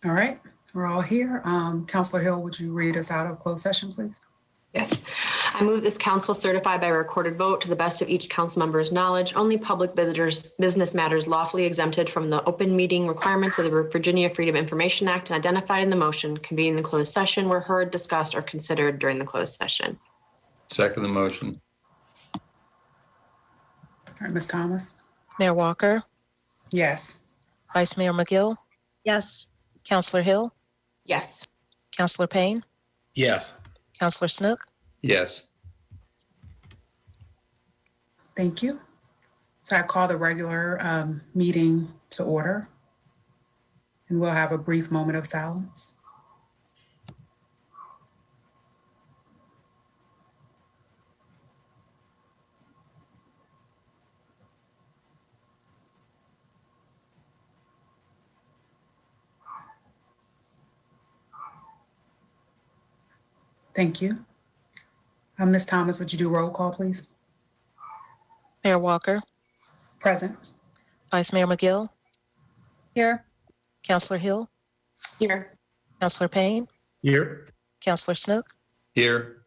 All right, we're all here. Counselor Hill, would you read us out of closed session, please? Yes. I move this council certify by recorded vote to the best of each council member's knowledge, only public visitors, business matters lawfully exempted from the open meeting requirements of the Virginia Freedom Information Act and identified in the motion convening the closed session were heard, discussed, or considered during the closed session. Second the motion. All right, Ms. Thomas? Mayor Walker, Yes. Vice Mayor McGill, Yes. Counselor Hill, Yes. Counselor Payne, Yes. Counselor Snook, Yes. Thank you. So I call the regular meeting to order, and we'll have a brief moment of silence. Thank you. Ms. Thomas, would you do roll call, please? Mayor Walker, Present. Vice Mayor McGill, Here. Counselor Hill, Here. Counselor Payne, Here. Counselor Snook, Here.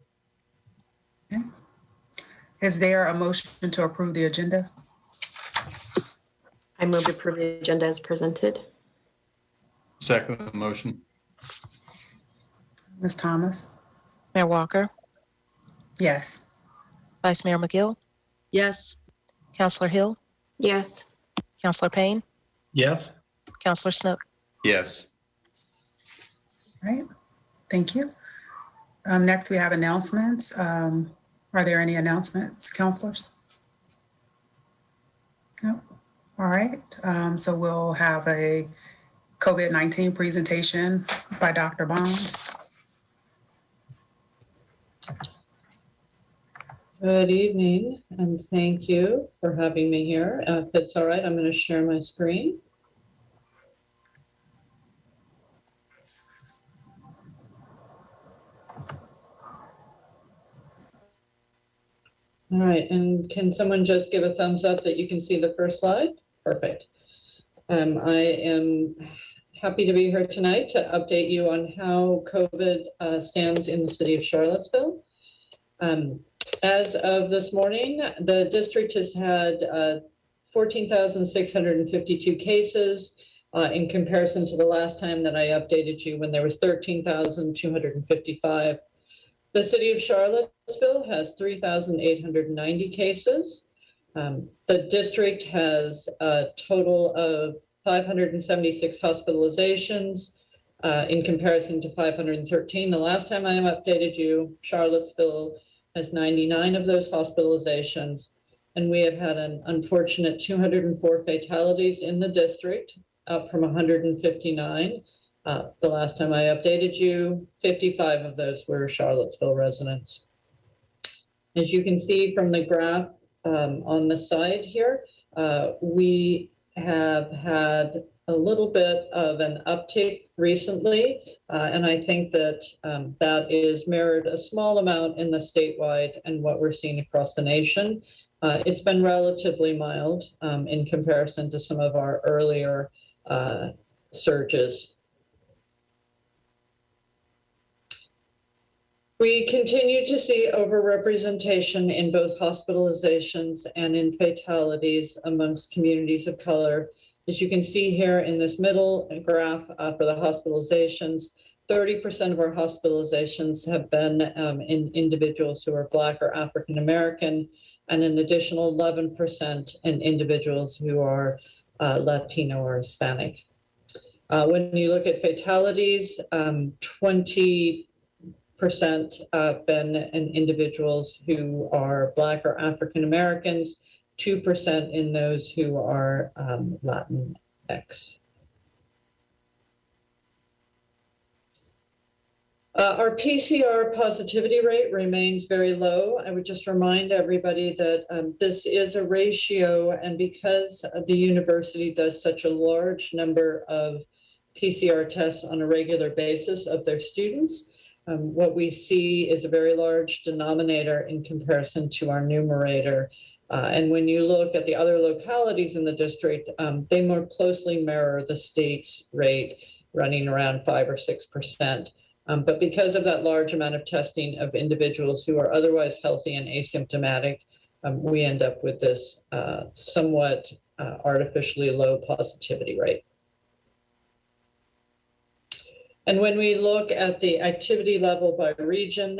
Okay. Is there a motion to approve the agenda? I move to approve the agenda as presented. Second the motion. Ms. Thomas? Mayor Walker, Yes. Vice Mayor McGill, Yes. Counselor Hill, Yes. Counselor Payne, Yes. Counselor Snook. Yes. All right. Thank you. Next, we have announcements. Are there any announcements, counselors? No. All right. So we'll have a COVID-19 presentation by Dr. Bonds. Good evening, and thank you for having me here. If it's all right, I'm going to share my screen. All right, and can someone just give a thumbs up that you can see the first slide? Perfect. I am happy to be here tonight to update you on how COVID stands in the city of Charlottesville. As of this morning, the district has had 14,652 cases in comparison to the last time that I updated you when there was 13,255. The city of Charlottesville has 3,890 cases. The district has a total of 576 hospitalizations in comparison to 513. The last time I updated you, Charlottesville has 99 of those hospitalizations, and we have had an unfortunate 204 fatalities in the district, up from 159. The last time I updated you, 55 of those were Charlottesville residents. As you can see from the graph on the side here, we have had a little bit of an uptick recently, and I think that that is mirrored a small amount in the statewide and what we're seeing across the nation. It's been relatively mild in comparison to some of our earlier surges. We continue to see overrepresentation in both hospitalizations and in fatalities amongst communities of color. As you can see here in this middle graph for the hospitalizations, 30% of our hospitalizations have been in individuals who are Black or African American, and an additional 11% in individuals who are Latino or Hispanic. When you look at fatalities, 20% been in individuals who are Black or African Americans, 2% in those who are Latinx. Our PCR positivity rate remains very low. I would just remind everybody that this is a ratio, and because the university does such a large number of PCR tests on a regular basis of their students, what we see is a very large denominator in comparison to our numerator. And when you look at the other localities in the district, they more closely mirror the state's rate. running around 5 or 6%. But because of that large amount of testing of individuals who are otherwise healthy and asymptomatic, we end up with this somewhat artificially low positivity rate. And when we look at the activity level by region,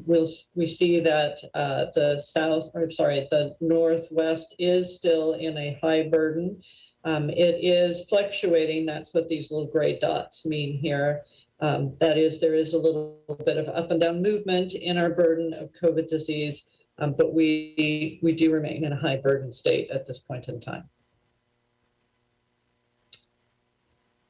we see that the Northwest is still in a high burden. It is fluctuating. That's what these little gray dots mean here. That is, there is a little bit of up and down movement in our burden of COVID disease, but we do remain in a high burden state at this point in time.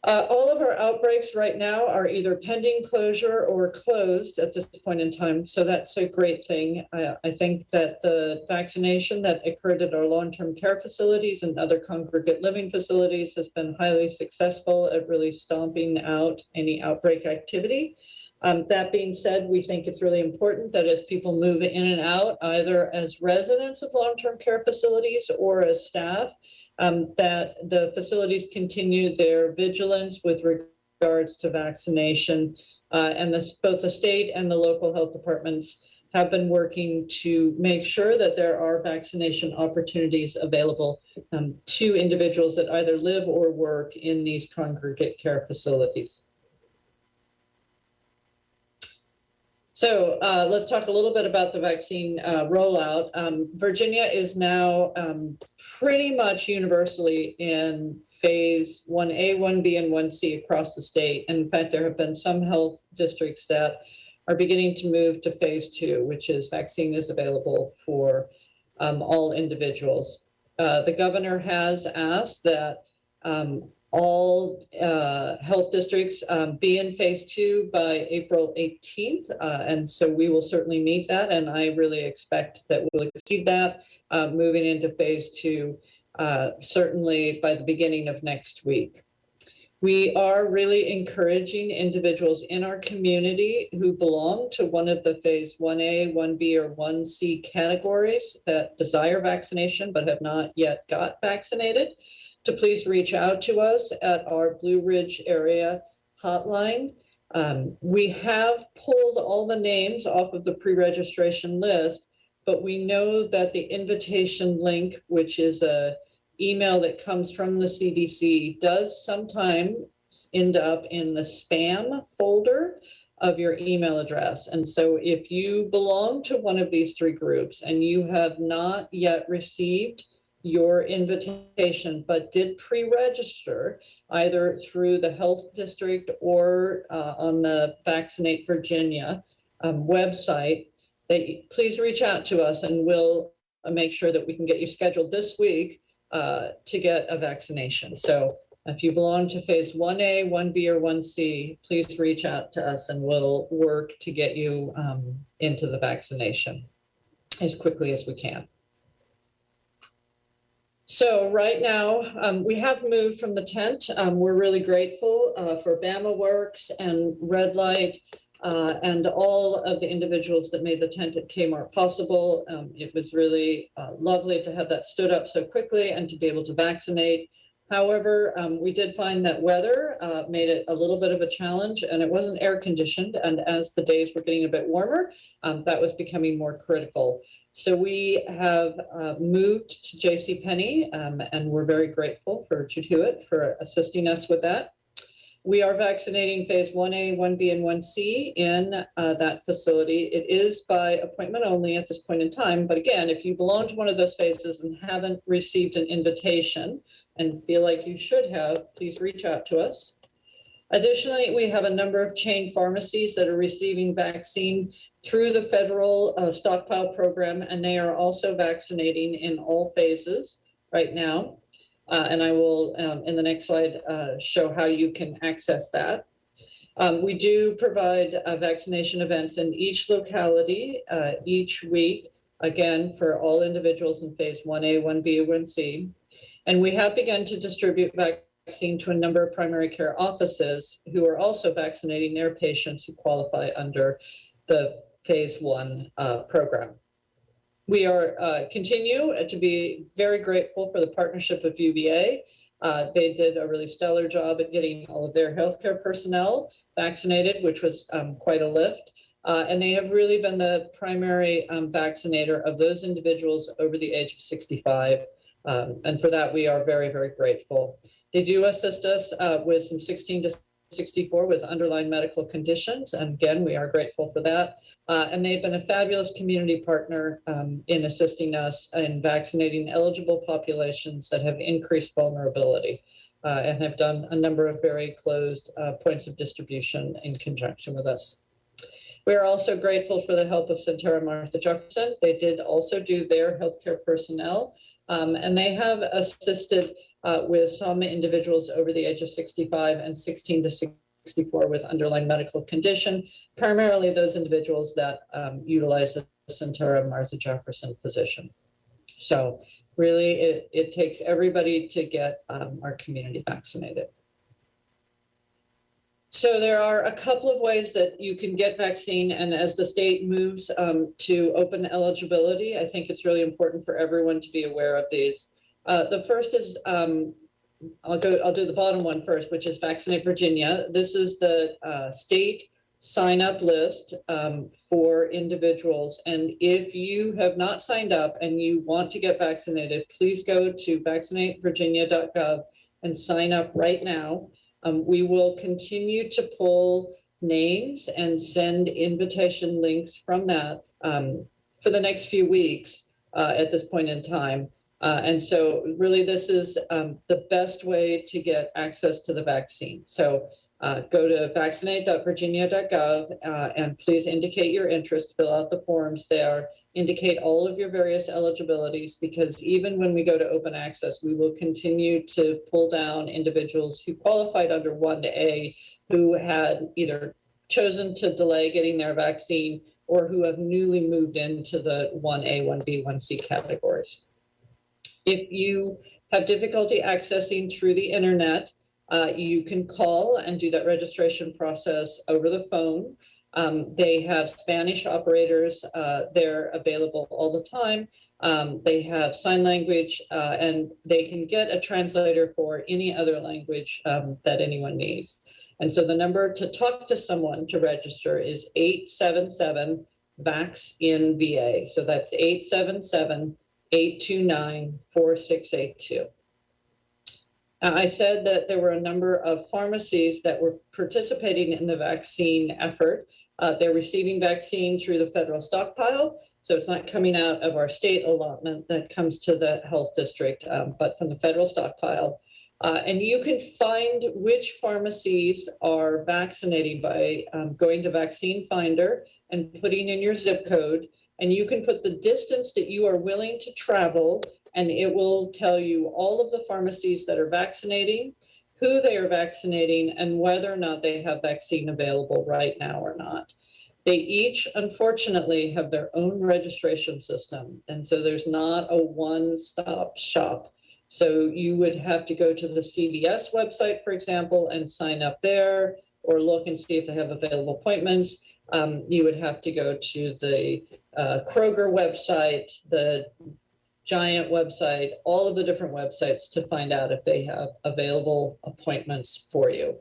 All of our outbreaks right now are either pending closure or closed at this point in time, so that's a great thing. I think that the vaccination that occurred at our long-term care facilities and other congregate living facilities has been highly successful at really stomping out any outbreak activity. That being said, we think it's really important that as people move in and out, either as residents of long-term care facilities or as staff, that the facilities continue their vigilance with regards to vaccination. And both the state and the local health departments have been working to make sure that there are vaccination opportunities available to individuals that either live or work in these congregate care facilities. So let's talk a little bit about the vaccine rollout. Virginia is now pretty much universally in phase 1A, 1B, and 1C across the state. And in fact, there have been some health districts that are beginning to move to phase 2, which is vaccine is available for all individuals. The governor has asked that all health districts be in phase 2 by April 18th. And so we will certainly meet that. And I really expect that we'll exceed that moving into phase 2, certainly by the beginning of next week. We are really encouraging individuals in our community who belong to one of the phase 1A, 1B, or 1C categories that desire vaccination but have not yet got vaccinated to please reach out to us at our Blue Ridge area hotline. We have pulled all the names off of the pre-registration list, but we know that the invitation link, which is a email that comes from the CDC, does sometimes end up in the spam folder of your email address. And so if you belong to one of these 3 groups and you have not yet received your invitation, but did pre-register either through the health district or on the Vaccinate Virginia website, please reach out to us and we'll make sure that we can get you scheduled this week to get a vaccination. So if you belong to phase 1A, 1B, or 1C, please reach out to us and we'll work to get you into the vaccination as quickly as we can. So right now, we have moved from the tent. We're really grateful for Bama Works and Red Light and all of the individuals that made the tent at Kmart possible. It was really lovely to have that stood up so quickly and to be able to vaccinate. However, we did find that weather made it a little bit of a challenge, and it wasn't air conditioned. And as the days were getting a bit warmer, that was becoming more critical. So we have moved to JCPenney, and we're very grateful for Hewitt for assisting us with that. We are vaccinating phase 1A, 1B, and 1C in that facility. It is by appointment only at this point in time. But again, if you belong to one of those phases and haven't received an invitation and feel like you should have, please reach out to us. Additionally, we have a number of chain pharmacies that are receiving vaccine through the federal stockpile program, and they are also vaccinating in all phases right now. And I will, in the next slide, show how you can access that. We do provide vaccination events in each locality each week, again, for all individuals in phase 1A, 1B, 1C. And we have begun to distribute vaccine to a number of primary care offices who are also vaccinating their patients who qualify under the phase 1 program. We are continue to be very grateful for the partnership of UVA They did a really stellar job at getting all of their healthcare personnel vaccinated, which was quite a lift. And they have really been the primary vaccinator of those individuals over the age of 65. And for that, we are very, very grateful. They do assist us with some 16 to 64 with underlying medical conditions. And again, we are grateful for that. And they've been a fabulous community partner in assisting us in vaccinating eligible populations that have increased vulnerability and have done a number of very closed points of distribution in conjunction with us. We are also grateful for the help of Sentara Martha Jefferson. They did also do their healthcare personnel, and they have assisted with some individuals over the age of 65 and 16 to 64 with underlying medical condition, primarily those individuals that utilize the Sentara Martha Jefferson position. So really, it takes everybody to get our community vaccinated. So there are a couple of ways that you can get vaccine, and as the state moves to open eligibility, I think it's really important for everyone to be aware of these. The first is, I'll do the bottom one first, which is Vaccinate Virginia. This is the state sign-up list for individuals. And if you have not signed up and you want to get vaccinated, please go to vaccinatevirginia.gov and sign up right now. We will continue to pull names and send invitation links from that for the next few weeks at this point in time. And so really this is the best way to get access to the vaccine. So go to vaccinate.virginia.gov and please indicate your interest, fill out the forms there, indicate all of your various eligibilities, because even when we go to open access, we will continue to pull down individuals who qualified under 1A who had either chosen to delay getting their vaccine or who have newly moved into the 1A, 1B, 1C categories. If you have difficulty accessing through the internet, you can call and do that registration process over the phone. They have Spanish operators. They're available all the time. They have sign language, and they can get a translator for any other language that anyone needs. And so the number to talk to someone to register is 877-VAX-IN-VA. So that's 877-829-4682. I said that there were a number of pharmacies that were participating in the vaccine effort. They're receiving vaccine through the federal stockpile, so it's not coming out of our state allotment that comes to the health district, but from the federal stockpile. And you can find which pharmacies are vaccinating by going to Vaccine Finder and putting in your zip code, and you can put the distance that you are willing to travel, and it will tell you all of the pharmacies that are vaccinating, who they are vaccinating, and whether or not they have vaccine available right now or not. They each, unfortunately, have their own registration system, and so there's not a one-stop shop. So you would have to go to the CVS website, for example, and sign up there, or look and see if they have available appointments. You would have to go to the Kroger website, the Giant website, all of the different websites to find out if they have available appointments for you.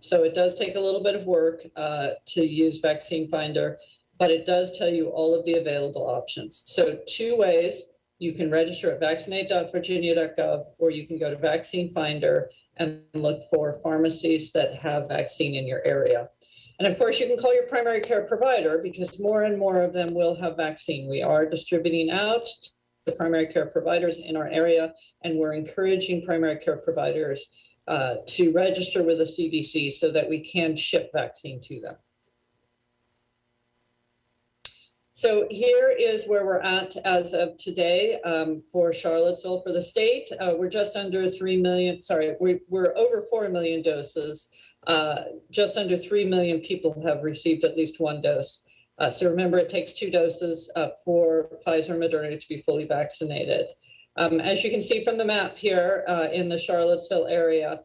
So it does take a little bit of work to use Vaccine Finder, but it does tell you all of the available options. So 2 ways: you can register at vaccinate.virginia.gov, or you can go to Vaccine Finder and look for pharmacies that have vaccine in your area. And of course, you can call your primary care provider, because more and more of them will have vaccine. We are distributing out the primary care providers in our area, and we're encouraging primary care providers to register with the CDC so that we can ship vaccine to them. So here is where we're at as of today for Charlottesville. For the state, we're just under 3 million, sorry, we're over 4 million doses. Just under 3 million people have received at least 1 dose. So remember, it takes 2 doses for Pfizer and Moderna to be fully vaccinated. As you can see from the map here in the Charlottesville area,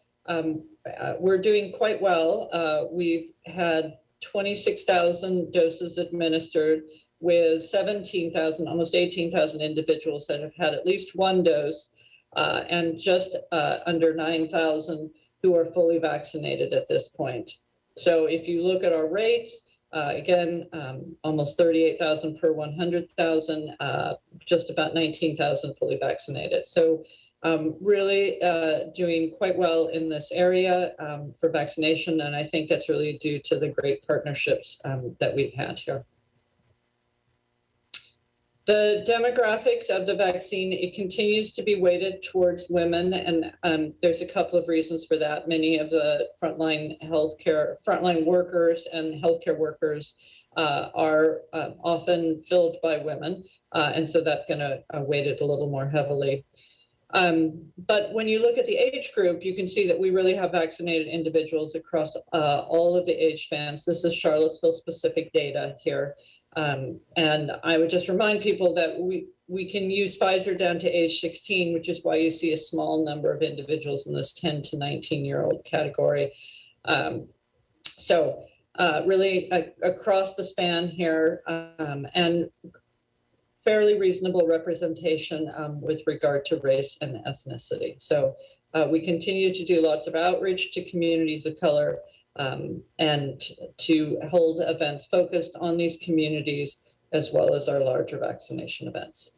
we're doing quite well. We've had 26,000 doses administered, with 17,000, almost 18,000 individuals that have had at least 1 dose. and just under 9,000 who are fully vaccinated at this point. So if you look at our rates, again, almost 38,000 per 100,000, just about 19,000 fully vaccinated. So really doing quite well in this area for vaccination. And I think that's really due to the great partnerships that we've had here. The demographics of the vaccine, it continues to be weighted towards women, and there's a couple of reasons for that. Many of the frontline workers and healthcare workers are often filled by women, and so that's going to weight it a little more heavily. But when you look at the age group, you can see that we really have vaccinated individuals across all of the age spans. This is Charlottesville specific data here. And I would just remind people that we can use Pfizer down to age 16, which is why you see a small number of individuals in this 10 to 19-year-old category. So really across the span here, and fairly reasonable representation with regard to race and ethnicity. So we continue to do lots of outreach to communities of color, and to hold events focused on these communities, as well as our larger vaccination events.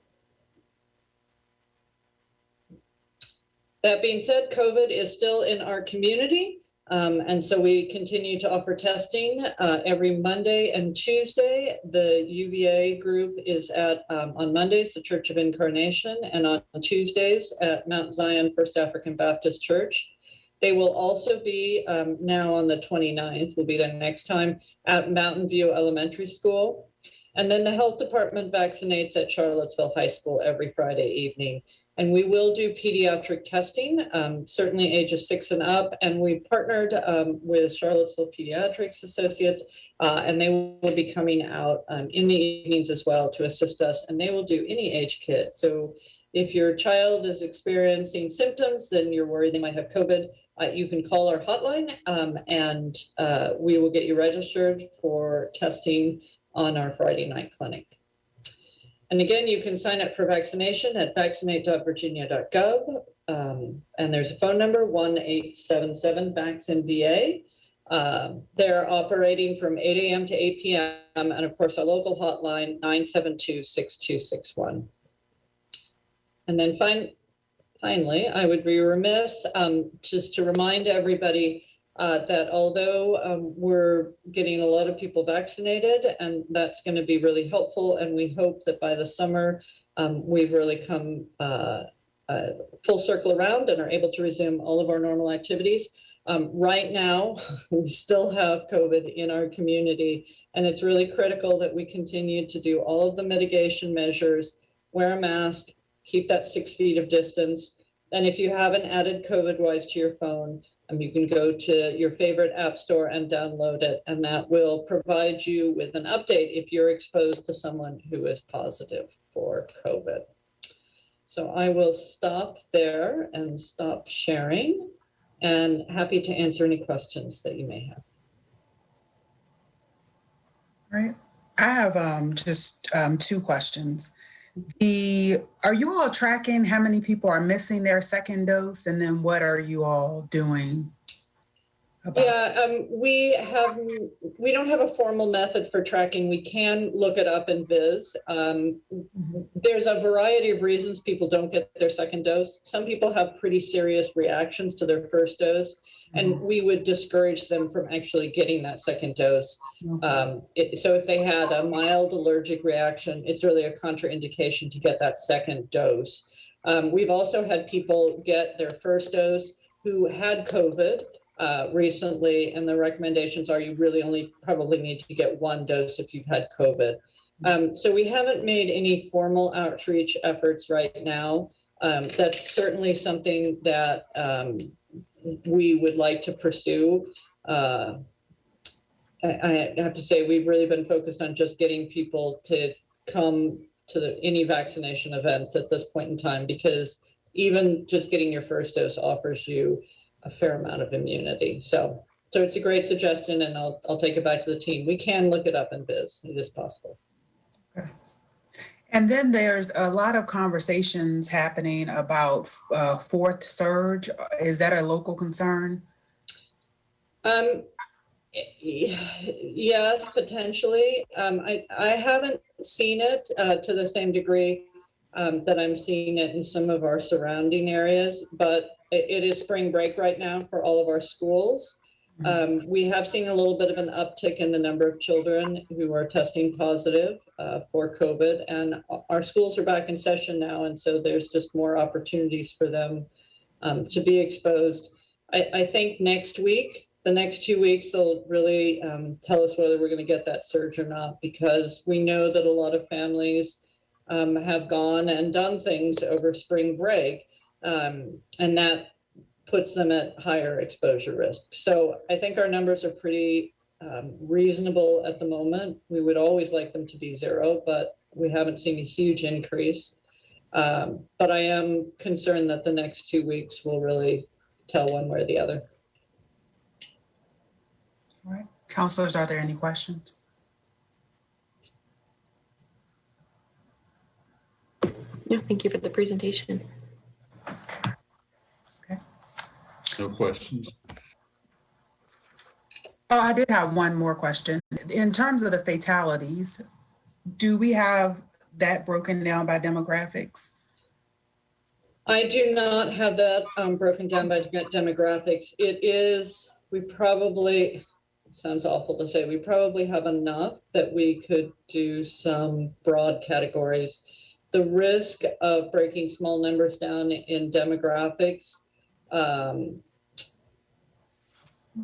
That being said, COVID is still in our community. And so we continue to offer testing every Monday and Tuesday. The UVA group is at, on Mondays, the Church of Incarnation, and on Tuesdays at Mount Zion First African Baptist Church. They will also be now on the 29th, will be their next time, at Mountain View Elementary School. And then the health department vaccinates at Charlottesville High School every Friday evening. And we will do pediatric testing, certainly ages 6 and up. And we partnered with Charlottesville Pediatrics Associates, and they will be coming out in the evenings as well to assist us. And they will do any age kid. So if your child is experiencing symptoms, then you're worried they might have COVID, you can call our hotline and we will get you registered for testing on our Friday night clinic. And again, you can sign up for vaccination at vaccinate.virginia.gov. And there's a phone number, 1-877-VACCINE-VA. They're operating from 8 a.m. to 8 p.m. And of course, our local hotline, 972-6261. And then finally, I would be remiss just to remind everybody that although we're getting a lot of people vaccinated, and that's going to be really helpful, and we hope that by the summer we've really come full circle around and are able to resume all of our normal activities. Right now, we still have COVID in our community, and it's really critical that we continue to do all of the mitigation measures, wear a mask, keep that 6 feet of distance. And if you haven't added COVIDWise to your phone, you can go to your favorite app store and download it, and that will provide you with an update if you're exposed to someone who is positive for COVID. So I will stop there and stop sharing, and happy to answer any questions that you may have. Right. I have just 2 questions. Are you all tracking how many people are missing their second dose? And then what are you all doing about we don't have a formal method for tracking. We can look it up in Viz. There's a variety of reasons people don't get their second dose. Some people have pretty serious reactions to their first dose, and we would discourage them from actually getting that second dose. So if they had a mild allergic reaction, it's really a contraindication to get that second dose. We've also had people get their first dose who had COVID recently, and the recommendations are you really only probably need to get 1 dose if you've had COVID. So we haven't made any formal outreach efforts right now. That's certainly something that we would like to pursue. I have to say we've really been focused on just getting people to come to any vaccination event at this point in time, because even just getting your first dose offers you a fair amount of immunity. So it's a great suggestion, and I'll take it back to the team. We can look it up in Viz. It is possible. Okay. And then there's a lot of conversations happening about fourth surge. Is that a local concern? Yes, potentially. I haven't seen it to the same degree that I'm seeing it in some of our surrounding areas, but it is spring break right now for all of our schools. We have seen a little bit of an uptick in the number of children who are testing positive for COVID, and our schools are back in session now, and so there's just more opportunities for them to be exposed. I think next week, the next 2 weeks, they'll really tell us whether we're going to get that surge or not, because we know that a lot of families have gone and done things over spring break, and that puts them at higher exposure risk. So I think our numbers are pretty reasonable at the moment. We would always like them to be zero, but we haven't seen a huge increase. But I am concerned that the next 2 weeks will really tell one way or the other. All right. Counselors, are there any questions? No, thank you for the presentation. No questions. Oh, I did have one more question. In terms of the fatalities, do we have that broken down by demographics? I do not have that broken down by demographics. It sounds awful to say, we probably have enough that we could do some broad categories. The risk of breaking small numbers down in demographics,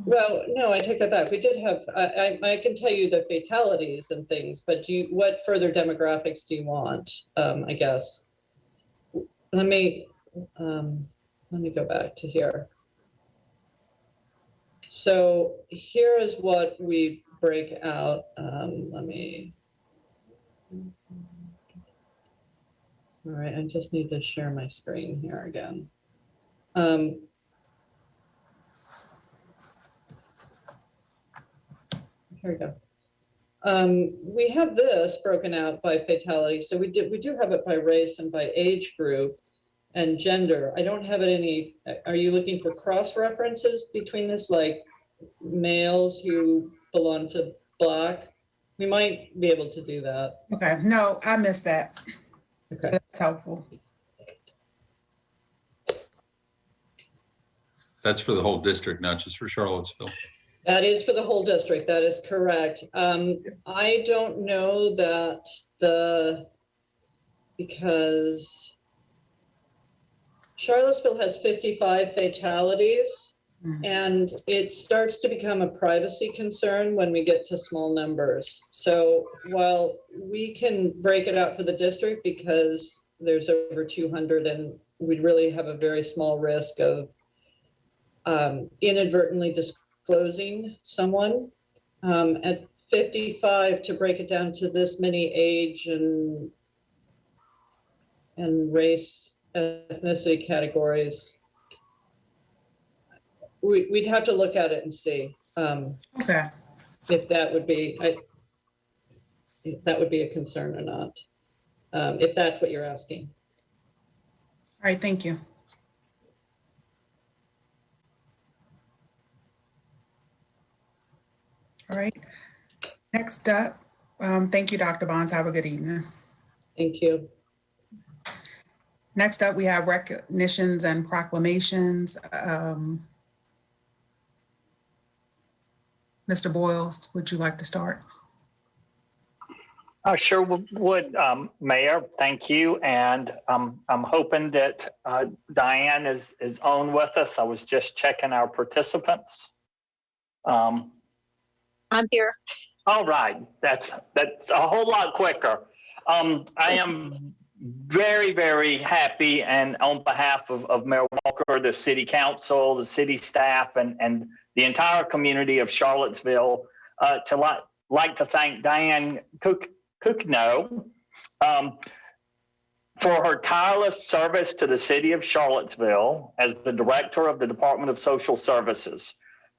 well, no, I take that back. We did have, I can tell you the fatalities and things, but what further demographics do you want, I guess? Let me go back to here. So here is what we break out. All right, I just need to share my screen here again. Here we go. We have this broken out by fatality. So we do have it by race and by age group and gender. I don't have it are you looking for cross references between this, like males who belong to Black? We might be able to do that. Okay, no, I missed that. Okay. That's helpful. That's for the whole district, not just for Charlottesville. That is for the whole district. That is correct. I don't know that because Charlottesville has 55 fatalities, and it starts to become a privacy concern when we get to small numbers. So while we can break it out for the district because there's over 200 and we really have a very small risk of inadvertently disclosing someone, at 55 to break it down to this many age and race, ethnicity categories, we'd have to look at it and see Okay, if that would be a concern or not, if that's what you're asking. all right, thank you. All right, next up, thank you, Dr. Bonds. Have a good evening. Thank you. Next up, we have recognitions and proclamations. Mr. Boyles, would you like to start? I sure would, Mayor. Thank you. And I'm hoping that Diane is on with us. I was just checking our participants. I'm here. All right. That's a whole lot quicker. I am very, very happy, and on behalf of Mayor Walker, the city council, the city staff, and the entire community of Charlottesville, like to thank Diane Cookno for her tireless service to the city of Charlottesville as the director of the Department of Social Services.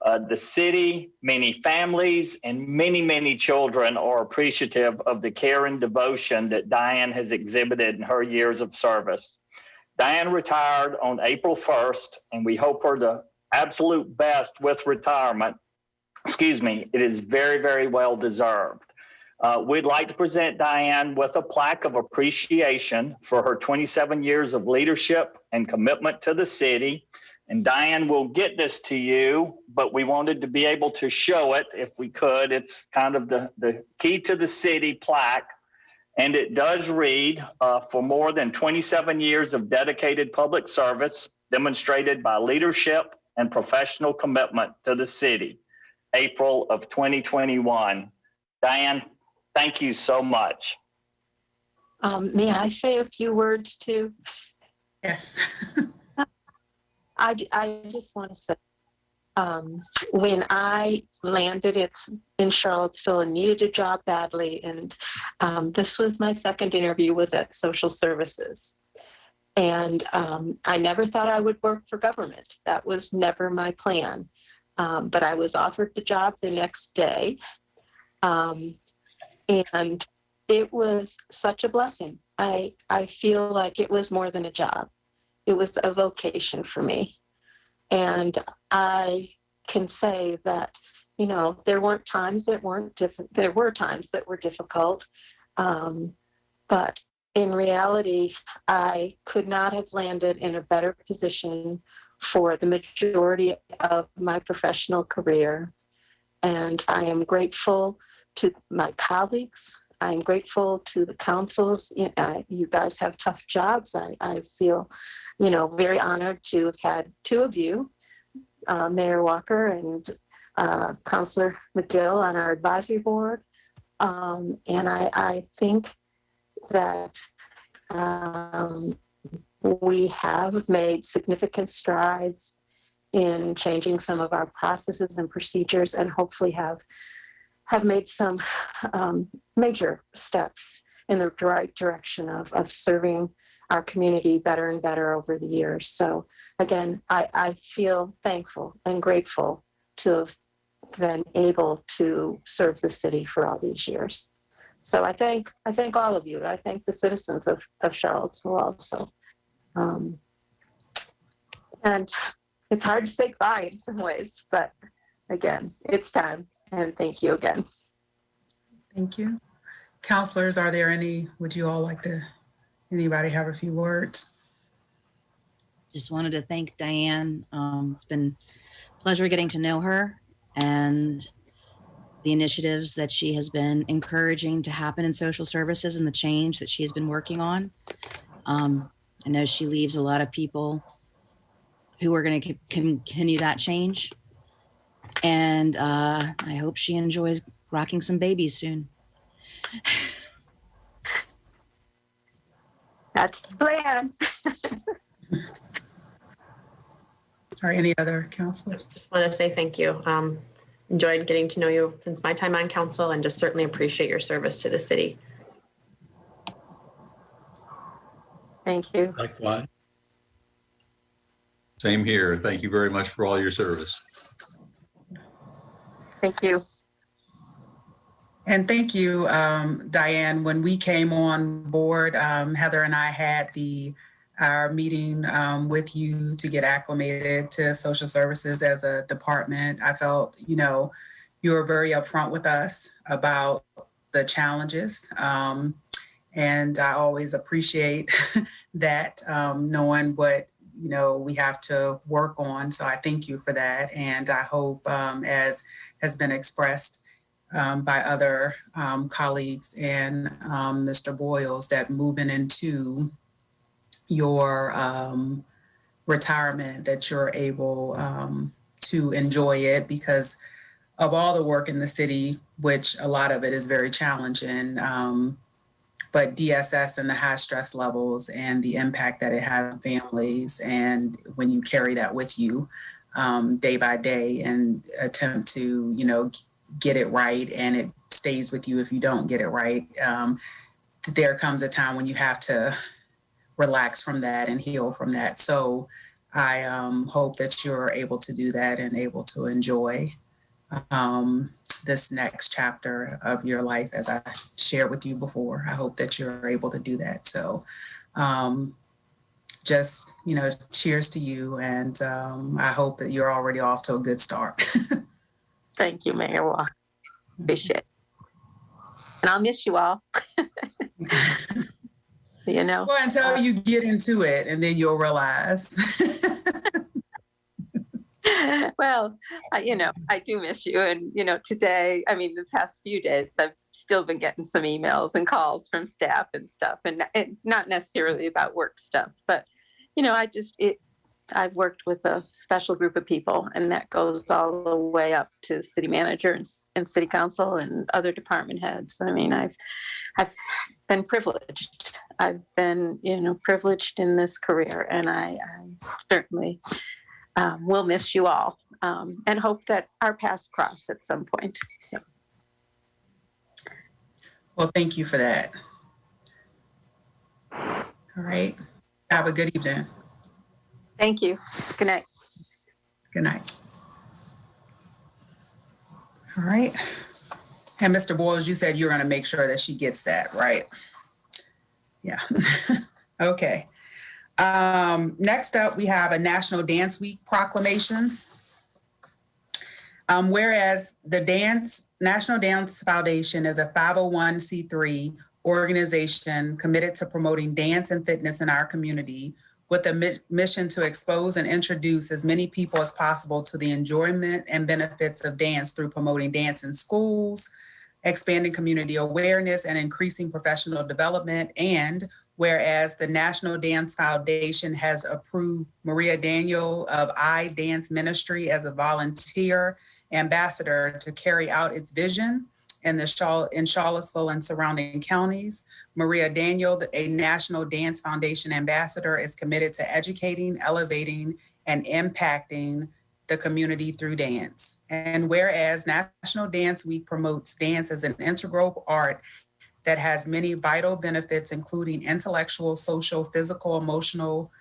The city, many families, and many, many children are appreciative of the care and devotion that Diane has exhibited in her years of service. Diane retired on April 1st, and we hope her the absolute best with retirement. Excuse me, it is very, very well deserved. We'd like to present Diane with a plaque of appreciation for her 27 years of leadership and commitment to the city. And Diane will get this to you, but we wanted to be able to show it if we could. It's kind of the Key to the City plaque. And it does read, for more than 27 years of dedicated public service demonstrated by leadership and professional commitment to the city, April of 2021. Diane, thank you so much. May I say a few words too? Yes. I just want to say, when I landed in Charlottesville and needed a job badly, and this was my second interview, was at social services. And I never thought I would work for government. That was never my plan. But I was offered the job the next day. And it was such a blessing. I feel like it was more than a job. It was a vocation for me. And I can say that, there weren't times that weren't different. There were times that were difficult. But in reality, I could not have landed in a better position for the majority of my professional career. And I am grateful to my colleagues. I'm grateful to the councils. You guys have tough jobs. I feel, very honored to have had two of you, Mayor Walker and Councilor McGill, on our advisory board. And I think that we have made significant strides in changing some of our processes and procedures, and hopefully have made some major steps in the right direction of serving our community better and better over the years. So again, I feel thankful and grateful to have been able to serve the city for all these years. So I thank all of you. I thank the citizens of Charlottesville also. And it's hard to say goodbye in some ways, but again, it's time. And thank you again. Thank you. Counselors, would you all like to, anybody have a few words? Just wanted to thank Diane. It's been a pleasure getting to know her and the initiatives that she has been encouraging to happen in social services and the change that she has been working on. I know she leaves a lot of people who are going to continue that change. And I hope she enjoys rocking some babies soon. That's the plan. Or any other counselors? Just want to say thank you. Enjoyed getting to know you since my time on council, and just certainly appreciate your service to the city. Thank you. Likewise. Same here. Thank you very much for all your service. Thank you. And thank you, Diane. When we came on board, Heather and I had our meeting with you to get acclimated to social services as a department. I felt, you were very upfront with us about the challenges. And I always appreciate that, knowing what, we have to work on. So I thank you for that. And I hope, as has been expressed by other colleagues and Mr. Boyles, that moving into your retirement, that you're able to enjoy it, because of all the work in the city, which a lot of it is very challenging, but DSS and the high stress levels and the impact that it has on families, and when you carry that with you day by day and attempt to, get it right, and it stays with you if you don't get it right, there comes a time when you have to relax from that and heal from that. So I hope that you're able to do that and able to enjoy this next chapter of your life, as I shared with you before. I hope that you're able to do that. So just, cheers to you. And I hope that you're already off to a good start. Thank you, Mayor Walker. Appreciate it. And I'll miss you all. Well, until you get into it, and then you'll realize. Well, I do miss you. And, today, the past few days, I've still been getting some emails and calls from staff and stuff, and not necessarily about work stuff, but, I've worked with a special group of people, and that goes all the way up to city manager and city council and other department heads. I've been privileged. I've been, privileged in this career, and I certainly will miss you all, and hope that our paths cross at some point. So. Well, thank you for that. All right. Have a good evening. Thank you. Good night. Good night. All right. And Mr. Boyles, you said you're going to make sure that she gets that, right? Yeah. Okay. Next up, we have a National Dance Week proclamation. Whereas the National Dance Foundation is a 501c3 organization committed to promoting dance and fitness in our community, with a mission to expose and introduce as many people as possible to the enjoyment and benefits of dance through promoting dance in schools, expanding community awareness, and increasing professional development. And whereas the National Dance Foundation has approved Maria Daniel of I Dance Ministry as a volunteer ambassador to carry out its vision in Charlottesville and surrounding counties. Maria Daniel, a National Dance Foundation ambassador, is committed to educating, elevating, and impacting the community through dance. And whereas National Dance Week promotes dance as an integral art that has many vital benefits, including intellectual, social, physical, emotional,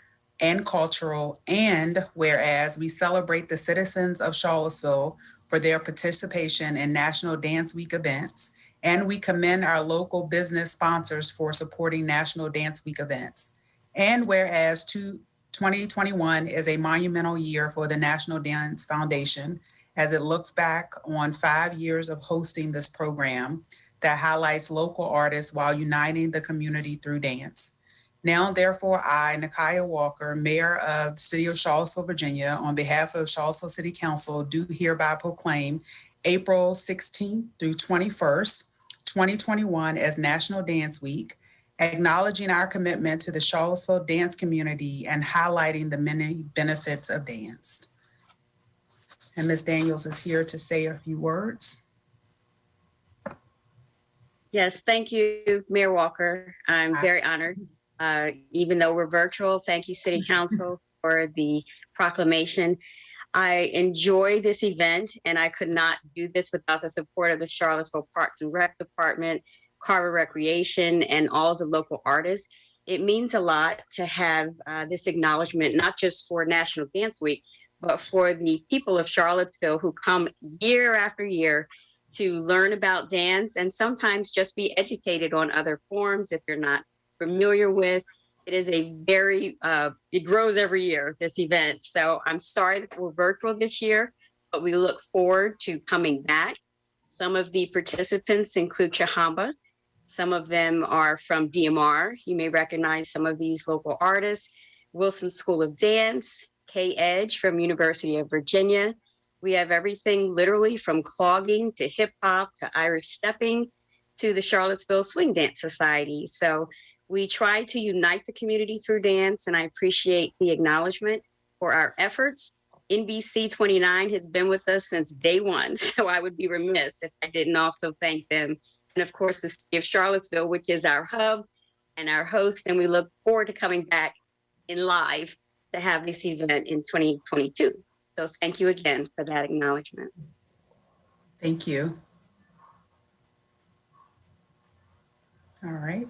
and cultural. And whereas we celebrate the citizens of Charlottesville for their participation in National Dance Week events, and we commend our local business sponsors for supporting National Dance Week events. And whereas 2021 is a monumental year for the National Dance Foundation, as it looks back on 5 years of hosting this program that highlights local artists while uniting the community through dance. Now, therefore, I, Nakia Walker, Mayor of the City of Charlottesville, Virginia, on behalf of Charlottesville City Council, do hereby proclaim April 16th through 21st, 2021 as National Dance Week, acknowledging our commitment to the Charlottesville dance community and highlighting the many benefits of dance. And Ms. Daniels is here to say a few words. Yes, thank you, Mayor Walker. I'm very honored. Even though we're virtual, thank you, City Council, for the proclamation. I enjoy this event, and I could not do this without the support of the Charlottesville Parks and Rec Department, Carver Recreation, and all the local artists. It means a lot to have this acknowledgement, not just for National Dance Week, but for the people of Charlottesville who come year after year to learn about dance and sometimes just be educated on other forms if you're not familiar with. It is a very, it grows every year, this event. So I'm sorry that we're virtual this year, but we look forward to coming back. Some of the participants include Chahamba. Some of them are from DMR. You may recognize some of these local artists. Wilson School of Dance, Kay Edge from University of Virginia. We have everything literally from clogging to hip hop to Irish stepping to the Charlottesville Swing Dance Society. So we try to unite the community through dance, and I appreciate the acknowledgement for our efforts. NBC 29 has been with us since day one, so I would be remiss if I didn't also thank them. And of course, the City of Charlottesville, which is our hub and our host, and we look forward to coming back in live to have this event in 2022. So thank you again for that acknowledgement. Thank you. All right.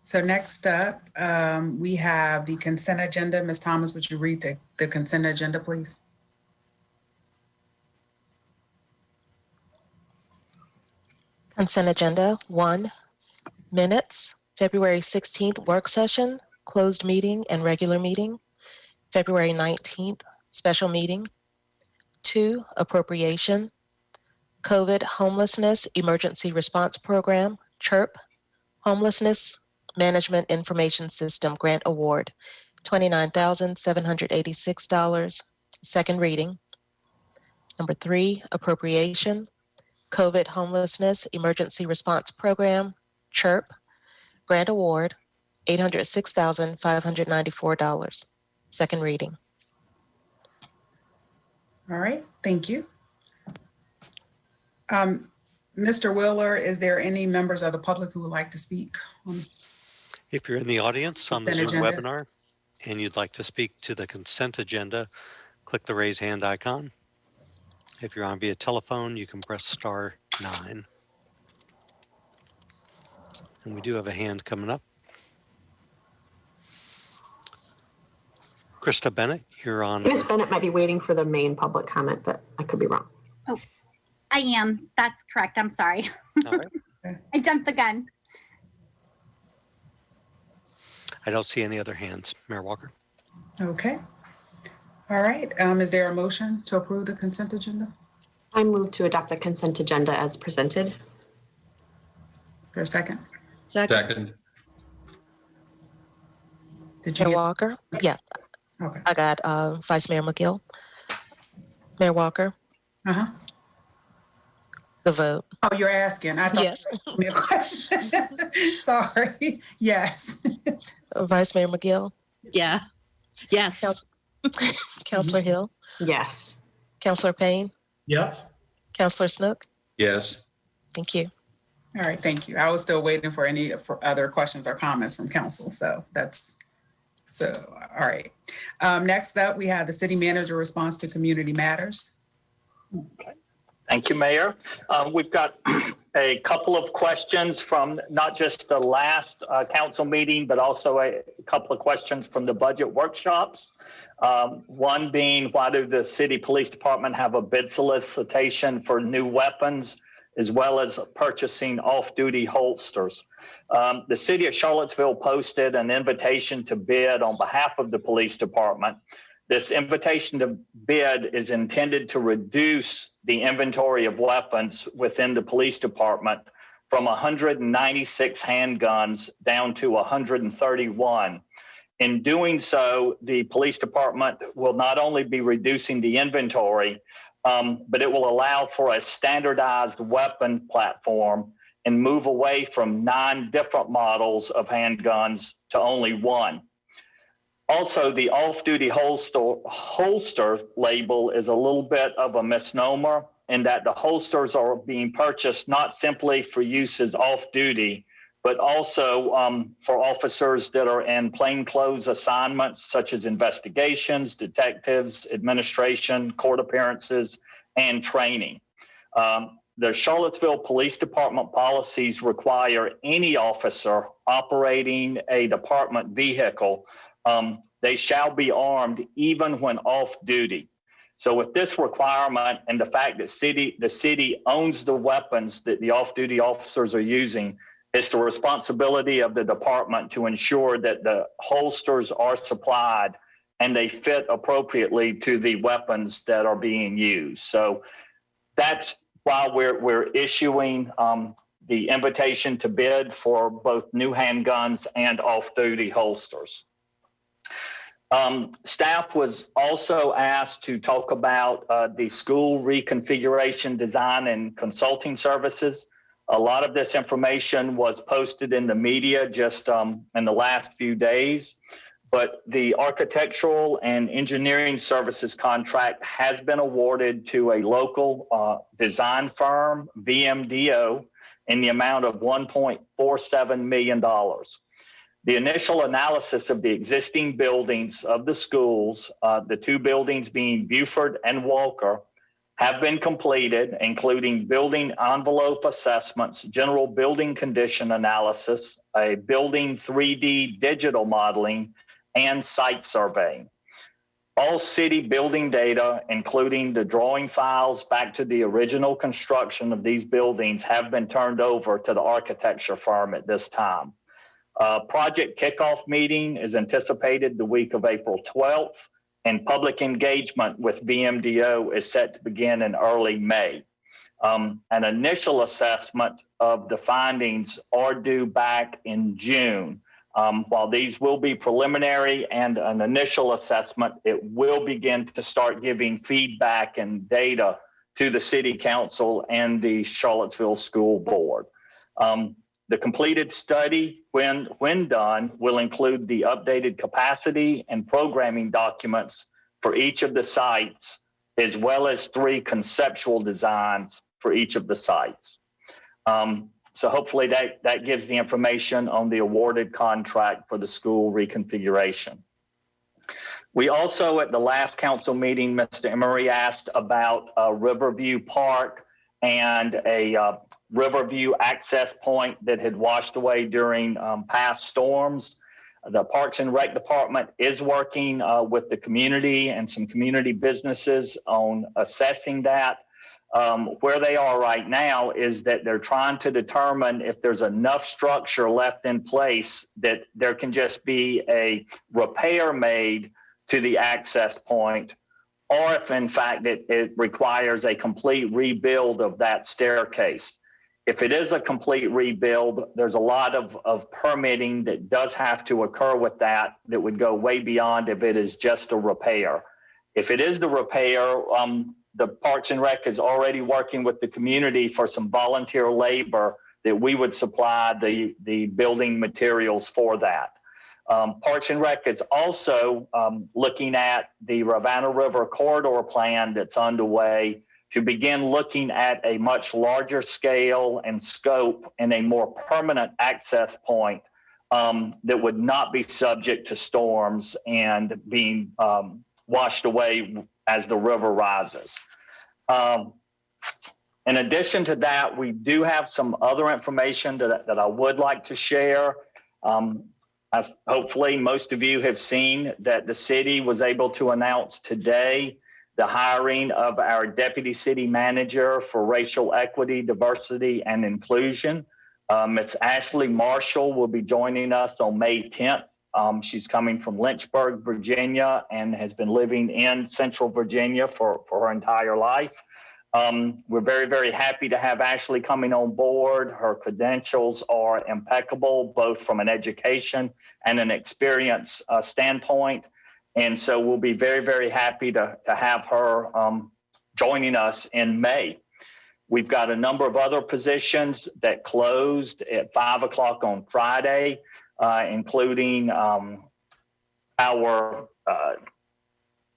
So next up, we have the consent agenda. Ms. Thomas, would you read the consent agenda, please? Consent agenda 1, minutes, February 16th work session, closed meeting and regular meeting, February 19th special meeting. 2, appropriation, COVID homelessness emergency response program, CHIRP, homelessness management information system grant award, $29,786, second reading. Number 3, appropriation, COVID homelessness emergency response program, CHIRP, grant award, $806,594, second reading. All right, thank you. Mr. Wheeler, is there any members of the public who would like to speak? If you're in the audience on the Zoom Consent agenda. webinar and you'd like to speak to the consent agenda, click the raise hand icon. If you're on via telephone, you can press star 9. And we do have a hand coming up. Krista Bennett, you're on. Ms. Bennett might be waiting for the main public comment, but I could be wrong. I am. That's correct. I'm sorry. All right. I jumped the gun. I don't see any other hands. Mayor Walker. Okay. All right, is there a motion to approve the consent agenda? I move to adopt the consent agenda as presented. For a second? Second. Did you Mayor get? Walker? Yeah, Okay. I got Vice Mayor McGill. Mayor Walker, Uh-huh. the vote. Oh, you're asking. I thought Yes. you asked me a question. Sorry. Yes. Vice Mayor McGill, Yeah. Yes. Counselor Hill, Yes. Counselor Payne, Yes. Counselor Snook. Yes. Thank you. All right, thank you. I was still waiting for other questions or comments from council. So all right. Next up, we have the city manager response to community matters. Thank you, Mayor. We've got a couple of questions from not just the last council meeting, but also a couple of questions from the budget workshops. One being, why do the city police department have a bid solicitation for new weapons, as well as purchasing off-duty holsters? The city of Charlottesville posted an invitation to bid on behalf of the police department. This invitation to bid is intended to reduce the inventory of weapons within the police department from 196 handguns down to 131. In doing so, the police department will not only be reducing the inventory, but it will allow for a standardized weapon platform and move away from 9 different models of handguns to only 1. Also, the off-duty holster label is a little bit of a misnomer in that the holsters are being purchased not simply for use as off-duty, but also for officers that are in plainclothes assignments such as investigations, detectives, administration, court appearances, and training. The Charlottesville Police Department policies require any officer operating a department vehicle, they shall be armed even when off duty. So with this requirement and the fact that the city owns the weapons that the off-duty officers are using, it's the responsibility of the department to ensure that the holsters are supplied and they fit appropriately to the weapons that are being used. So that's why we're issuing the invitation to bid for both new handguns and off-duty holsters. Staff was also asked to talk about the school reconfiguration design and consulting services. A lot of this information was posted in the media just in the last few days, but the architectural and engineering services contract has been awarded to a local design firm, VMDO, in the amount of $1.47 million. The initial analysis of the existing buildings of the schools, the 2 buildings being Buford and Walker, have been completed, including building envelope assessments, general building condition analysis, a building 3D digital modeling, and site surveying. All city building data, including the drawing files back to the original construction of these buildings, have been turned over to the architecture firm at this time. Project kickoff meeting is anticipated the week of April 12th, and public engagement with BMDO is set to begin in early May. An initial assessment of the findings are due back in June. While these will be preliminary and an initial assessment, it will begin to start giving feedback and data to the City Council and the Charlottesville School Board. The completed study, when done, will include the updated capacity and programming documents for each of the sites, as well as 3 conceptual designs for each of the sites. So hopefully that gives the information on the awarded contract for the school reconfiguration. We also, at the last council meeting, Mr. Emery asked about Riverview Park and a Riverview access point that had washed away during past storms. The Parks and Rec Department is working with the community and some community businesses on assessing that. Where they are right now is that they're trying to determine if there's enough structure left in place that there can just be a repair made to the access point, or if in fact it requires a complete rebuild of that staircase. If it is a complete rebuild, there's a lot of permitting that does have to occur with that would go way beyond if it is just a repair. If it is the repair, the Parks and Rec is already working with the community for some volunteer labor that we would supply the building materials for that. Parks and Rec is also looking at the Ravenna River corridor plan that's underway to begin looking at a much larger scale and scope and a more permanent access point that would not be subject to storms and being washed away as the river rises. In addition to that, we do have some other information that I would like to share. Hopefully most of you have seen that the city was able to announce today the hiring of our Deputy City Manager for Racial Equity, Diversity, and Inclusion. Ms. Ashley Marshall will be joining us on May 10th. She's coming from Lynchburg, Virginia, and has been living in Central Virginia for her entire life. We're very, very happy to have Ashley coming on board. Her credentials are impeccable, both from an education and an experience standpoint. And so we'll be very, very happy to have her joining us in May. We've got a number of other positions that closed at 5 o'clock on Friday, including our,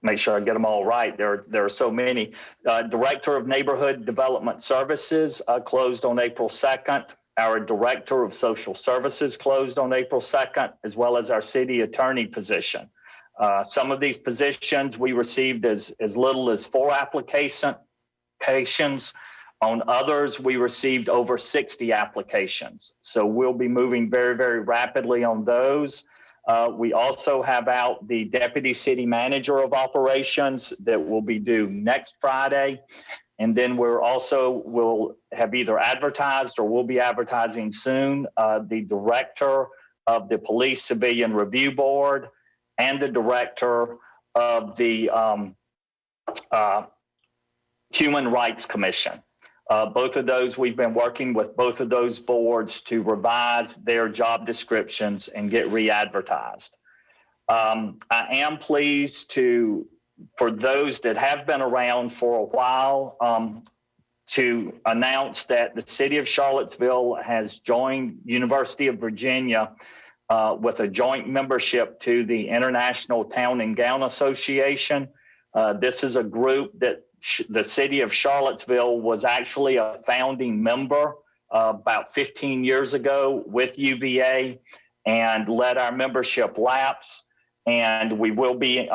make sure I get them all right. There are so many. Director of Neighborhood Development Services closed on April 2nd. Our Director of Social Services closed on April 2nd, as well as our City Attorney position. Some of these positions we received as little as 4 applications. On others, we received over 60 applications. So we'll be moving very, very rapidly on those. We also have out the Deputy City Manager of Operations that will be due next Friday. And then we'll have either advertised or we'll be advertising soon, the Director of the Police Civilian Review Board and the Director of the Human Rights Commission. Both of those, we've been working with both of those boards to revise their job descriptions and get re-advertised. I am pleased for those that have been around for a while, to announce that the City of Charlottesville has joined University of Virginia with a joint membership to the International Town and Gown Association. This is a group that the City of Charlottesville was actually a founding member about 15 years ago with UVA and let our membership lapse. And we will be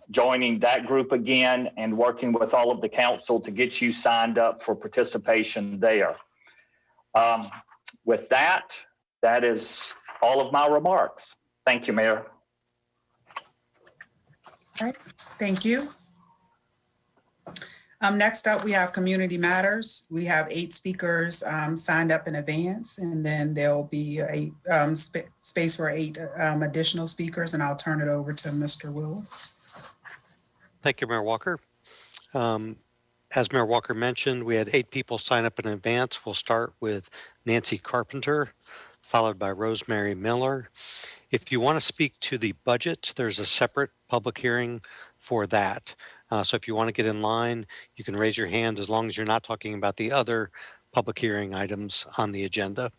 joining that group again and working with all of the council to get you signed up for participation there. With that, that is all of my remarks. Thank you, Mayor. All right, thank you. Next up, we have Community Matters. We have 8 speakers signed up in advance, and then there'll be a space for 8 additional speakers, and I'll turn it over to Mr. Will. Thank you, Mayor Walker. As Mayor Walker mentioned, we had 8 people sign up in advance. We'll start with Nancy Carpenter, followed by Rosemary Miller. If you want to speak to the budget, there's a separate public hearing for that. So if you want to get in line, you can raise your hand as long as you're not talking about the other public hearing items on the agenda.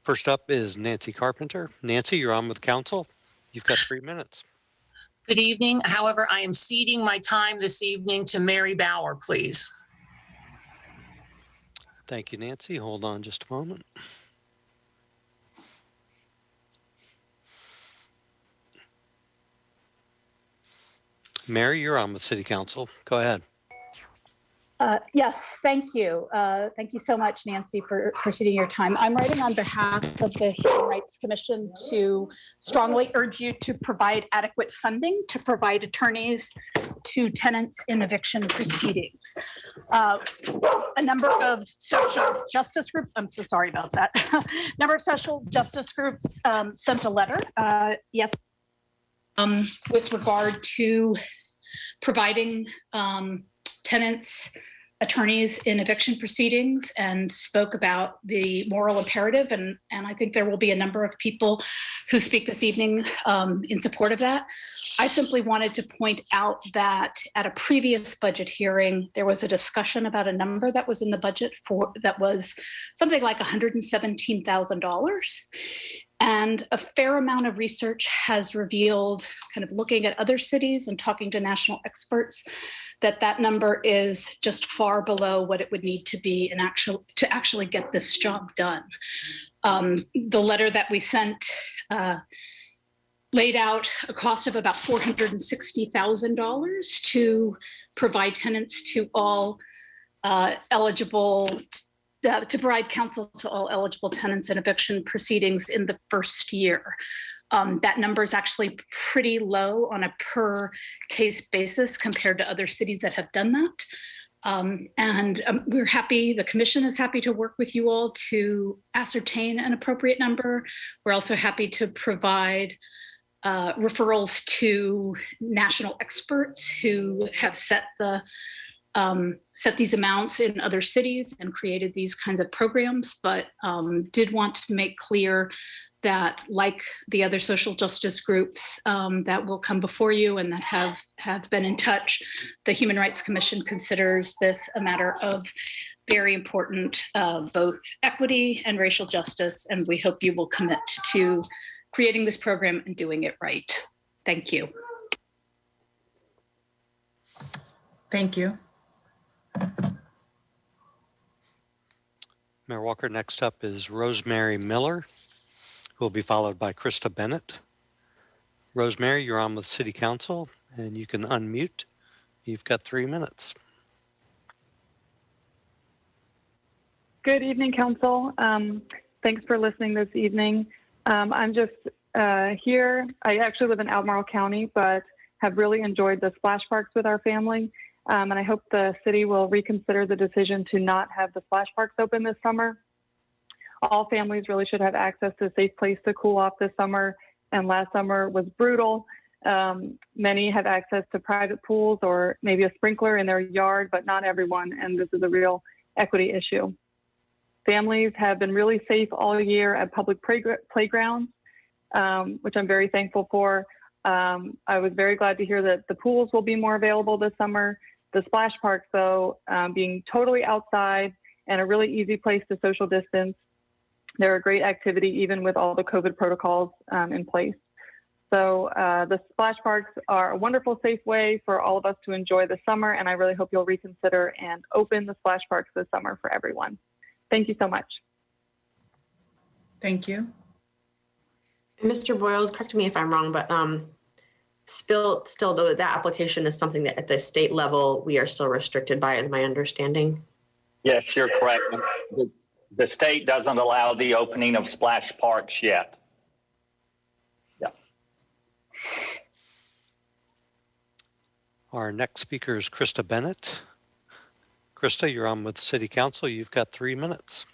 First up is Nancy Carpenter. Nancy, you're on with council. You've got 3 minutes. Good evening. However, I am ceding my time this evening to Mary Bauer, please. Thank you, Nancy. Hold on just a moment. Mary, you're on with City Council. Go ahead. Yes, thank you. Thank you so much, Nancy, for ceding your time. I'm writing on behalf of the Human Rights Commission to strongly urge you to provide adequate funding to provide attorneys to tenants in eviction proceedings. A number of social justice groups, I'm so sorry about that. Number of social justice groups sent a letter, yes, with regard to providing tenants, attorneys in eviction proceedings, and spoke about the moral imperative. And I think there will be a number of people who speak this evening in support of that. I simply wanted to point out that at a previous budget hearing, there was a discussion about a number that was in the budget that was something like $117,000. And a fair amount of research has revealed, kind of looking at other cities and talking to national experts, that number is just far below what it would need to be to actually get this job done. The letter that we sent laid out a cost of about $460,000 to provide tenants to all eligible, to provide counsel to all eligible tenants in eviction proceedings in the first year. That number is actually pretty low on a per case basis compared to other cities that have done that. We're happy, the commission is happy to work with you all to ascertain an appropriate number. We're also happy to provide referrals to national experts who have set these amounts in other cities and created these kinds of programs, but did want to make clear that, like the other social justice groups that will come before you and that have been in touch, the Human Rights Commission considers this a matter of very important both equity and racial justice, and we hope you will commit to creating this program and doing it right. Thank you. Thank you. Mayor Walker, next up is Rosemary Miller, who will be followed by Krista Bennett. Rosemary, you're on with City Council, and you can unmute. You've got 3 minutes. Good evening, Council. Thanks for listening this evening. I'm just here. I actually live in Albemarle County, but have really enjoyed the splash parks with our family. And I hope the city will reconsider the decision to not have the splash parks open this summer. All families really should have access to a safe place to cool off this summer, and last summer was brutal. Many have access to private pools or maybe a sprinkler in their yard, but not everyone, and this is a real equity issue. Families have been really safe all year at public playgrounds, which I'm very thankful for. I was very glad to hear that the pools will be more available this summer. The splash parks, though, being totally outside and a really easy place to social distance, they're a great activity even with all the COVID protocols in place. So the splash parks are a wonderful, safe way for all of us to enjoy the summer, and I really hope you'll reconsider and open the splash parks this summer for everyone. Thank you so much. Thank you. And Mr. Boyles, correct me if I'm wrong, but still though, that application is something that at the state level, we are still restricted by, is my understanding. Yes, you're correct. The state doesn't allow the opening of splash parks yet. Yeah. Our next speaker is Krista Bennett. Krista, you're on with City Council. You've got 3 minutes.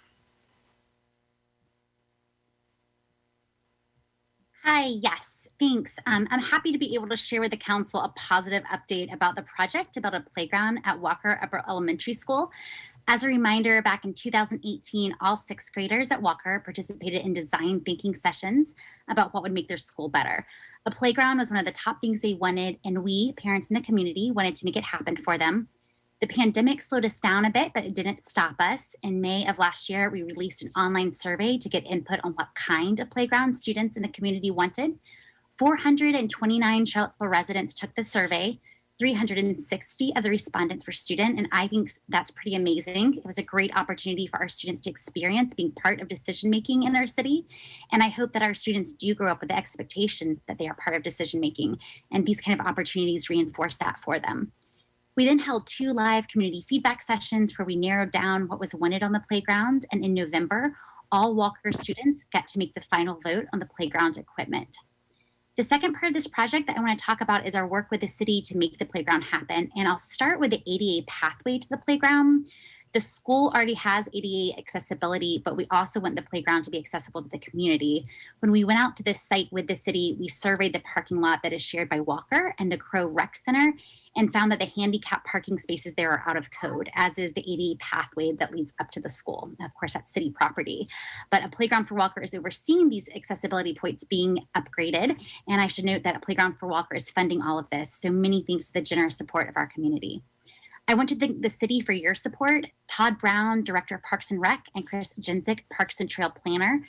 Hi, yes, thanks. I'm happy to be able to share with the council a positive update about the project about a playground at Walker Upper Elementary School. As a reminder, back in 2018, all 6th graders at Walker participated in design thinking sessions about what would make their school better. A playground was one of the top things they wanted, and we, parents in the community, wanted to make it happen for them. The pandemic slowed us down a bit, but it didn't stop us. In May of last year, we released an online survey to get input on what kind of playground students in the community wanted. 429 Charlottesville residents took the survey. 360 of the respondents were student, and I think that's pretty amazing. It was a great opportunity for our students to experience being part of decision-making in our city. And I hope that our students do grow up with the expectation that they are part of decision-making, and these kind of opportunities reinforce that for them. We then held 2 live community feedback sessions where we narrowed down what was wanted on the playground. And in November, all Walker students got to make the final vote on the playground equipment. The second part of this project that I want to talk about is our work with the city to make the playground happen. And I'll start with the ADA pathway to the playground. The school already has ADA accessibility, but we also want the playground to be accessible to the community. When we went out to this site with the city, we surveyed the parking lot that is shared by Walker and the Crow Rec Center and found that the handicap parking spaces there are out of code, as is the ADA pathway that leads up to the school. Of course, that's city property. But a Playground for Walker is overseeing these accessibility points being upgraded. And I should note that a Playground for Walker is funding all of this. So many thanks to the generous support of our community. I want to thank the city for your support. Todd Brown, Director of Parks and Rec, and Chris Jenzik, Parks and Trail Planner,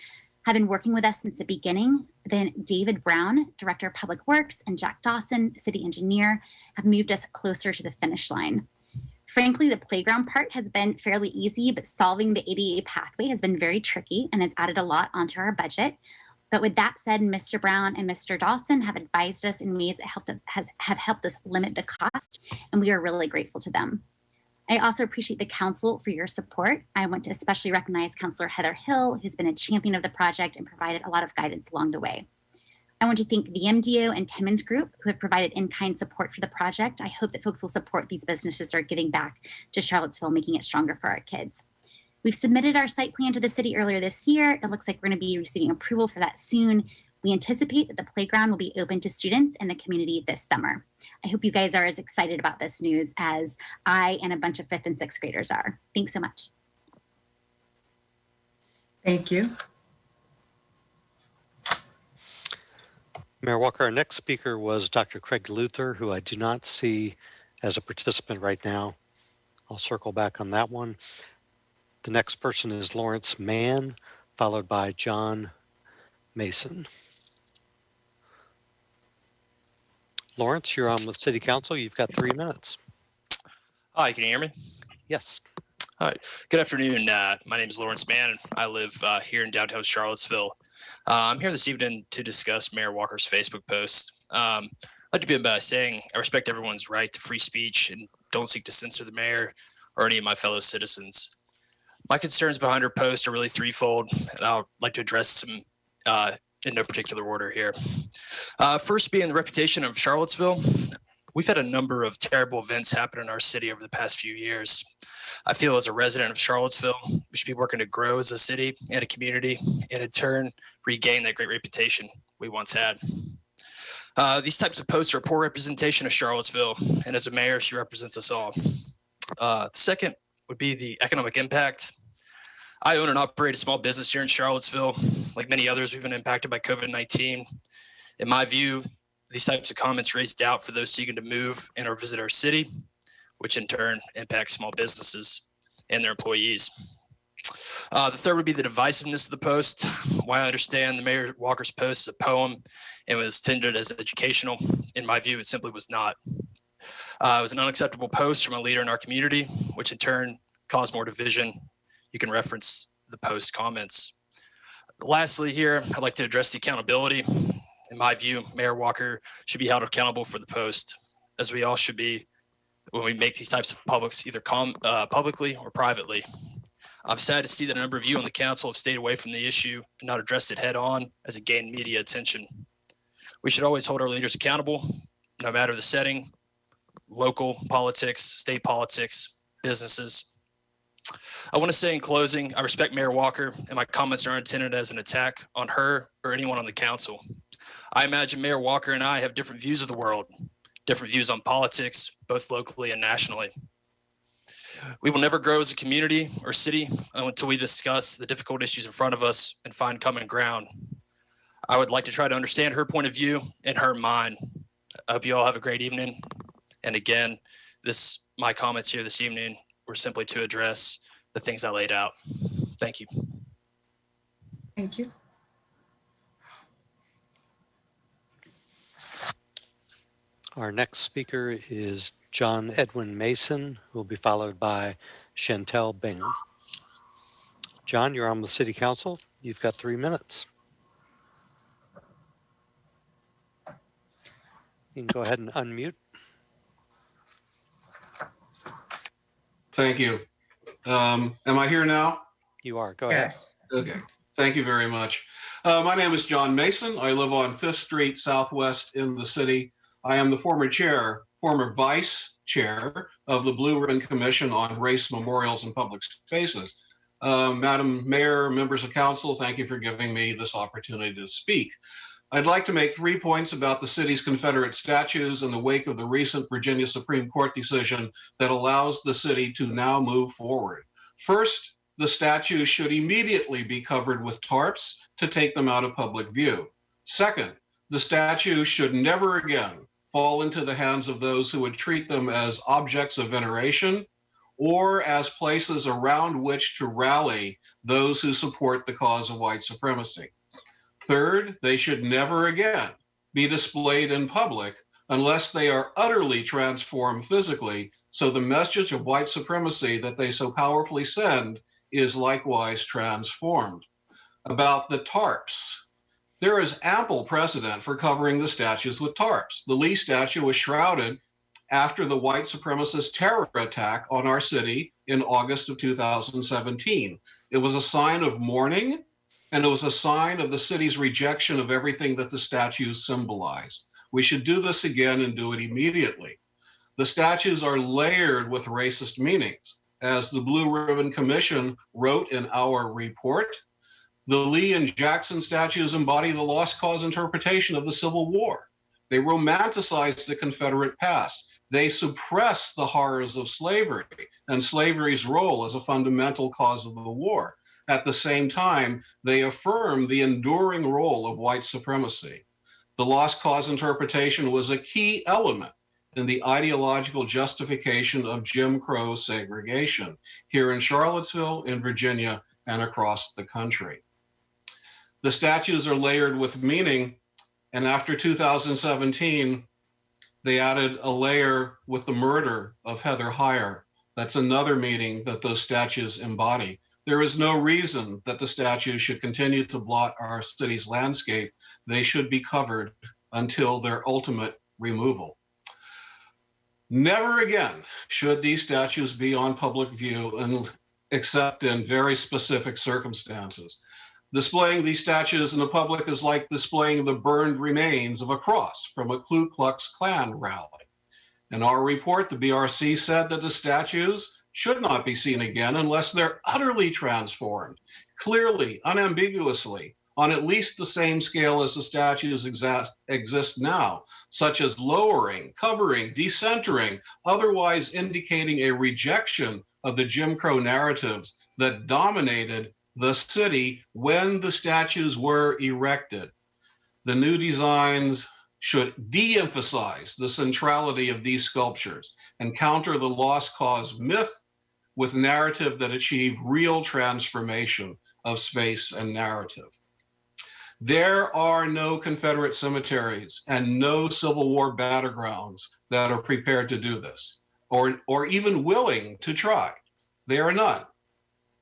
have been working with us since the beginning. Then David Brown, Director of Public Works, and Jack Dawson, City Engineer, have moved us closer to the finish line. Frankly, the playground part has been fairly easy, but solving the ADA pathway has been very tricky, and it's added a lot onto our budget. But with that said, Mr. Brown and Mr. Dawson have advised us in ways that have helped us limit the cost, and we are really grateful to them. I also appreciate the council for your support. I want to especially recognize Councilor Heather Hill, who's been a champion of the project and provided a lot of guidance along the way. I want to thank the MDO and Timmons Group, who have provided in-kind support for the project. I hope that folks will support these businesses that are giving back to Charlottesville, making it stronger for our kids. We've submitted our site plan to the city earlier this year. It looks like we're going to be receiving approval for that soon. We anticipate that the playground will be open to students in the community this summer. I hope you guys are as excited about this news as I and a bunch of 5th and 6th graders are. Thanks so much. Thank you. Mayor Walker, our next speaker was Dr. Craig Luther, who I do not see as a participant right now. I'll circle back on that one. The next person is Lawrence Mann, followed by John Mason. Lawrence, you're on with City Council. You've got 3 minutes. Hi, can you hear me? Yes. Hi, good afternoon. My name is Lawrence Mann, and I live here in downtown Charlottesville. I'm here this evening to discuss Mayor Walker's Facebook post. I'd like to begin by saying I respect everyone's right to free speech and don't seek to censor the mayor or any of my fellow citizens. My concerns behind her post are really threefold, and I'd like to address them in no particular order here. First being the reputation of Charlottesville. We've had a number of terrible events happen in our city over the past few years. I feel as a resident of Charlottesville, we should be working to grow as a city and a community, and in turn, regain that great reputation we once had. These types of posts are a poor representation of Charlottesville, and as a mayor, she represents us all. Second would be the economic impact. I own and operate a small business here in Charlottesville. Like many others, we've been impacted by COVID-19. In my view, these types of comments raise doubt for those seeking to move and or visit our city, which in turn impacts small businesses and their employees. The third would be the divisiveness of the post. While I understand the Mayor Walker's post is a poem and was intended as educational, in my view, it simply was not. It was an unacceptable post from a leader in our community, which in turn caused more division. You can reference the post comments. Lastly, here, I'd like to address the accountability. In my view, Mayor Walker should be held accountable for the post, as we all should be when we make these types of publics, either publicly or privately. I'm sad to see that a number of you on the council have stayed away from the issue and not addressed it head on as it gained media attention. We should always hold our leaders accountable, no matter the setting, local politics, state politics, businesses. I want to say in closing, I respect Mayor Walker, and my comments aren't intended as an attack on her or anyone on the council. I imagine Mayor Walker and I have different views of the world, different views on politics, both locally and nationally. We will never grow as a community or city until we discuss the difficult issues in front of us and find common ground. I would like to try to understand her point of view and her mind. I hope you all have a great evening. And again, my comments here this evening were simply to address the things I laid out. Thank you. Thank you. Our next speaker is John Edwin Mason, who will be followed by Chantel Bingham. John, you're on the City Council. You've got 3 minutes. You can go ahead and unmute. Thank you. Am I here now? You are. Go ahead. Yes. Okay. Thank you very much. My name is John Mason. I live on 5th Street Southwest in the city. I am the former vice chair of the Blue Ribbon Commission on Race Memorials and Public Spaces. Madam Mayor, members of council, thank you for giving me this opportunity to speak. I'd like to make 3 points about the city's Confederate statues in the wake of the recent Virginia Supreme Court decision that allows the city to now move forward. First, the statues should immediately be covered with tarps to take them out of public view. Second, the statues should never again fall into the hands of those who would treat them as objects of veneration or as places around which to rally those who support the cause of white supremacy. Third, they should never again be displayed in public unless they are utterly transformed physically, so the message of white supremacy that they so powerfully send is likewise transformed. About the tarps, there is ample precedent for covering the statues with tarps. The Lee statue was shrouded after the white supremacist terror attack on our city in August of 2017. It was a sign of mourning, and it was a sign of the city's rejection of everything that the statues symbolized. We should do this again and do it immediately. The statues are layered with racist meanings. As the Blue Ribbon Commission wrote in our report, the Lee and Jackson statues embody the lost cause interpretation of the Civil War. They romanticize the Confederate past. They suppress the horrors of slavery and slavery's role as a fundamental cause of the war. At the same time, they affirm the enduring role of white supremacy. The lost cause interpretation was a key element in the ideological justification of Jim Crow segregation here in Charlottesville, in Virginia, and across the country. The statues are layered with meaning, and after 2017, they added a layer with the murder of Heather Heyer. That's another meaning that those statues embody. There is no reason that the statues should continue to blot our city's landscape. They should be covered until their ultimate removal. Never again should these statues be on public view except in very specific circumstances. Displaying these statues in the public is like displaying the burned remains of a cross from a Ku Klux Klan rally. In our report, the BRC said that the statues should not be seen again unless they're utterly transformed, clearly, unambiguously, on at least the same scale as the statues exist now, such as lowering, covering, decentering, otherwise indicating a rejection of the Jim Crow narratives that dominated the city when the statues were erected. The new designs should de-emphasize the centrality of these sculptures and counter the lost cause myth with narrative that achieve real transformation of space and narrative. There are no Confederate cemeteries and no Civil War battlegrounds that are prepared to do this, or even willing to try. There are none.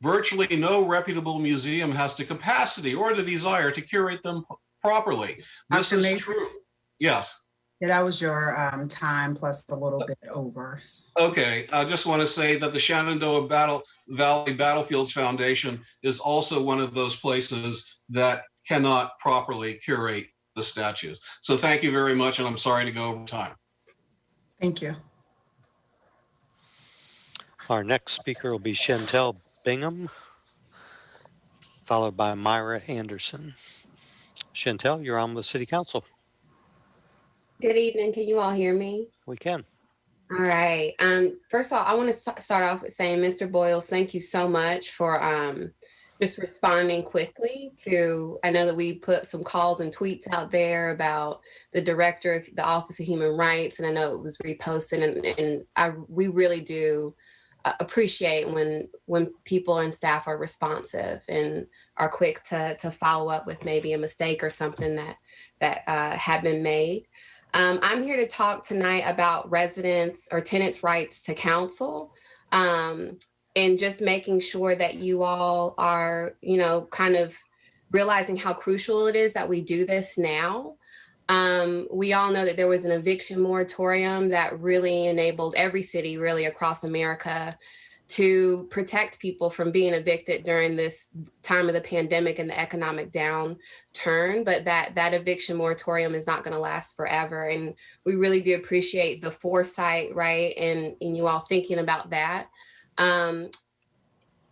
Virtually no reputable museum has the capacity or the desire to curate them properly. This Dr. is Mason? true. Yes. Yeah, that was your time plus a little bit over. Okay, I just want to say that the Shenandoah Valley Battlefields Foundation is also one of those places that cannot properly curate the statues. So thank you very much, and I'm sorry to go over time. Thank you. Our next speaker will be Chantel Bingham, followed by Myra Anderson. Chantel, you're on with City Council. Good evening. Can you all hear me? We can. All right. First of all, I want to start off with saying, Mr. Boyles, thank you so much for just responding quickly to, I know that we put some calls and tweets out there about the director of the Office of Human Rights, and I know it was reposted, and we really do appreciate when people and staff are responsive and are quick to follow up with maybe a mistake or something that had been made. I'm here to talk tonight about residents or tenants' rights to counsel, and just making sure that you all are, kind of realizing how crucial it is that we do this now. We all know that there was an eviction moratorium that really enabled every city really across America to protect people from being evicted during this time of the pandemic and the economic downturn. But that eviction moratorium is not going to last forever. And we really do appreciate the foresight, right? And you all thinking about that.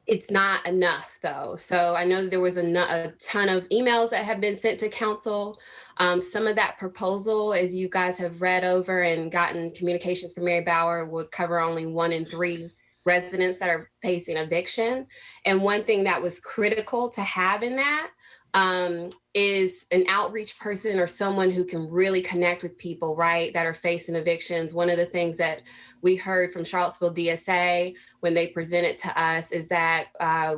It's not enough though. So I know that there was a ton of emails that have been sent to council. Some of that proposal, as you guys have read over and gotten communications from Mary Bauer, would cover only 1 in 3 residents that are facing eviction. And one thing that was critical to have in that is an outreach person or someone who can really connect with people, right, that are facing evictions. One of the things that we heard from Charlottesville DSA when they presented to us is that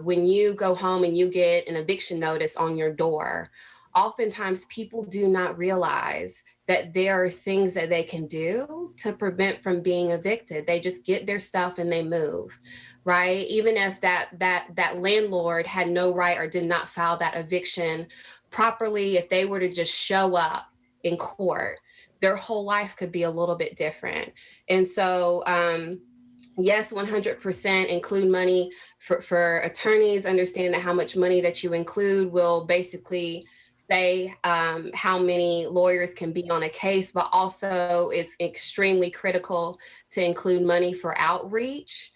when you go home and you get an eviction notice on your door, oftentimes people do not realize that there are things that they can do to prevent from being evicted. They just get their stuff and they move, right? Even if that landlord had no right or did not file that eviction properly, if they were to just show up in court, their whole life could be a little bit different. And so, yes, 100% include money for attorneys. Understand that how much money that you include will basically say how many lawyers can be on a case, but also it's extremely critical to include money for outreach,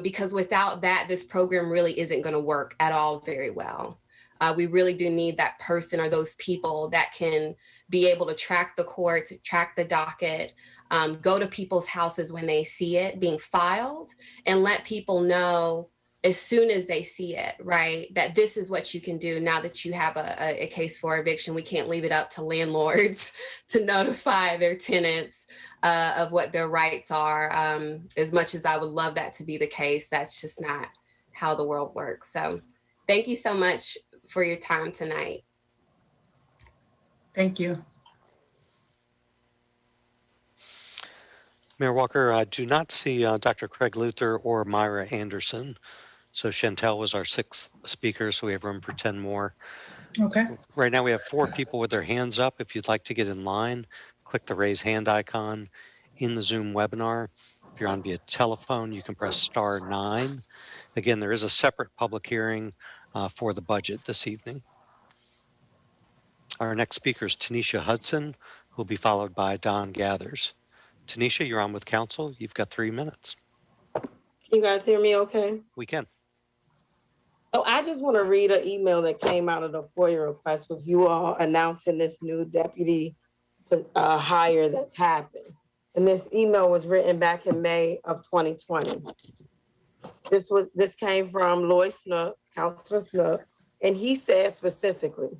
because without that, this program really isn't going to work at all very well. We really do need that person or those people that can be able to track the courts, track the docket, go to people's houses when they see it being filed, and let people know as soon as they see it, right, that this is what you can do now that you have a case for eviction. We can't leave it up to landlords to notify their tenants of what their rights are. As much as I would love that to be the case, that's just not how the world works. So thank you so much for your time tonight. Thank you. Mayor Walker, I do not see Dr. Craig Luther or Myra Anderson. So Chantel was our 6th speaker, so we have room for 10 more. Okay. Right now we have 4 people with their hands up. If you'd like to get in line, click the raise hand icon in the Zoom webinar. If you're on via telephone, you can press *9. Again, there is a separate public hearing for the budget this evening. Our next speaker is Tanisha Hudson, who will be followed by Don Gathers. Tanisha, you're on with council. You've got 3 minutes. Can you guys hear me okay? We can. So I just want to read an email that came out of the FOIA request with you all announcing this new deputy hire that's happened. And this email was written back in May of 2020. This came from Lloyd Snook, Councilor Snook, and he said specifically,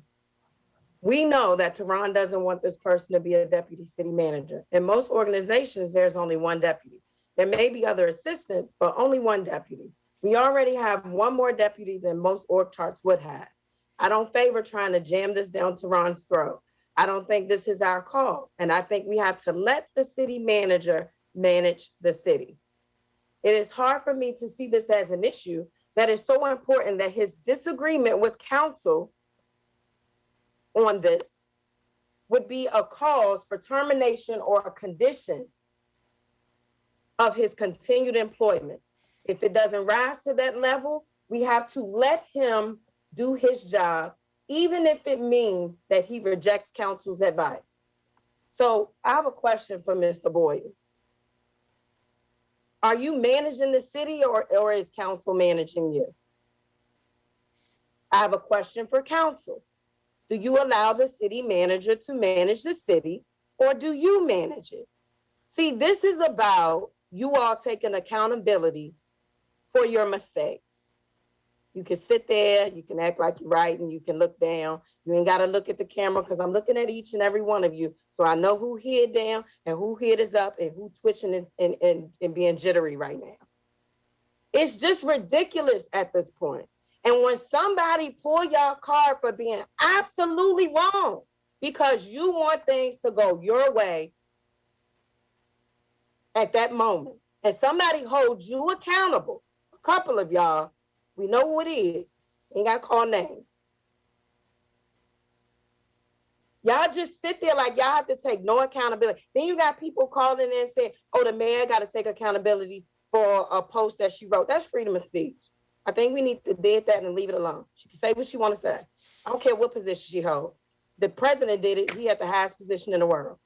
we know that Tehran doesn't want this person to be a deputy city manager. In most organizations, there's only one deputy. There may be other assistants, but only one deputy. We already have one more deputy than most org charts would have. I don't favor trying to jam this down Tehran's throat. I don't think this is our call. And I think we have to let the city manager manage the city. It is hard for me to see this as an issue that is so important that his disagreement with council on this would be a cause for termination or a condition of his continued employment. If it doesn't rise to that level, we have to let him do his job, even if it means that he rejects council's advice. So I have a question for Mr. Boyer. Are you managing the city or is council managing you? I have a question for council. Do you allow the city manager to manage the city or do you manage it? See, this is about you all taking accountability for your mistakes. You can sit there, you can act like you're right, and you can look down. You ain't got to look at the camera because I'm looking at each and every one of you. So I know who head down and who head is up and who twitching and being jittery right now. It's just ridiculous at this point. And when somebody pull your card for being absolutely wrong because you want things to go your way at that moment, and somebody holds you accountable, a couple of y'all, we know who it is. Ain't got to call names. Y'all just sit there like y'all have to take no accountability. Then you got people calling in and saying, oh, the mayor got to take accountability for a post that she wrote. That's freedom of speech. I think we need to dead that and leave it alone. She can say what she want to say. I don't care what position she holds. The president did it. He had the highest position in the world.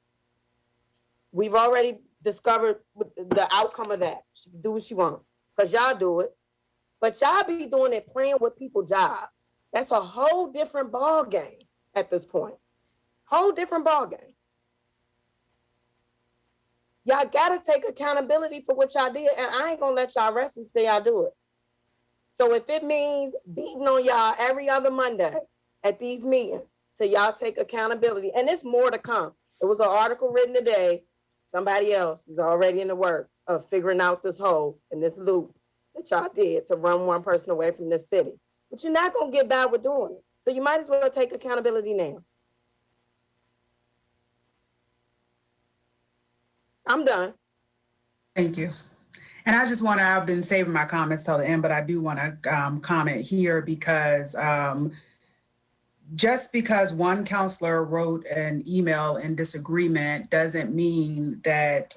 We've already discovered the outcome of that. She can do what she wants because y'all do it. But y'all be doing it playing with people's jobs. That's a whole different ball game at this point. Whole different ball game. Y'all gotta take accountability for what y'all did, and I ain't gonna let y'all rest until y'all do it. So if it means beating on y'all every other Monday at these meetings till y'all take accountability, and there's more to come. There was an article written today. Somebody else is already in the works of figuring out this hole and this loop that y'all did to run one person away from this city. But you're not gonna get by with doing it. So you might as well take accountability now. I'm done. Thank you. And I just want to, I've been saving my comments till the end, but I do want to comment here because just because one counselor wrote an email in disagreement doesn't mean that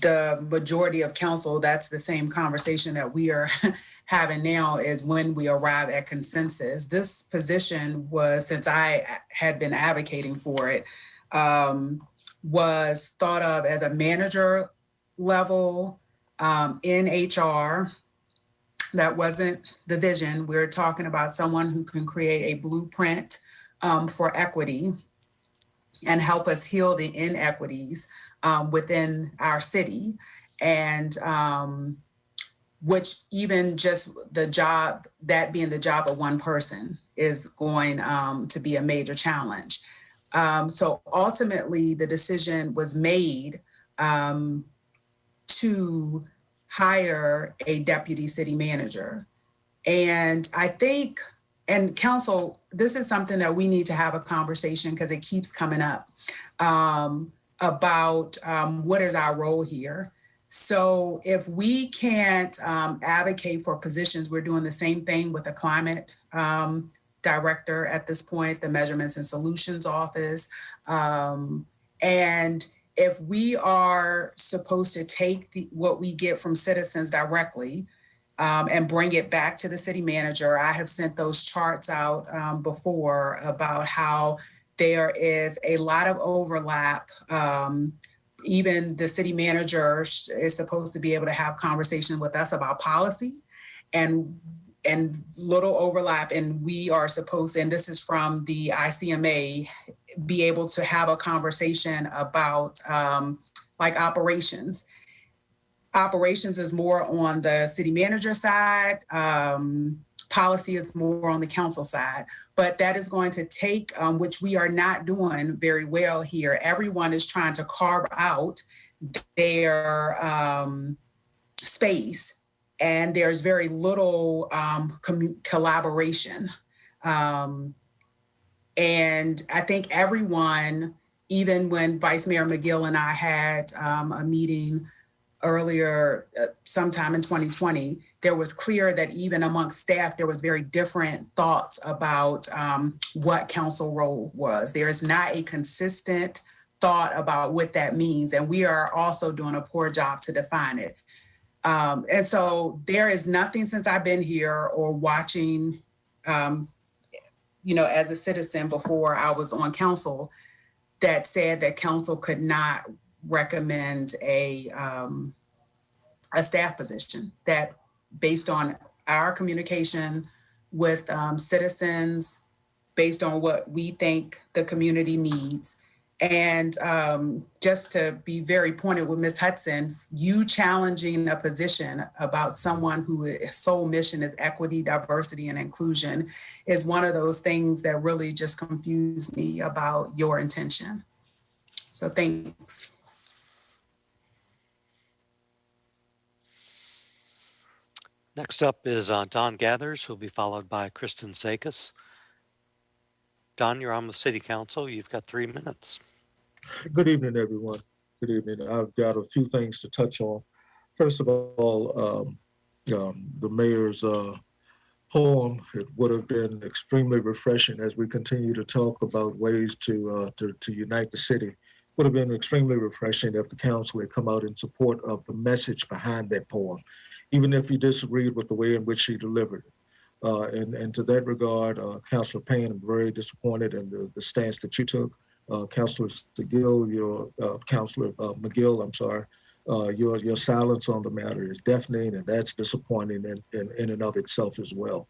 the majority of council, that's the same conversation that we are having now is when we arrive at consensus. This position was, since I had been advocating for it, was thought of as a manager level in HR. That wasn't the vision. We're talking about someone who can create a blueprint for equity and help us heal the inequities within our city. And which even just the job, that being the job of one person is going to be a major challenge. So ultimately, the decision was made to hire a deputy city manager. And I think, and council, this is something that we need to have a conversation because it keeps coming up about what is our role here. So if we can't advocate for positions, we're doing the same thing with the climate director at this point, the Measurements and Solutions Office. And if we are supposed to take what we get from citizens directly and bring it back to the city manager, I have sent those charts out before about how there is a lot of overlap. Even the city manager is supposed to be able to have conversation with us about policy and little overlap, and we are supposed, and this is from the ICMA, be able to have a conversation about like operations. Operations is more on the city manager side, policy is more on the council side, but that is going to take, which we are not doing very well here. Everyone is trying to carve out their space, and there's very little collaboration. And I think everyone, even when Vice Mayor McGill and I had a meeting earlier, sometime in 2020, there was clear that even amongst staff, there was very different thoughts about what council role was. There is not a consistent thought about what that means, and we are also doing a poor job to define it. And so there is nothing since I've been here or watching, as a citizen before I was on council, that said that council could not recommend a staff position. That based on our communication with citizens, based on what we think the community needs. And just to be very pointed with Ms. Hudson, you challenging a position about someone whose sole mission is equity, diversity, and inclusion is one of those things that really just confused me about your intention. So thanks. Next up is Don Gathers, who'll be followed by Kristen Sakis. Don, you're on the City Council. You've got 3 minutes. Good evening, everyone. Good evening. I've got a few things to touch on. First of all, the mayor's poem, it would have been extremely refreshing as we continue to talk about ways to unite the city. Would have been extremely refreshing if the council had come out in support of the message behind that poem, even if you disagreed with the way in which she delivered it. And to that regard, Councilor Payne, I'm very disappointed in the stance that you took. Councilor Councilor McGill, I'm sorry, your silence on the matter is deafening, and that's disappointing in and of itself as well.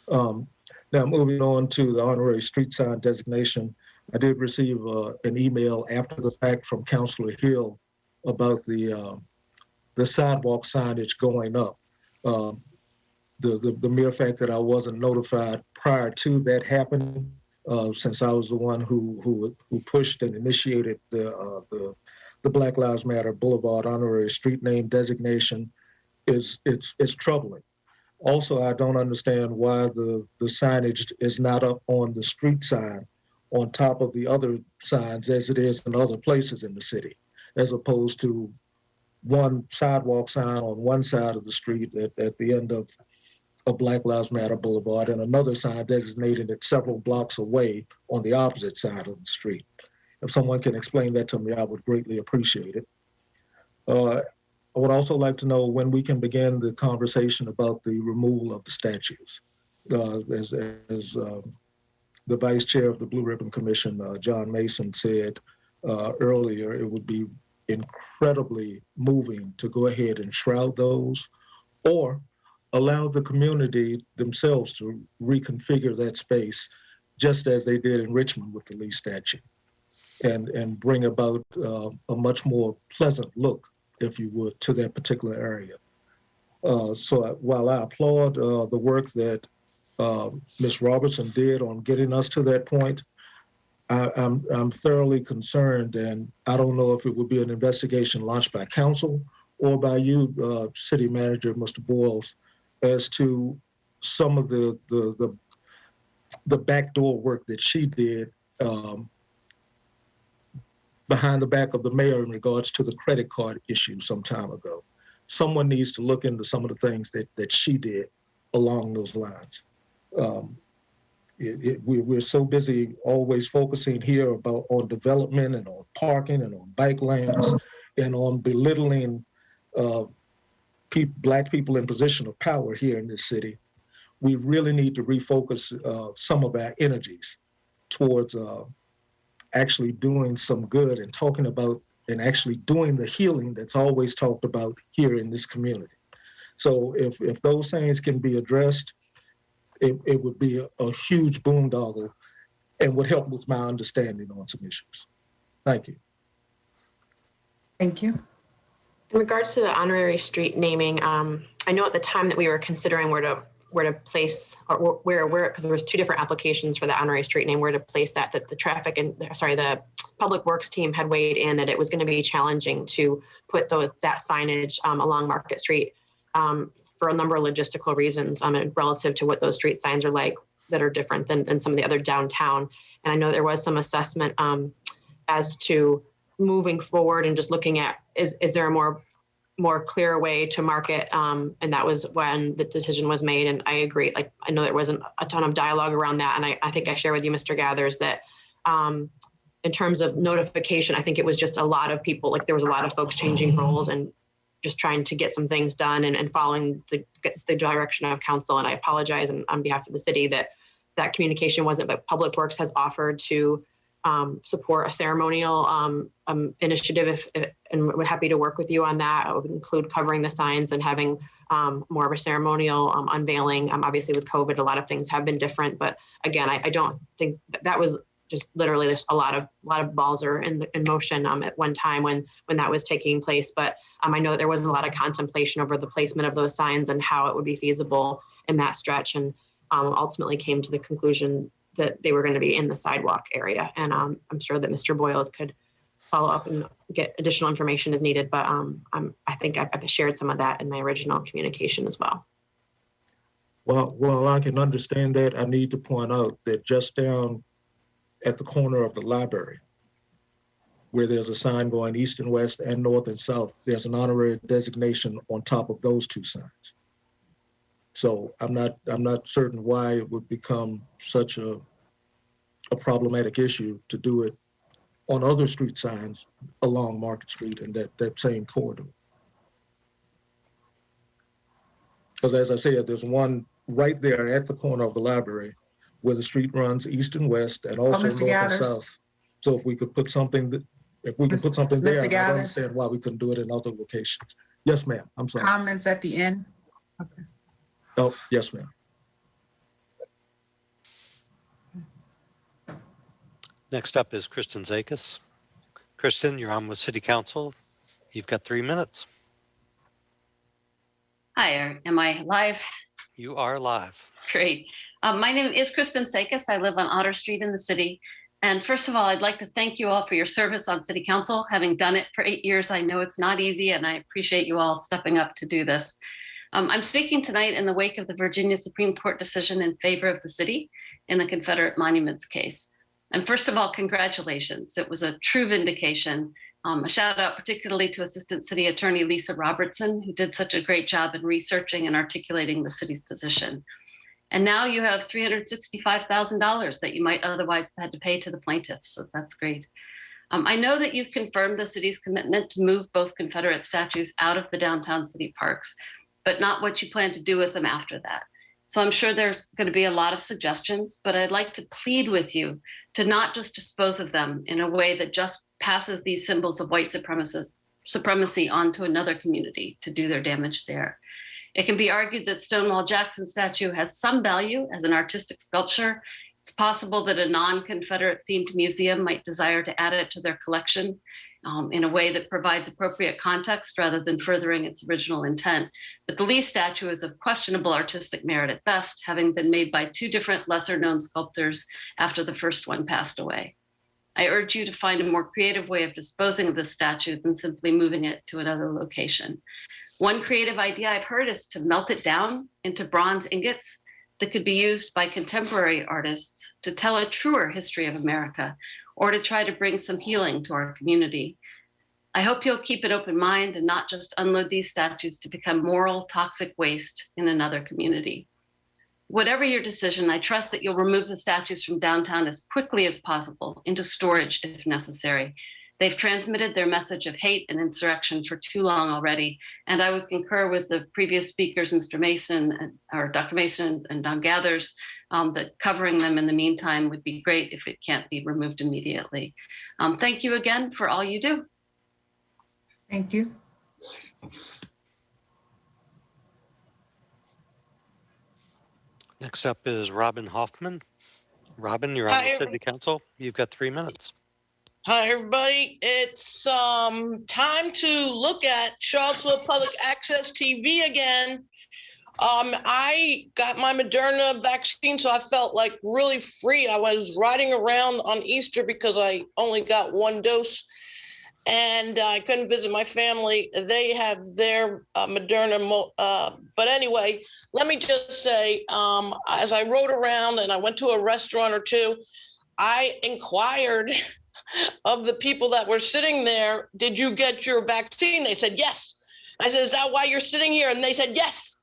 Now, moving on to the honorary street sign designation, I did receive an email after the fact from Councilor Hill about the sidewalk signage going up. The mere fact that I wasn't notified prior to that happening, since I was the one who pushed and initiated the Black Lives Matter Boulevard honorary street name designation, it's troubling. Also, I don't understand why the signage is not up on the street sign on top of the other signs as it is in other places in the city, as opposed to one sidewalk sign on one side of the street at the end of a Black Lives Matter Boulevard and another sign designated it several blocks away on the opposite side of the street. If someone can explain that to me, I would greatly appreciate it. I would also like to know when we can begin the conversation about the removal of the statues. As the Vice Chair of the Blue Ribbon Commission, John Mason, said earlier, it would be incredibly moving to go ahead and shroud those or allow the community themselves to reconfigure that space just as they did in Richmond with the Lee statue and bring about a much more pleasant look, if you would, to that particular area. So while I applaud the work that Ms. Robertson did on getting us to that point, I'm thoroughly concerned, and I don't know if it would be an investigation launched by council or by you, City Manager, Mr. Boyles, as to some of the backdoor work that she did behind the back of the mayor in regards to the credit card issue some time ago. Someone needs to look into some of the things that she did along those lines. We're so busy always focusing here on development and on parking and on bike lanes and on belittling Black people in position of power here in this city. We really need to refocus some of our energies towards actually doing some good and talking about and actually doing the healing that's always talked about here in this community. So if those things can be addressed, it would be a huge boondoggle and would help with my understanding on some issues. Thank you. Thank you. In regards to the honorary street naming, I know at the time that we were considering where to place or where because there was 2 different applications for the honorary street name, where to place that the traffic and the Public Works team had weighed in that it was going to be challenging to put that signage along Market Street for a number of logistical reasons relative to what those street signs are like that are different than some of the other downtown. And I know there was some assessment as to moving forward and just looking at is there a more more clear way to market. And that was when the decision was made. And I agree, like, I know there wasn't a ton of dialogue around that. And I think I share with you, Mr. Gathers, that in terms of notification, I think it was just a lot of people, like there was a lot of folks changing roles and just trying to get some things done and following the direction of council. And I apologize on behalf of the city that communication wasn't, but Public Works has offered to support a ceremonial initiative and we're happy to work with you on that. I would include covering the signs and having more of a ceremonial unveiling. Obviously with COVID, a lot of things have been different, but again, I don't think that was just literally, there's a lot of balls are in motion at one time when that was taking place. But I know there was a lot of contemplation over the placement of those signs and how it would be feasible in that stretch, and ultimately came to the conclusion that they were going to be in the sidewalk area. And I'm sure that Mr. Boyles could follow up and get additional information as needed. But I think I've shared some of that in my original communication as well. Well, I can understand that. I need to point out that just down at the corner of the library, where there's a sign going east and west and north and south, there's an honorary designation on top of those two signs. So I'm not certain why it would become such a problematic issue to do it on other street signs along Market Street and that same corridor. Because as I said, there's one right there at the corner of the library where the street runs east and west and also Mr. north Gathers. and south. So if we could put something there, Mr. I don't Gathers. understand why we couldn't do it in other locations. Yes, ma'am. I'm sorry. Comments at the end? Oh, yes, ma'am. Next up is Kristen Zakis. Kristen, you're on with City Council. You've got 3 minutes. Hi, am I live? You are live. Great. My name is Kristen Sakis. I live on Otter Street in the city. And first of all, I'd like to thank you all for your service on City Council. Having done it for 8 years, I know it's not easy, and I appreciate you all stepping up to do this. I'm speaking tonight in the wake of the Virginia Supreme Court decision in favor of the city in the Confederate Monuments case. And first of all, congratulations. It was a true vindication. A shout out particularly to Assistant City Attorney Lisa Robertson, who did such a great job in researching and articulating the city's position. And now you have $365,000 that you might otherwise have had to pay to the plaintiffs, so that's great. I know that you've confirmed the city's commitment to move both Confederate statues out of the downtown city parks, but not what you plan to do with them after that. So I'm sure there's going to be a lot of suggestions, but I'd like to plead with you to not just dispose of them in a way that just passes these symbols of white supremacy onto another community to do their damage there. It can be argued that Stonewall Jackson statue has some value as an artistic sculpture. It's possible that a non-Confederate themed museum might desire to add it to their collection in a way that provides appropriate context rather than furthering its original intent. But the Lee statue is of questionable artistic merit at best, having been made by two different lesser-known sculptors after the first one passed away. I urge you to find a more creative way of disposing of this statue than simply moving it to another location. One creative idea I've heard is to melt it down into bronze ingots that could be used by contemporary artists to tell a truer history of America, or to try to bring some healing to our community. I hope you'll keep an open mind and not just unload these statues to become moral, toxic waste in another community. Whatever your decision, I trust that you'll remove the statues from downtown as quickly as possible into storage if necessary. They've transmitted their message of hate and insurrection for too long already, and I would concur with the previous speakers, Mr. Mason, or Dr. Mason and Don Gathers, that covering them in the meantime would be great if it can't be removed immediately. Thank you again for all you do. Thank you. Next up is Robin Hoffman. Robin, you're on Hi, the City Council. You've got 3 minutes. Hi, everybody. It's time to look at Charlottesville Public Access TV again. I got my Moderna vaccine, so I felt like really free. I was riding around on Easter because I only got one dose, and I couldn't visit my family. They have their Moderna. But anyway, let me just say, as I rode around and I went to a restaurant or two, I inquired of the people that were sitting there, did you get your vaccine? They said yes. I said, is that why you're sitting here? And they said, yes.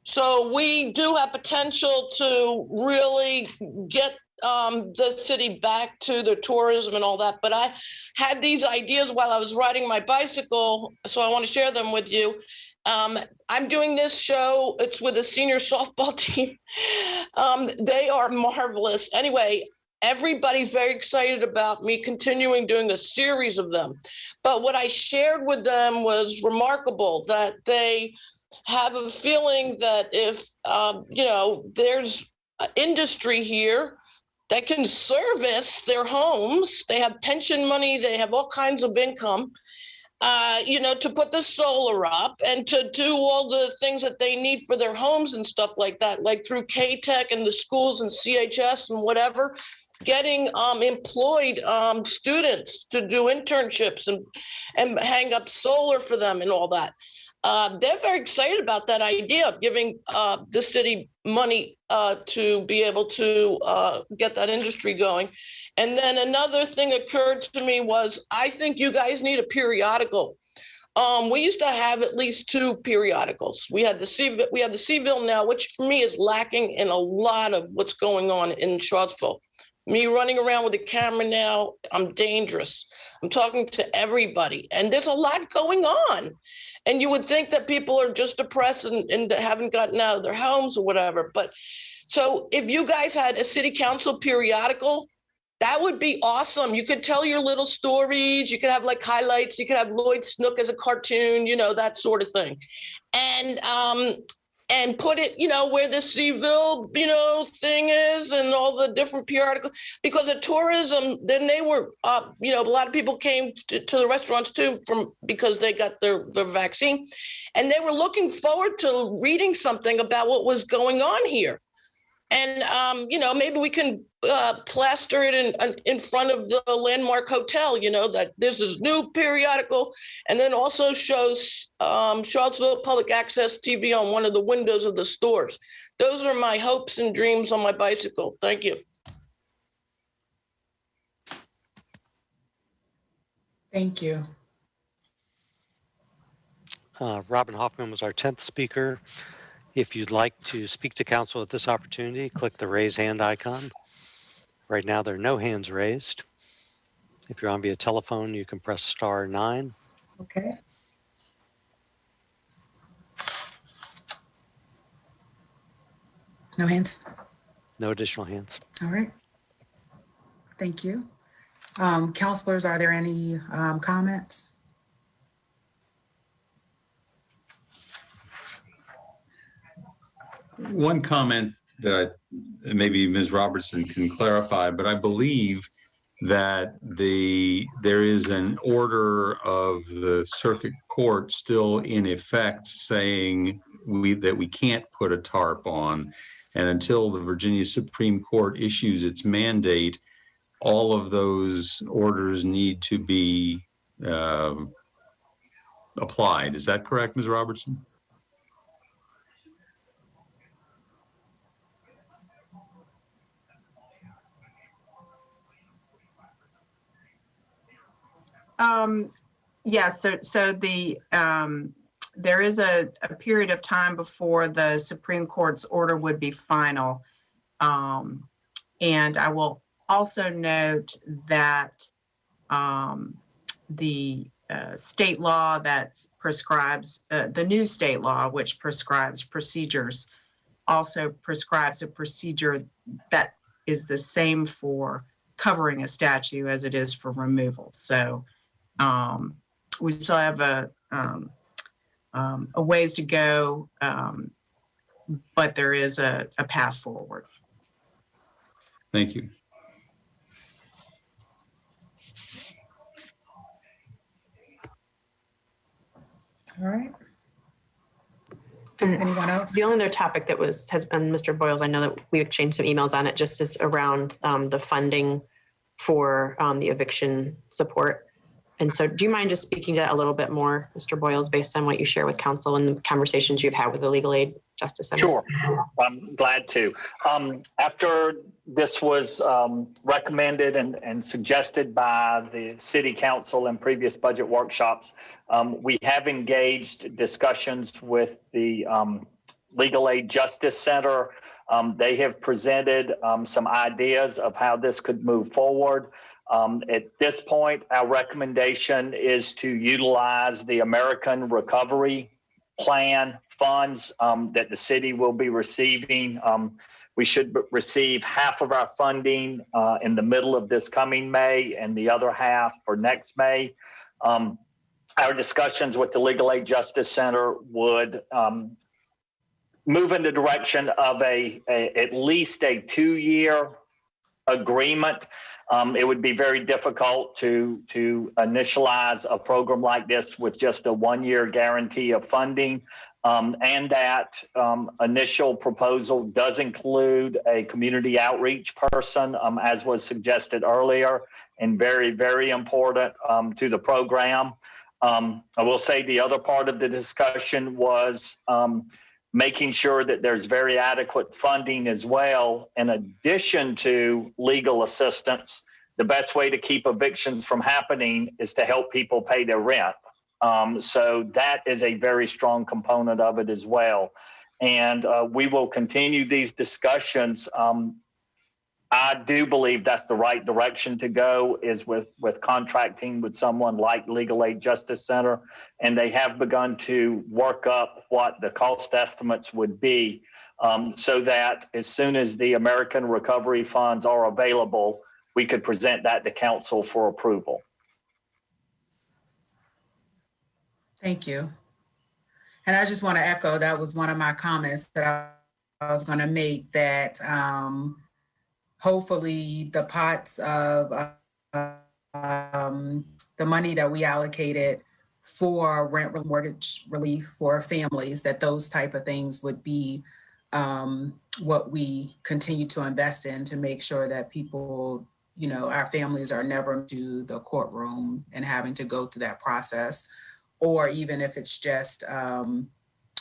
So we do have potential to really get the city back to the tourism and all that. But I had these ideas while I was riding my bicycle, so I want to share them with you. I'm doing this show. It's with a senior softball team. They are marvelous. Anyway, everybody's very excited about me continuing doing a series of them. But what I shared with them was remarkable, that they have a feeling that if, there's an industry here that can service their homes, they have pension money, they have all kinds of income, to put the solar up and to do all the things that they need for their homes and stuff like that, like through K-Tech and the schools and CHS and whatever, getting employed students to do internships and hang up solar for them and all that. They're very excited about that idea of giving the city money to be able to get that industry going. And then another thing occurred to me was, I think you guys need a periodical. We used to have at least 2 periodicals. We had the Seaville now, which for me is lacking in a lot of what's going on in Charlottesville. Me running around with a camera now, I'm dangerous. I'm talking to everybody, and there's a lot going on. And you would think that people are just depressed and haven't gotten out of their homes or whatever. But so if you guys had a city council periodical, that would be awesome. You could tell your little stories. You could have like highlights. You could have Lloyd Snook as a cartoon, that sort of thing. And put it, where the Seaville, thing is and all the different periodicals. Because of tourism, then they were, a lot of people came to the restaurants too because they got their vaccine. And they were looking forward to reading something about what was going on here. And, maybe we can plaster it in front of the Landmark Hotel, that this is new periodical, and then also shows Charlottesville Public Access TV on one of the windows of the stores. Those are my hopes and dreams on my bicycle. Thank you. Thank you. Robin Hoffman was our 10th speaker. If you'd like to speak to council at this opportunity, click the raise hand icon. Right now, there are no hands raised. If you're on via telephone, you can press *9. Okay. No hands? No additional hands. All right. Thank you. Councilors, are there any comments? One comment that maybe Ms. Robertson can clarify, but I believe that there is an order of the circuit court still in effect saying that we can't put a tarp on. And until the Virginia Supreme Court issues its mandate, all of those orders need to be applied. Is that correct, Ms. Robertson? Yes, so there is a period of time before the Supreme Court's order would be final. And I will also note that the state law that prescribes, the new state law, which prescribes procedures, also prescribes a procedure that is the same for covering a statue as it is for removal. So we still have a ways to go, but there is a path forward. Thank you. All right. Anyone else? The only other topic that has been Mr. Boyles, I know that we exchanged some emails on it, just is around the funding for the eviction support. And so do you mind just speaking to that a little bit more, Mr. Boyles, based on what you share with council and the conversations you've had with the Legal Aid Justice Center? Sure, I'm glad to. After this was recommended and suggested by the city council in previous budget workshops, we have engaged discussions with the Legal Aid Justice Center. They have presented some ideas of how this could move forward. At this point, our recommendation is to utilize the American Recovery Plan funds that the city will be receiving. We should receive half of our funding in the middle of this coming May and the other half for next May. Our discussions with the Legal Aid Justice Center would move in the direction of at least a 2-year agreement. It would be very difficult to initialize a program like this with just a 1-year guarantee of funding. And that initial proposal does include a community outreach person, as was suggested earlier, and very, very important to the program. I will say the other part of the discussion was making sure that there's very adequate funding as well. In addition to legal assistance, the best way to keep evictions from happening is to help people pay their rent. So that is a very strong component of it as well. And we will continue these discussions. I do believe that's the right direction to go, is with contracting with someone like Legal Aid Justice Center. And they have begun to work up what the cost estimates would be, so that as soon as the American Recovery Funds are available, we could present that to council for approval. Thank you. And I just want to echo, that was one of my comments that I was going to make, that hopefully the pots of the money that we allocated for rent mortgage relief for families, that those type of things would be what we continue to invest in, to make sure that people, you know, our families are never to the courtroom and having to go through that process, or even if it's just,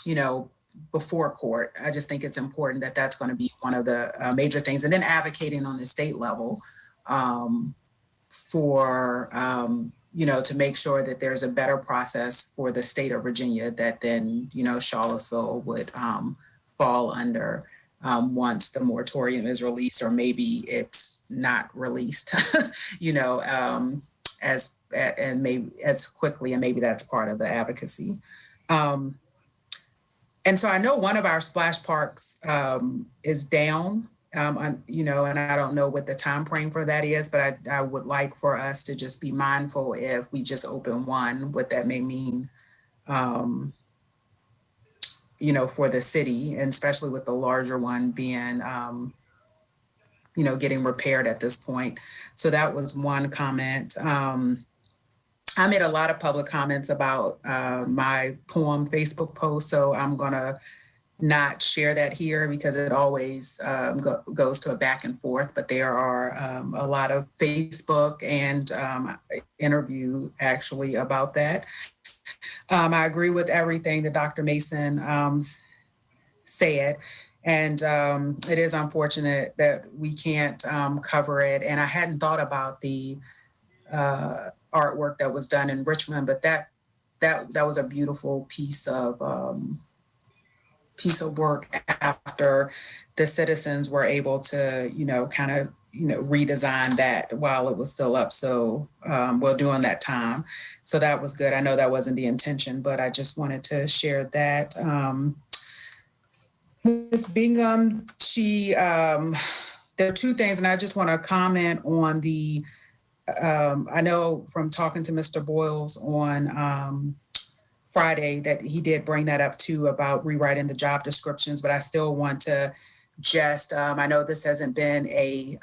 you know, before court. I just think it's important that that's going to be one of the major things. And then advocating on the state level for, you know, to make sure that there's a better process for the state of Virginia that then, you know, Charlottesville would fall under once the moratorium is released, or maybe it's not released, you know, and maybe as quickly, and maybe that's part of the advocacy. And so I know one of our splash parks is down, you know, and I don't know what the time frame for that is, but I would like for us to just be mindful, if we just open one, what that may mean, you know, for the city, and especially with the larger one being, you know, getting repaired at this point. So that was one comment. I made a lot of public comments about my poem Facebook post, so I'm gonna not share that here because it always goes to a back and forth, but there are a lot of Facebook and interview actually about that. I agree with everything that Dr. Mason said, and it is unfortunate that we can't cover it. And I hadn't thought about the artwork that was done in Richmond, but that was a beautiful piece of work after the citizens were able to, you know, kind of, you know, redesign that while it was still up. So, well, during that time. So that was good. I know that wasn't the intention, but I just wanted to share that. Ms. Bingham, there are two things, and I just want to comment on the, I know from talking to Mr. Boyles on Friday that he did bring that up too, about rewriting the job descriptions, but I still want to just, I know this hasn't been a,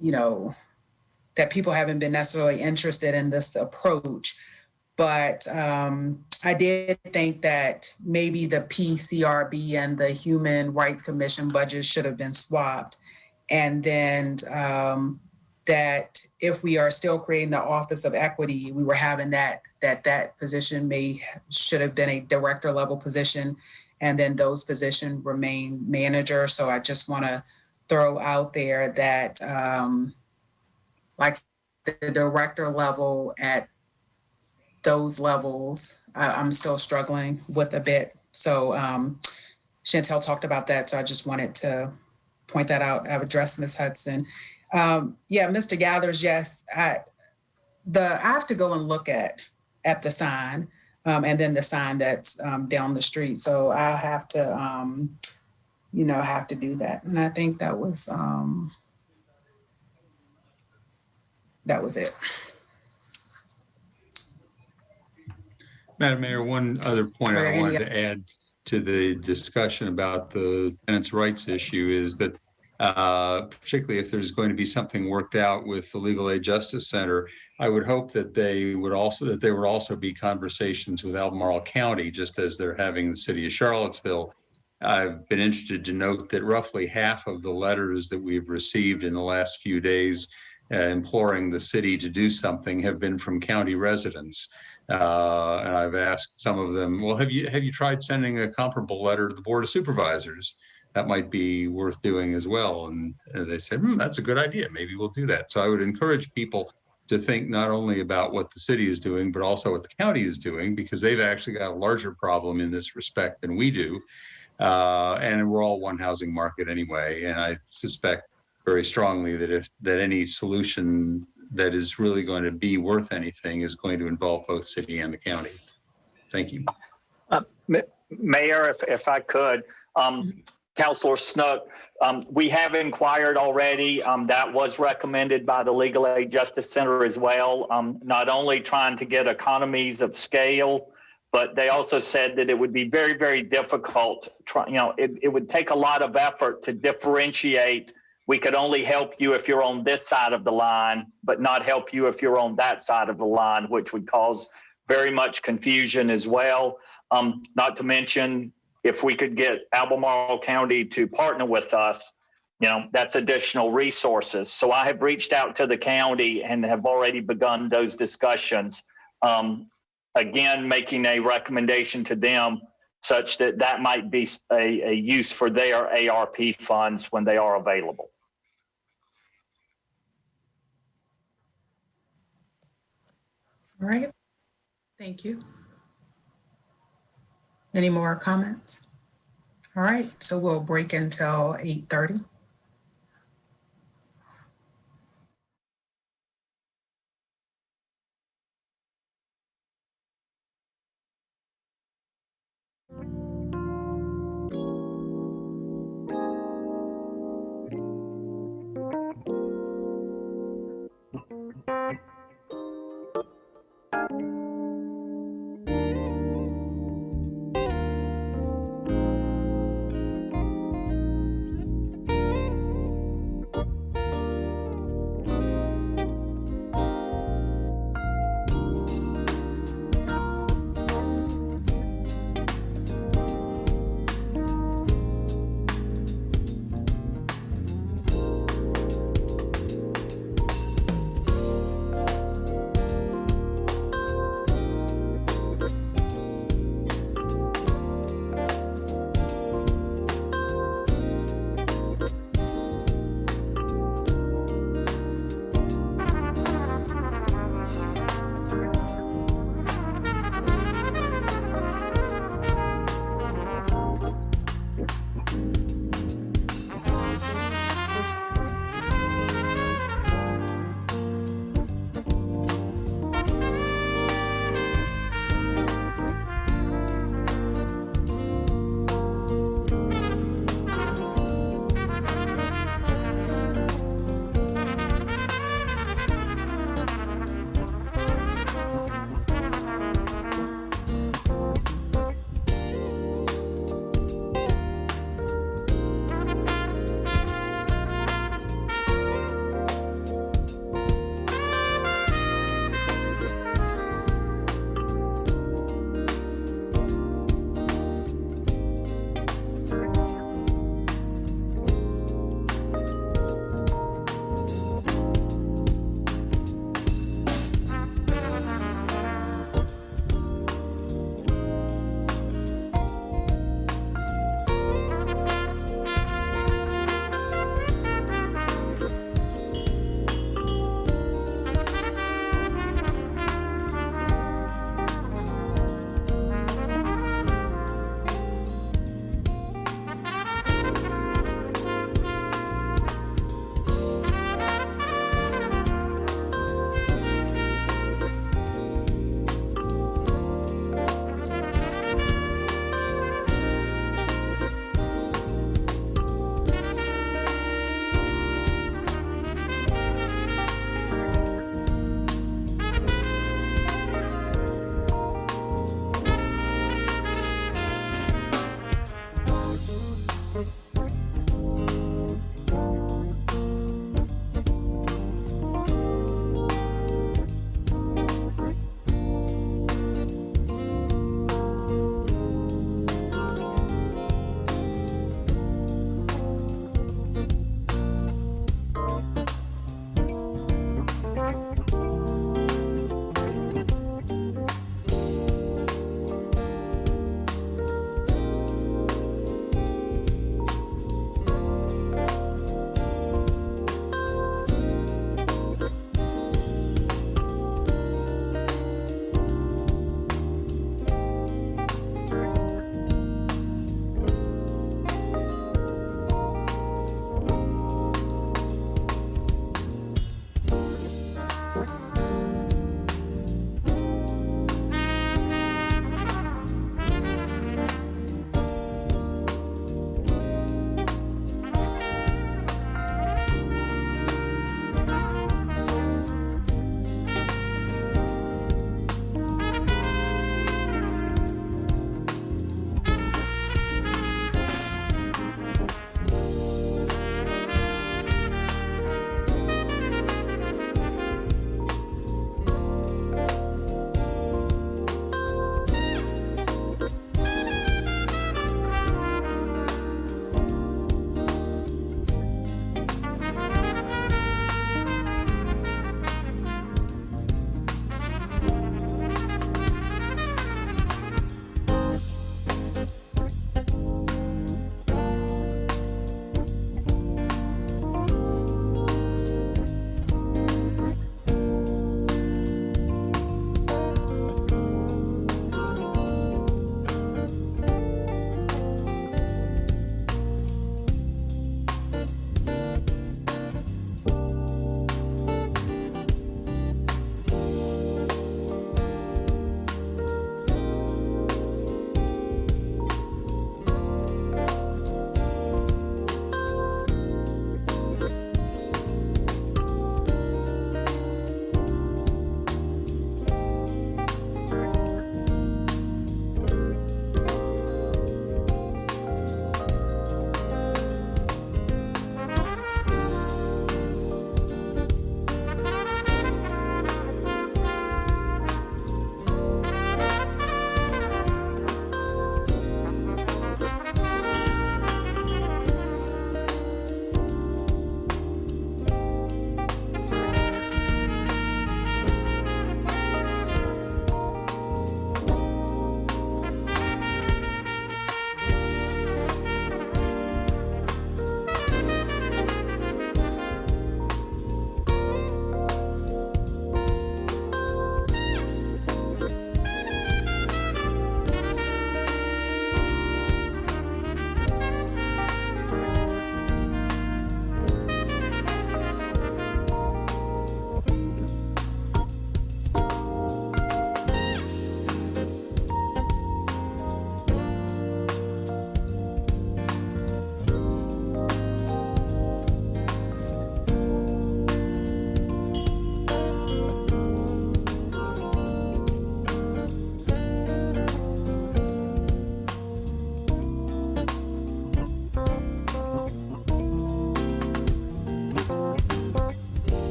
you know, that people haven't been necessarily interested in this approach, but I did think that maybe the PCRB and the Human Rights Commission budget should have been swapped, and then that if we are still creating the Office of Equity, we were having that position should have been a director level position, and then those positions remain manager. So I just want to throw out there that like the director level at those levels, I'm still struggling with a bit. So Chantel talked about that. So I just wanted to point that out. I've addressed Ms. Hudson. Yeah, Mr. Gathers, yes, I have to go and look at the sign and then the sign that's down the street. So I'll have to, have to do that. And I think that was it. Madam Mayor, one other point I wanted to add to the discussion about the tenants' rights issue is that particularly if there's going to be something worked out with the Legal Aid Justice Center, I would hope that there would also be conversations with Albemarle County, just as they're having the city of Charlottesville. I've been interested to note that roughly half of the letters that we've received in the last few days imploring the city to do something have been from county residents. And I've asked some of them, well, have you tried sending a comparable letter to the Board of Supervisors? That might be worth doing as well. And they said, that's a good idea. Maybe we'll do that. So I would encourage people to think not only about what the city is doing, but also what the county is doing, because they've actually got a larger problem in this respect than we do. And we're all one housing market anyway. And I suspect very strongly that any solution that is really going to be worth anything is going to involve both city and the county. Thank you. Mayor, if I could, Councilor Snook, we have inquired already. That was recommended by the Legal Aid Justice Center as well. Not only trying to get economies of scale, but they also said that it would be very, very difficult. It would take a lot of effort to differentiate. We could only help you if you're on this side of the line, but not help you if you're on that side of the line, which would cause very much confusion as well. Not to mention, if we could get Albemarle County to partner with us, that's additional resources. So I have reached out to the county and have already begun those discussions. Again, making a recommendation to them such that might be a use for their ARP funds when they are available. All right. Thank you. Any more comments? All right, so we'll break until 8:30.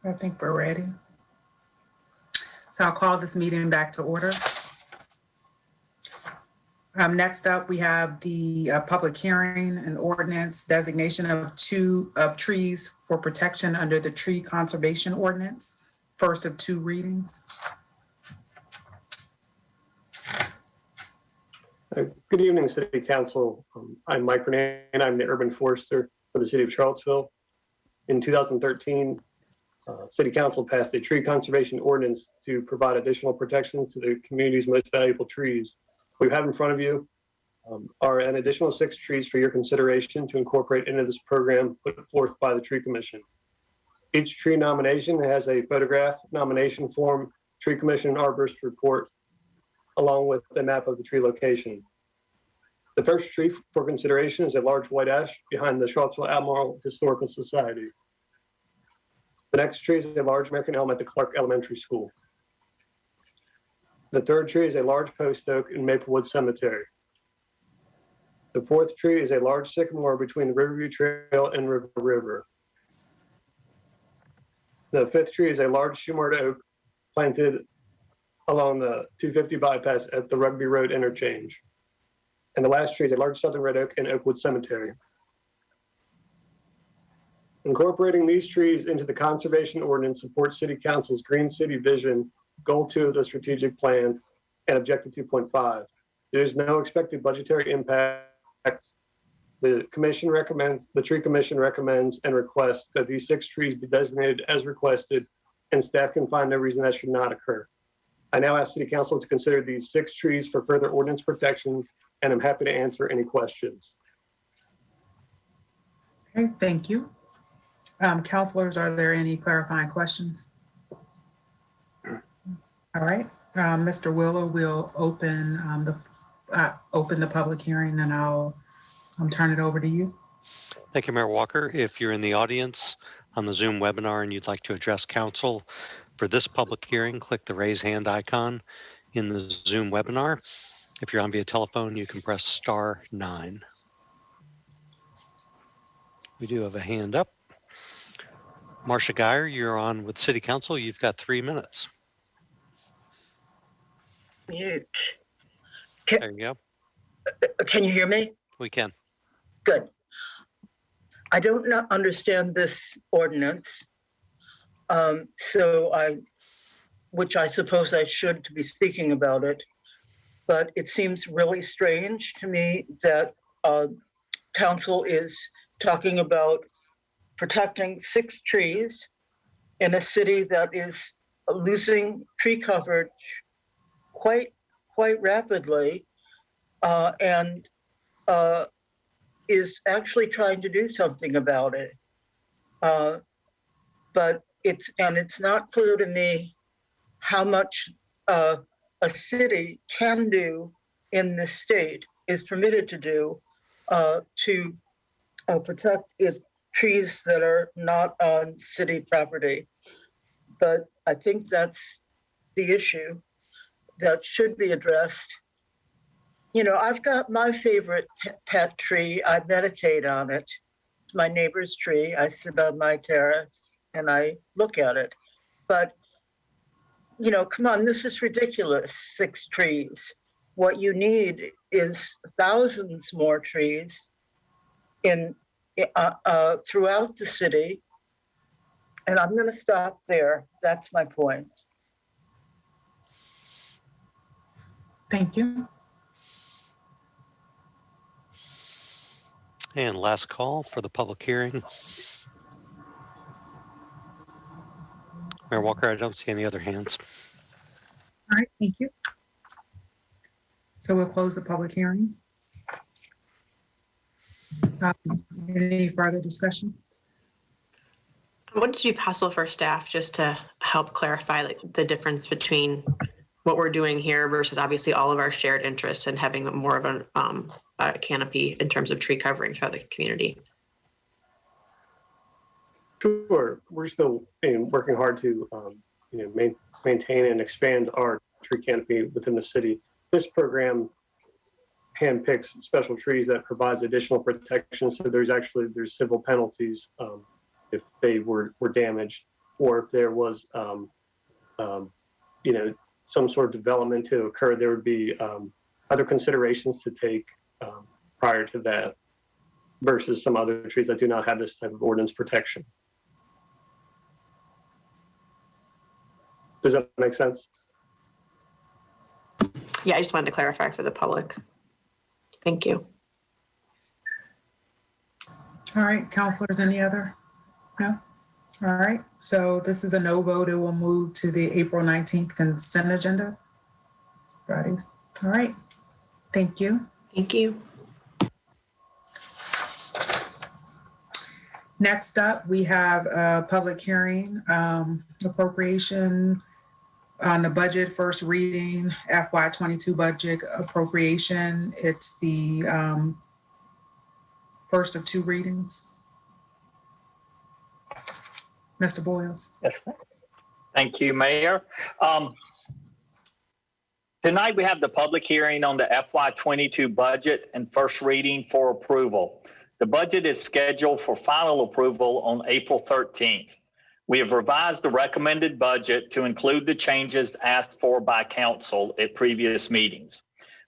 I think we're ready. So I'll call this meeting back to order. Next up, we have the public hearing and ordinance designation of trees for protection under the tree conservation ordinance. First of two readings. Good evening, City Council. I'm Mike Renee, and I'm the urban forester for the City of Charlottesville. In 2013, City Council passed a tree conservation ordinance to provide additional protections to the community's most valuable trees. What we have in front of you are an additional 6 trees for your consideration to incorporate into this program put forth by the Tree Commission. Each tree nomination has a photograph, nomination form, Tree Commission arborist report, along with the map of the tree location. The first tree for consideration is a large white ash behind the Charlottesville Albemarle Historical Society. The next tree is a large American elm at the Clark Elementary School. The third tree is a large post oak in Maplewood Cemetery. The fourth tree is a large sycamore between the Riverview Trail and River. The fifth tree is a large Shumard oak planted along the 250 bypass at the Rugby Road interchange. And the last tree is a large southern red oak in Oakwood Cemetery. Incorporating these trees into the conservation ordinance supports City Council's Green City Vision, Goal 2 of the strategic plan, and Objective 2.5. There is no expected budgetary impact. The Tree Commission recommends and requests that these 6 trees be designated as requested, and staff can find no reason that should not occur. I now ask City Council to consider these 6 trees for further ordinance protection, and I'm happy to answer any questions. Okay, thank you. Councilors, are there any clarifying questions? All right, Mr. Wheeler will open the public hearing, and I'll turn it over to you. Thank you, Mayor Walker. If you're in the audience on the Zoom webinar and you'd like to address council for this public hearing, click the raise hand icon in the Zoom webinar. If you're on via telephone, you can press *9. We do have a hand up. Marcia Geyer, you're on with City Council. You've got 3 minutes. Mute. There you go. Can you hear me? We can. Good. I don't understand this ordinance, which I suppose I should to be speaking about it, but it seems really strange to me that council is talking about protecting 6 trees in a city that is losing tree coverage quite rapidly, and is actually trying to do something about it. But it's not clear to me how much a city can do in this state, is permitted to do, to protect its trees that are not on city property. But I think that's the issue that should be addressed. You know, I've got my favorite pet tree. I meditate on it. It's my neighbor's tree. I sit on my terrace and I look at it. But, you know, come on, this is ridiculous, 6 trees. What you need is thousands more trees throughout the city. And I'm going to stop there. That's my point. Thank you. And last call for the public hearing. Mayor Walker, I don't see any other hands. All right, thank you. So we'll close the public hearing. Any further discussion? Would it be possible for staff just to help clarify the difference between what we're doing here versus obviously all of our shared interests and having more of a canopy in terms of tree covering for the community? Sure, we're still working hard to maintain and expand our tree canopy within the city. This program handpicks special trees that provides additional protection. So there's civil penalties if they were damaged. or if there was, some sort of development to occur, there would be other considerations to take prior to that versus some other trees that do not have this type of ordinance protection. Does that make sense? Yeah, I just wanted to clarify for the public. Thank you. All right, counselors, any other? No? All right, so this is a no vote. It will move to the April 19th consent agenda. Friday. All right, thank you. Thank you. Next up, we have a public hearing, appropriation on the budget, first reading, FY22 budget appropriation. It's the first of two readings. Mr. Boyles. Yes, ma'am. Thank you, Mayor. Tonight we have the public hearing on the FY22 budget and first reading for approval. The budget is scheduled for final approval on April 13th. We have revised the recommended budget to include the changes asked for by council at previous meetings.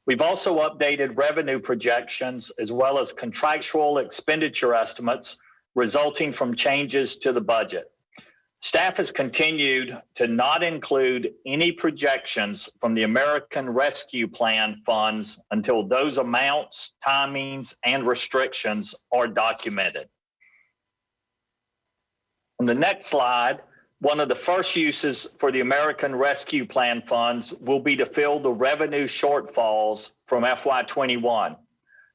We've also updated revenue projections as well as contractual expenditure estimates resulting from changes to the budget. Staff has continued to not include any projections from the American Rescue Plan funds until those amounts, timings, and restrictions are documented. On the next slide, one of the first uses for the American Rescue Plan funds will be to fill the revenue shortfalls from FY21.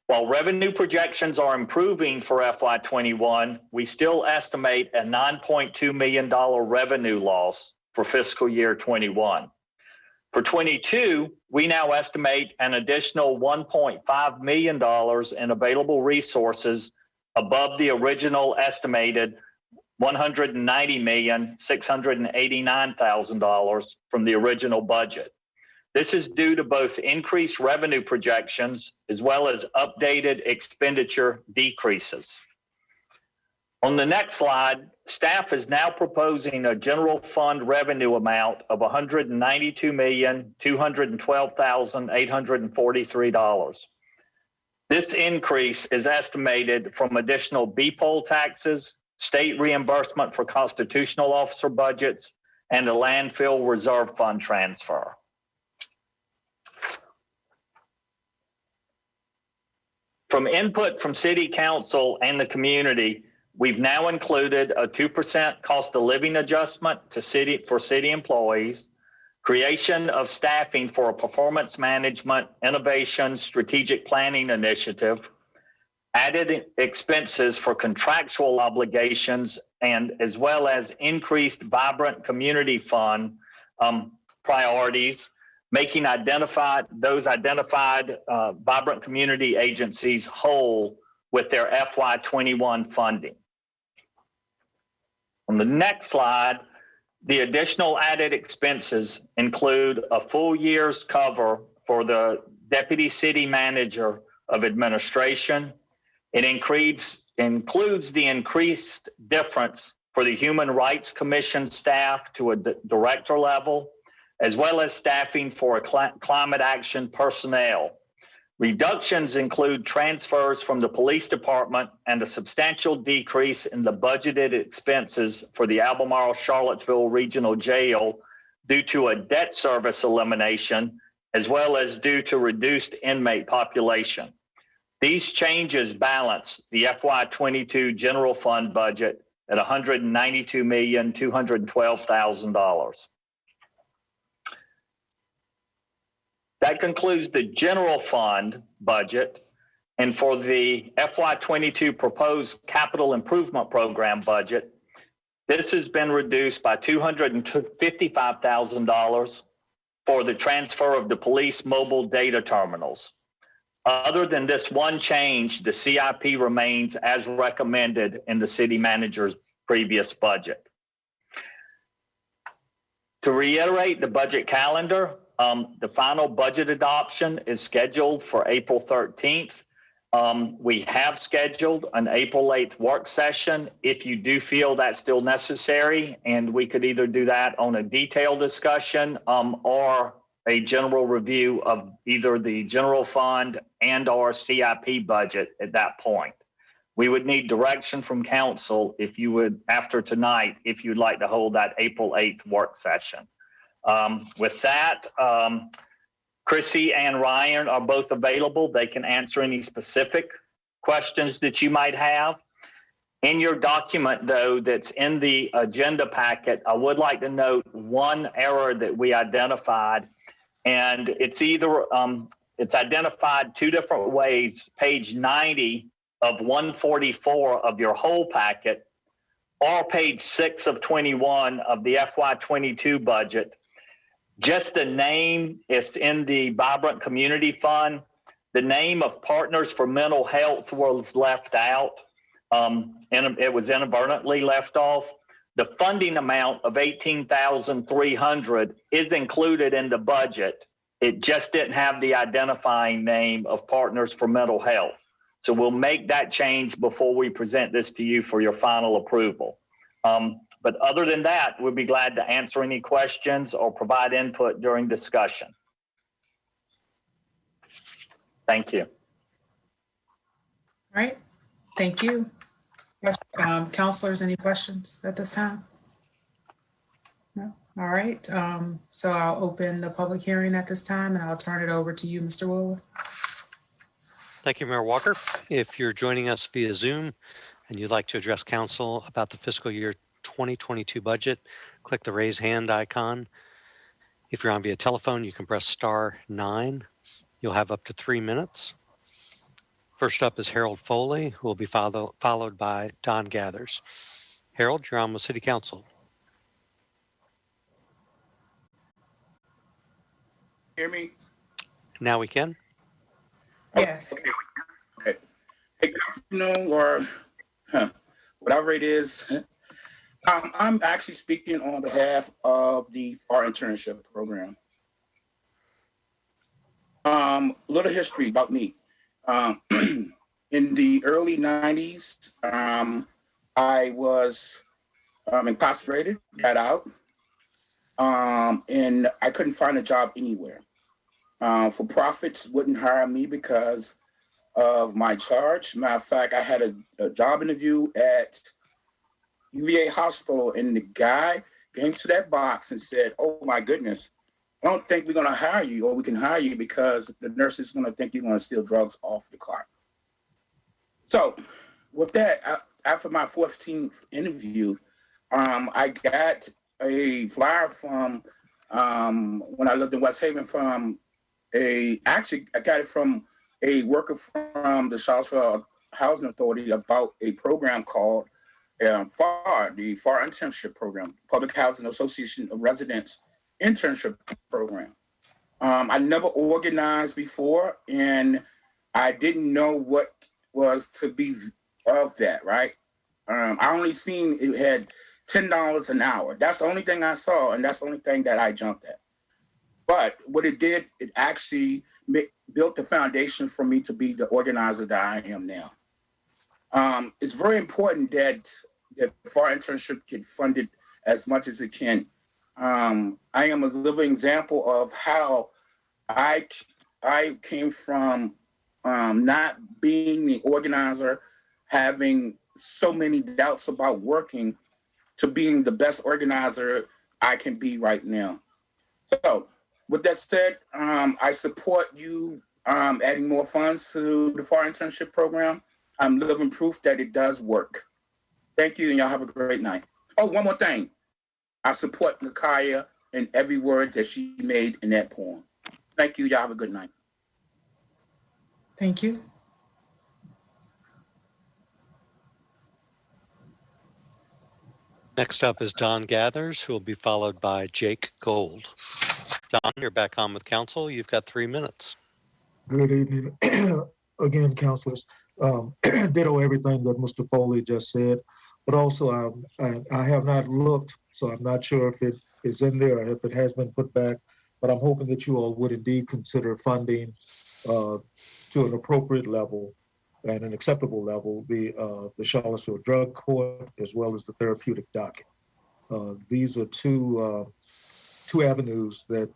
While revenue projections are improving for FY21, we still estimate a $9.2 million revenue loss for fiscal year 21. For 22, we now estimate an additional $1.5 million in available resources above the original estimated $190,689,000 from the original budget. This is due to both increased revenue projections as well as updated expenditure decreases. On the next slide, staff is now proposing a general fund revenue amount of $192,212,843. This increase is estimated from additional B-poll taxes, state reimbursement for constitutional officer budgets, and a landfill reserve fund transfer. From input from City Council and the community, we've now included a 2% cost of living adjustment for city employees, creation of staffing for a performance management, innovation, strategic planning initiative, added expenses for contractual obligations, and as well as increased vibrant community fund priorities, making those identified vibrant community agencies whole with their FY21 funding. On the next slide, the additional added expenses include a full year's cover for the Deputy City Manager of Administration. It includes the increased difference for the Human Rights Commission staff to a director level, as well as staffing for climate action personnel. Reductions include transfers from the police department and a substantial decrease in the budgeted expenses for the Albemarle Charlottesville Regional Jail due to a debt service elimination, as well as due to reduced inmate population. These changes balance the FY22 general fund budget at $192,212,000. That concludes the general fund budget. And for the FY22 proposed capital improvement program budget, this has been reduced by $255,000 for the transfer of the police mobile data terminals. Other than this one change, the CIP remains as recommended in the city manager's previous budget. To reiterate the budget calendar, the final budget adoption is scheduled for April 13th. We have scheduled an April 8th work session. If you do feel that's still necessary, and we could either do that on a detailed discussion or a general review of either the general fund and or CIP budget at that point. We would need direction from council if you would, after tonight, if you'd like to hold that April 8th work session. With that, Chrissy and Ryan are both available. They can answer any specific questions that you might have. In your document, though, that's in the agenda packet, I would like to note one error that we identified, and it's either, it's identified two different ways, page 90 of 144 of your whole packet, or page 6 of 21 of the FY22 budget. Just the name is in the Vibrant Community Fund. The name of Partners for Mental Health was left out, and it was inadvertently left off. The funding amount of $18,300 is included in the budget. It just didn't have the identifying name of Partners for Mental Health. So we'll make that change before we present this to you for your final approval. But other than that, we'd be glad to answer any questions or provide input during discussion. Thank you. All right, thank you. Counselors, any questions at this time? No? All right, so I'll open the public hearing at this time and I'll turn it over to you, Mr. Woolworth. Thank you, Mayor Walker. If you're joining us via Zoom and you'd like to address council about the fiscal year 2022 budget, click the raise hand icon. If you're on via telephone, you can press *9. You'll have up to 3 minutes. First up is Harold Foley, who will be followed by Don Gathers. Harold, you're on with City Council. Hear me? Now we can. Yes. Okay. Hey, good afternoon, or whatever it is. I'm actually speaking on behalf of the FAR internship program. Little history about me. In the early 90s, I was incarcerated, got out, and I couldn't find a job anywhere. For profits wouldn't hire me because of my charge. Matter of fact, I had a job interview at UVA Hospital, and the guy came to that box and said, "Oh my goodness, I don't think we're going to hire you, or we can hire you because the nurse is going to think you're going to steal drugs off the clock." So with that, after my 14th interview, I got a flyer from, when I lived in West Haven, from I got it from a worker from the Charlottesville Housing Authority about a program called FAR, the FAR Internship Program, Public Housing Association of Residents Internship Program. I never organized before, and I didn't know what was to be of that, right? I only seen it had $10 an hour. That's the only thing I saw, and that's the only thing that I jumped at. But what it did, it actually built the foundation for me to be the organizer that I am now. It's very important that FAR internship get funded as much as it can. I am a living example of how I came from not being the organizer, having so many doubts about working, to being the best organizer I can be right now. So with that said, I support you adding more funds to the FAR internship program. I'm living proof that it does work. Thank you, and y'all have a great night. Oh, one more thing. I support Nakaya and every word that she made in that poem. Thank you. Y'all have a good night. Thank you. Next up is Don Gathers, who will be followed by Jake Gold. Don, you're back on with council. You've got 3 minutes. Good evening. Again, councilors. Ditto everything that Mr. Foley just said, but also I have not looked, so I'm not sure if it is in there or if it has been put back, but I'm hoping that you all would indeed consider funding to an appropriate level at an acceptable level, the Charlottesville Drug Court as well as the therapeutic docket. These are two avenues that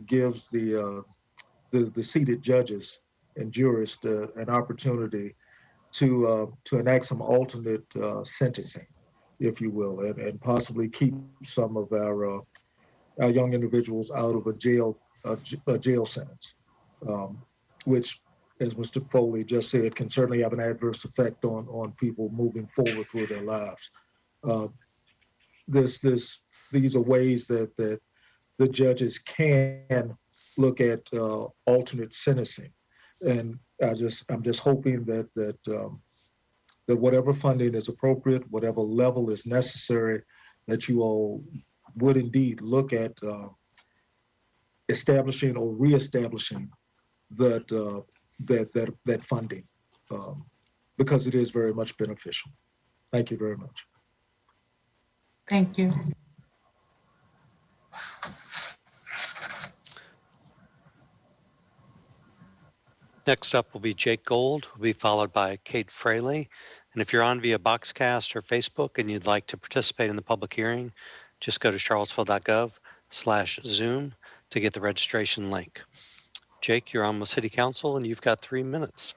gives the seated judges and jurists an opportunity to enact some alternate sentencing, if you will, and possibly keep some of our young individuals out of a jail sentence, which, as Mr. Foley just said, can certainly have an adverse effect on people moving forward through their lives. These are ways that the judges can look at alternate sentencing, and I'm just hoping that whatever funding is appropriate, whatever level is necessary, that you all would indeed look at establishing or reestablishing that funding, because it is very much beneficial. Thank you very much. Thank you. Next up will be Jake Gold, will be followed by Kate Fraley. And if you're on via Boxcast or Facebook and you'd like to participate in the public hearing, just go to charlottesville.gov/Zoom to get the registration link. Jake, you're on with City Council and you've got 3 minutes.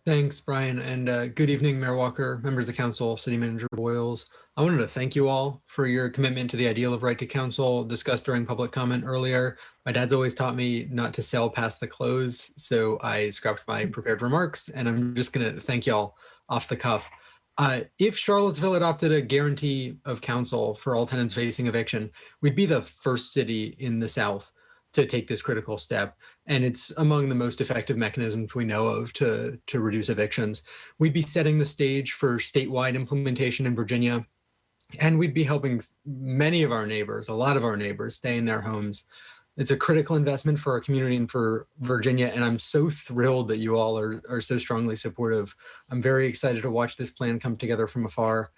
Thanks, Brian, and good evening, Mayor Walker, members of council, City Manager Boyles. I wanted to thank you all for your commitment to the ideal of right to counsel discussed during public comment earlier. My dad's always taught me not to sell past the close, so I scrapped my prepared remarks, and I'm just going to thank y'all off the cuff. If Charlottesville adopted a guarantee of counsel for all tenants facing eviction, we'd be the first city in the South to take this critical step. And it's among the most effective mechanisms we know of to reduce evictions. We'd be setting the stage for statewide implementation in Virginia, and we'd be helping many of our neighbors, a lot of our neighbors, stay in their homes. It's a critical investment for our community and for Virginia, and I'm so thrilled that you all are so strongly supportive. I'm very excited to watch this plan come together from afar.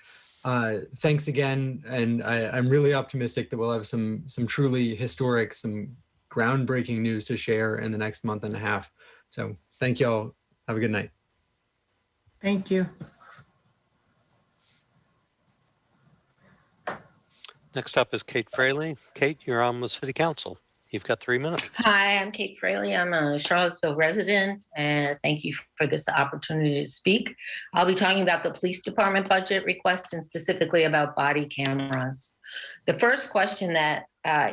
Thanks again, and I'm really optimistic that we'll have some truly historic, some groundbreaking news to share in the next month and a half. So thank you all. Have a good night. Thank you. Next up is Kate Fraley. Kate, you're on with City Council. You've got 3 minutes. Hi, I'm Kate Fraley. I'm a Charlottesville resident, and thank you for this opportunity to speak. I'll be talking about the police department budget request and specifically about body cameras. The first question that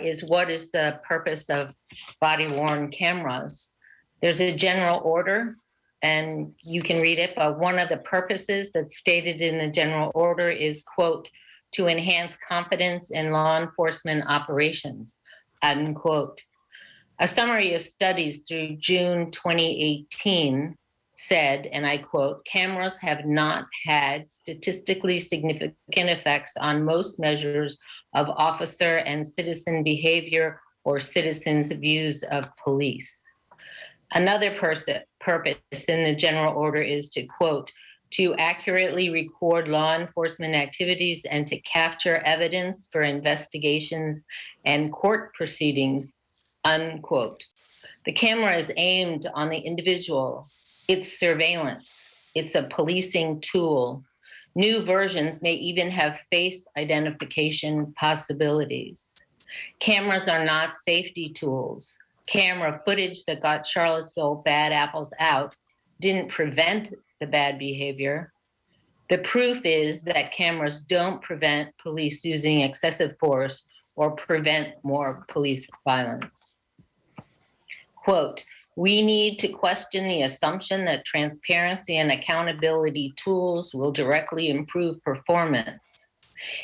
is what is the purpose of body-worn cameras? There's a general order, and you can read it, but one of the purposes that's stated in the general order is, quote, to enhance confidence in law enforcement operations, unquote. A summary of studies through June 2018 said, and I quote, cameras have not had statistically significant effects on most measures of officer and citizen behavior or citizens' views of police. Another purpose in the general order is to, quote, to accurately record law enforcement activities and to capture evidence for investigations and court proceedings, unquote. The camera is aimed on the individual. It's surveillance. It's a policing tool. New versions may even have face identification possibilities. Cameras are not safety tools. Camera footage that got Charlottesville bad apples out didn't prevent the bad behavior. The proof is that cameras don't prevent police using excessive force or prevent more police violence. Quote, we need to question the assumption that transparency and accountability tools will directly improve performance.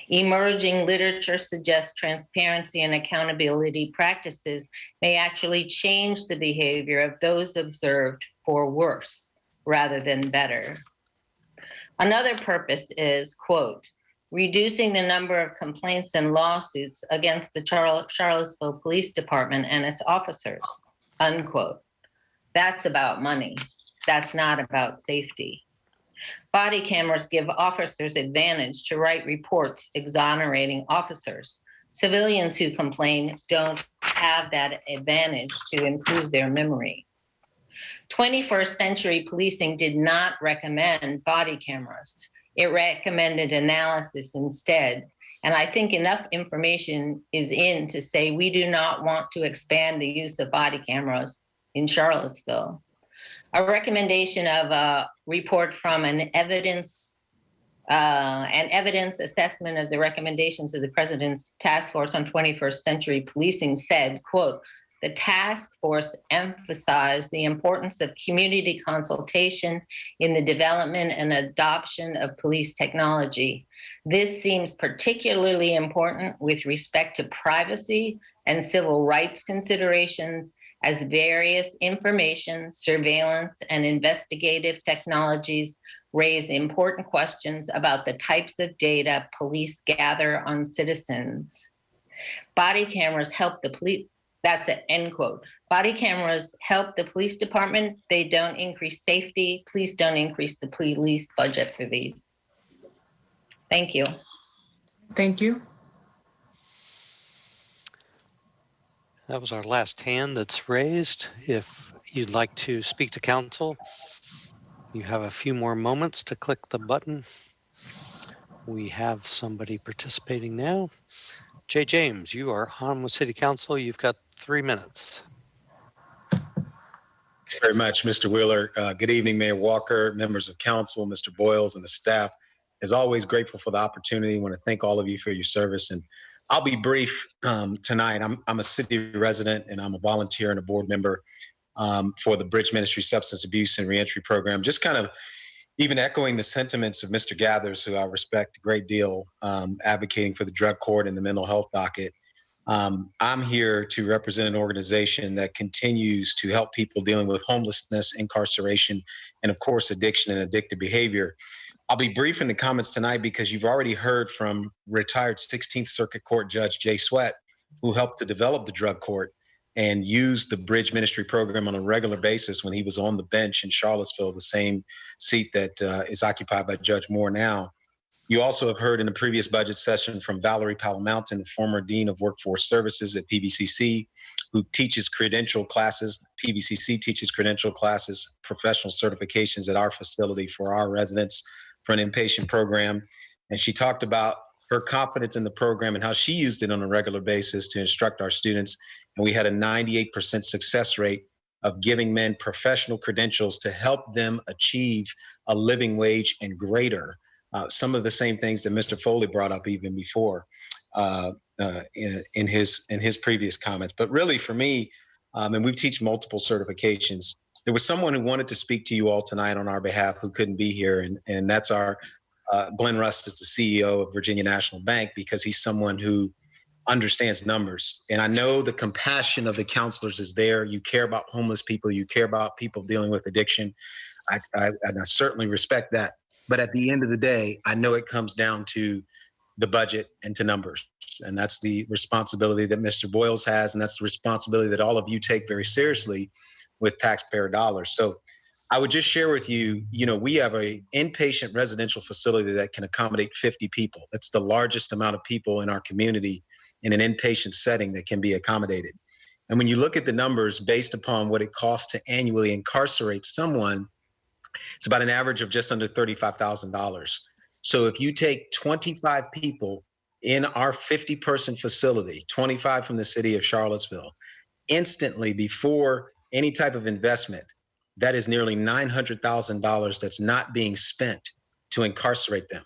Emerging literature suggests transparency and accountability practices may actually change the behavior of those observed for worse rather than better. Another purpose is, quote, reducing the number of complaints and lawsuits against the Charlottesville Police Department and its officers, unquote. That's about money. That's not about safety. Body cameras give officers advantage to write reports exonerating officers. Civilians who complain don't have that advantage to improve their memory. 21st Century Policing did not recommend body cameras. It recommended analysis instead. And I think enough information is in to say we do not want to expand the use of body cameras in Charlottesville. A recommendation of a report from an evidence assessment of the recommendations of the President's Task Force on 21st Century Policing said, quote, the task force emphasized the importance of community consultation in the development and adoption of police technology. This seems particularly important with respect to privacy and civil rights considerations, as various information, surveillance, and investigative technologies raise important questions about the types of data police gather on citizens. Body cameras help the police. That's an end quote. Body cameras help the police department. They don't increase safety. Please don't increase the police budget for these. Thank you. Thank you. That was our last hand that's raised. If you'd like to speak to council, you have a few more moments to click the button. We have somebody participating now. Jay James, you are on with City Council. You've got 3 minutes. Thanks very much, Mr. Wheeler. Good evening, Mayor Walker, members of council, Mr. Boyles, and the staff. As always, grateful for the opportunity. I want to thank all of you for your service. And I'll be brief tonight. I'm a city resident and I'm a volunteer and a board member for the Bridge Ministry Substance Abuse and Reentry Program. Just kind of even echoing the sentiments of Mr. Gathers, who I respect a great deal, advocating for the drug court and the mental health docket. I'm here to represent an organization that continues to help people dealing with homelessness, incarceration, and of course, addiction and addictive behavior. I'll be brief in the comments tonight because you've already heard from retired 16th Circuit Court Judge Jay Sweat, who helped to develop the drug court and used the Bridge Ministry Program on a regular basis when he was on the bench in Charlottesville, the same seat that is occupied by Judge Moore now. You also have heard in the previous budget session from Valerie Powell Mountain, the former Dean of Workforce Services at PVCC, who teaches credential classes. PVCC teaches credential classes, professional certifications at our facility for our residents for an inpatient program. And she talked about her confidence in the program and how she used it on a regular basis to instruct our students. And we had a 98% success rate of giving men professional credentials to help them achieve a living wage and greater. Some of the same things that Mr. Foley brought up even before in his previous comments. But really for me, and we teach multiple certifications, there was someone who wanted to speak to you all tonight on our behalf who couldn't be here. And that's our Glenn Rust is the CEO of Virginia National Bank, because he's someone who understands numbers. And I know the compassion of the counselors is there. You care about homeless people. You care about people dealing with addiction. And I certainly respect that. But at the end of the day, I know it comes down to the budget and to numbers. And that's the responsibility that Mr. Boyles has. And that's the responsibility that all of you take very seriously with taxpayer dollars. So I would just share with you, we have an inpatient residential facility that can accommodate 50 people. That's the largest amount of people in our community in an inpatient setting that can be accommodated. And when you look at the numbers based upon what it costs to annually incarcerate someone, it's about an average of just under $35,000. So if you take 25 people in our 50-person facility, 25 from the city of Charlottesville, instantly before any type of investment, that is nearly $900,000 that's not being spent to incarcerate them.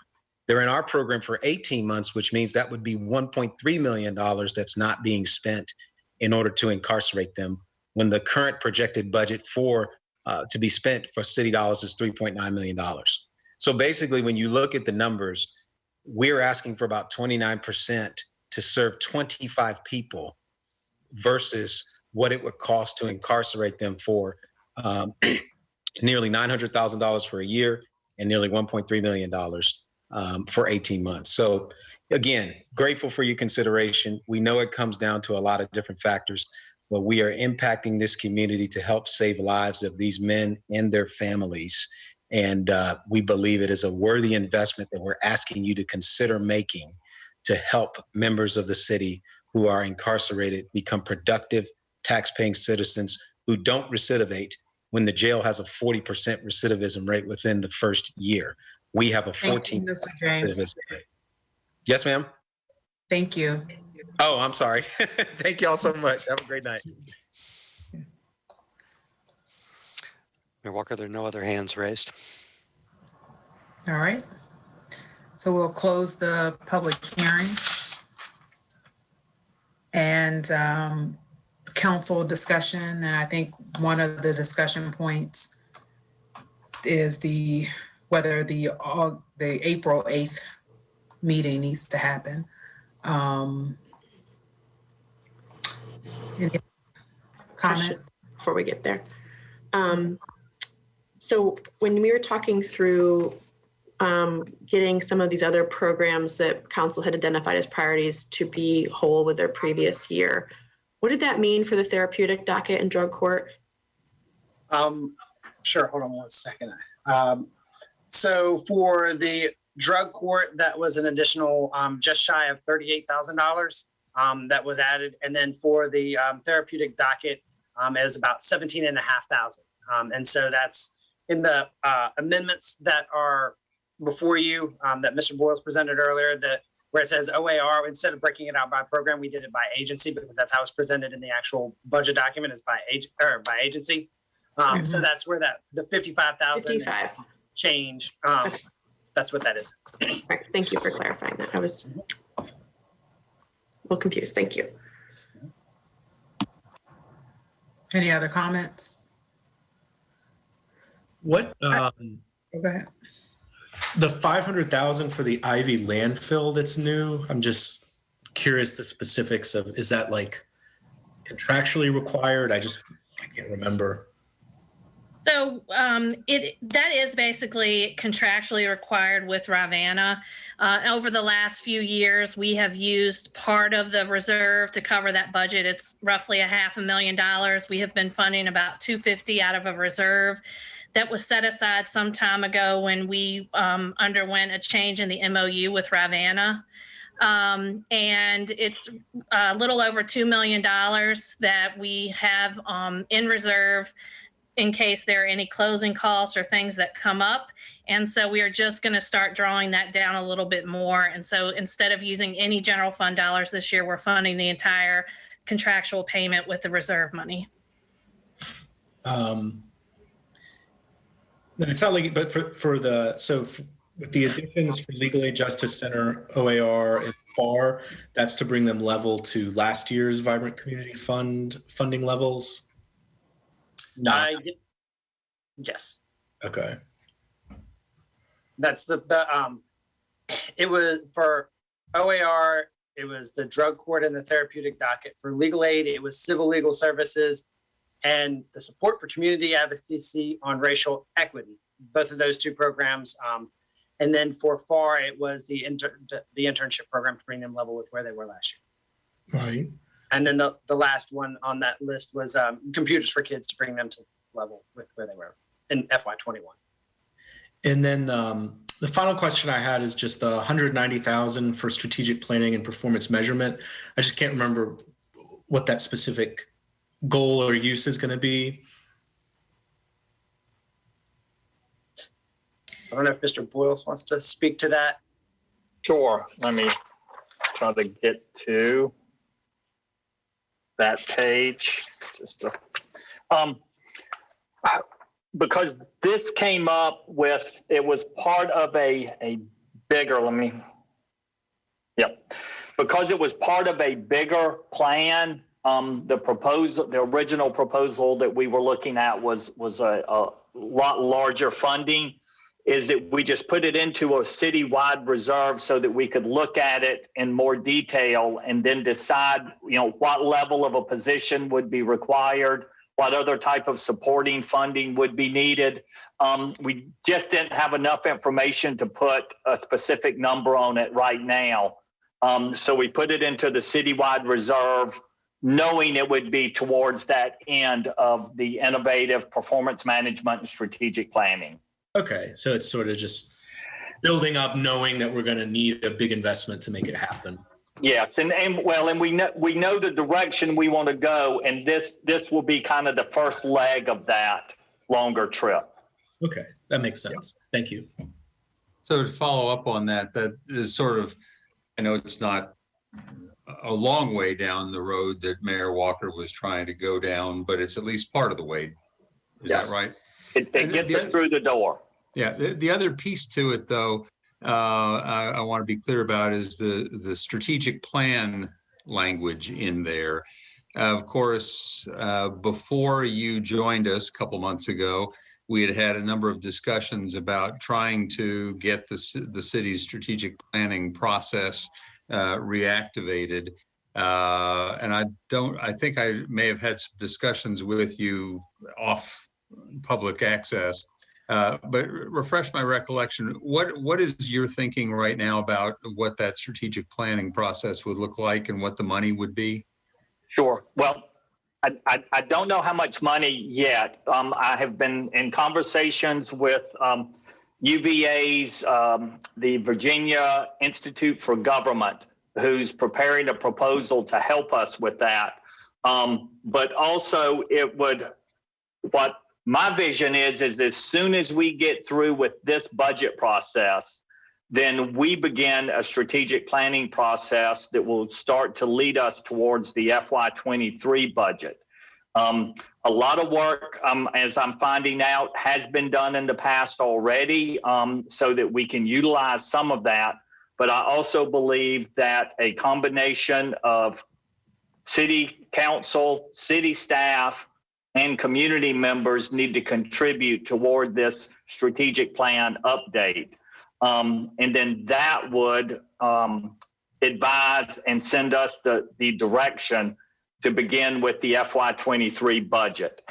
They're in our program for 18 months, which means that would be $1.3 million that's not being spent in order to incarcerate them, when the current projected budget to be spent for city dollars is $3.9 million. So basically, when you look at the numbers, we're asking for about 29% to serve 25 people versus what it would cost to incarcerate them for nearly $900,000 for a year and nearly $1.3 million for 18 months. So again, grateful for your consideration. We know it comes down to a lot of different factors, but we are impacting this community to help save lives of these men and their families. And we believe it is a worthy investment that we're asking you to consider making to help members of the city who are incarcerated become productive, tax-paying citizens who don't recidivate when the jail has a 40% recidivism rate within the first year. We have a 14% Thank you, Mr. James. recidivism rate. Yes, ma'am. Thank you. Oh, I'm sorry. Thank you all so much. Have a great night. Mayor Walker, there are no other hands raised. All right. So we'll close the public hearing. And council discussion, and I think one of the discussion points is whether the April 8th meeting needs to happen. Any comments? Before we get there. So when we were talking through getting some of these other programs that council had identified as priorities to be whole with their previous year, what did that mean for the therapeutic docket and drug court? Sure, hold on one second. So for the drug court, that was an additional just shy of $38,000 that was added. And then for the therapeutic docket, it was about $17,500. And so that's in the amendments that are before you that Mr. Boyles presented earlier, where it says OAR, instead of breaking it out by program, we did it by agency because that's how it's presented in the actual budget document is by agency. So that's where the 55,000 change, that's what that is. All right, thank you for clarifying that. I was a little confused. Thank you. Any other comments? What, Go ahead. the 500,000 for the Ivy landfill that's new? I'm just curious the specifics of, is that like contractually required? I can't remember. So that is basically contractually required with Rivanna. Over the last few years, we have used part of the reserve to cover that budget. It's roughly $500,000. We have been funding about $250,000 out of a reserve that was set aside some time ago when we underwent a change in the MOU with Rivanna. And it's a little over $2 million that we have in reserve in case there are any closing costs or things that come up. And so we are just going to start drawing that down a little bit more. And so instead of using any general fund dollars this year, we're funding the entire contractual payment with the reserve money. It sounds like, but with the additions for Legal Aid Justice Center, OAR, and FAR, that's to bring them level to last year's Vibrant Community Fund funding levels? Yes. Okay. That's it was for OAR, it was the drug court and the therapeutic docket. For legal aid, it was civil legal services and the support for community advocacy on racial equity, both of those two programs. And then for FAR, it was the internship program to bring them level with where they were last year. Right. And then the last one on that list was computers for kids to bring them to level with where they were in FY21. And then the final question I had is just the 190,000 for strategic planning and performance measurement. I just can't remember what that specific goal or use is going to be. I don't know if Mr. Boyles wants to speak to that. Sure. Let me try to get to that page. Because this came up with, it was part of a bigger, because it was part of a bigger plan. The original proposal that we were looking at was a lot larger funding. Is that we just put it into a citywide reserve so that we could look at it in more detail and then decide, what level of a position would be required, what other type of supporting funding would be needed. We just didn't have enough information to put a specific number on it right now. So we put it into the citywide reserve, knowing it would be towards that end of the innovative performance management and strategic planning. Okay, so it's sort of just building up, knowing that we're going to need a big investment to make it happen. Yes, and we know the direction we want to go, and this will be kind of the first leg of that. longer trip. Okay, that makes sense. Thank you. So to follow up on that, that is sort of, I know it's not a long way down the road that Mayor Walker was trying to go down, but it's at least part of the way. Is Yes. that right? It gets us through the door. Yeah, the other piece to it, though, I want to be clear about is the strategic plan language in there. Of course, before you joined us a couple months ago, we had had a number of discussions about trying to get the city's strategic planning process reactivated. And I think I may have had some discussions with you off public access. But refresh my recollection. What is your thinking right now about what that strategic planning process would look like and what the money would be? Sure. Well, I don't know how much money yet. I have been in conversations with UVA's, the Virginia Institute for Government, who's preparing a proposal to help us with that. But also what my vision is as soon as we get through with this budget process, then we begin a strategic planning process that will start to lead us towards the FY23 budget. A lot of work, as I'm finding out, has been done in the past already, so that we can utilize some of that. But I also believe that a combination of city council, city staff, and community members need to contribute toward this strategic plan update. And then that would advise and send us the direction to begin with the FY23 budget.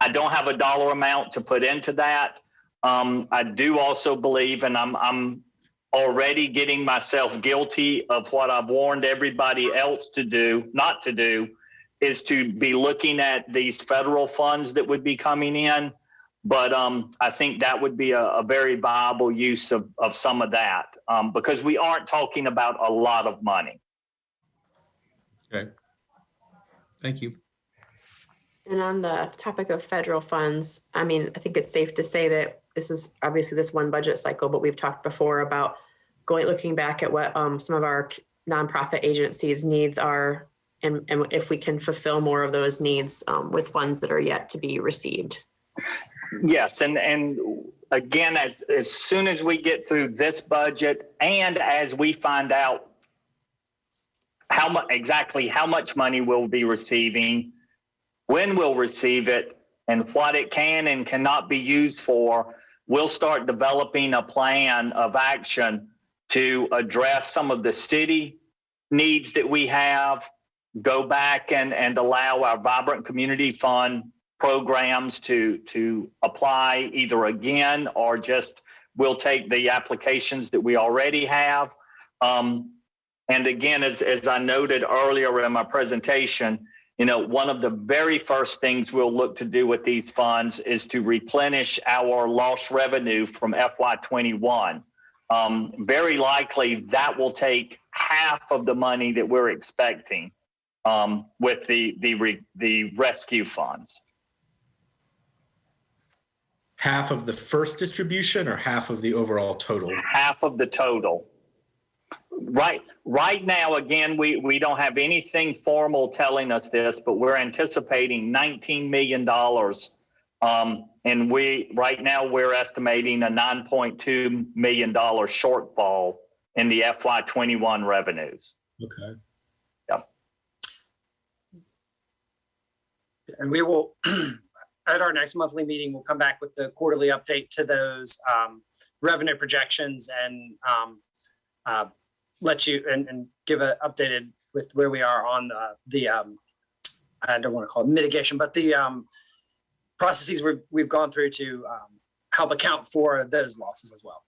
I don't have a dollar amount to put into that. I do also believe, and I'm already getting myself guilty of what I've warned everybody else to do, not to do, is to be looking at these federal funds that would be coming in. But I think that would be a very viable use of some of that, because we aren't talking about a lot of money. Okay. Thank you. And on the topic of federal funds, I mean, I think it's safe to say that this is obviously this one budget cycle, but we've talked before about looking back at what some of our nonprofit agencies' needs are, and if we can fulfill more of those needs with funds that are yet to be received. Yes, and again, as soon as we get through this budget, and as we find out exactly how much money we'll be receiving, when we'll receive it, and what it can and cannot be used for, we'll start developing a plan of action to address some of the city needs that we have, go back and allow our Vibrant Community Fund programs to apply either again, or just we'll take the applications that we already have. And again, as I noted earlier in my presentation, one of the very first things we'll look to do with these funds is to replenish our lost revenue from FY21. Very likely that will take half of the money that we're expecting with the rescue funds. Half of the first distribution or half of the overall total? Half of the total. Right now, again, we don't have anything formal telling us this, but we're anticipating $19 million. And right now we're estimating a $9.2 million shortfall in the FY21 revenues. Okay. Yep. And we will, at our next monthly meeting, we'll come back with the quarterly update to those revenue projections and let you and give an updated with where we are on the I don't want to call it mitigation, but the processes we've gone through to help account for those losses as well.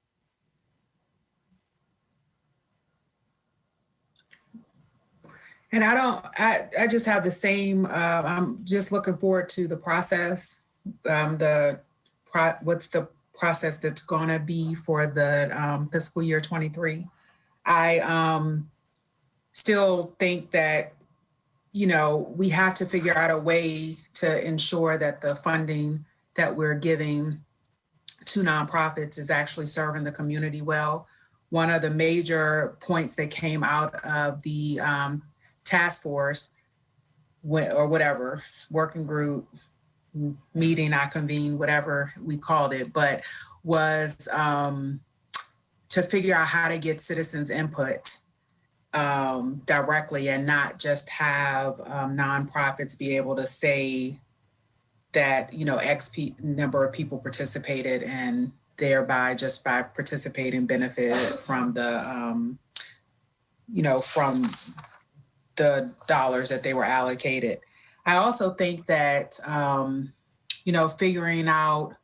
And I just have the same, I'm just looking forward to the process, what's the process that's gonna be for the fiscal year 23. I still think that, we have to figure out a way to ensure that the funding that we're giving to nonprofits is actually serving the community well. One of the major points that came out of the task force or whatever, working group, meeting I convened, whatever we called it, but was to figure out how to get citizens' input directly and not just have nonprofits be able to say that, X number of people participated and thereby just by participating benefited from the, from the dollars that they were allocated. I also think that, figuring out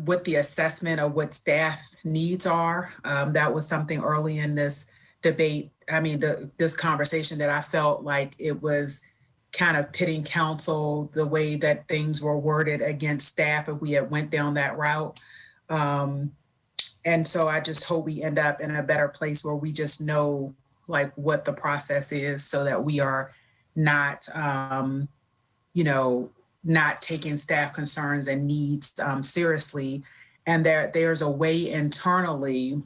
what the assessment of what staff needs are, that was something early in this debate. This conversation that I felt like it was kind of pitting council, the way that things were worded against staff if we had went down that route. And so I just hope we end up in a better place where we just know like what the process is so that we are not, not taking staff concerns and needs seriously. And there's a way internally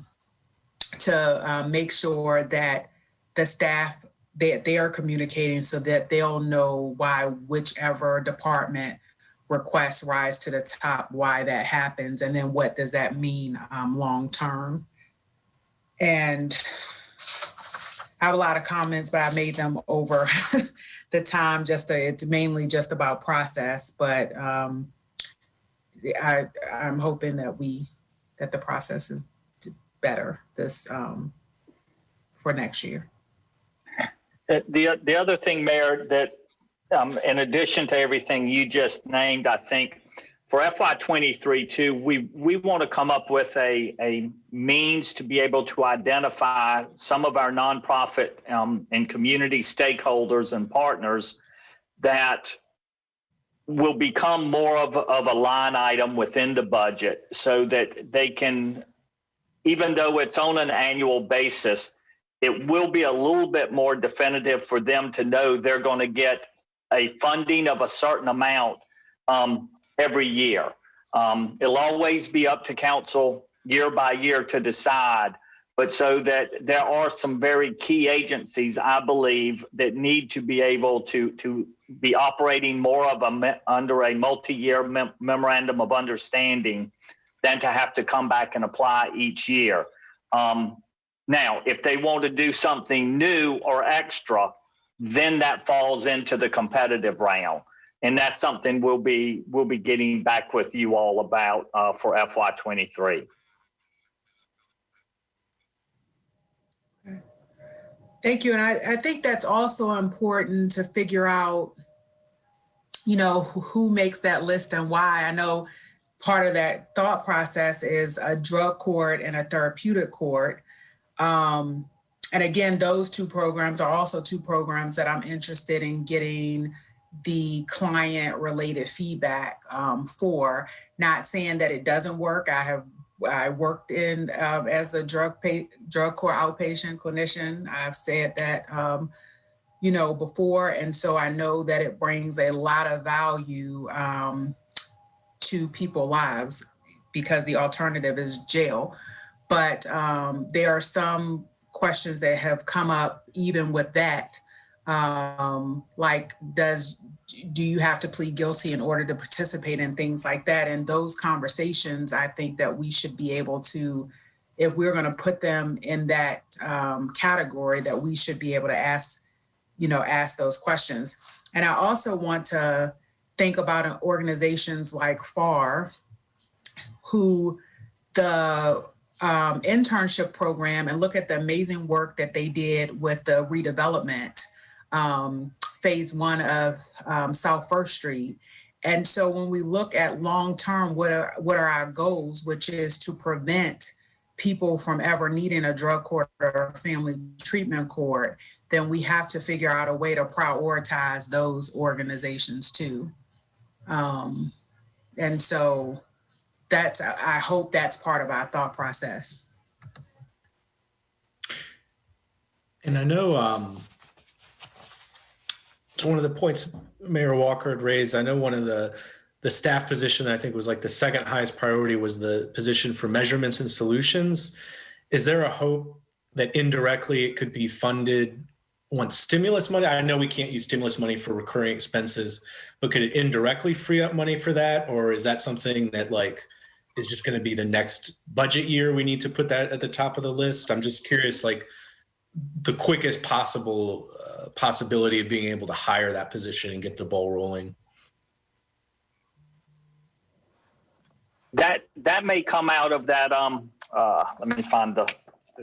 to make sure that the staff, they are communicating so that they'll know why whichever department requests rise to the top, why that happens, and then what does that mean long term. And I have a lot of comments, but I made them over the time. It's mainly just about process, but I'm hoping that the process is better for next year. The other thing, Mayor, that in addition to everything you just named, I think for FY23 too, we want to come up with a means to be able to identify some of our nonprofit and community stakeholders and partners that will become more of a line item within the budget so that they can, even though it's on an annual basis, it will be a little bit more definitive for them to know they're going to get a funding of a certain amount every year. It'll always be up to council year by year to decide, but so that there are some very key agencies, I believe, that need to be able to be operating more of under a multi-year memorandum of understanding than to have to come back and apply each year. Now, if they want to do something new or extra, then that falls into the competitive realm. And that's something we'll be getting back with you all about for FY23. Thank you. And I think that's also important to figure out, who makes that list and why. I know part of that thought process is a drug court and a therapeutic court. And again, those two programs are also two programs that I'm interested in getting the client related feedback for. Not saying that it doesn't work. I worked in as a drug court outpatient clinician. I've said that, before. And so I know that it brings a lot of value to people's lives because the alternative is jail. But there are some questions that have come up even with that. Like, do you have to plead guilty in order to participate in things like that? And those conversations, I think that we should be able to, if we're going to put them in that category, that we should be able to ask those questions. And I also want to think about organizations like FAR, who the internship program, and look at the amazing work that they did with the redevelopment phase 1 of South First Street. And so when we look at long-term, what are our goals, which is to prevent people from ever needing a drug court or a family treatment court, then we have to figure out a way to prioritize those organizations too. And so I hope that's part of our thought process. And I know to one of the points Mayor Walker had raised, I know one of the staff position that I think was like the second highest priority was the position for measurements and solutions. Is there a hope that indirectly it could be funded once stimulus money? I know we can't use stimulus money for recurring expenses, but could it indirectly free up money for that? Or is that something that like is just going to be the next budget year we need to put that at the top of the list? I'm just curious, like the quickest possible possibility of being able to hire that position and get the ball rolling. That may come out of that, let me find the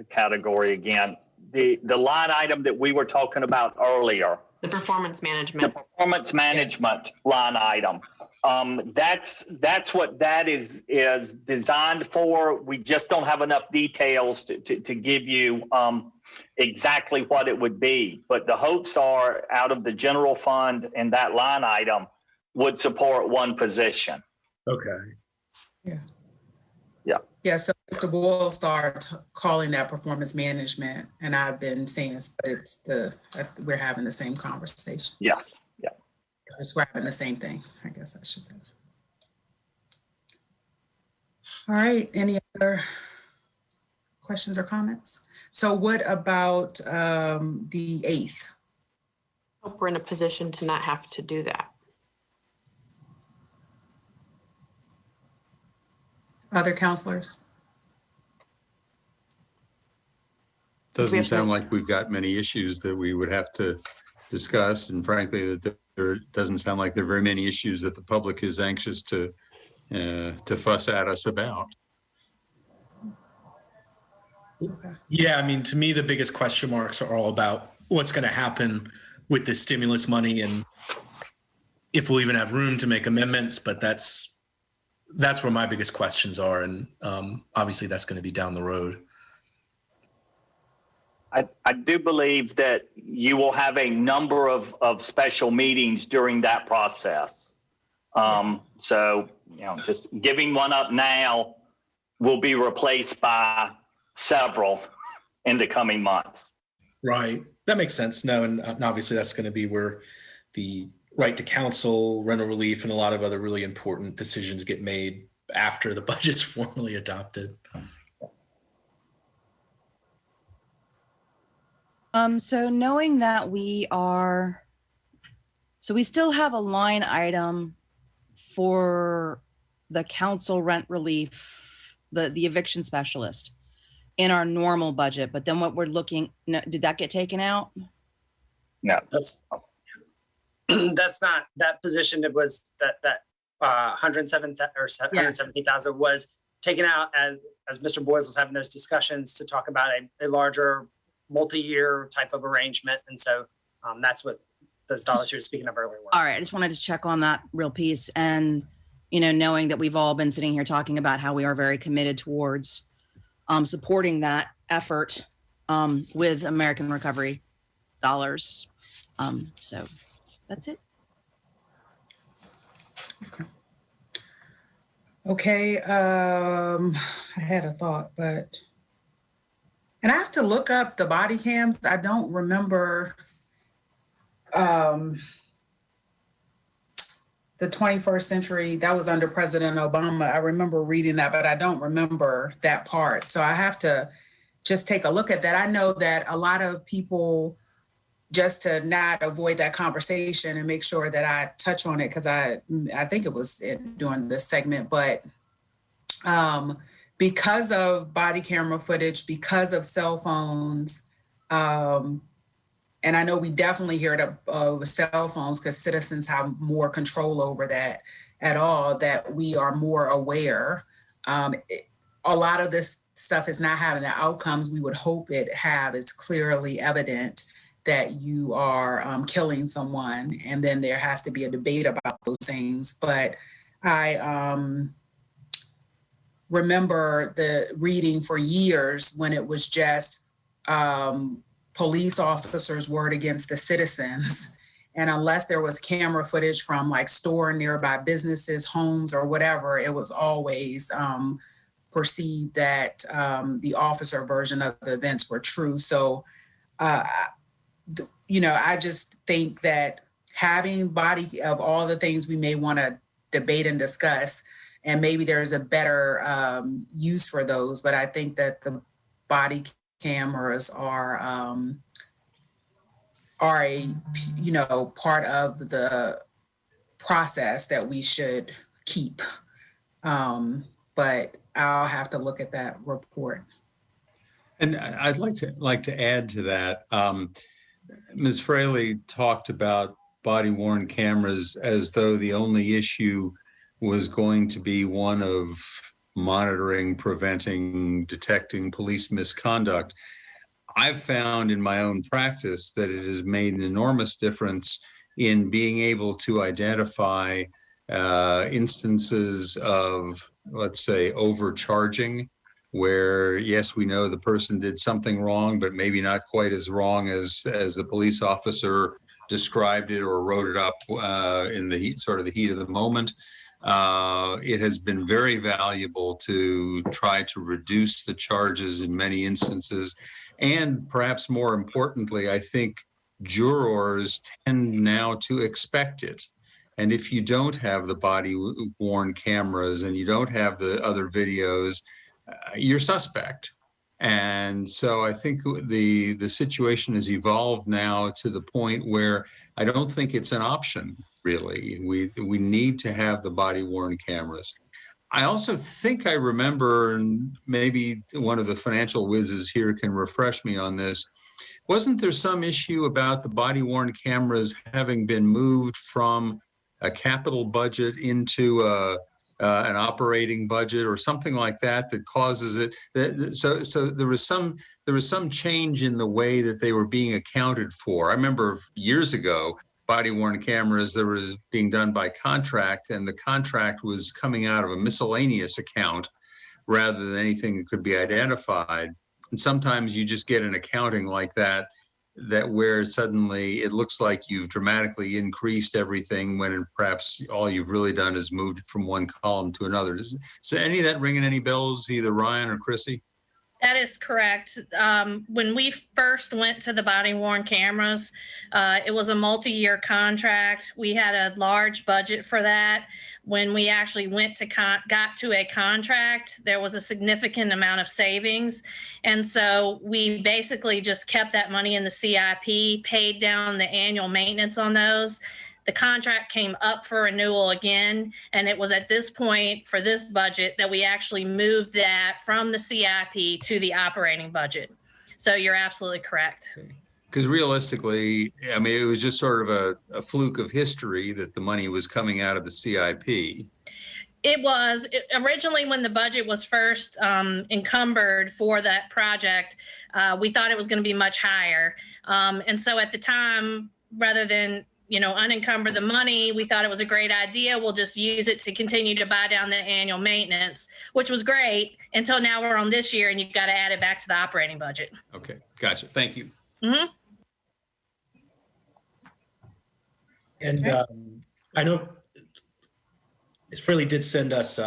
category again. The line item that we were talking about earlier. The performance management. The performance management line item. That's what that is designed for. We just don't have enough details to give you exactly what it would be. But the hopes are out of the general fund and that line item would support one position. Okay. Yeah. Yeah. Yeah, so Mr. Boyle started calling that performance management, and I've been saying we're having the same conversation. Yes. Yeah. We're having the same thing, I guess I should say. All right, any other questions or comments? So what about the 8th? Hope we're in a position to not have to do that. Other counselors? Doesn't sound like we've got many issues that we would have to discuss. And frankly, that there doesn't sound like there are very many issues that the public is anxious to fuss at us about. Yeah, I mean, to me, the biggest question marks are all about what's going to happen with the stimulus money and if we'll even have room to make amendments, but that's where my biggest questions are. And obviously that's going to be down the road. I do believe that you will have a number of special meetings during that process. So, just giving one up now will be replaced by several in the coming months. Right. That makes sense. No, and obviously that's going to be where the right to counsel, rental relief, and a lot of other really important decisions get made after the budget's formally adopted. So knowing that we still have a line item for the council rent relief, the eviction specialist in our normal budget, but then what we're looking, did that get taken out? No, that's not that position. It was that 170,000 was taken out as Mr. Boyles was having those discussions to talk about a larger multi-year type of arrangement. And so that's what those dollars you were speaking of earlier were. All right, I just wanted to check on that real piece. And, knowing that we've all been sitting here talking about how we are very committed towards supporting that effort with American Recovery dollars. So that's it. Okay, I had a thought, and I have to look up the body cams. I don't remember the 21st century, that was under President Obama. I remember reading that, but I don't remember that part. So I have to just take a look at that. I know that a lot of people, just to not avoid that conversation and make sure that I touch on it, because I think it was during this segment, but because of body camera footage, because of cell phones, and I know we definitely hear it with cell phones because citizens have more control over that at all, that we are more aware. A lot of this stuff is not having the outcomes we would hope it have. It's clearly evident that you are killing someone, and then there has to be a debate about those things. But I remember the reading for years when it was just police officers' word against the citizens. And unless there was camera footage from like store nearby businesses, homes, or whatever, it was always perceived that the officer version of the events were true. So, I just think that having body of all the things we may want to debate and discuss, and maybe there's a better use for those. But I think that the body cameras are a, you know, part of the process that we should keep. But I'll have to look at that report. And I'd like to add to that. Ms. Fraley talked about body-worn cameras as though the only issue was going to be one of monitoring, preventing, detecting police misconduct. I've found in my own practice that it has made an enormous difference in being able to identify instances of, let's say, overcharging, where, yes, we know the person did something wrong, but maybe not quite as wrong as the police officer described it or wrote it up in the heat of the moment. It has been very valuable to try to reduce the charges in many instances. And perhaps more importantly, I think jurors tend now to expect it. And if you don't have the body-worn cameras and you don't have the other videos, you're suspect. And so I think the situation has evolved now to the point where I don't think it's an option, really. We need to have the body-worn cameras. I also think I remember, and maybe one of the financial whizzes here can refresh me on this, wasn't there some issue about the body-worn cameras having been moved from a capital budget into an operating budget or something like that causes it? So there was some change in the way that they were being accounted for. I remember years ago, body-worn cameras that was being done by contract, and the contract was coming out of a miscellaneous account rather than anything that could be identified. And sometimes you just get an accounting like that where suddenly it looks like you've dramatically increased everything when perhaps all you've really done is moved it from one column to another. Is any of that ringing any bells, either Ryan or Chrissy? That is correct. When we first went to the body-worn cameras, it was a multi-year contract. We had a large budget for that. When we actually got to a contract, there was a significant amount of savings. And so we basically just kept that money in the CIP, paid down the annual maintenance on those. The contract came up for renewal again, and it was at this point for this budget that we actually moved that from the CIP to the operating budget. So you're absolutely correct. Because realistically, I mean, it was just sort of a fluke of history that the money was coming out of the CIP. It was originally when the budget was first encumbered for that project, we thought it was going to be much higher. And so at the time, rather than unencumber the money, we thought it was a great idea. We'll just use it to continue to buy down the annual maintenance, which was great until now we're on this year and you've got to add it back to the operating budget. Okay, gotcha. Thank you. Mm-hmm. And I know Ms. Fraley did send us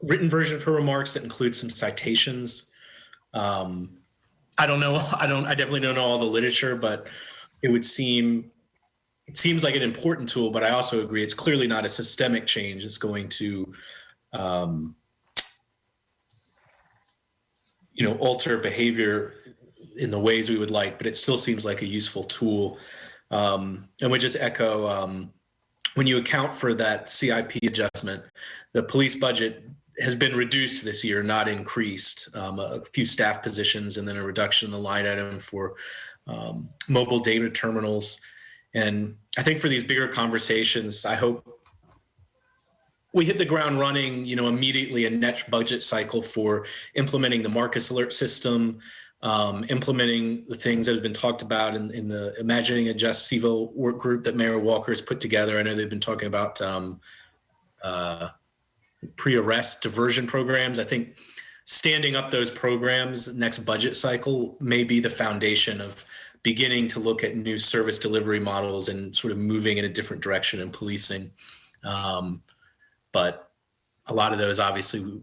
written version of her remarks that includes some citations. I don't know. I definitely don't know all the literature, but it seems like an important tool, but I also agree it's clearly not a systemic change. It's going to, alter behavior in the ways we would like, but it still seems like a useful tool. And we just echo, when you account for that CIP adjustment, the police budget has been reduced this year, not increased. A few staff positions and then a reduction in the line item for mobile data terminals. And I think for these bigger conversations, I hope we hit the ground running, immediately a next budget cycle for implementing the Marcus alert system, implementing the things that have been talked about in the Imagining a Just CIVO work group that Mayor Walker has put together. I know they've been talking about pre-arrest diversion programs. I think standing up those programs next budget cycle may be the foundation of beginning to look at new service delivery models and sort of moving in a different direction in policing. But a lot of those obviously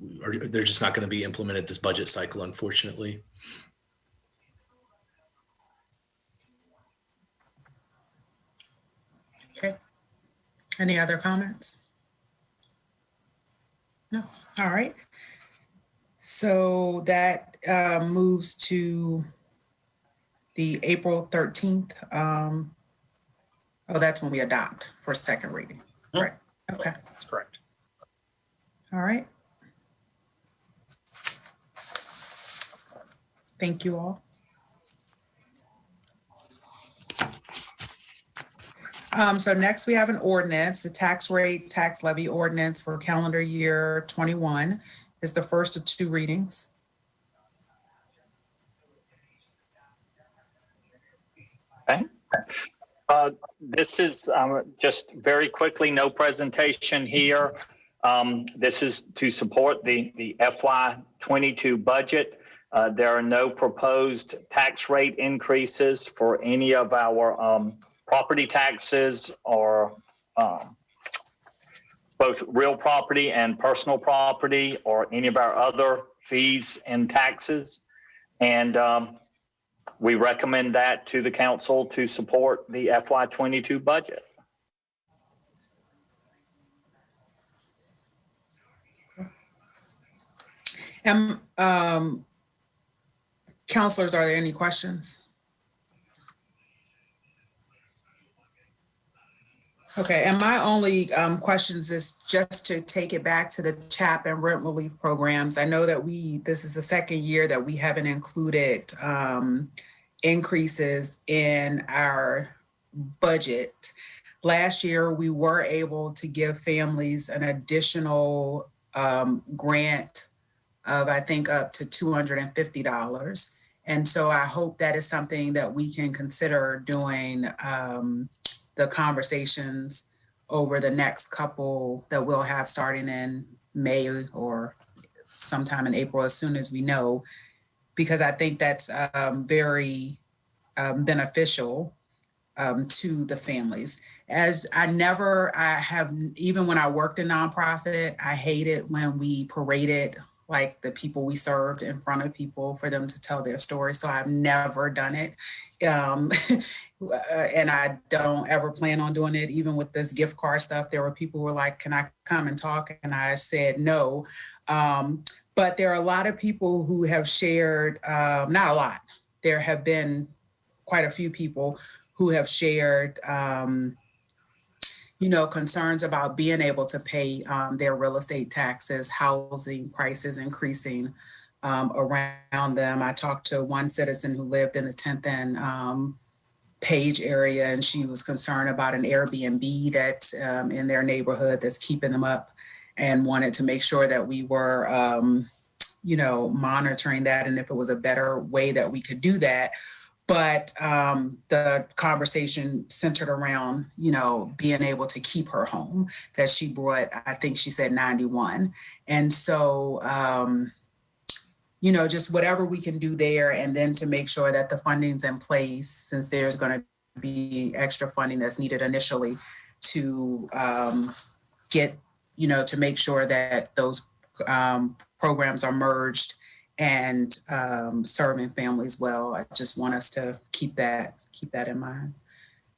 they're just not going to be implemented this budget cycle, unfortunately. Any other comments? No. All right. So that moves to the April 13th. Oh, that's when we adopt for second reading. Right. Okay. That's correct. All right. Thank you all. So next we have an ordinance, the tax rate, tax levy ordinance for calendar year 21 is the first of two readings. Okay. This is just very quickly, no presentation here. This is to support the FY22 budget. There are no proposed tax rate increases for any of our property taxes or both real property and personal property or any of our other fees and taxes. And we recommend that to the council to support the FY22 budget. Counselors, are there any questions? Okay, and my only questions is just to take it back to the CHAP and rent relief programs. I know that this is the second year that we haven't included increases in our budget. Last year, we were able to give families an additional grant of, I think, up to $250. And so I hope that is something that we can consider doing the conversations over the next couple that we'll have starting in May or sometime in April, as soon as we know, because I think that's very beneficial to the families. As even when I worked in nonprofit, I hated when we paraded like the people we served in front of people for them to tell their story. So I've never done it. And I don't ever plan on doing it. Even with this gift card stuff, there were people who were like, can I come and talk? And I said no. But there are a lot of people who have shared, not a lot, there have been quite a few people who have shared concerns about being able to pay their real estate taxes, housing prices increasing around them. I talked to one citizen who lived in the 10th and Page area, and she was concerned about an Airbnb that's in their neighborhood that's keeping them up, and wanted to make sure that we were, monitoring that, and if it was a better way that we could do that. But the conversation centered around, being able to keep her home that she brought, I think she said 91. And so, just whatever we can do there, and then to make sure that the funding's in place, since there's going to be extra funding that's needed initially to get, to make sure that those programs are merged and serving families well. I just want us to keep that in mind.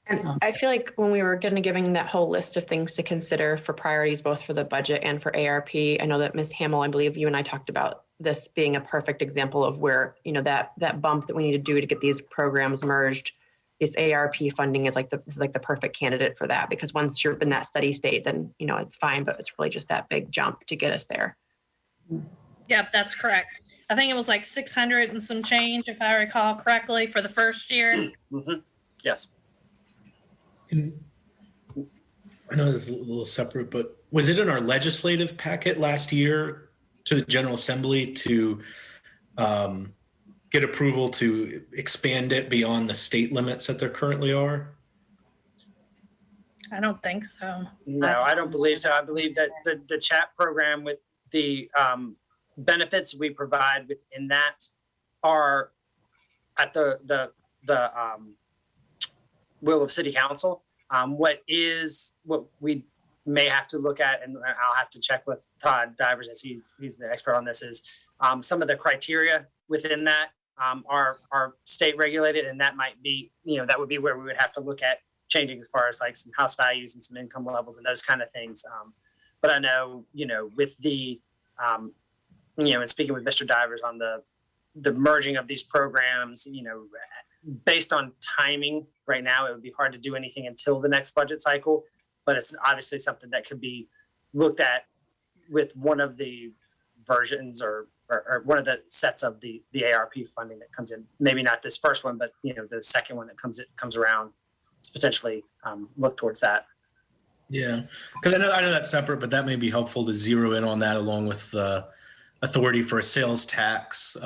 And I feel like when we were giving that whole list of things to consider for priorities, both for the budget and for ARP, I know that Ms. Hamill, I believe you and I talked about this being a perfect example of where, that bump that we need to do to get these programs merged, this ARP funding is this is the perfect candidate for that, because once you're in that steady state, then, it's fine, but it's really just that big jump to get us there. Yep, that's correct. I think it was like 600 and some change, if I recall correctly, for the first year. Mm-hmm. Yes. I know this is a little separate, but was it in our legislative packet last year to the General Assembly to get approval to expand it beyond the state limits that there currently are? I don't think so. No, I don't believe so. I believe that the chat program with the benefits we provide within that are at the will of City Council. What we may have to look at, and I'll have to check with Todd Divers, as he's the expert on this, is some of the criteria within that are state regulated, and that might be, that would be where we would have to look at changing as far as like some house values and some income levels and those kind of things. But I know, with the, and speaking with Mr. Divers on the merging of these programs, based on timing right now, it would be hard to do anything until the next budget cycle, but it's obviously something that could be looked at with one of the versions or one of the sets of the ARP funding that comes in. Maybe not this first one, but the second one that comes around, potentially look towards that. Yeah, because I know that's separate, but that may be helpful to zero in on that along with the authority for a sales tax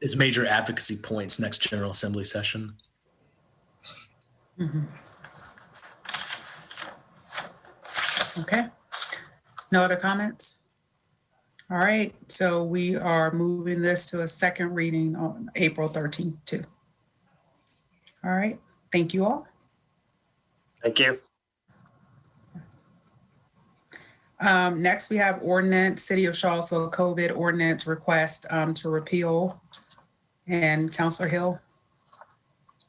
as major advocacy points next General Assembly session. Mhm. Okay. No other comments? All right, so we are moving this to a second reading on April 13th too. All right, thank you all. Thank you. Next, we have ordinance, City of Charlottesville COVID ordinance request to repeal. And Councilor Hill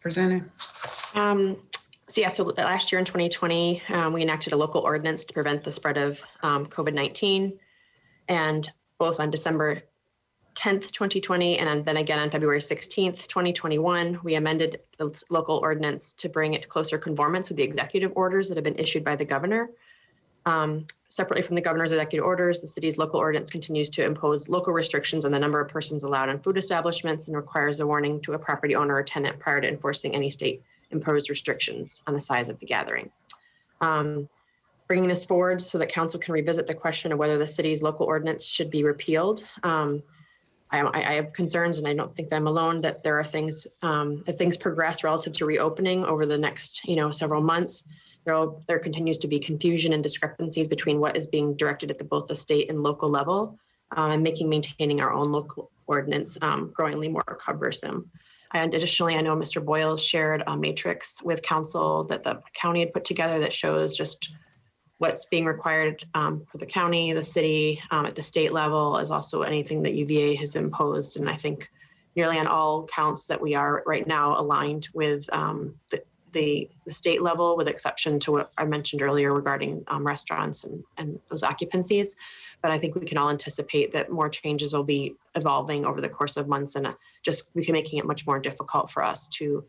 presenting. So last year in 2020, we enacted a local ordinance to prevent the spread of COVID-19. And both on December 10th, 2020, and then again on February 16th, 2021, we amended the local ordinance to bring it to closer conformance with the executive orders that have been issued by the governor. Separately from the governor's executive orders, the city's local ordinance continues to impose local restrictions on the number of persons allowed in food establishments and requires a warning to a property owner or tenant prior to enforcing any state-imposed restrictions on the size of the gathering. Bringing this forward so that council can revisit the question of whether the city's local ordinance should be repealed. I have concerns, and I don't think I'm alone, that there are things, as things progress relative to reopening over the next, several months, there continues to be confusion and discrepancies between what is being directed at both the state and local level, and maintaining our own local ordinance growingly more cumbersome. And additionally, I know Mr. Boyle shared a matrix with council that the county had put together that shows just what's being required for the county, the city, at the state level, is also anything that UVA has imposed. And I think nearly on all counts that we are right now aligned with the state level, with exception to what I mentioned earlier regarding restaurants and those occupancies. But I think we can all anticipate that more changes will be evolving over the course of months, and we can making it much more difficult for us to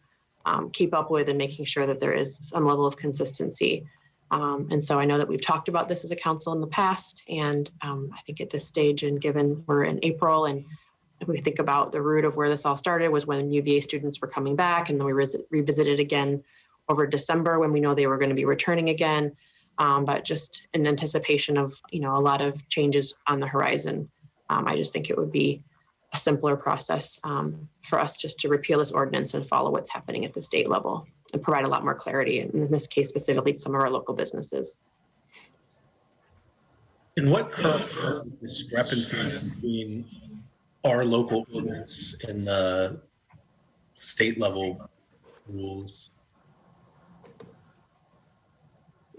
keep up with and making sure that there is some level of consistency. And so I know that we've talked about this as a council in the past, and I think at this stage, and given we're in April, and if we think about the root of where this all started was when UVA students were coming back, and then we revisited again over December when we know they were going to be returning again. But just in anticipation of, a lot of changes on the horizon, I just think it would be a simpler process for us just to repeal this ordinance and follow what's happening at the state level and provide a lot more clarity, and in this case, specifically to some of our local businesses. And what current discrepancies between our local ordinance and the state level rules?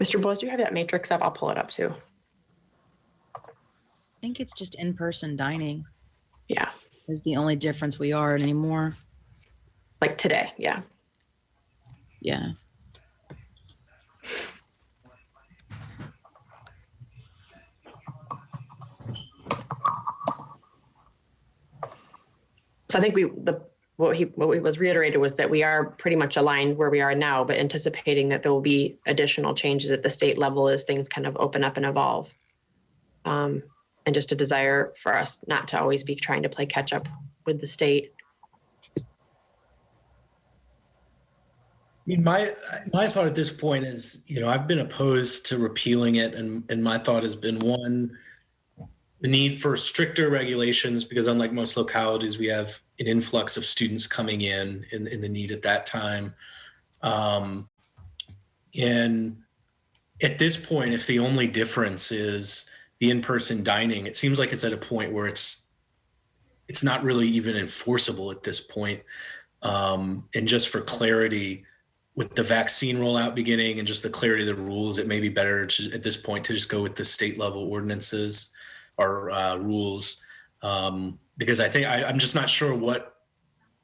Mr. Bowles, do you have that matrix up? I'll pull it up too. I think it's just in-person dining. Yeah. Is the only difference we are anymore. Like today, yeah. Yeah. So I think what was reiterated was that we are pretty much aligned where we are now, but anticipating that there will be additional changes at the state level as things kind of open up and evolve. And just a desire for us not to always be trying to play catch up with the state. I mean, my thought at this point is, I've been opposed to repealing it, and my thought has been, one, the need for stricter regulations, because unlike most localities, we have an influx of students coming in the need at that time. And at this point, if the only difference is the in-person dining, it seems like it's at a point where it's not really even enforceable at this point. And just for clarity, with the vaccine rollout beginning and just the clarity of the rules, it may be better at this point to just go with the state level ordinances or rules, because I think I'm just not sure what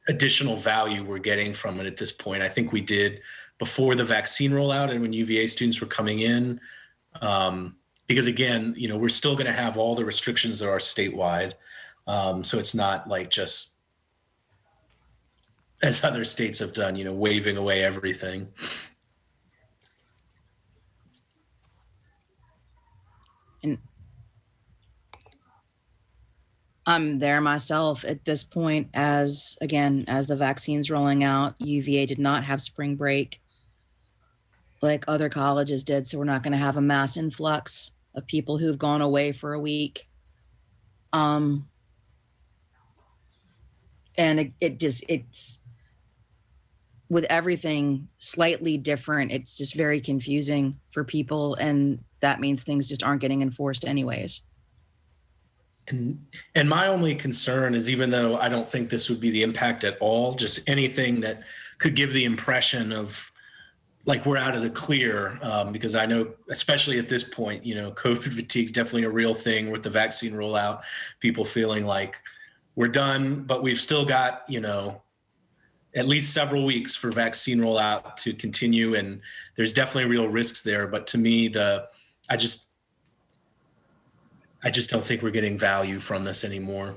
additional value we're getting from it at this point. I think we did before the vaccine rollout and when UVA students were coming in. Because again, we're still going to have all the restrictions that are statewide. So it's not like just as other states have done, waving away everything. And I'm there myself at this point as the vaccine's rolling out. UVA did not have spring break like other colleges did. So we're not going to have a mass influx of people who've gone away for a week. And it's with everything slightly different. It's just very confusing for people. And that means things just aren't getting enforced anyways. And my only concern is, even though I don't think this would be the impact at all, just anything that could give the impression of like we're out of the clear, because I know, especially at this point, COVID fatigue is definitely a real thing with the vaccine rollout, people feeling like we're done, but we've still got, at least several weeks for vaccine rollout to continue. And there's definitely real risks there. But to me, I just don't think we're getting value from this anymore.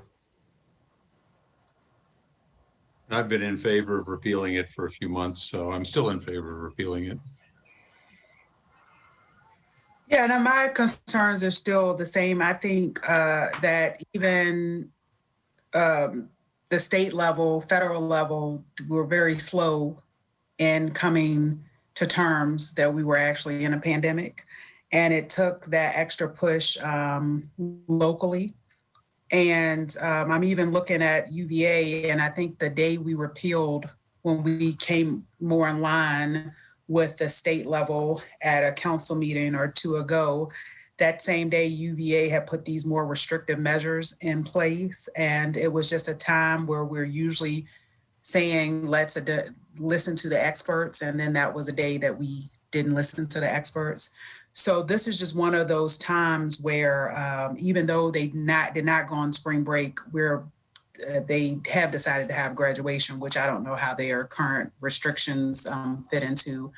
I've been in favor of repealing it for a few months, so I'm still in favor of repealing it. Yeah, and my concerns are still the same. I think that even the state level, federal level, we're very slow in coming to terms that we were actually in a pandemic. And it took that extra push locally. And I'm even looking at UVA, and I think the day we repealed, when we came more in line with the state level at a council meeting or two ago, that same day UVA had put these more restrictive measures in place. And it was just a time where we're usually saying, let's listen to the experts. And then that was a day that we didn't listen to the experts. So this is just one of those times where even though they did not go on spring break, they have decided to have graduation, which I don't know how their current restrictions fit into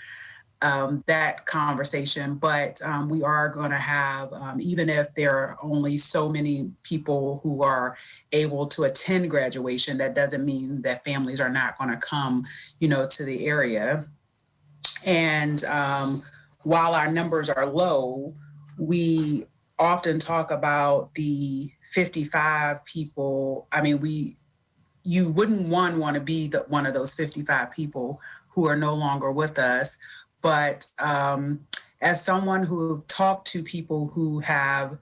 that conversation. But we are going to have, even if there are only so many people who are able to attend graduation, that doesn't mean that families are not going to come, to the area. And while our numbers are low, we often talk about the 55 people. I mean, you wouldn't want to be one of those 55 people who are no longer with us. But as someone who talked to people who have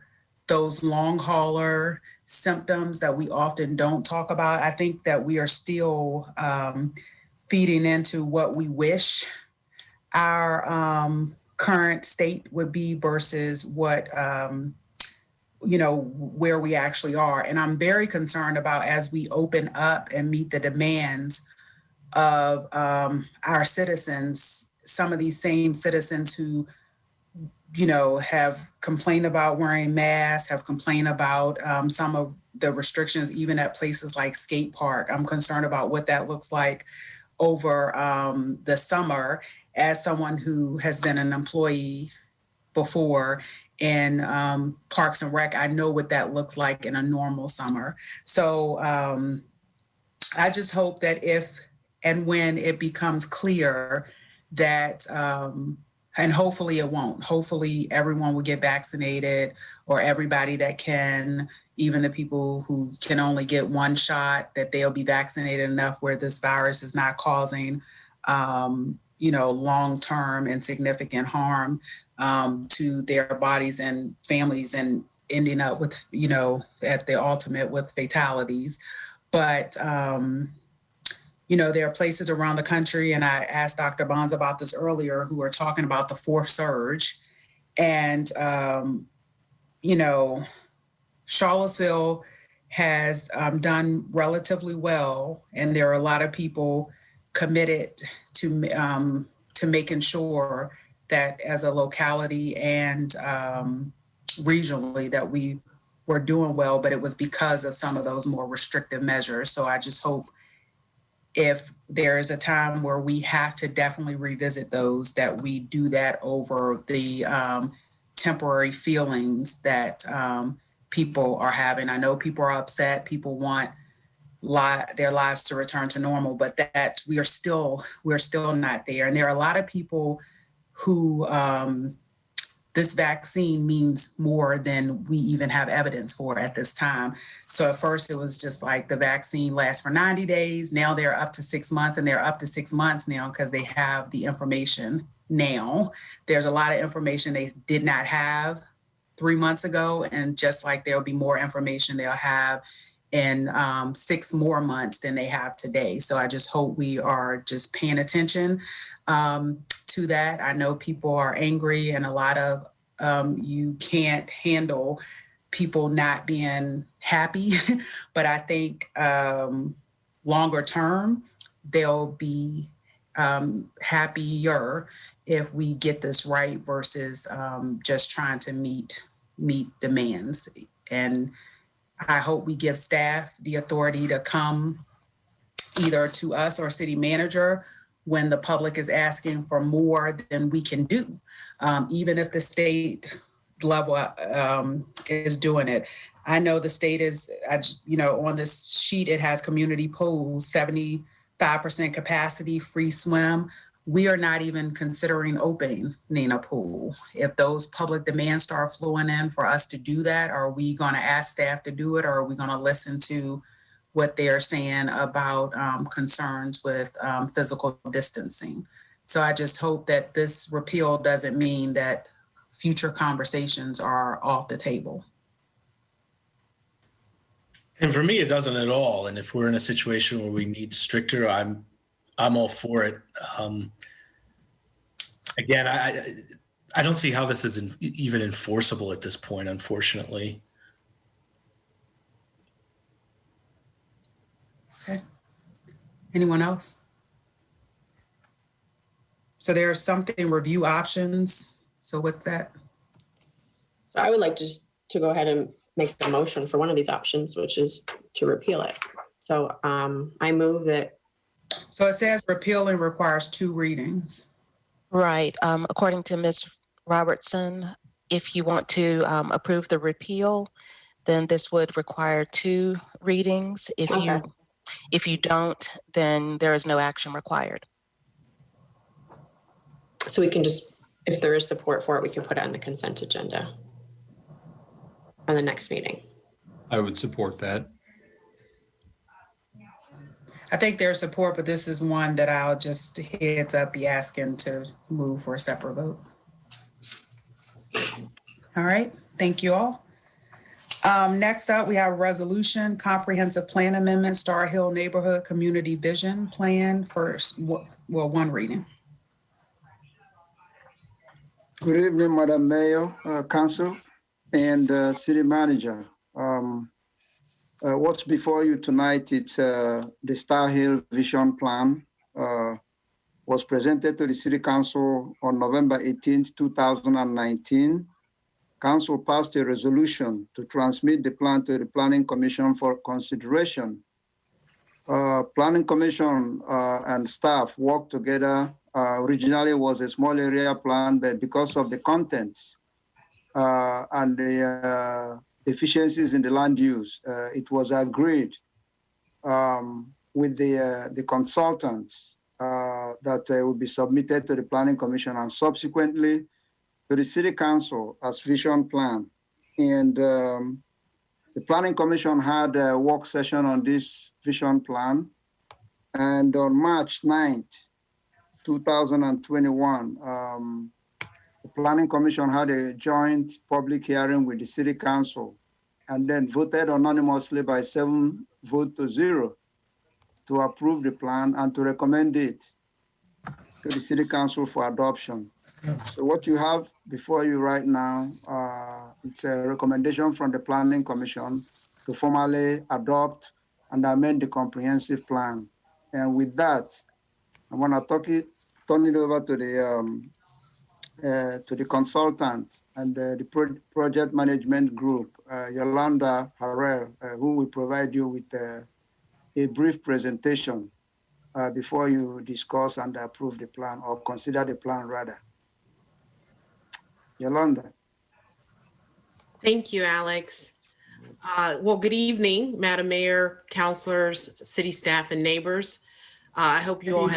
those long hauler symptoms that we often don't talk about, I think that we are still feeding into what we wish our current state would be versus what, where we actually are. And I'm very concerned about, as we open up and meet the demands of our citizens, some of these same citizens who, have complained about wearing masks, have complained about some of the restrictions, even at places like skate park. I'm concerned about what that looks like over the summer. As someone who has been an employee before in Parks and Rec, I know what that looks like in a normal summer. So I just hope that if and when it becomes clear that, and hopefully it won't, hopefully everyone will get vaccinated, or everybody that can, even the people who can only get one shot, that they'll be vaccinated enough where this virus is not causing long-term and significant harm to their bodies and families, and ending up with, at the ultimate with fatalities. But, there are places around the country, and I asked Dr. Bonds about this earlier, who are talking about the fourth surge. And, Charlottesville has done relatively well, and there are a lot of people committed to making sure that as a locality and regionally that we were doing well, but it was because of some of those more restrictive measures. So I just hope if there is a time where we have to definitely revisit those, that we do that over the temporary feelings that people are having. I know people are upset. People want their lives to return to normal, but that we're still not there. And there are a lot of people who this vaccine means more than we even have evidence for at this time. So at first it was just like the vaccine lasts for 90 days. Now they're up to 6 months, and they're up to 6 months now because they have the information now. There's a lot of information they did not have 3 months ago. And just like there'll be more information they'll have in 6 more months than they have today. So I just hope we are just paying attention to that. I know people are angry, and a lot of you can't handle people not being happy, but I think longer term, they'll be happier if we get this right versus just trying to meet demands. And I hope we give staff the authority to come either to us or city manager when the public is asking for more than we can do, even if the state level is doing it. I know the state is, on this sheet, it has community pools, 75% capacity, free swim. We are not even considering opening a pool. If those public demands start flowing in for us to do that, are we going to ask staff to do it, or are we going to listen to what they're saying about concerns with physical distancing? So I just hope that this repeal doesn't mean that future conversations are off the table. And for me, it doesn't at all. And if we're in a situation where we need stricter, I'm all for it. Again, I don't see how this is even enforceable at this point, unfortunately. Okay. Anyone else? So there's something, review options. So what's that? So I would like to go ahead and make the motion for one of these options, which is to repeal it. So I move that. So it says repealing requires 2 readings. Right. According to Ms. Robertson, if you want to approve the repeal, then this would require 2 readings. If you don't, then there is no action required. So we can just, if there is support for it, we can put it on the consent agenda on the next meeting. I would support that. I think there's support, but this is one that I'll just heads up be asking to move for a separate vote. All right, thank you all. Next up, we have a resolution, comprehensive plan amendment, Star Hill Neighborhood Community Vision Plan, first, well, 1 reading. Good evening, Madam Mayor, Council, and City Manager. What's before you tonight, it's the Star Hill Vision Plan, was presented to the City Council on November 18th, 2019. Council passed a resolution to transmit the plan to the Planning Commission for consideration. Planning Commission and staff worked together. Originally it was a small area plan, but because of the contents and the deficiencies in the land use, it was agreed with the consultants that would be submitted to the Planning Commission and subsequently to the City Council as vision plan. And the Planning Commission had a work session on this vision plan. And on March 9th, 2021, the Planning Commission had a joint public hearing with the City Council and then voted unanimously by 7 votes to 0 to approve the plan and to recommend it to the City Council for adoption. So what you have before you right now, it's a recommendation from the Planning Commission to formally adopt and amend the comprehensive plan. And with that, I want to turn it over to the consultant and the project management group, Yolanda Harrell, who will provide you with a brief presentation before you discuss and approve the plan or consider the plan rather. Yolanda. Thank you, Alex. Well, good evening, Madam Mayor, councilors, city staff, and neighbors. I hope you all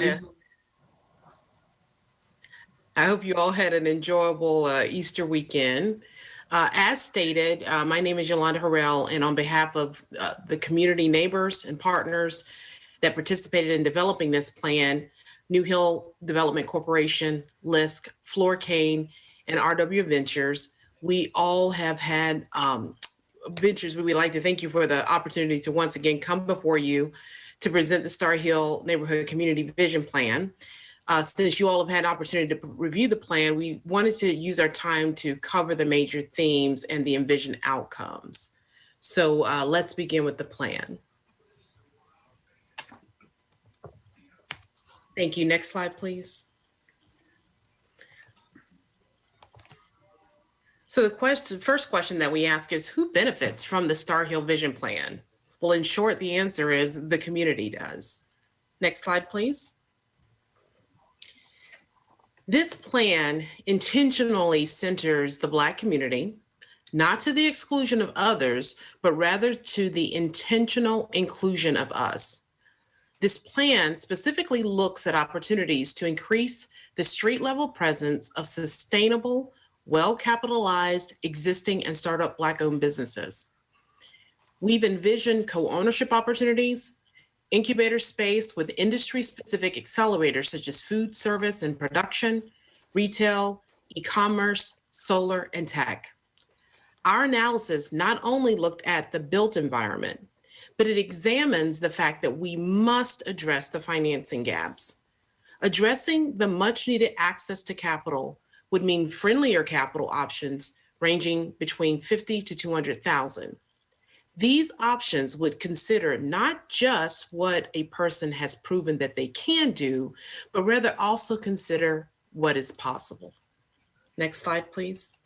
had an enjoyable Easter weekend. As stated, my name is Yolanda Harrell, and on behalf of the community neighbors and partners that participated in developing this plan, New Hill Development Corporation, LISC, Florcane, and RW Ventures, we all have had ventures. We would like to thank you for the opportunity to once again come before you to present the Star Hill Neighborhood Community Vision Plan. Since you all have had an opportunity to review the plan, we wanted to use our time to cover the major themes and the envisioned outcomes. So let's begin with the plan. Thank you. Next slide, please. So the first question that we ask is, who benefits from the Star Hill Vision Plan? Well, in short, the answer is the community does. Next slide, please. This plan intentionally centers the Black community, not to the exclusion of others, but rather to the intentional inclusion of us. This plan specifically looks at opportunities to increase the street level presence of sustainable, well-capitalized existing and startup Black-owned businesses. We've envisioned co-ownership opportunities, incubator space with industry-specific accelerators such as food service and production, retail, e-commerce, solar, and tech. Our analysis not only looked at the built environment, but it examines the fact that we must address the financing gaps. Addressing the much-needed access to capital would mean friendlier capital options ranging between $50,000 to $200,000. These options would consider not just what a person has proven that they can do, but rather also consider what is possible. Next slide, please.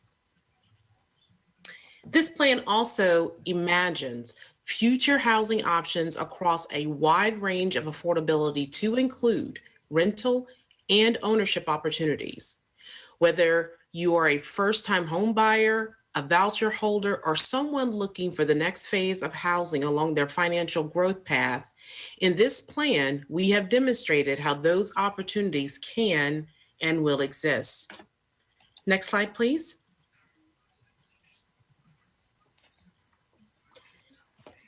This plan also imagines future housing options across a wide range of affordability to include rental and ownership opportunities. Whether you are a first-time home buyer, a voucher holder, or someone looking for the next phase of housing along their financial growth path, in this plan, we have demonstrated how those opportunities can and will exist. Next slide, please.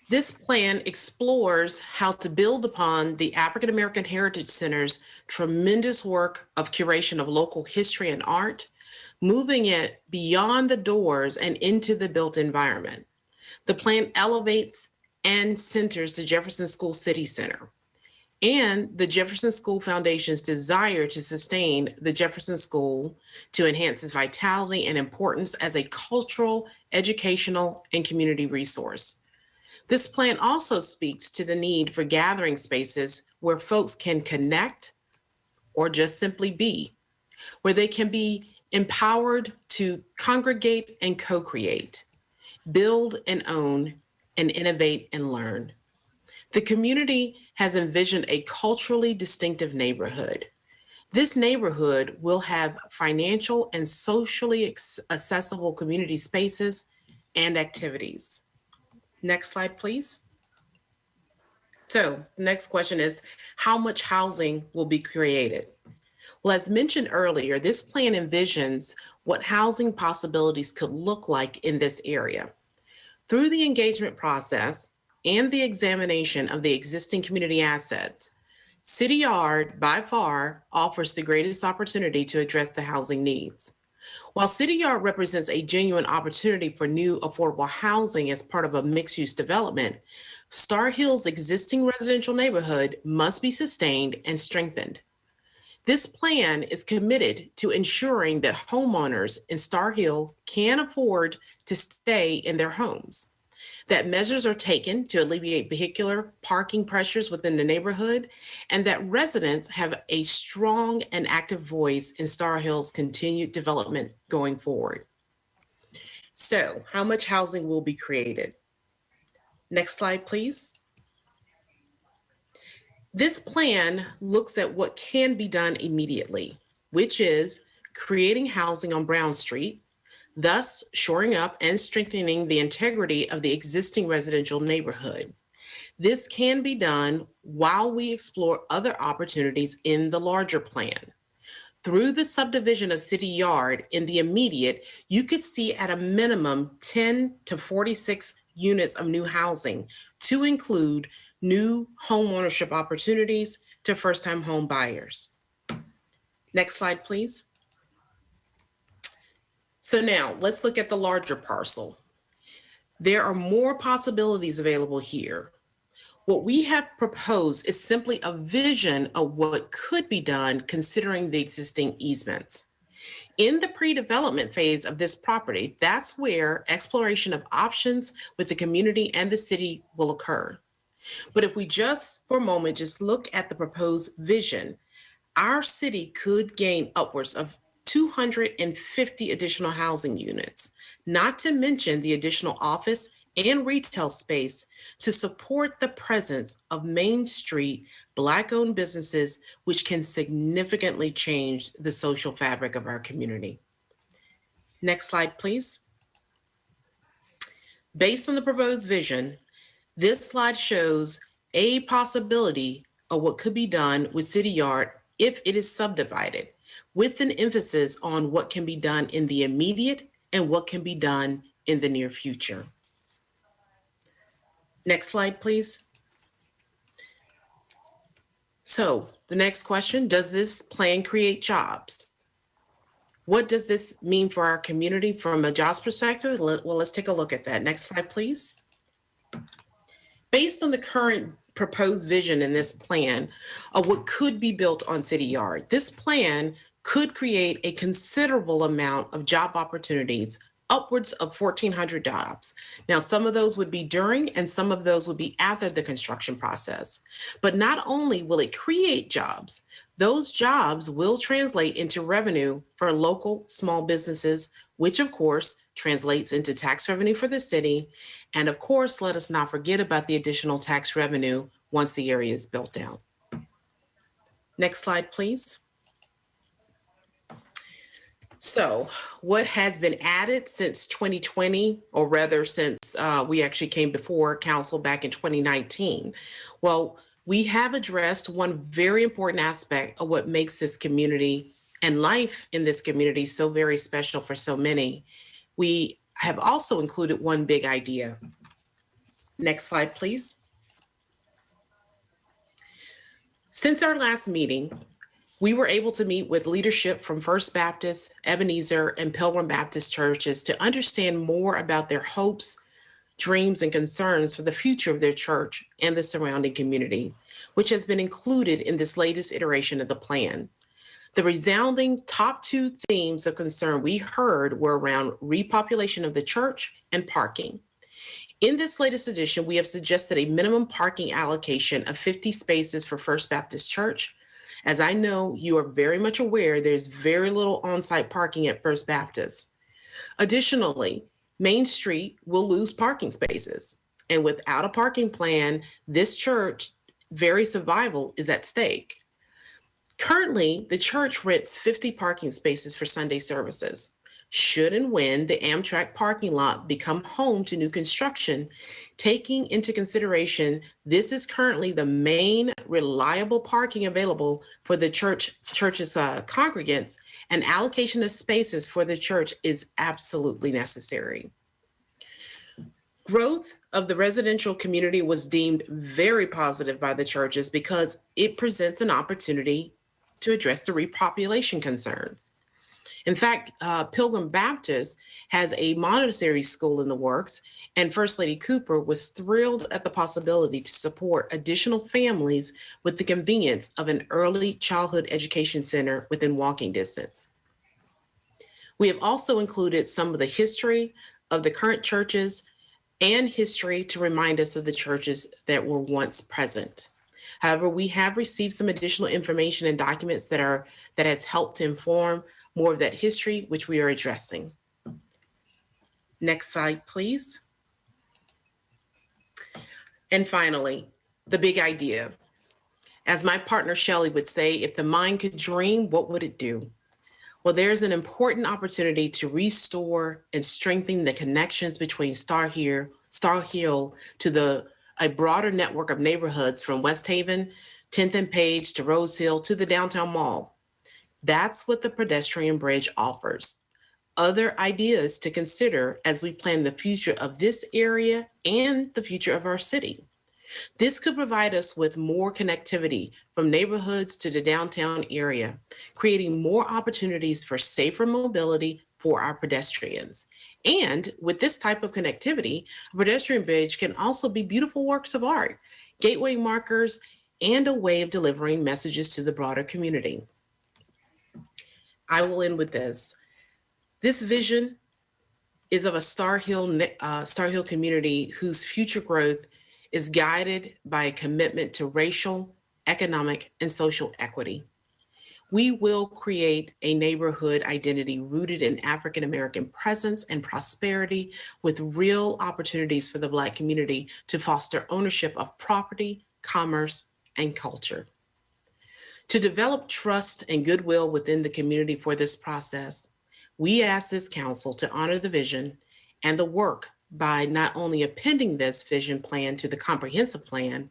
This plan explores how to build upon the African American Heritage Center's tremendous work of curation of local history and art, moving it beyond the doors and into the built environment. The plan elevates and centers the Jefferson School City Center and the Jefferson School Foundation's desire to sustain the Jefferson School to enhance its vitality and importance as a cultural, educational, and community resource. This plan also speaks to the need for gathering spaces where folks can connect or just simply be, where they can be empowered to congregate and co-create, build and own, and innovate and learn. The community has envisioned a culturally distinctive neighborhood. This neighborhood will have financial and socially accessible community spaces and activities. Next slide, please. So the next question is, how much housing will be created? Well, as mentioned earlier, this plan envisions what housing possibilities could look like in this area. Through the engagement process and the examination of the existing community assets, City Yard by far offers the greatest opportunity to address the housing needs. While City Yard represents a genuine opportunity for new affordable housing as part of a mixed-use development, Star Hill's existing residential neighborhood must be sustained and strengthened. This plan is committed to ensuring that homeowners in Star Hill can afford to stay in their homes, that measures are taken to alleviate vehicular parking pressures within the neighborhood, and that residents have a strong and active voice in Star Hill's continued development going forward. So, how much housing will be created? Next slide, please. This plan looks at what can be done immediately, which is creating housing on Brown Street, thus shoring up and strengthening the integrity of the existing residential neighborhood. This can be done while we explore other opportunities in the larger plan. Through the subdivision of City Yard in the immediate, you could see at a minimum 10 to 46 units of new housing to include new home ownership opportunities to first-time home buyers. Next slide, please. So now let's look at the larger parcel. There are more possibilities available here. What we have proposed is simply a vision of what could be done considering the existing easements. In the pre-development phase of this property, that's where exploration of options with the community and the city will occur. But if we just for a moment just look at the proposed vision, our city could gain upwards of 250 additional housing units, not to mention the additional office and retail space to support the presence of Main Street Black-owned businesses, which can significantly change the social fabric of our community. Next slide, please. Based on the proposed vision, this slide shows a possibility of what could be done with City Yard if it is subdivided, with an emphasis on what can be done in the immediate and what can be done in the near future. Next slide, please. So the next question, does this plan create jobs? What does this mean for our community from a jobs perspective? Well, let's take a look at that. Next slide, please. Based on the current proposed vision in this plan of what could be built on City Yard, this plan could create a considerable amount of job opportunities, upwards of 1,400 jobs. Now, some of those would be during and some of those would be after the construction process. But not only will it create jobs, those jobs will translate into revenue for local small businesses, which of course translates into tax revenue for the city. And of course, let us not forget about the additional tax revenue once the area is built out. Next slide, please. So what has been added since 2020, or rather since we actually came before council back in 2019? Well, we have addressed one very important aspect of what makes this community and life in this community so very special for so many. We have also included one big idea. Next slide, please. Since our last meeting, we were able to meet with leadership from First Baptist, Ebenezer, and Pilgrim Baptist churches to understand more about their hopes, dreams, and concerns for the future of their church and the surrounding community, which has been included in this latest iteration of the plan. The resounding top two themes of concern we heard were around repopulation of the church and parking. In this latest edition, we have suggested a minimum parking allocation of 50 spaces for First Baptist Church. As I know you are very much aware, there's very little on-site parking at First Baptist. Additionally, Main Street will lose parking spaces. And without a parking plan, this church very survival is at stake. Currently, the church rents 50 parking spaces for Sunday services. Should and when the Amtrak parking lot become home to new construction, taking into consideration this is currently the main reliable parking available for the church's congregants, an allocation of spaces for the church is absolutely necessary. Growth of the residential community was deemed very positive by the churches because it presents an opportunity to address the repopulation concerns. In fact, Pilgrim Baptist has a Montessori school in the works, and First Lady Cooper was thrilled at the possibility to support additional families with the convenience of an early childhood education center within walking distance. We have also included some of the history of the current churches and history to remind us of the churches that were once present. However, we have received some additional information and documents that has helped to inform more of that history, which we are addressing. Next slide, please. And finally, the big idea. As my partner Shelley would say, if the mind could dream, what would it do? Well, there's an important opportunity to restore and strengthen the connections between Star Hill to a broader network of neighborhoods from West Haven, 10th and Page to Rose Hill to the downtown mall. That's what the pedestrian bridge offers. Other ideas to consider as we plan the future of this area and the future of our city. This could provide us with more connectivity from neighborhoods to the downtown area, creating more opportunities for safer mobility for our pedestrians. And with this type of connectivity, a pedestrian bridge can also be beautiful works of art, gateway markers, and a way of delivering messages to the broader community. I will end with this. This vision is of a Star Hill community whose future growth is guided by a commitment to racial, economic, and social equity. We will create a neighborhood identity rooted in African American presence and prosperity, with real opportunities for the Black community to foster ownership of property, commerce, and culture. To develop trust and goodwill within the community for this process, we ask this council to honor the vision and the work by not only appending this vision plan to the comprehensive plan,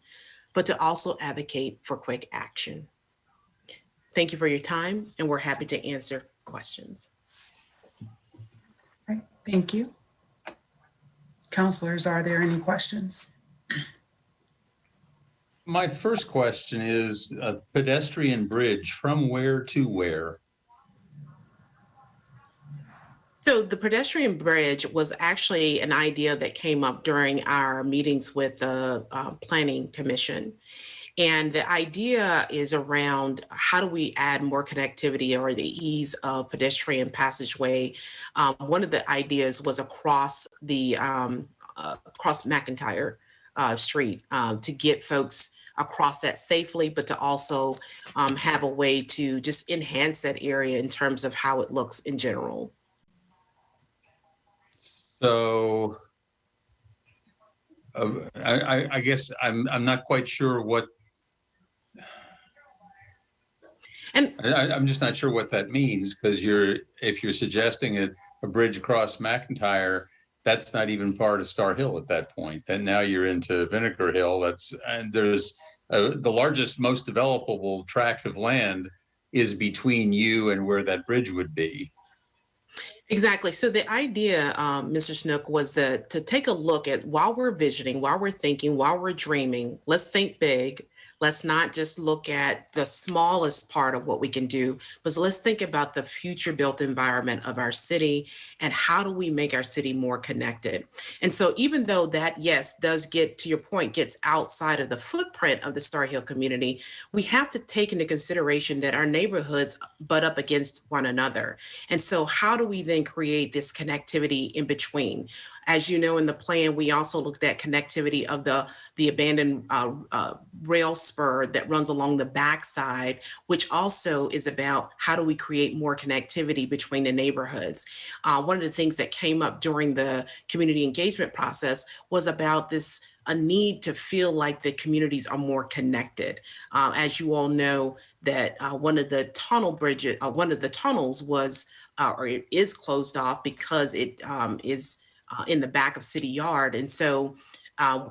but to also advocate for quick action. Thank you for your time, and we're happy to answer questions. Right, thank you. Councilors, are there any questions? My first question is a pedestrian bridge from where to where? So the pedestrian bridge was actually an idea that came up during our meetings with the Planning Commission. And the idea is around how do we add more connectivity or the ease of pedestrian passageway. One of the ideas was across the across McIntyre Street to get folks across that safely, but to also have a way to just enhance that area in terms of how it looks in general. So I guess I'm not quite sure what, and I'm just not sure what that means, because if you're suggesting a bridge across McIntyre, that's not even part of Star Hill at that point. Then now you're into Vinegar Hill. And there's the largest, most developable tract of land is between you and where that bridge would be. Exactly. So the idea, Mr. Snook, was to take a look at, while we're visioning, while we're thinking, while we're dreaming, let's think big. Let's not just look at the smallest part of what we can do, but let's think about the future built environment of our city and how do we make our city more connected. And so even though that, yes, does get, to your point, gets outside of the footprint of the Star Hill community, we have to take into consideration that our neighborhoods butt up against one another. And so how do we then create this connectivity in between? As you know, in the plan, we also looked at connectivity of the abandoned rail spur that runs along the backside, which also is about how do we create more connectivity between the neighborhoods. One of the things that came up during the community engagement process was about a need to feel like the communities are more connected. As you all know, that one of the tunnels was or it is closed off because it is in the back of City Yard. And so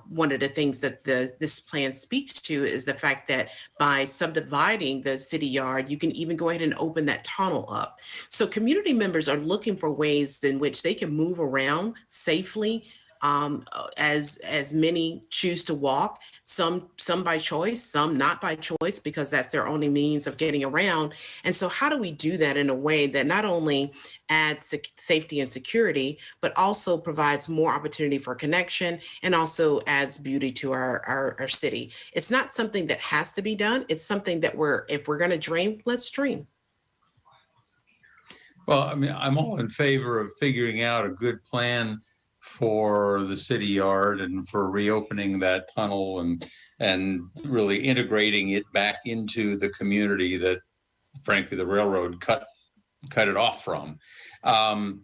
one of the things that this plan speaks to is the fact that by subdividing the City Yard, you can even go ahead and open that tunnel up. So community members are looking for ways in which they can move around safely, as many choose to walk, some by choice, some not by choice, because that's their only means of getting around. And so how do we do that in a way that not only adds safety and security, but also provides more opportunity for connection and also adds beauty to our city? It's not something that has to be done. It's something that if we're going to dream, let's dream. Well, I mean, I'm all in favor of figuring out a good plan for the City Yard and for reopening that tunnel and really integrating it back into the community that, frankly, the railroad cut it off from. And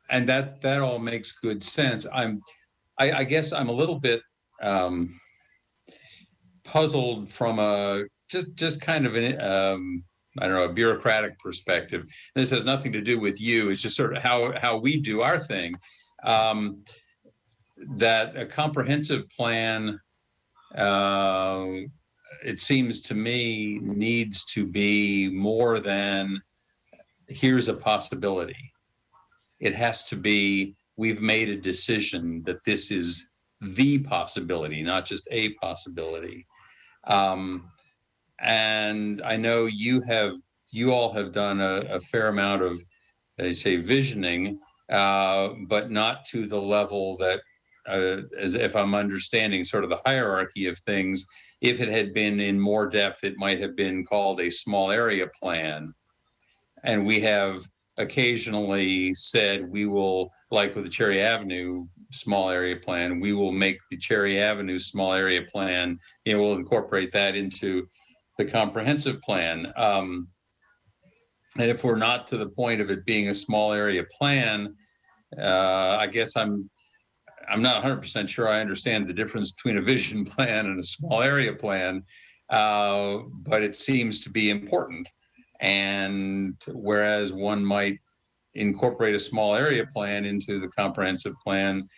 that all makes good sense. I guess I'm a little bit puzzled from a just kind of an I don't know, a bureaucratic perspective. This has nothing to do with you. It's just sort of how we do our thing. That a comprehensive plan, it seems to me, needs to be more than here's a possibility. It has to be, we've made a decision that this is the possibility, not just a possibility. And I know you all have done a fair amount of, they say, visioning, but not to the level that, as if I'm understanding sort of the hierarchy of things, if it had been in more depth, it might have been called a small area plan. And we have occasionally said we will, like with the Cherry Avenue small area plan, we will make the Cherry Avenue small area plan, we'll incorporate that into the comprehensive plan. And if we're not to the point of it being a small area plan, I guess I'm not 100% sure I understand the difference between a vision plan and a small area plan, but it seems to be important. And whereas one might incorporate a small area plan into the comprehensive plan,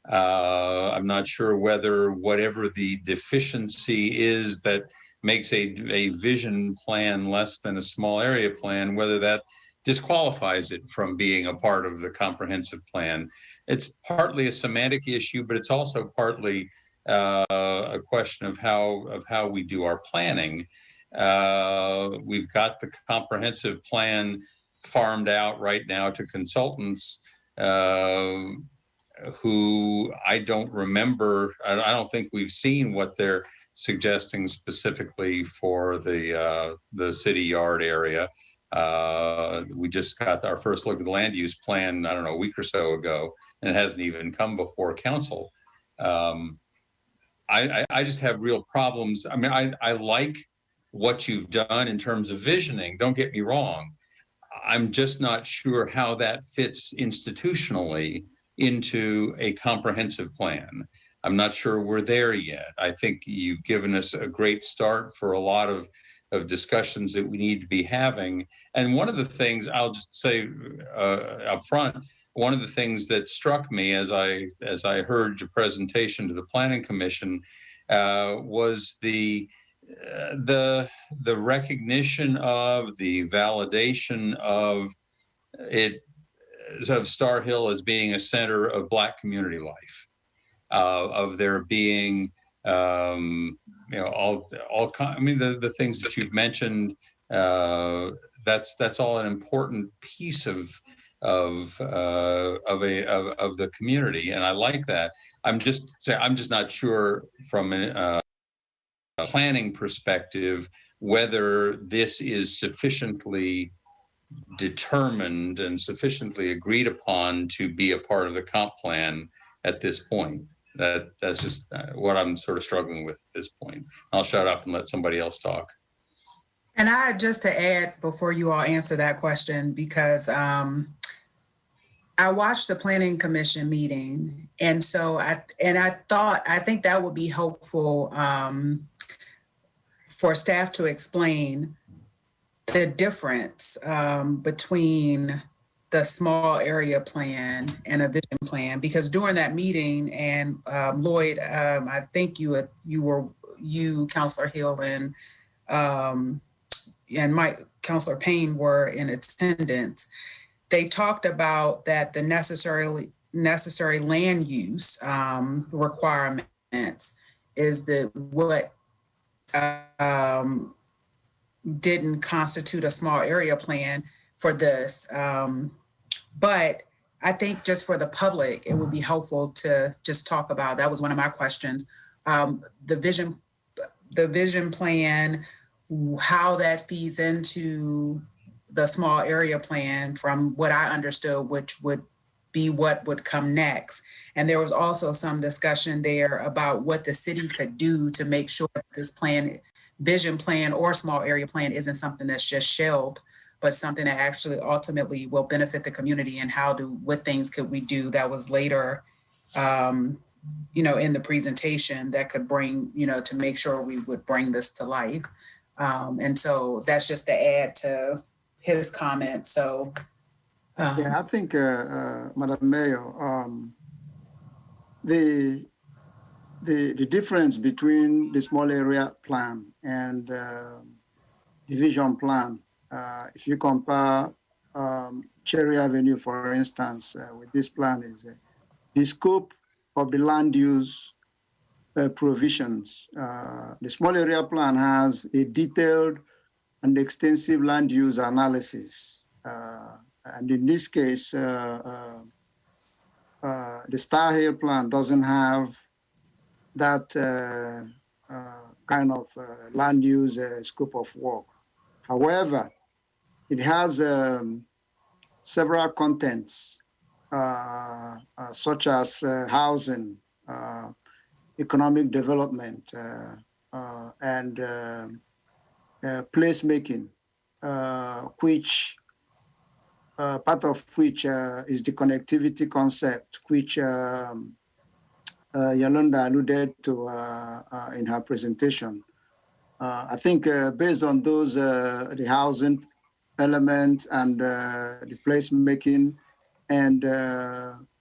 I'm not sure whether whatever the deficiency is that makes a vision plan less than a small area plan, whether that disqualifies it from being a part of the comprehensive plan. It's partly a semantic issue, but it's also partly a question of how we do our planning. We've got the comprehensive plan farmed out right now to consultants who I don't remember. I don't think we've seen what they're suggesting specifically for the city yard area. We just got our first look at the land use plan, I don't know, a week or so ago, and it hasn't even come before council. I just have real problems. I mean, I like what you've done in terms of visioning, don't get me wrong. I'm just not sure how that fits institutionally into a comprehensive plan. I'm not sure we're there yet. I think you've given us a great start for a lot of discussions that we need to be having. And one of the things I'll just say up front, one of the things that struck me as I heard your presentation to the Planning Commission was the recognition of the validation of it, of Star Hill as being a center of Black community life, of there being all I mean the things that you've mentioned. That's all an important piece of the community, and I like that. I'm just not sure from a planning perspective whether this is sufficiently determined and sufficiently agreed upon to be a part of the comp plan at this point. That's just what I'm sort of struggling with at this point. I'll shut up and let somebody else talk. And I just to add before you all answer that question, because I watched the Planning Commission meeting, and so I think that would be helpful for staff to explain the difference between the small area plan and a vision plan, because during that meeting, and Lloyd, I think you, Councilor Hill, and Mike, Councilor Payne were in attendance. They talked about that the necessary land use requirements is what didn't constitute a small area plan for this. But I think just for the public, it would be helpful to just talk about, that was one of my questions, the vision plan, how that feeds into the small area plan from what I understood, which would be what would come next. And there was also some discussion there about what the city could do to make sure that this plan, vision plan or small area plan, isn't something that's just shelved, but something that actually ultimately will benefit the community, and what things could we do that was later in the presentation that could bring, to make sure we would bring this to life. And so that's just to add to his comment. So. Yeah, I think, Madam Mayor, the difference between the small area plan and division plan, if you compare Cherry Avenue, for instance, with this plan, is the scope of the land use provisions. The small area plan has a detailed and extensive land use analysis. And in this case, the Star Hill plan doesn't have that kind of land use scope of work. However, it has several contents, such as housing, economic development, and placemaking, which part of which is the connectivity concept, which Yolanda alluded to in her presentation. I think based on those, the housing element and the placemaking and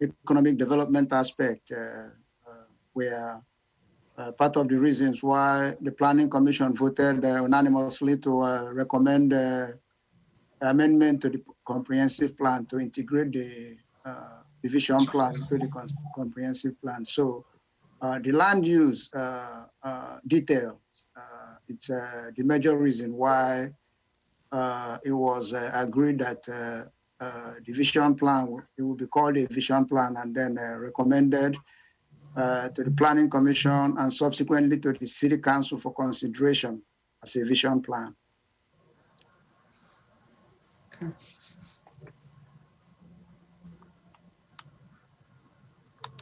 economic development aspect were part of the reasons why the Planning Commission voted unanimously to recommend amendment to the comprehensive plan to integrate the division plan into the comprehensive plan. So the land use details, it's the major reason why it was agreed that division plan, it will be called a vision plan, and then recommended to the Planning Commission and subsequently to the City Council for consideration as a vision plan. Okay.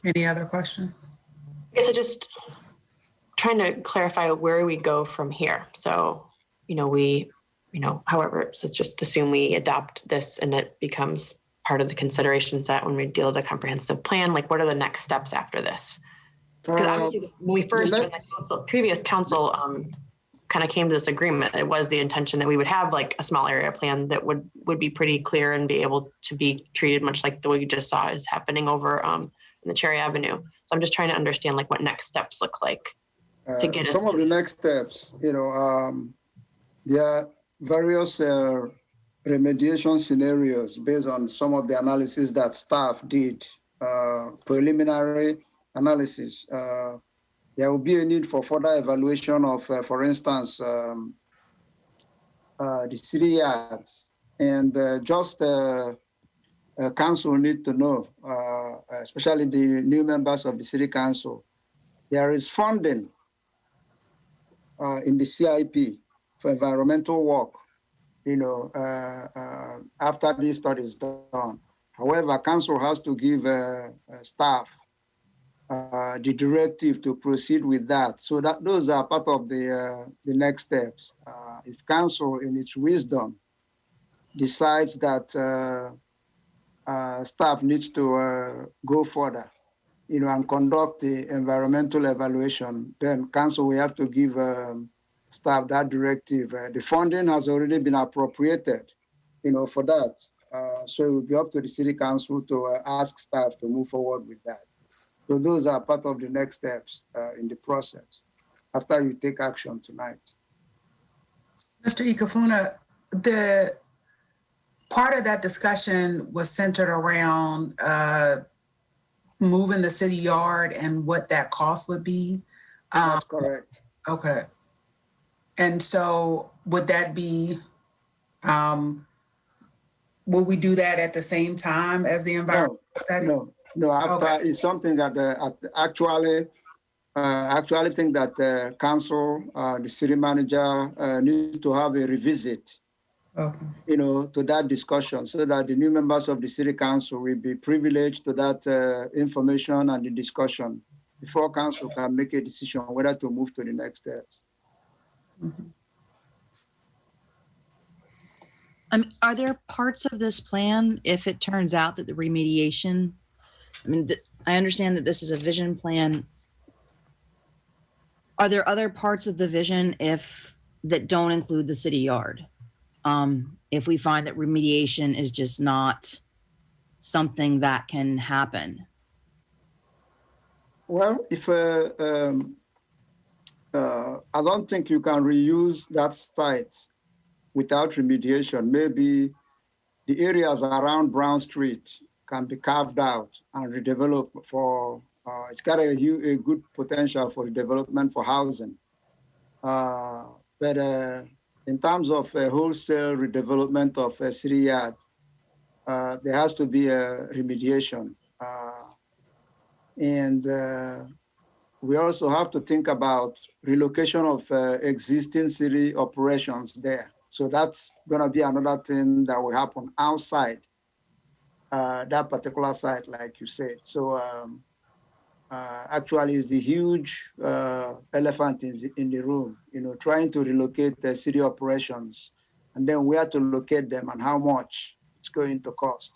Any other questions? I guess I just trying to clarify where we go from here. So, however, so let's just assume we adopt this and it becomes part of the considerations that when we deal with the comprehensive plan, like what are the next steps after this? Because obviously when we first, when the previous council kind of came to this agreement, it was the intention that we would have like a small area plan that would be pretty clear and be able to be treated much like the way you just saw is happening over in the Cherry Avenue. So I'm just trying to understand like what next steps look like to get us some of the next steps, there are various remediation scenarios based on some of the analysis that staff did, preliminary analysis. There will be a need for further evaluation of, for instance, the city yards. And council need to know, especially the new members of the city council, there is funding in the CIP for environmental work, after this study is done. However, council has to give staff the directive to proceed with that. So that those are part of the next steps. If council, in its wisdom, decides that staff needs to go further, and conduct the environmental evaluation, then council will have to give staff that directive. The funding has already been appropriated, for that. So it will be up to the city council to ask staff to move forward with that. So those are part of the next steps in the process after you take action tonight. Mr. Ikefuna, the part of that discussion was centered around moving the city yard and what that cost would be. That's correct. Okay. And so would that be, will we do that at the same time as the environmental study? No, after Okay. it's something that actually think that council, the city manager need to have a revisit, to that discussion so that the new members of the city council will be privileged to that information and the discussion before council can make a decision whether to move to the next steps. Are there parts of this plan, if it turns out that the remediation, I understand that this is a vision plan. Are there other parts of the vision that don't include the city yard? If we find that remediation is just not something that can happen? Well, if I don't think you can reuse that site without remediation. Maybe the areas around Brown Street can be carved out and redeveloped for, it's got a good potential for development for housing. But in terms of wholesale redevelopment of a city yard, there has to be a remediation. And we also have to think about relocation of existing city operations there. So that's gonna be another thing that will happen outside that particular site, like you said. So actually it's the huge elephant in the room, trying to relocate the city operations and then where to locate them and how much it's going to cost.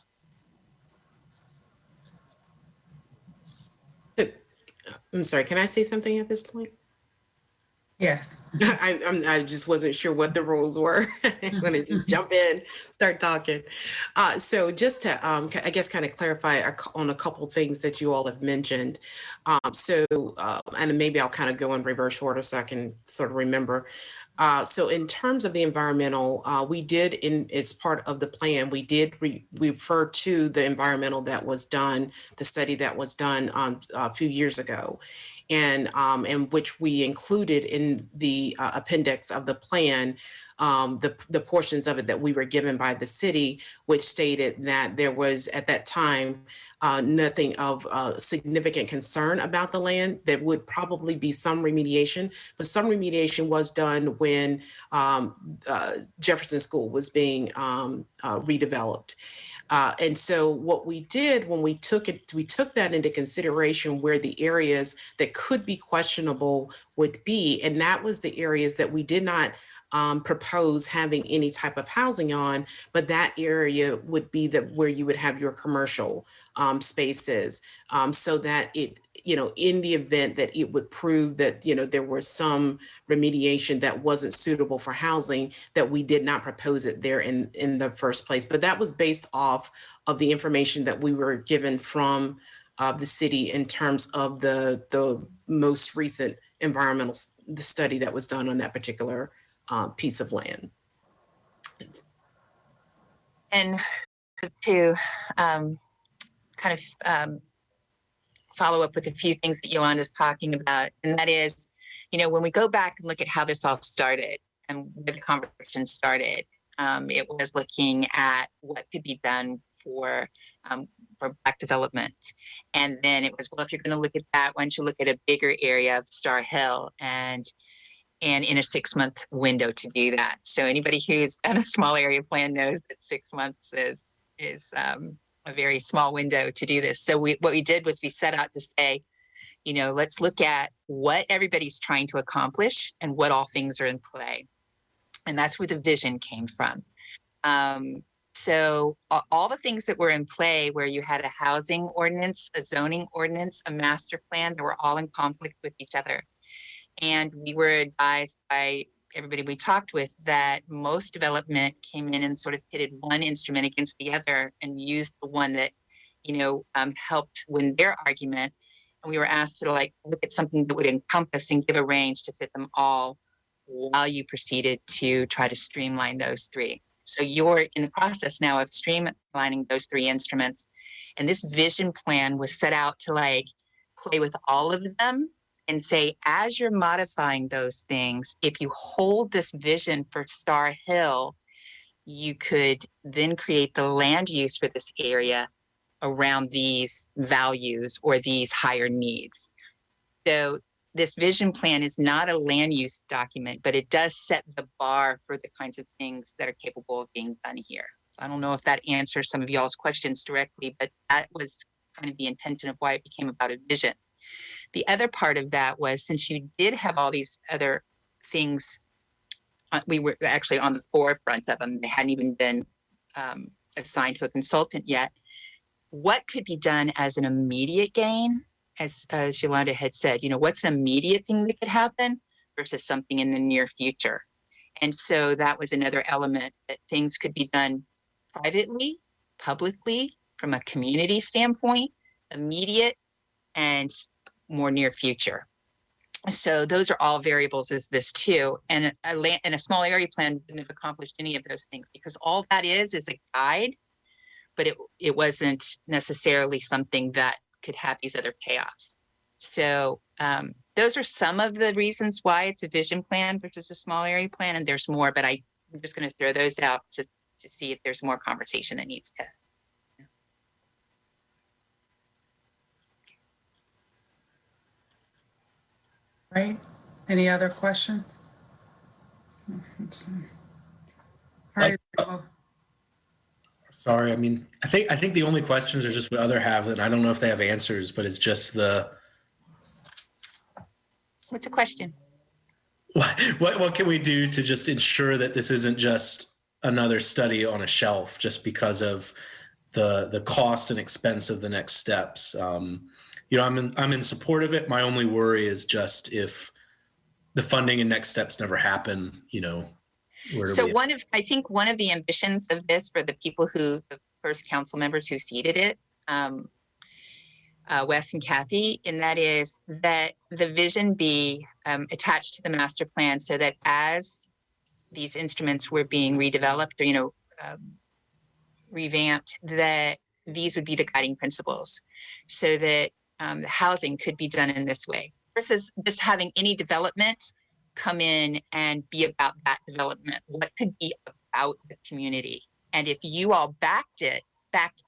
I'm sorry, can I say something at this point? Yes. I just wasn't sure what the rules were. I'm going to just jump in, start talking. So just to, I guess, kind of clarify on a couple things that you all have mentioned. And maybe I'll kind of go in reverse order so I can sort of remember. So in terms of the environmental, we did, it's part of the plan, we did refer to the environmental that was done, the study that was done a few years ago. And which we included in the appendix of the plan, the portions of it that we were given by the city, which stated that there was at that time nothing of significant concern about the land. There would probably be some remediation, but some remediation was done when Jefferson School was being redeveloped. And so what we did when we took that into consideration where the areas that could be questionable would be, and that was the areas that we did not propose having any type of housing on, but that area would be where you would have your commercial spaces, so that it, in the event that it would prove that, there was some remediation that wasn't suitable for housing, that we did not propose it there in the first place. But that was based off of the information that we were given from the city in terms of the most recent environmental study that was done on that particular piece of land. And to follow up with a few things that Yolanda's talking about, and that is, when we go back and look at how this all started and where the conversation started, it was looking at what could be done for Black development. And then it was, well, if you're going to look at that, why don't you look at a bigger area of Star Hill and in a 6-month window to do that. So anybody who's done a small area plan knows that 6 months is a very small window to do this. So what we did was we set out to say, let's look at what everybody's trying to accomplish and what all things are in play. And that's where the vision came from. So all the things that were in play, where you had a housing ordinance, a zoning ordinance, a master plan, they were all in conflict with each other. And we were advised by everybody we talked with that most development came in and sort of pitted one instrument against the other and used the one that, helped win their argument. And we were asked to look at something that would encompass and give a range to fit them all while you proceeded to try to streamline those three. So you're in the process now of streamlining those three instruments. And this vision plan was set out to play with all of them and say, as you're modifying those things, if you hold this vision for Star Hill, you could then create the land use for this area around these values or these higher needs. So this vision plan is not a land use document, but it does set the bar for the kinds of things that are capable of being done here. So I don't know if that answers some of y'all's questions directly, but that was kind of the intention of why it became about a vision. The other part of that was, since you did have all these other things, we were actually on the forefront of them. They hadn't even been assigned to a consultant yet. what could be done as an immediate gain, as Yolanda had said, what's an immediate thing that could happen versus something in the near future. And so that was another element, that things could be done privately, publicly, from a community standpoint, immediate and more near future. So those are all variables as this too. And a small area plan wouldn't have accomplished any of those things, because all that is a guide, but it wasn't necessarily something that could have these other payoffs. So those are some of the reasons why it's a vision plan versus a small area plan. And there's more, but I'm just going to throw those out to see if there's more conversation that needs to. Right? Any other questions? All right. Sorry, I mean, I think the only questions are just what other have, and I don't know if they have answers, but it's just What's the question? What can we do to just ensure that this isn't just another study on a shelf just because of the cost and expense of the next steps? I'm in support of it. My only worry is just if the funding and next steps never happen, So I think one of the ambitions of this for the first council members who seeded it, Wes and Kathy, and that is that the vision be attached to the master plan, so that as these instruments were being redeveloped or, revamped, that these would be the guiding principles, so that the housing could be done in this way versus just having any development come in and be about that development. What could be about the community? And if you all backed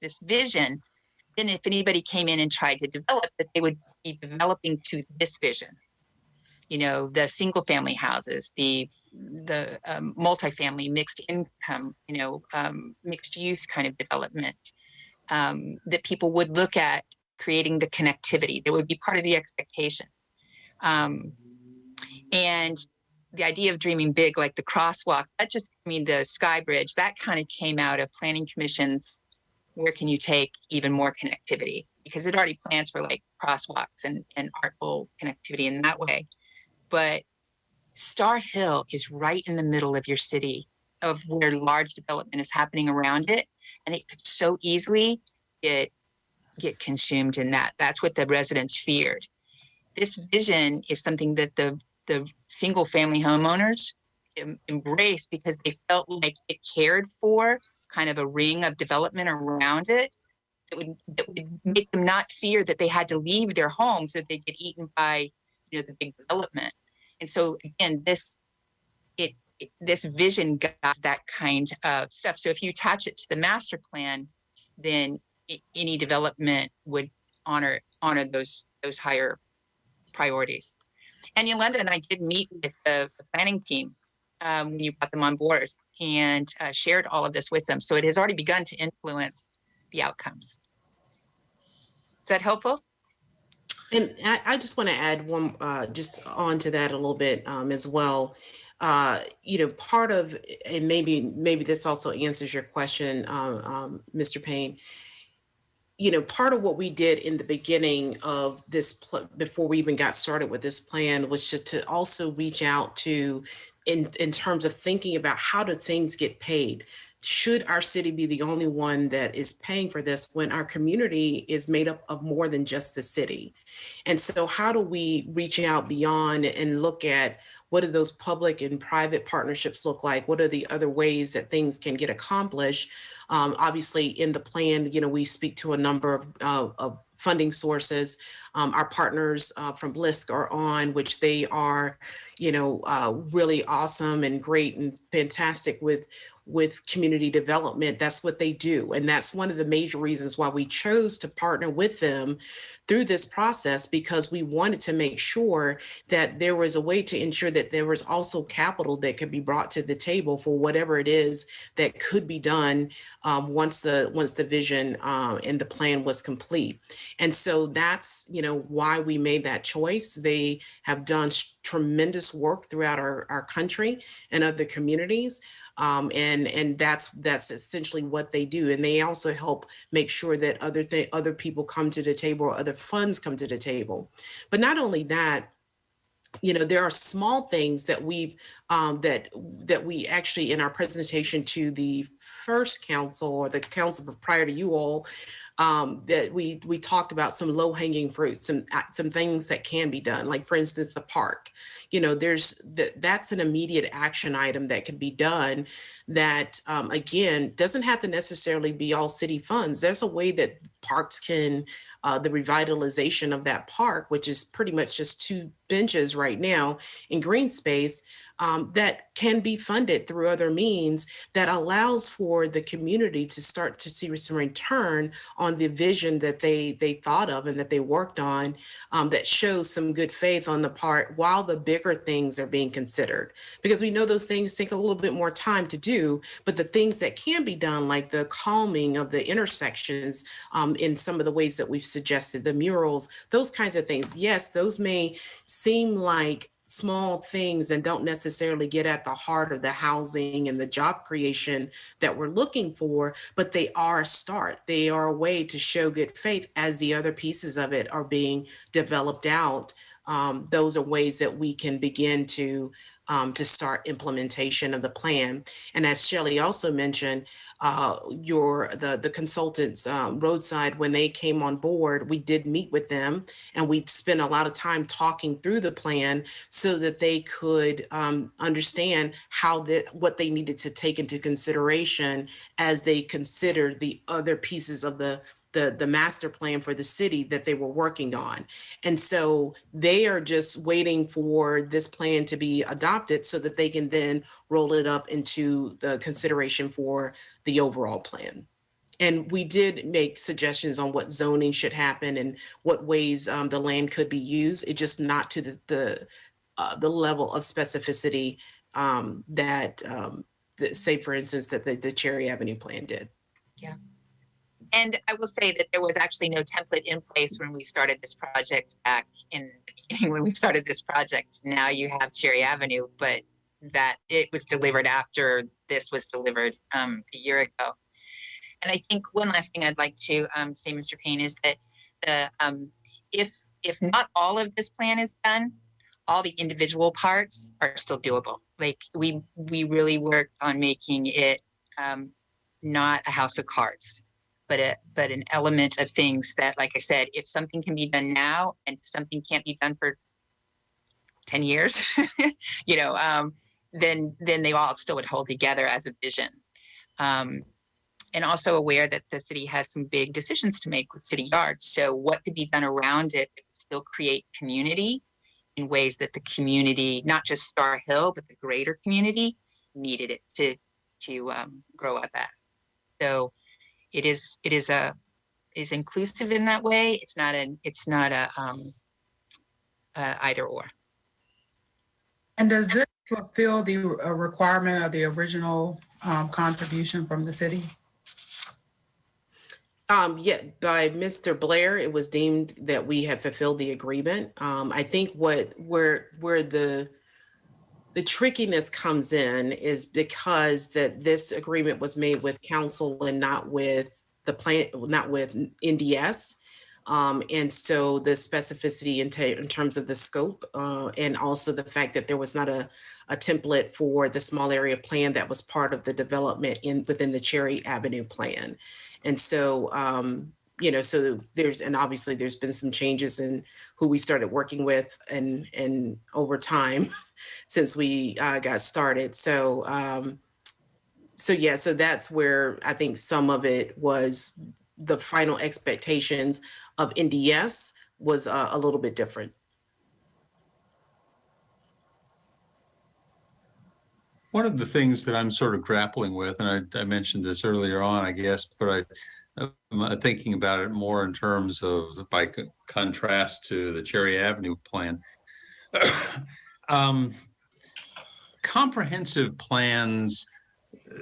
this vision, then if anybody came in and tried to develop it, they would be developing to this vision. The single family houses, the multifamily, mixed income, mixed use kind of development, that people would look at creating the connectivity. That would be part of the expectation. And the idea of dreaming big, like the crosswalk, the Sky Bridge, that kind of came out of planning commissions. Where can you take even more connectivity? Because it already plans for like crosswalks and artful connectivity in that way. But Star Hill is right in the middle of your city, of where large development is happening around it. And it could so easily get consumed in that. That's what the residents feared. This vision is something that the single family homeowners embraced, because they felt like it cared for kind of a ring of development around it that would make them not fear that they had to leave their homes, so they get eaten by the big development. And so again, this vision got that kind of stuff. So if you attach it to the master plan, then any development would honor those higher priorities. And Yolanda and I did meet with the planning team when you brought them on board, and shared all of this with them. So it has already begun to influence the outcomes. Is that helpful? And I just want to add one, just onto that a little bit as well. Part of, and maybe this also answers your question, Mr. Payne. Part of what we did in the beginning of this, before we even got started with this plan, was just to also reach out to, in terms of thinking about how do things get paid. Should our city be the only one that is paying for this when our community is made up of more than just the city? And so how do we reach out beyond and look at what do those public and private partnerships look like? What are the other ways that things can get accomplished? Obviously, in the plan, we speak to a number of funding sources. Our partners from BLISC are on, which they are, really awesome and great and fantastic with community development. That's what they do. And that's one of the major reasons why we chose to partner with them through this process because we wanted to make sure that there was a way to ensure that there was also capital that could be brought to the table for whatever it is that could be done once the vision and the plan was complete. And so that's, why we made that choice. They have done tremendous work throughout our country and other communities. And that's essentially what they do. And they also help make sure that other people come to the table or other funds come to the table. But not only that, there are small things that we've that we actually in our presentation to the first council or the council prior to you all, that we talked about some low-hanging fruits, some things that can be done. Like for instance, the park. That's an immediate action item that can be done that, again, doesn't have to necessarily be all city funds. There's a way that parks can, the revitalization of that park, which is pretty much just 2 benches right now in green space, that can be funded through other means that allows for the community to start to see some return on the vision that they thought of and that they worked on, that shows some good faith on the part while the bigger things are being considered. Because we know those things take a little bit more time to do, but the things that can be done, like the calming of the intersections in some of the ways that we've suggested, the murals, those kinds of things, yes, those may seem like small things and don't necessarily get at the heart of the housing and the job creation that we're looking for, but they are a start. They are a way to show good faith as the other pieces of it are being developed out. Those are ways that we can begin to start implementation of the plan. And as Shelley also mentioned, the consultants, Roadside, when they came on board, we did meet with them and we spent a lot of time talking through the plan so that they could understand what they needed to take into consideration as they considered the other pieces of the master plan for the city that they were working on. And so they are just waiting for this plan to be adopted so that they can then roll it up into the consideration for the overall plan. And we did make suggestions on what zoning should happen and what ways the land could be used. It's just not to the level of specificity that say, for instance, that the Cherry Avenue plan did. Yeah. And I will say that there was actually no template in place when we started this project back in the beginning when we started this project. Now you have Cherry Avenue, but that it was delivered after this was delivered a year ago. And I think one last thing I'd like to say, Mr. Payne, is that if not all of this plan is done, all the individual parts are still doable. Like we really worked on making it not a house of cards, but an element of things that, like I said, if something can be done now and something can't be done for 10 years, then they all still would hold together as a vision. And also aware that the city has some big decisions to make with city yards. So what could be done around it that could still create community in ways that the community, not just Star Hill, but the greater community needed it to grow up as. So it is inclusive in that way. It's not a either or. And does this fulfill the requirement of the original contribution from the city? Yeah, by Mr. Blair, it was deemed that we had fulfilled the agreement. I think where the trickiness comes in is because that this agreement was made with council and not with the plan, not with NDS. And so the specificity in terms of the scope and also the fact that there was not a template for the small area plan that was part of the development within the Cherry Avenue plan. And so, so obviously there's been some changes in who we started working with and over time since we got started. So that's where I think some of it was the final expectations of NDS was a little bit different. One of the things that I'm sort of grappling with, and I mentioned this earlier on, I guess, but thinking about it more in terms of, by contrast to the Cherry Avenue plan. Comprehensive plans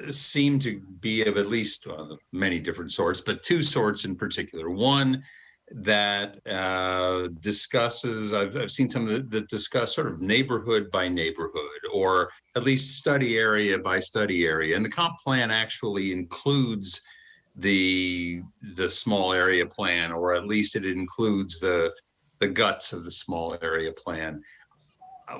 seem to be of at least many different sorts, but two sorts in particular. One that discusses, I've seen some that discuss sort of neighborhood by neighborhood, or at least study area by study area. And the comp plan actually includes the small area plan, or at least it includes the guts of the small area plan.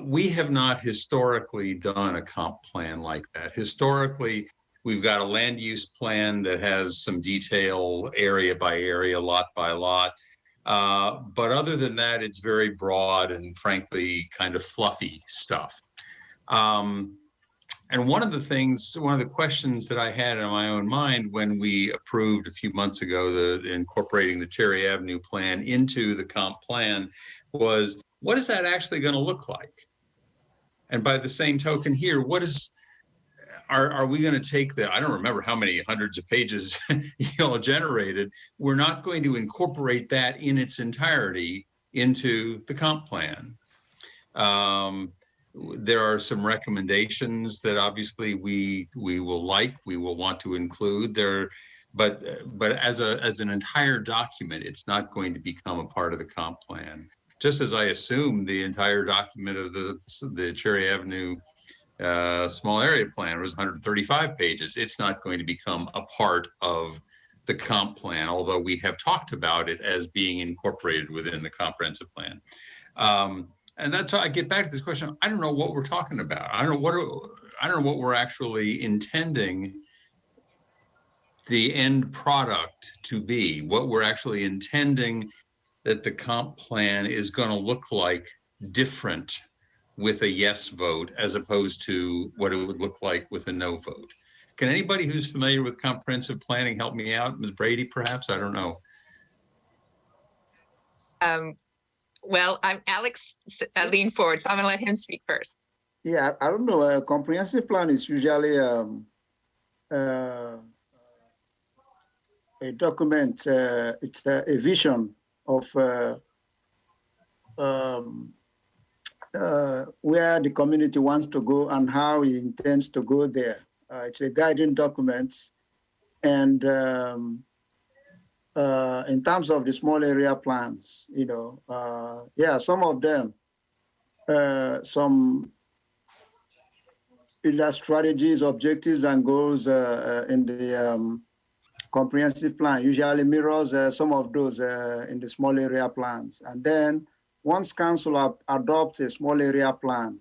We have not historically done a comp plan like that. Historically, we've got a land use plan that has some detail area by area, lot by lot. But other than that, it's very broad and frankly, kind of fluffy stuff. And one of the questions that I had in my own mind when we approved a few months ago, incorporating the Cherry Avenue plan into the comp plan was, what is that actually going to look like? And by the same token here, are we going to take I don't remember how many hundreds of pages you all generated. We're not going to incorporate that in its entirety into the comp plan. There are some recommendations that obviously we will want to include there, but as an entire document, it's not going to become a part of the comp plan. Just as I assume the entire document of the Cherry Avenue small area plan was 135 pages. It's not going to become a part of the comp plan, although we have talked about it as being incorporated within the comprehensive plan. And that's how I get back to this question. I don't know what we're talking about. I don't know what we're actually intending the end product to be, what we're actually intending that the comp plan is going to look like different with a yes vote as opposed to what it would look like with a no vote. Can anybody who's familiar with comprehensive planning help me out? Ms. Brady, perhaps? I don't know. Well, Alex leaned forward, so I'm going to let him speak first. Yeah, I don't know. A comprehensive plan is usually a document. It's a vision of where the community wants to go and how it intends to go there. It's a guiding document. And in terms of the small area plans, some of them, some strategies, objectives, and goals in the comprehensive plan usually mirrors some of those in the small area plans. And then once council adopts a small area plan,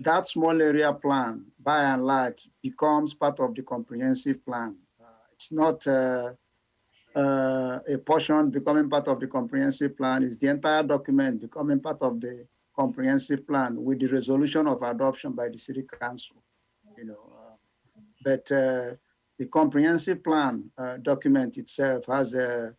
that small area plan, by and large, becomes part of the comprehensive plan. It's not a portion becoming part of the comprehensive plan. It's the entire document becoming part of the comprehensive plan with the resolution of adoption by the city council. But the comprehensive plan document itself has a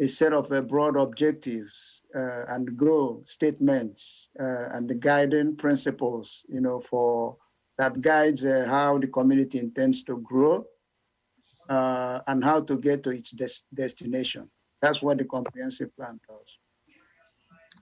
set of broad objectives and goal statements and the guiding principles, for that guides how the community intends to grow and how to get to its destination. That's what the comprehensive plan does.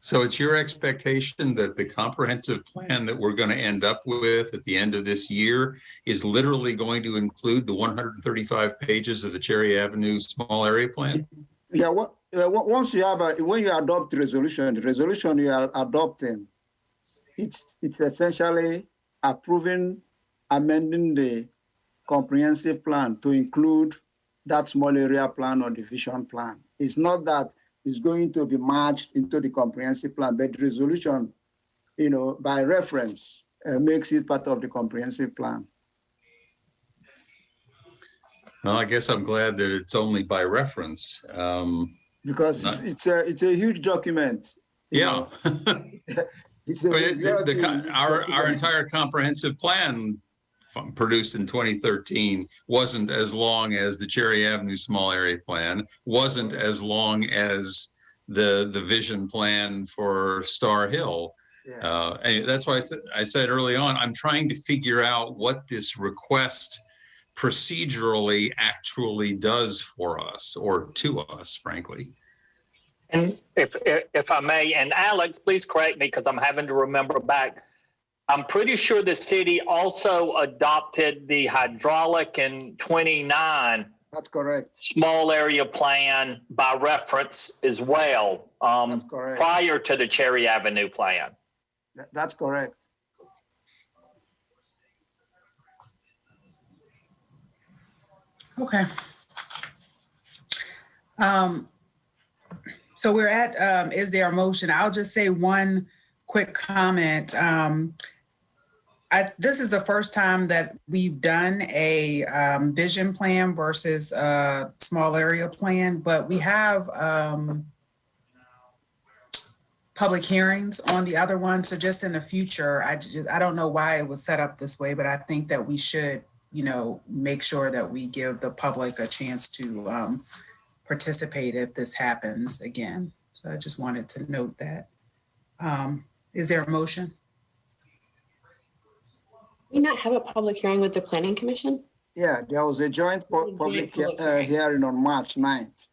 So it's your expectation that the comprehensive plan that we're going to end up with at the end of this year is literally going to include the 135 pages of the Cherry Avenue small area plan? Yeah, once you have when you adopt the resolution you are adopting, it's essentially approving, amending the comprehensive plan to include that small area plan or the vision plan. It's not that it's going to be merged into the comprehensive plan, but the resolution, by reference, makes it part of the comprehensive plan. Well, I guess I'm glad that it's only by reference. Because it's a huge document. Yeah. Our entire comprehensive plan produced in 2013 wasn't as long as the Cherry Avenue small area plan, wasn't as long as the vision plan for Star Hill. Yeah. And that's why I said early on, I'm trying to figure out what this request procedurally actually does for us, or to us, frankly. And if I may, and Alex, please correct me because I'm having to remember back. I'm pretty sure the city also adopted the hydraulic in 29. That's correct. Small area plan by reference as well. That's correct. Prior to the Cherry Avenue plan. That's correct. Okay. So we're at, is there a motion? I'll just say one quick comment. This is the first time that we've done a vision plan versus a small area plan, but we have public hearings on the other one. So just in the future, I don't know why it was set up this way, but I think that we should, make sure that we give the public a chance to participate if this happens again. So I just wanted to note that. Is there a motion? We not have a public hearing with the planning commission? Yeah, there was a joint public hearing on March 9th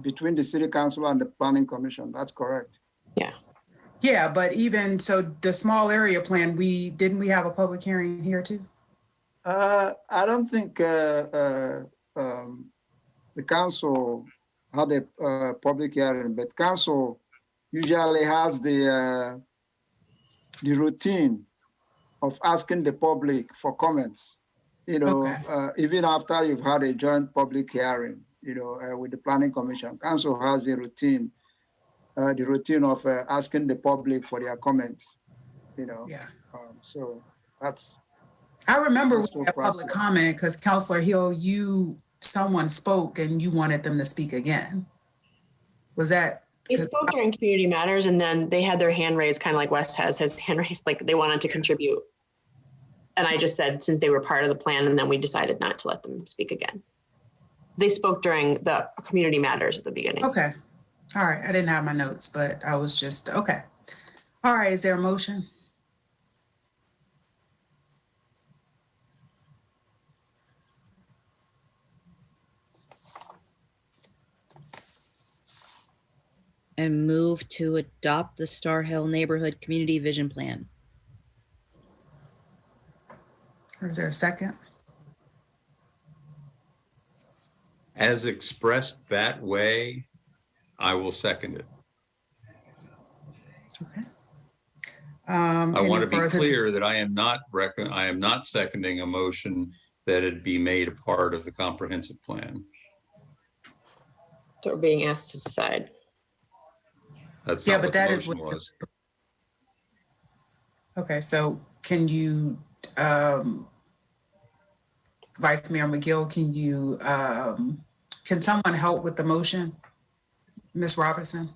between the city council and the planning commission. That's correct. Yeah. Yeah, but even so, the small area plan, didn't we have a public hearing here too? I don't think the council had a public hearing, but council usually has the routine of asking the public for comments, even after you've had a joint public hearing, with the planning commission. Council has a routine, the routine of asking the public for their comments, Yeah. So that's. I remember we had public comment because Councilor Hill, someone spoke and you wanted them to speak again. Was that? They spoke during community matters and then they had their hand raised, kind of like West has his hand raised, like they wanted to contribute. And I just said, since they were part of the plan, and then we decided not to let them speak again. They spoke during the community matters at the beginning. Okay. All right. I didn't have my notes, but I was just, okay. All right. Is there a motion? And move to adopt the Star Hill Neighborhood Community Vision Plan. Or is there a second? As expressed that way, I will second it. Okay. I want to be clear that I am not seconding a motion that it be made a part of the comprehensive plan. So we're being asked to decide. That's Yeah, not but what that the is motion what. was. Okay, so can you, Vice Mayor McGill, can someone help with the motion? Ms. Robertson?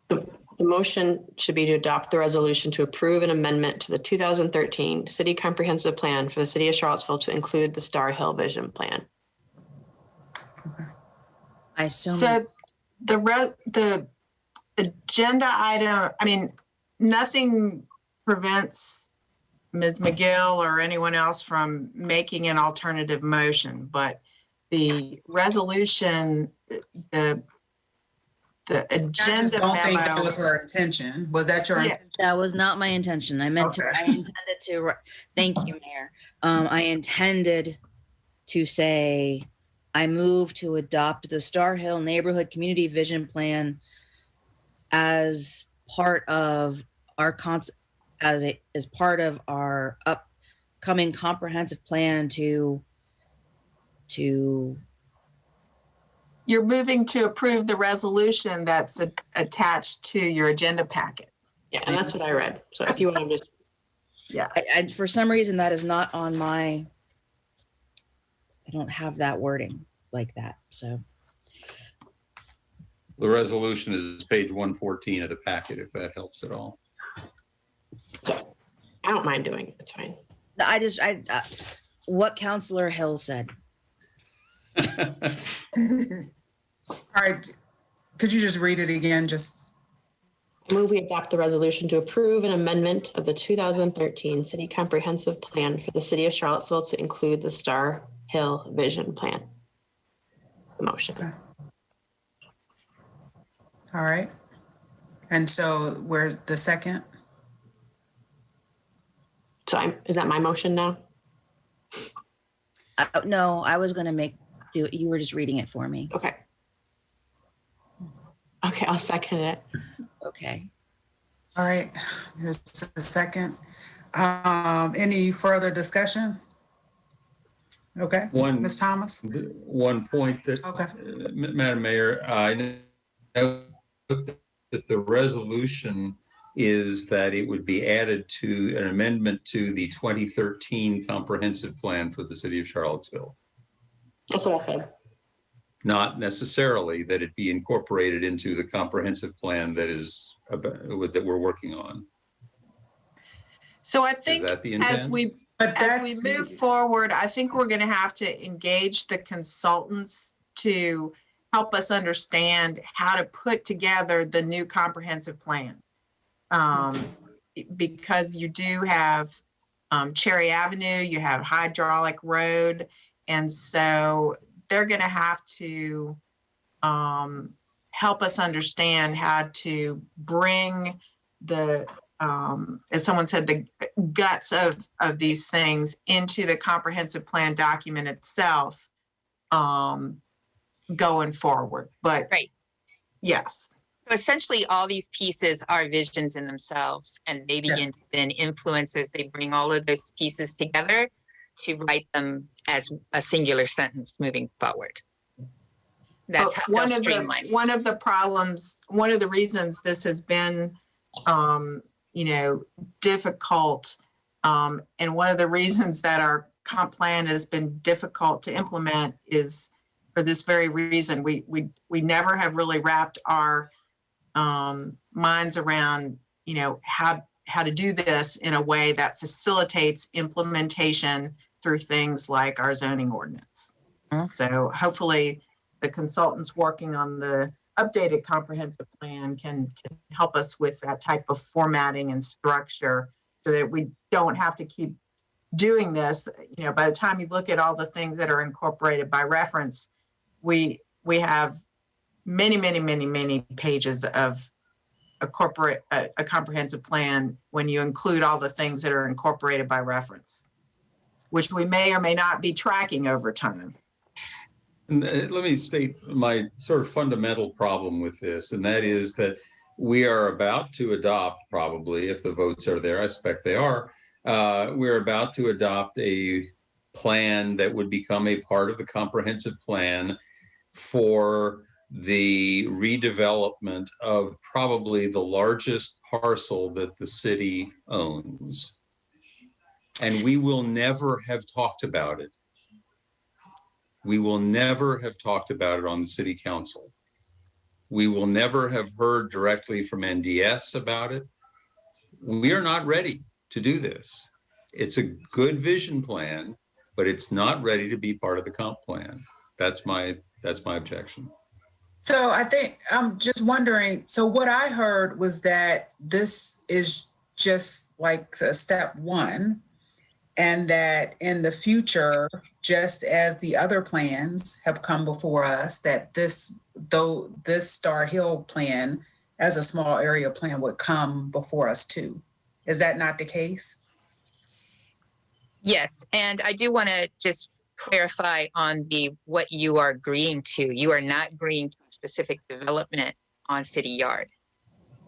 The motion should be to adopt the resolution to approve an amendment to the 2013 City Comprehensive Plan for the City of Charlottesville to include the Star Hill Vision Plan. I assume. So the agenda item, I mean, nothing prevents Ms. McGill or anyone else from making an alternative motion, but the resolution, the agenda don't think that memo. was her intention. Was that your? Yeah. That was not my intention. I intended to, thank you, Mayor. I intended to say, I move to adopt the Star Hill Neighborhood Community Vision Plan as part of our as part of our upcoming comprehensive plan to You're moving to approve the resolution that's attached to your agenda packet. Yeah, and that's what I read. So if you want to just. Yeah. I for some reason that is not on my, I don't have that wording like that, so. The resolution is page 114 of the packet, if that helps at all. I don't mind doing it. It's fine. What Councilor Hill said. All right, could you just read it again? Just Move we adopt the resolution to approve an amendment of the 2013 City Comprehensive Plan for the City of Charlottesville to include the Star Hill Vision Plan. The motion. All right. And so we're the second? So is that my motion now? No, I was going to do it. You were just reading it for me. Okay. Okay, I'll second it. Okay. All right, here's the second. Any further discussion? Okay, Ms. Thomas? One point that, Okay. Madam Mayor, I know that the resolution is that it would be added to an amendment to the 2013 comprehensive plan for the city of Charlottesville. That's what I said. Not necessarily that it be incorporated into the comprehensive plan that is that we're working on. So I Is think that the as intent? we move forward, I think we're going to have to engage the consultants to help us understand how to put together the new comprehensive plan. Because you do have Cherry Avenue, you have Hydraulic Road, and so they're going to have to help us understand how to bring the, as someone said, the guts of these things into the comprehensive plan document itself going forward. But right. Yes. So essentially, all these pieces are visions in themselves, and they begin to then influence as they bring all of those pieces together to write them as a singular sentence moving forward. That's how they'll streamline. One of the problems, one of the reasons this has been, difficult, and one of the reasons that our comp plan has been difficult to implement is for this very reason. We never have really wrapped our minds around, how to do this in a way that facilitates implementation through things like our zoning ordinance. So hopefully the consultants working on the updated comprehensive plan can help us with that type of formatting and structure so that we don't have to keep doing this. By the time you look at all the things that are incorporated by reference, we have many pages of a comprehensive plan when you include all the things that are incorporated by reference, which we may or may not be tracking over time. And let me state my sort of fundamental problem with this, and that is that we are about to adopt, probably, if the votes are there, I expect they are, we're about to adopt a plan that would become a part of the comprehensive plan for the redevelopment of probably the largest parcel that the city owns. And we will never have talked about it. We will never have talked about it on the city council. We will never have heard directly from NDS about it. We are not ready to do this. It's a good vision plan, but it's not ready to be part of the comp plan. That's my objection. So I think I'm just wondering, so what I heard was that this is just like a step one, and that in the future, just as the other plans have come before us, that this Star Hill plan as a small area plan would come before us too. Is that not the case? Yes, and I do want to just clarify on what you are agreeing to. You are not agreeing to a specific development on City Yard.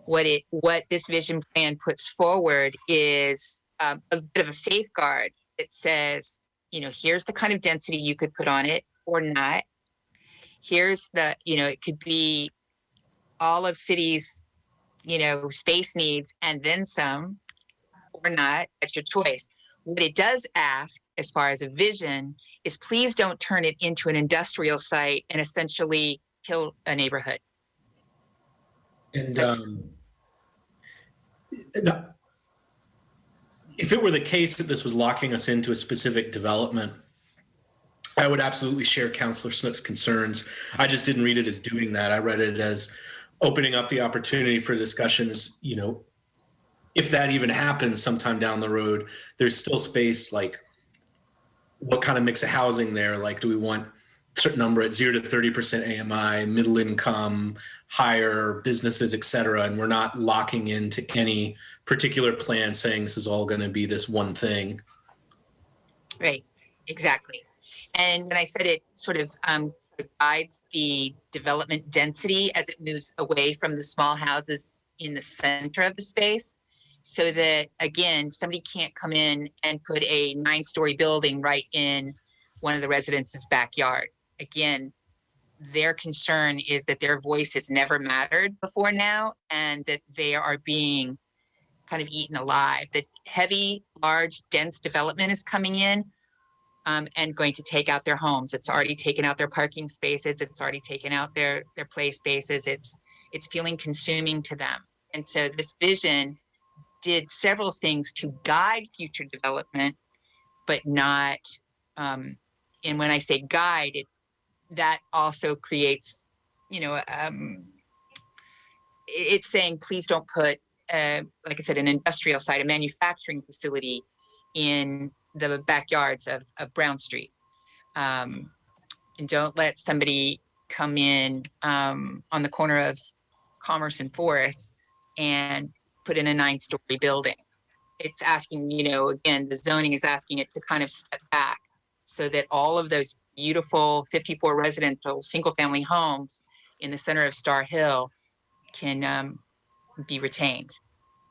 What this vision plan puts forward is a bit of a safeguard. It says, here's the kind of density you could put on it or not. Here's the, it could be all of city's, space needs and then some or not. That's your choice. What it does ask, as far as a vision, is please don't turn it into an industrial site and essentially kill a neighborhood. And if it were the case that this was locking us into a specific development, I would absolutely share Councilor Snook's concerns. I just didn't read it as doing that. I read it as opening up the opportunity for discussions, if that even happens sometime down the road, there's still space, like what kind of mix of housing there? Like, do we want a certain number at 0 to 30% AMI, middle income, higher businesses, et cetera? And we're not locking into any particular plan saying this is all going to be this one thing. Right, exactly. And when I said it sort of guides the development density as it moves away from the small houses in the center of the space, so that, again, somebody can't come in and put a 9-story building right in one of the residents' backyard. Again, their concern is that their voice has never mattered before now, and that they are being kind of eaten alive. That heavy, large, dense development is coming in and going to take out their homes. It's already taken out their parking spaces. It's already taken out their play spaces. It's feeling consuming to them. And so this vision did several things to guide future development, but not, and when I say guide, that also creates, it's saying, please don't put, like I said, an industrial site, a manufacturing facility in the backyards of Brown Street. And don't let somebody come in on the corner of Commerce and 4th and put in a 9-story building. It's asking, again, the zoning is asking it to kind of step back so that all of those beautiful 54 residential single-family homes in the center of Star Hill can be retained,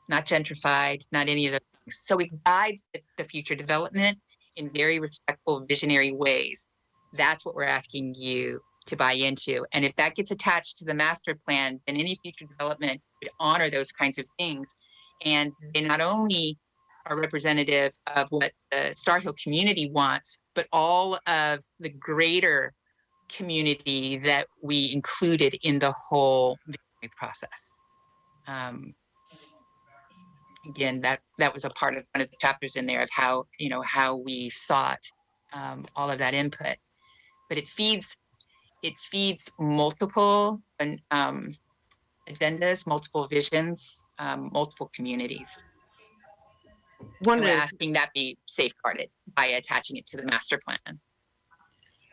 not gentrified, not any of those things. So it guides the future development in very respectful, visionary ways. That's what we're asking you to buy into. And if that gets attached to the master plan, then any future development would honor those kinds of things. And they not only are representative of what the Star Hill community wants, but all of the greater community that we included in the whole process. Again, that was a part of one of the chapters in there of how, how we sought all of that input. But it feeds multiple agendas, multiple visions, multiple communities. We're asking that be safeguarded by attaching it to the master plan.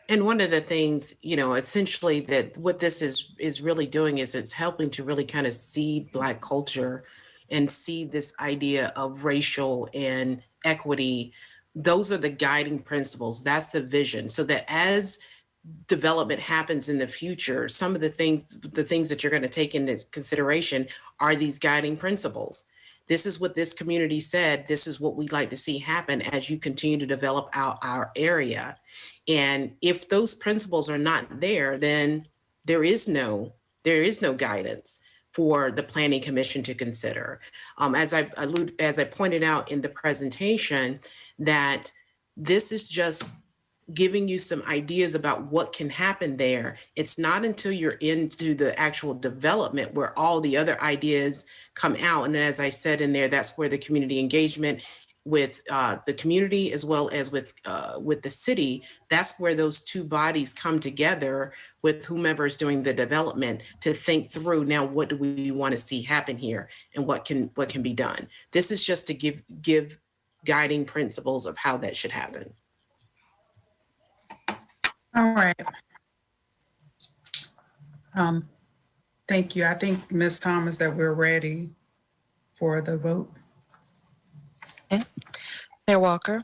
And one of the things, essentially that what this is really doing is it's helping to really kind of seed Black culture and see this idea of racial and equity. Those are the guiding principles. That's the vision. So that as development happens in the future, some of the things that you're going to take into consideration are these guiding principles. This is what this community said. This is what we'd like to see happen as you continue to develop our area. And if those principles are not there, then there is no guidance for the Planning Commission to consider. As I pointed out in the presentation, that this is just giving you some ideas about what can happen there. It's not until you're into the actual development where all the other ideas come out. And as I said in there, that's where the community engagement with the community as well as with the city, that's where those two bodies come together with whomever is doing the development to think through, now what do we want to see happen here and what can be done. This is just to give guiding principles of how that should happen. All right. Thank you. I think, Ms. Thomas, that we're ready for the vote. Okay. Mayor Walker,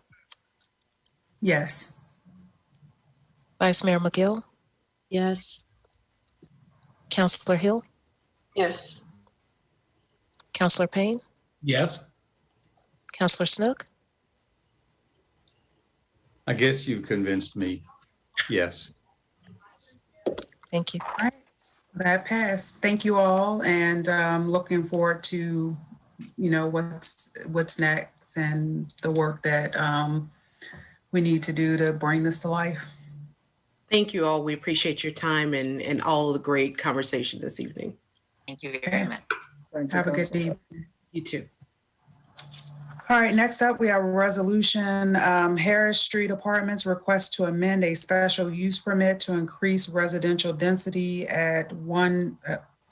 Yes. Vice Mayor McGill, Yes. Councillor Hill, Yes. Councillor Payne, Yes. Councillor Snook, I guess you've convinced me. Yes. thank you. All right. That passed. Thank you all, and looking forward to, what's next and the work that we need to do to bring this to life. Thank you all. We appreciate your time and all of the great conversation this evening. Thank you very much. Thank you, Have a good Councilor. evening. You too. All right, next up, we have a resolution, Harris Street Apartments request to amend a special use permit to increase residential density at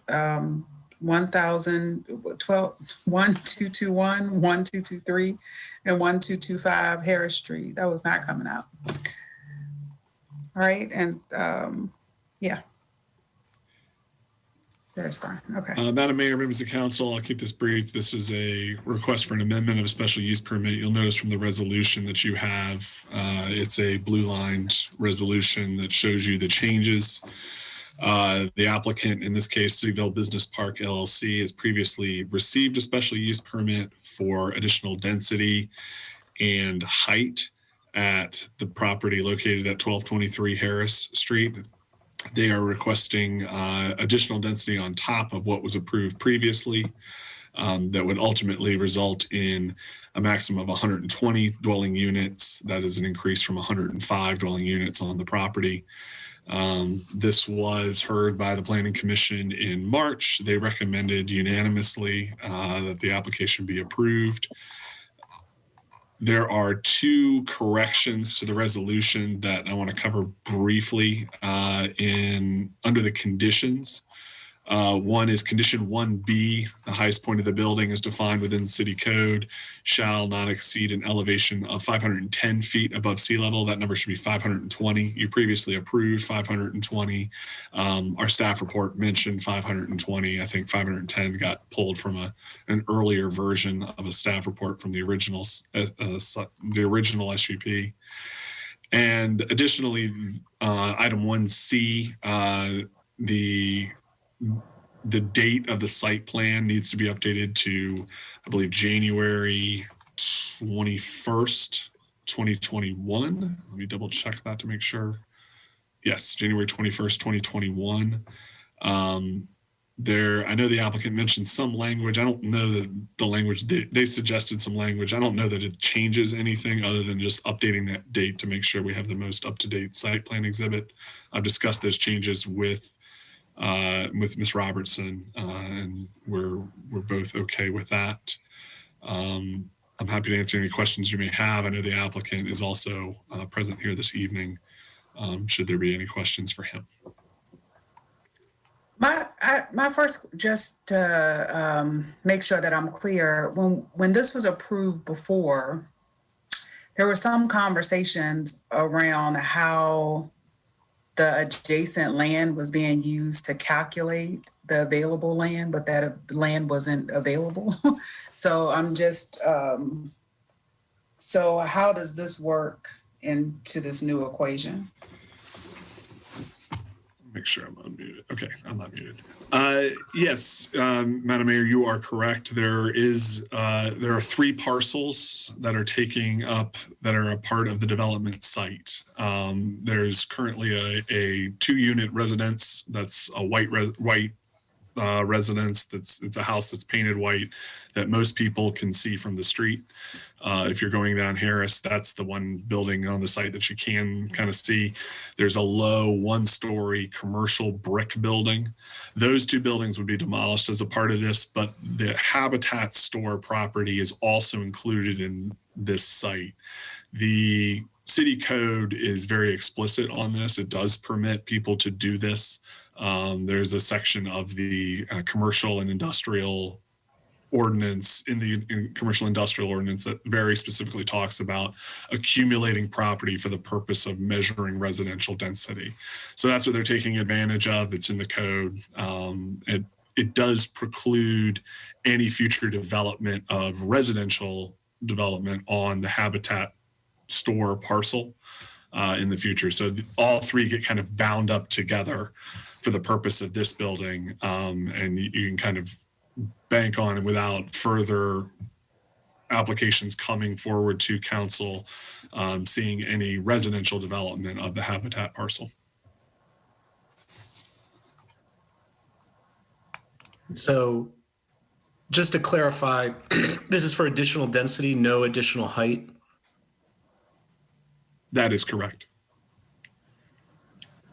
1221, 1223, and 1225 Harris Street. That was not coming out. All right, and yeah. There's Brian. Okay. Madam Mayor, members of council, I'll keep this brief. This is a request for an amendment of a special use permit. You'll notice from the resolution that you have, it's a blue-lined resolution that shows you the changes. The applicant, in this case, Cityville Business Park LLC, has previously received a special use permit for additional density and height at the property located at 1223 Harris Street. They are requesting additional density on top of what was approved previously that would ultimately result in a maximum of 120 dwelling units. That is an increase from 105 dwelling units on the property. This was heard by the Planning Commission in March. They recommended unanimously that the application be approved. There are two corrections to the resolution that I want to cover briefly under the conditions. One is condition 1B, the highest point of the building is defined within city code, shall not exceed an elevation of 510 feet above sea level. That number should be 520. You previously approved 520. Our staff report mentioned 520. I think 510 got pulled from an earlier version of a staff report from the original SUP. And additionally, item 1C, the date of the site plan needs to be updated to, I believe, January 21st, 2021. Let me double check that to make sure. Yes, January 21st, 2021. I know the applicant mentioned some language. I don't know that the language, they suggested some language. I don't know that it changes anything other than just updating that date to make sure we have the most up-to-date site plan exhibit. I've discussed those changes with Ms. Robertson, and we're both okay with that. I'm happy to answer any questions you may have. I know the applicant is also present here this evening, should there be any questions for him. My first, just to make sure that I'm clear, when this was approved before, there were some conversations around how the adjacent land was being used to calculate the available land, but that land wasn't available. So I'm just, so how does this work into this new equation? Make sure I'm unmuted. Okay, I'm not muted. Yes, Madam Mayor, you are correct. There are 3 parcels that are that are a part of the development site. There's currently a 2-unit residence that's a white residence. It's a house that's painted white that most people can see from the street. If you're going down Harris, that's the one building on the site that you can kind of see. There's a low 1-story commercial brick building. Those 2 buildings would be demolished as a part of this, but the Habitat store property is also included in this site. The city code is very explicit on this. It does permit people to do this. There's a section of the commercial and industrial ordinance in commercial industrial ordinance that very specifically talks about accumulating property for the purpose of measuring residential density. So that's what they're taking advantage of. It's in the code. It does preclude any future development of residential development on the Habitat store parcel in the future. So all 3 get kind of bound up together for the purpose of this building, and you can kind of bank on it without further applications coming forward to council, seeing any residential development of the Habitat parcel. So just to clarify, this is for additional density, no additional height? That is correct.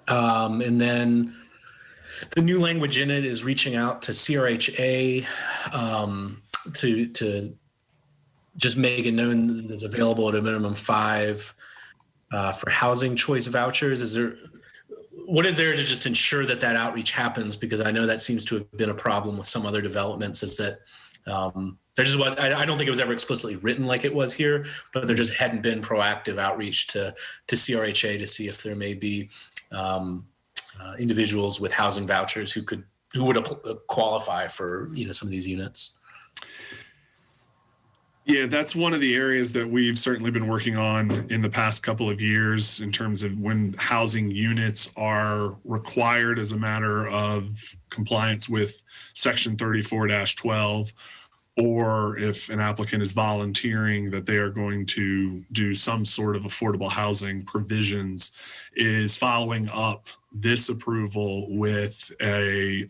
And then the new language in it is reaching out to CRHA to just make it known that it's available at a minimum 5 for housing choice vouchers. what is there to just ensure that that outreach happens? Because I know that seems to have been a problem with some other developments, is that there just was, I don't think it was ever explicitly written like it was here, but there just hadn't been proactive outreach to CRHA to see if there may be individuals with housing vouchers who would qualify for, some of these units. Yeah, that's one of the areas that we've certainly been working on in the past couple of years in terms of when housing units are required as a matter of compliance with Section 34-12, or if an applicant is volunteering that they are going to do some sort of affordable housing provisions, is following up this approval with a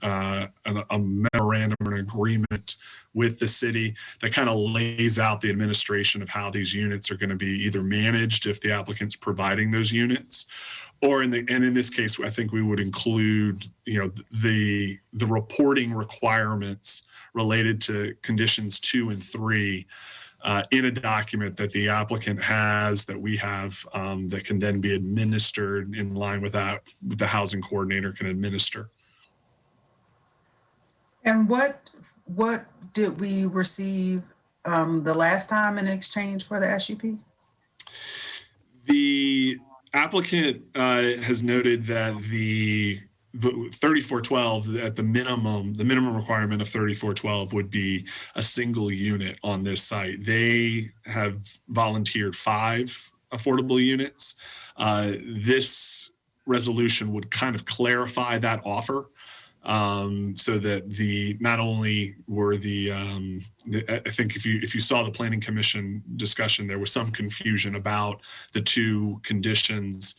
memorandum or an agreement with the city that kind of lays out the administration of how these units are going to be either managed if the applicant's providing those units, or in this case, I think we would include, the reporting requirements related to conditions 2 and 3 in a document that the applicant has, that we have, that can then be administered in line with that, the housing coordinator can administer. And what did we receive the last time in exchange for the SUP? The applicant has noted that the 3412 at the minimum requirement of 3412 would be a single unit on this site. They have volunteered 5 affordable units. This resolution would kind of clarify that offer, so that not only were I think if you saw the Planning Commission discussion, there was some confusion about the 2 conditions,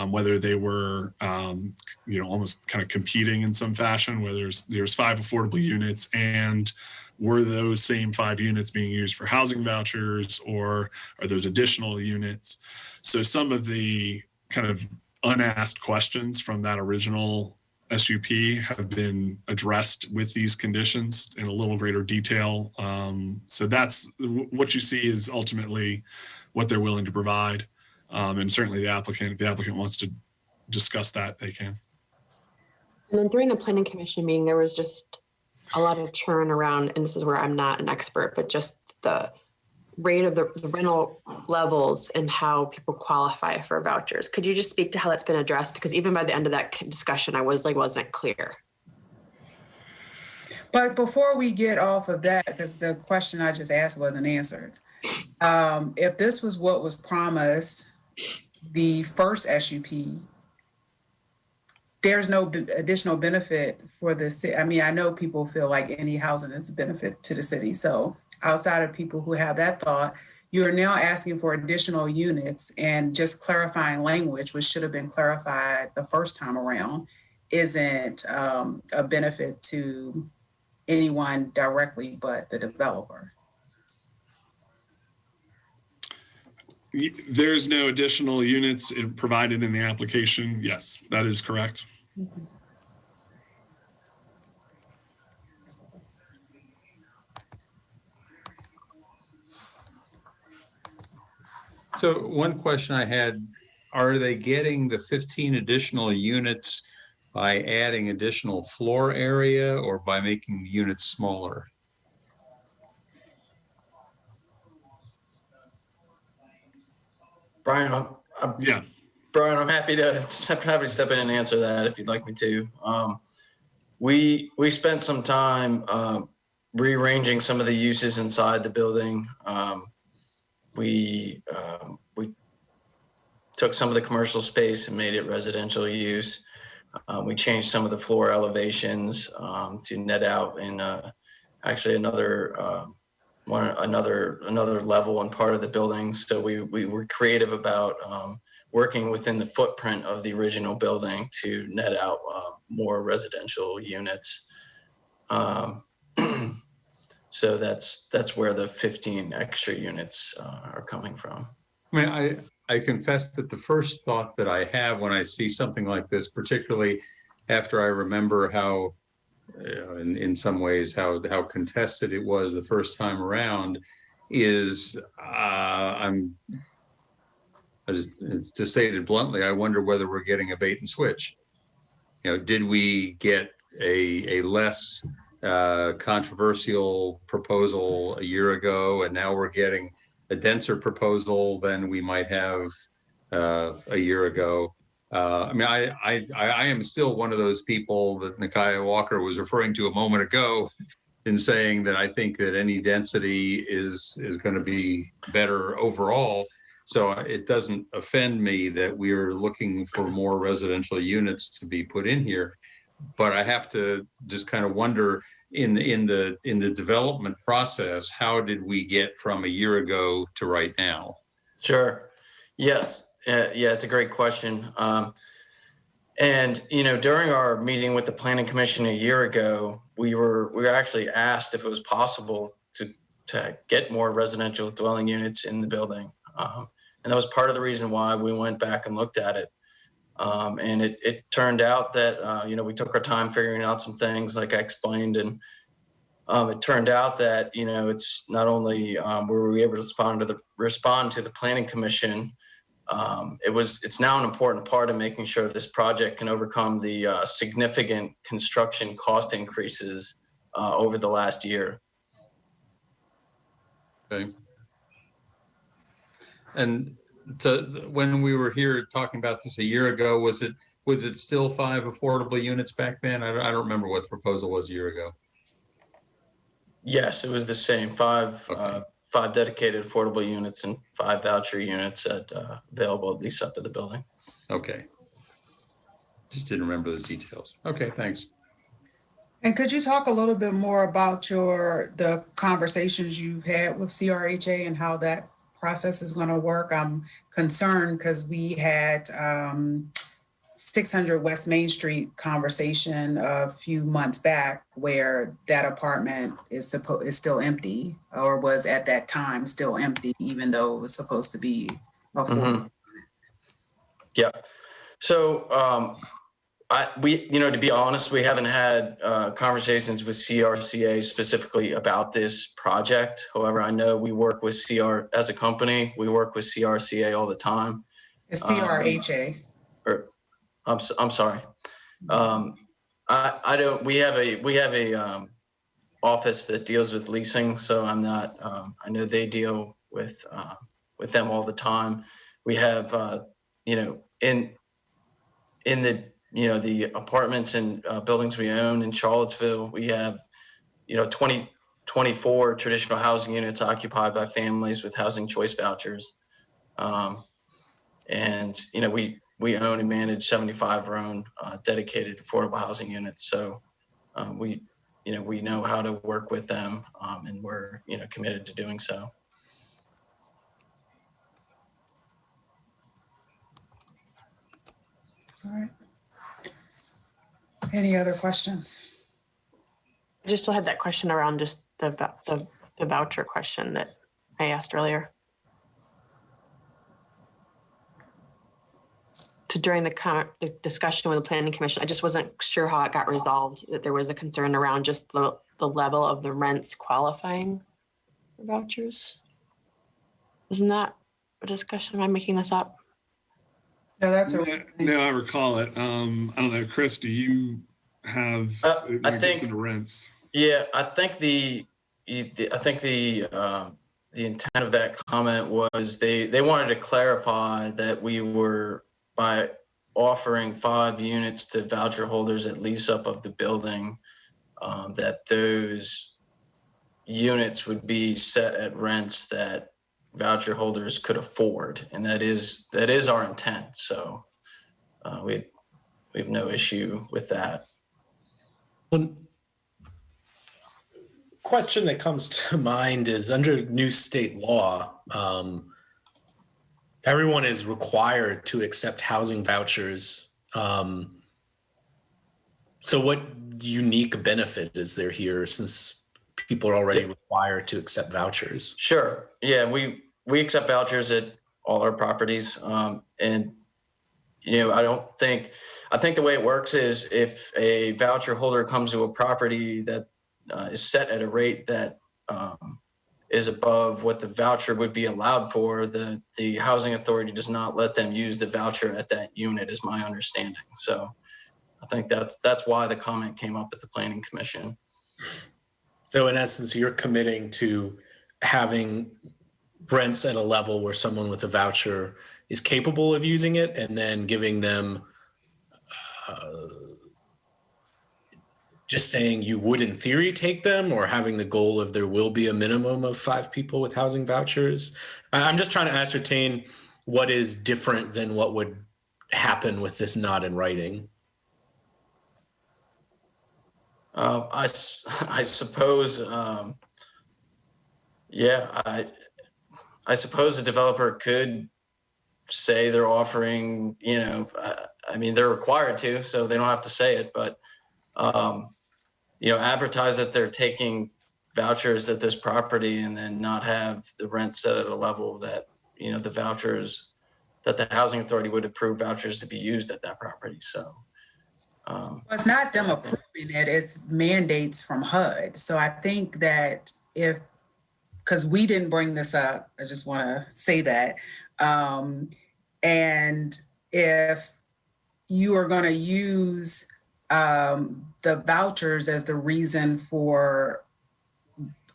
whether they were almost kind of competing in some fashion, where there's 5 affordable units, and were those same 5 units being used for housing vouchers, or are those additional units? So some of the kind of unasked questions from that original SUP have been addressed with these conditions in a little greater detail. So that's what you see is ultimately what they're willing to provide. And certainly if the applicant wants to discuss that, they can. And then during the Planning Commission meeting, there was just a lot of churn around, and this is where I'm not an expert, but just the rate of the rental levels and how people qualify for vouchers. Could you just speak to how that's been addressed? Because even by the end of that discussion, I wasn't clear. But before we get off of that, because the question I just asked wasn't answered, if this was what was promised, the first SUP, there's no additional benefit for the city. I mean, I know people feel like any housing is a benefit to the city. So outside of people who have that thought, you are now asking for additional units, and just clarifying language, which should have been clarified the first time around, isn't a benefit to anyone directly but the developer. There's no additional units provided in the application. Yes, that is correct. Mm-hmm. So one question I had, are they getting the 15 additional units by adding additional floor area or by making the units smaller? Brian, Brian, I'm happy to step in and answer that if you'd like me to. We spent some time rearranging some of the uses inside the building. We took some of the commercial space and made it residential use. We changed some of the floor elevations to net out in actually another level and part of the building. So we were creative about working within the footprint of the original building to net out more residential units. So that's where the 15 extra units are coming from. I mean, I confess that the first thought that I have when I see something like this, particularly after I remember how, in some ways, how contested it was the first time around, is to state it bluntly, I wonder whether we're getting a bait and switch. did we get a less controversial proposal a year ago, and now we're getting a denser proposal than we might have a year ago? I mean, I am still one of those people that Nakia Walker was referring to a moment ago in saying that I think that any density is going to be better overall. So it doesn't offend me that we're looking for more residential units to be put in here. But I have to just kind of wonder in the development process, how did we get from a year ago to right now? Sure. Yes. Yeah, it's a great question. And during our meeting with the Planning Commission a year ago, we were actually asked if it was possible to get more residential dwelling units in the building. And that was part of the reason why we went back and looked at it. And it turned out that, we took our time figuring out some things like I explained. And it turned out that, it's not only were we able to respond to the Planning Commission, it's now an important part of making sure this project can overcome the significant construction cost increases over the last year. Okay. And when we were here talking about this a year ago, was it still 5 affordable units back then? I don't remember what the proposal was a year ago. Yes, it was the same. 5 dedicated affordable units and 5 voucher units available at least up to the building. Okay. Just didn't remember those details. Okay, thanks. And could you talk a little bit more about the conversations you've had with CRHA and how that process is going to work? I'm concerned because we had 600 West Main Street conversation a few months back where that apartment is still empty, or was at that time still empty, even though it was supposed to be affordable. Mm-hmm. Yeah. So to be honest, we haven't had conversations with CRCA specifically about this project. However, I know we work with as a company, we work with CRCA all the time. It's CRHA. I'm sorry. I don't. We have a office that deals with leasing, so I'm not. I know they deal with them all the time. We have in the the apartments and buildings we own in Charlottesville, we have 24 traditional housing units occupied by families with housing choice vouchers, and we own and manage 75 of our own dedicated affordable housing units. So we know how to work with them, and we're committed to doing so. All right. Any other questions? I just still had that question around just the voucher question that I asked earlier. During the discussion with the Planning Commission, I just wasn't sure how it got resolved, that there was a concern around just the level of the rents qualifying for vouchers. Isn't that a discussion? Am I making this up? No, no, I recall it. I don't know, Chris, do you have I think the rents? Yeah, I think the intent of that comment was they wanted to clarify that we were, by offering 5 units to voucher holders at lease up of the building, that those units would be set at rents that voucher holders could afford, and that is our intent. So we have no issue with that. One question that comes to mind is, under new state law, everyone is required to accept housing vouchers. So what unique benefit is there here, since people are already required to accept vouchers? Sure. Yeah, we accept vouchers at all our properties. And I think the way it works is, if a voucher holder comes to a property that is set at a rate that is above what the voucher would be allowed for, the housing authority does not let them use the voucher at that unit, is my understanding. So I think that's why the comment came up at the Planning Commission. So in essence, you're committing to having rents at a level where someone with a voucher is capable of using it, and then giving them just saying you would in theory take them, or having the goal of there will be a minimum of 5 people with housing vouchers. I'm just trying to ascertain what is different than what would happen with this not in writing. I suppose, I suppose a developer could say they're offering, I mean, they're required to, so they don't have to say it, but, advertise that they're taking vouchers at this property and then not have the rent set at a level that, the vouchers, that the housing authority would approve vouchers to be used at that property. So. Well, it's not them approving it, it's mandates from HUD. So I think that because we didn't bring this up, I just want to say that. And if you are going to use the vouchers as the reason for,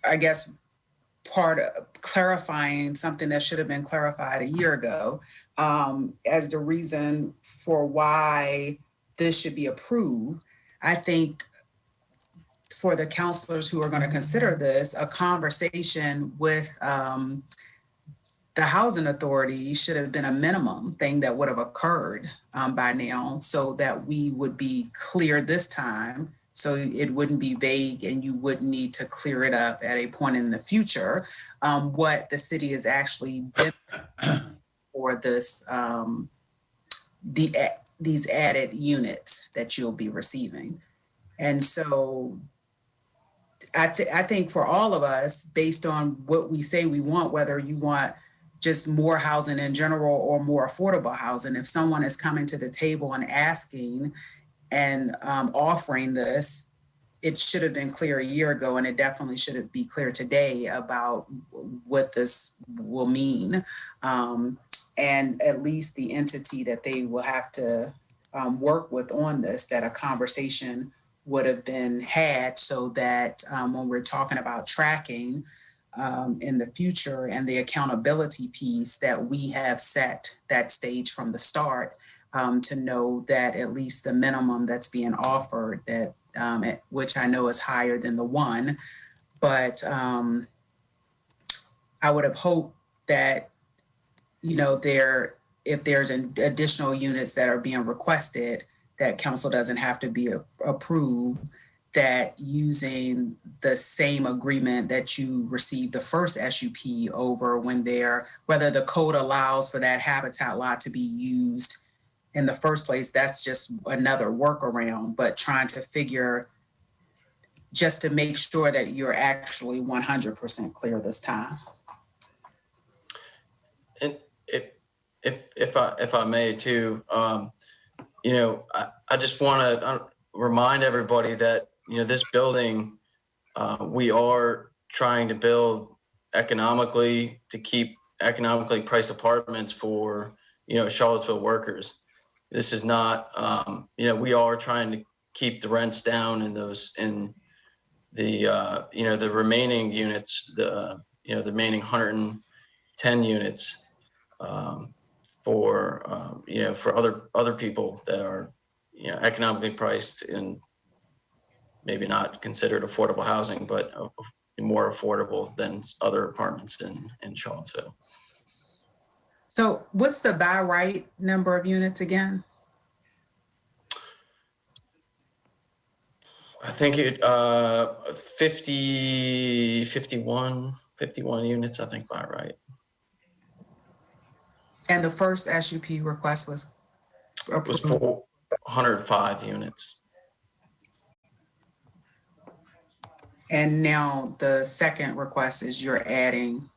I guess, part of clarifying something that should have been clarified a year ago, as the reason for why this should be approved, I think for the counselors who are going to consider this, a conversation with the housing authority should have been a minimum thing that would have occurred by now, so that we would be clear this time, so it wouldn't be vague and you wouldn't need to clear it up at a point in the future, what the city is actually been for this, these added units that you'll be receiving. And so I think for all of us, based on what we say we want, whether you want just more housing in general or more affordable housing, if someone is coming to the table and asking and offering this, it should have been clear a year ago, and it definitely should be clear today about what this will mean. And at least the entity that they will have to work with on this, that a conversation would have been had, so that when we're talking about tracking in the future and the accountability piece, that we have set that stage from the start, to know that at least the minimum that's being offered, that which I know is higher than the 1, but I would have hoped that, if there's additional units that are being requested, that council doesn't have to be approved, that using the same agreement that you received the first SUP over, whether the code allows for that habitat lot to be used in the first place, that's just another workaround, but trying to figure, just to make sure that you're actually 100% clear this time. And if I may too, I just want to remind everybody that, this building, we are trying to build economically, to keep economically priced apartments for, Charlottesville workers. This is not, we are trying to keep the rents down in the remaining units, the remaining 110 units, for other people that are, economically priced and maybe not considered affordable housing, but more affordable than other apartments in Charlottesville. So what's the by right number of units again? I think 51 units, I think, by right. And the first SUP request was It was for 105 units. And now the second request is you're adding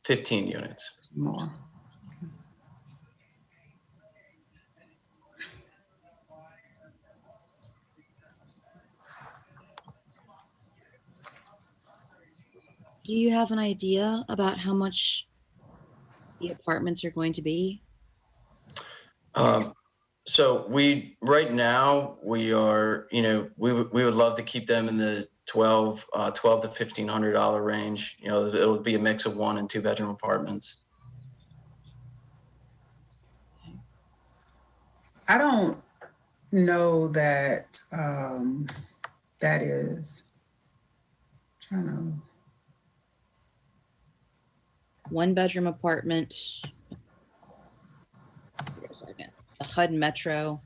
15 units. More. Do you have an idea about how much the apartments are going to be? So right now we are, we would love to keep them in the $12 to $1,500 range. It would be a mix of 1 and 2 bedroom apartments. I don't know that that is trying to. 1 bedroom apartment. Wait a second. The HUD Metro.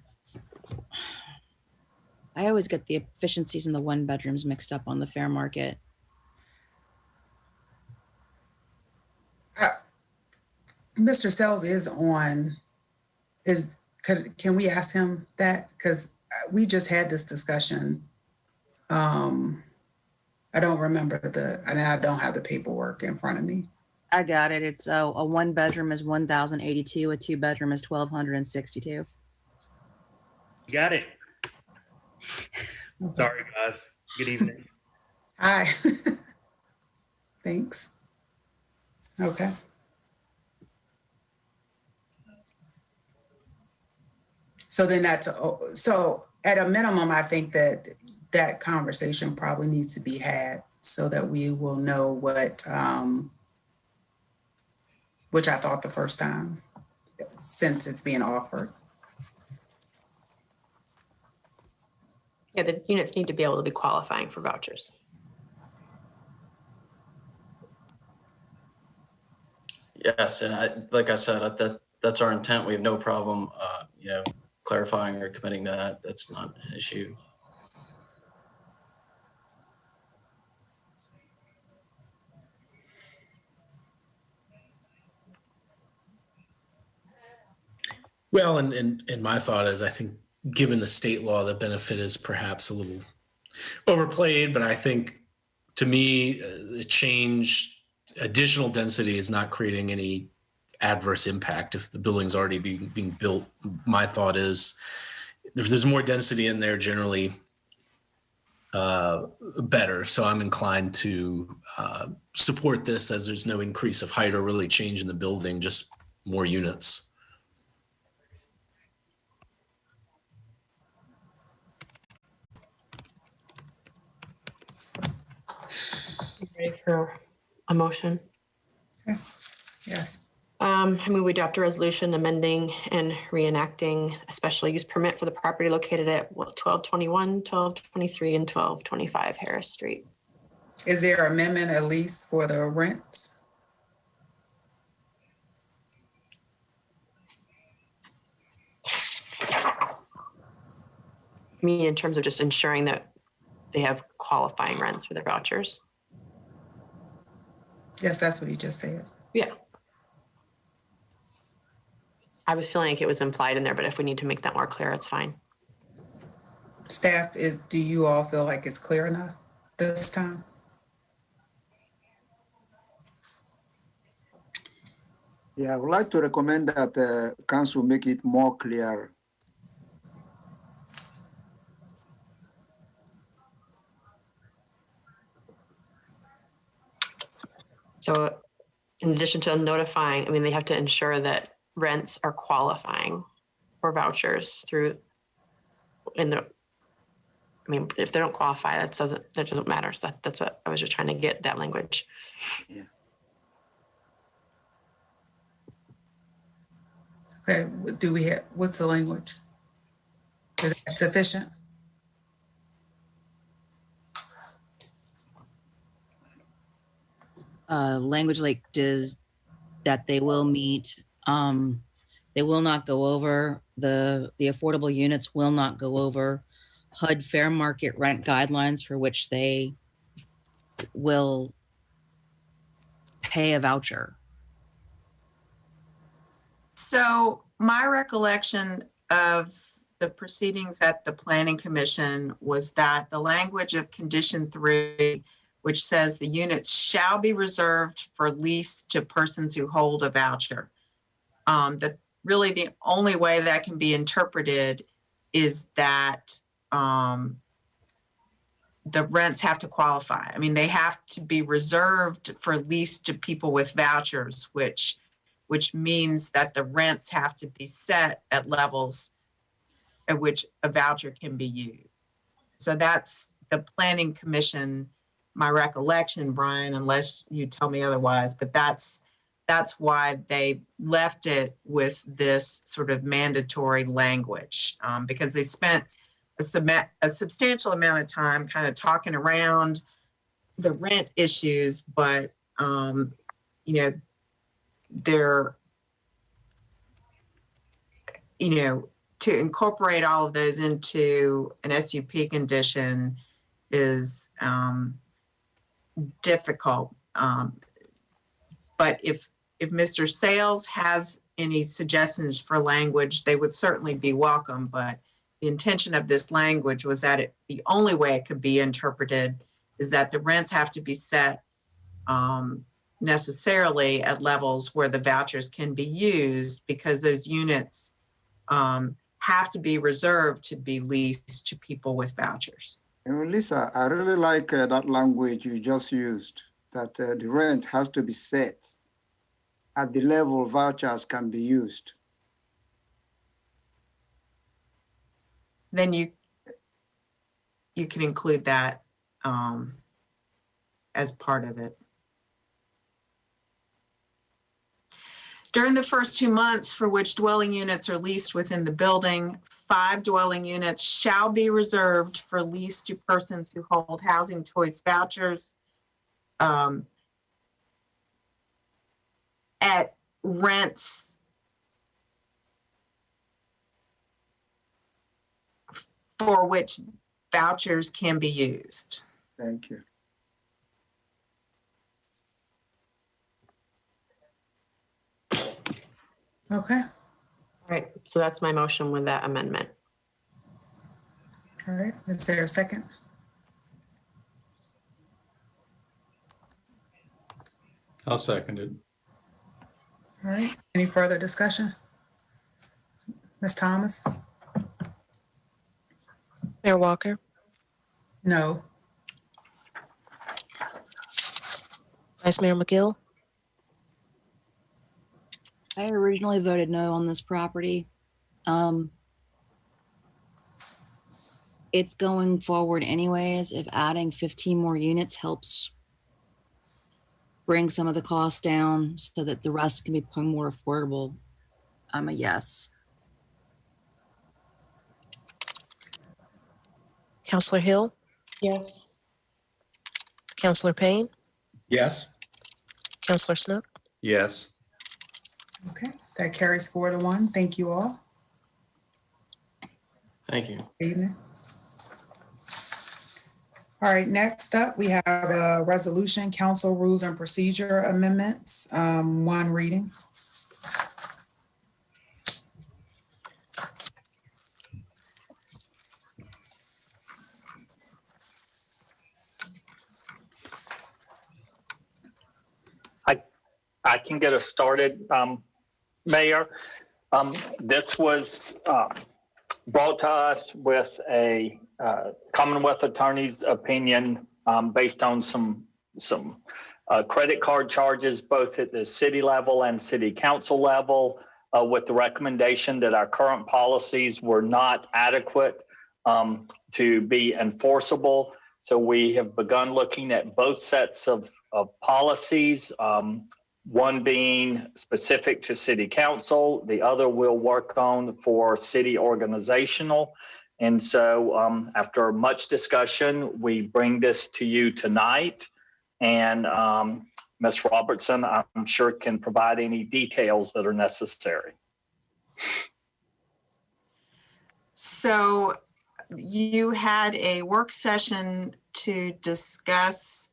I always get the efficiencies in the 1 bedrooms mixed up on the fair market. Mr. Sells is on. Can we ask him that? Because we just had this discussion. I don't remember and I don't have the paperwork in front of me. I got it. It's a 1 bedroom is 1,082. A 2 bedroom is 1,262. You got it. Sorry, guys. Good evening. Hi. Thanks. Okay. So then so at a minimum, I think that conversation probably needs to be had so that we will know what, which I thought the first time, since it's being offered. Yeah, the units need to be able to be qualifying for vouchers. Yes, and like I said, that's our intent. We have no problem, clarifying or committing to that. That's not an issue. Well, and my thought is, I think given the state law, the benefit is perhaps a little overplayed, but I think to me, the change, additional density is not creating any adverse impact if the building's already being built. My thought is if there's more density in there, generally better. So I'm inclined to support this, as there's no increase of height or really change in the building, just more units. Ready for a motion? Okay. Yes. I move we adopt a resolution amending and reenacting a special use permit for the property located at 1221, 1223, and 1225 Harris Street. Is there an amendment at least for the rents? I mean, in terms of just ensuring that they have qualifying rents for their vouchers. Yes, that's what he just said. Yeah. I was feeling like it was implied in there, but if we need to make that more clear, it's fine. Staff, do you all feel like it's clear enough this time? Yeah, I would like to recommend that the council make it more clear. So in addition to notifying, I mean, they have to ensure that rents are qualifying for vouchers through if they don't qualify, that doesn't matter. So that's what I was just trying to get, that language. Yeah. Okay, what's the language? Is that sufficient? Language like that they will meet, they will not go over, the affordable units will not go over HUD fair market rent guidelines for which they will pay a voucher. So my recollection of the proceedings at the Planning Commission was that the language of Condition 3, which says the units shall be reserved for lease to persons who hold a voucher. That really the only way that can be interpreted is that the rents have to qualify. I mean, they have to be reserved for lease to people with vouchers, which means that the rents have to be set at levels at which a voucher can be used. So that's the Planning Commission, my recollection, Brian, unless you tell me otherwise, but that's why they left it with this sort of mandatory language, because they spent a substantial amount of time kind of talking around the rent issues, but they're, to incorporate all of those into an SUP condition is difficult. But if Mr. Sales has any suggestions for language, they would certainly be welcome. But the intention of this language was that the only way it could be interpreted is that the rents have to be set necessarily at levels where the vouchers can be used, because those units have to be reserved to be leased to people with vouchers. Lisa, I really like that language you just used, that the rent has to be set at the level vouchers can be used. Then you can include that as part of it. During the first 2 months for which dwelling units are leased within the building, 5 dwelling units shall be reserved for lease to persons who hold housing choice vouchers at rents for which vouchers can be used. Thank you. Okay. All right, so that's my motion with that amendment. All right. Is there a second? I'll second it. All right. Any further discussion? Ms. Thomas? Mayor Walker, No. Vice Mayor McGill, I originally voted no on this property. It's going forward anyways. If adding 15 more units helps bring some of the costs down so that the rest can become more affordable, I'm a yes. Counselor Hill, Yes. Counselor Payne, Yes. Counselor Snook, Yes. Okay. That carries 4-1. Thank you all. Thank you. Good evening. All right, next up, we have a resolution, council rules and procedure amendments, 1 reading. I can get us started, Mayor. This was brought to us with a Commonwealth Attorney's opinion based on some credit card charges, both at the city level and city council level, with the recommendation that our current policies were not adequate to be enforceable. So we have begun looking at both sets of policies. One being specific to city council, the other we'll work on for city organizational. And so after much discussion, we bring this to you tonight. And Ms. Robertson, I'm sure can provide any details that are necessary. So you had a work session to discuss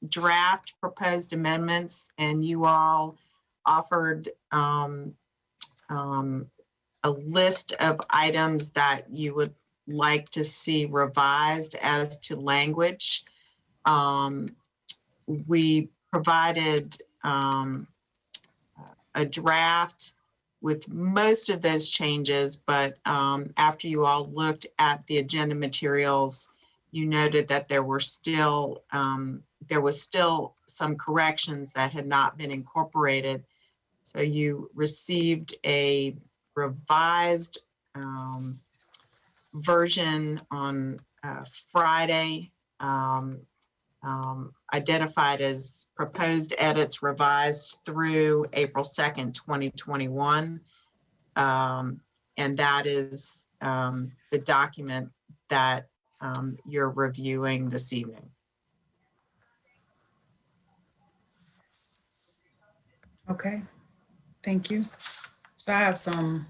draft proposed amendments, and you all offered a list of items that you would like to see revised as to language. We provided a draft with most of those changes, but after you all looked at the agenda materials, you noted that there was still some corrections that had not been incorporated. So you received a revised version on Friday, identified as proposed edits revised through April 2nd, 2021. And that is the document that you're reviewing this evening. Okay, thank you. So I have some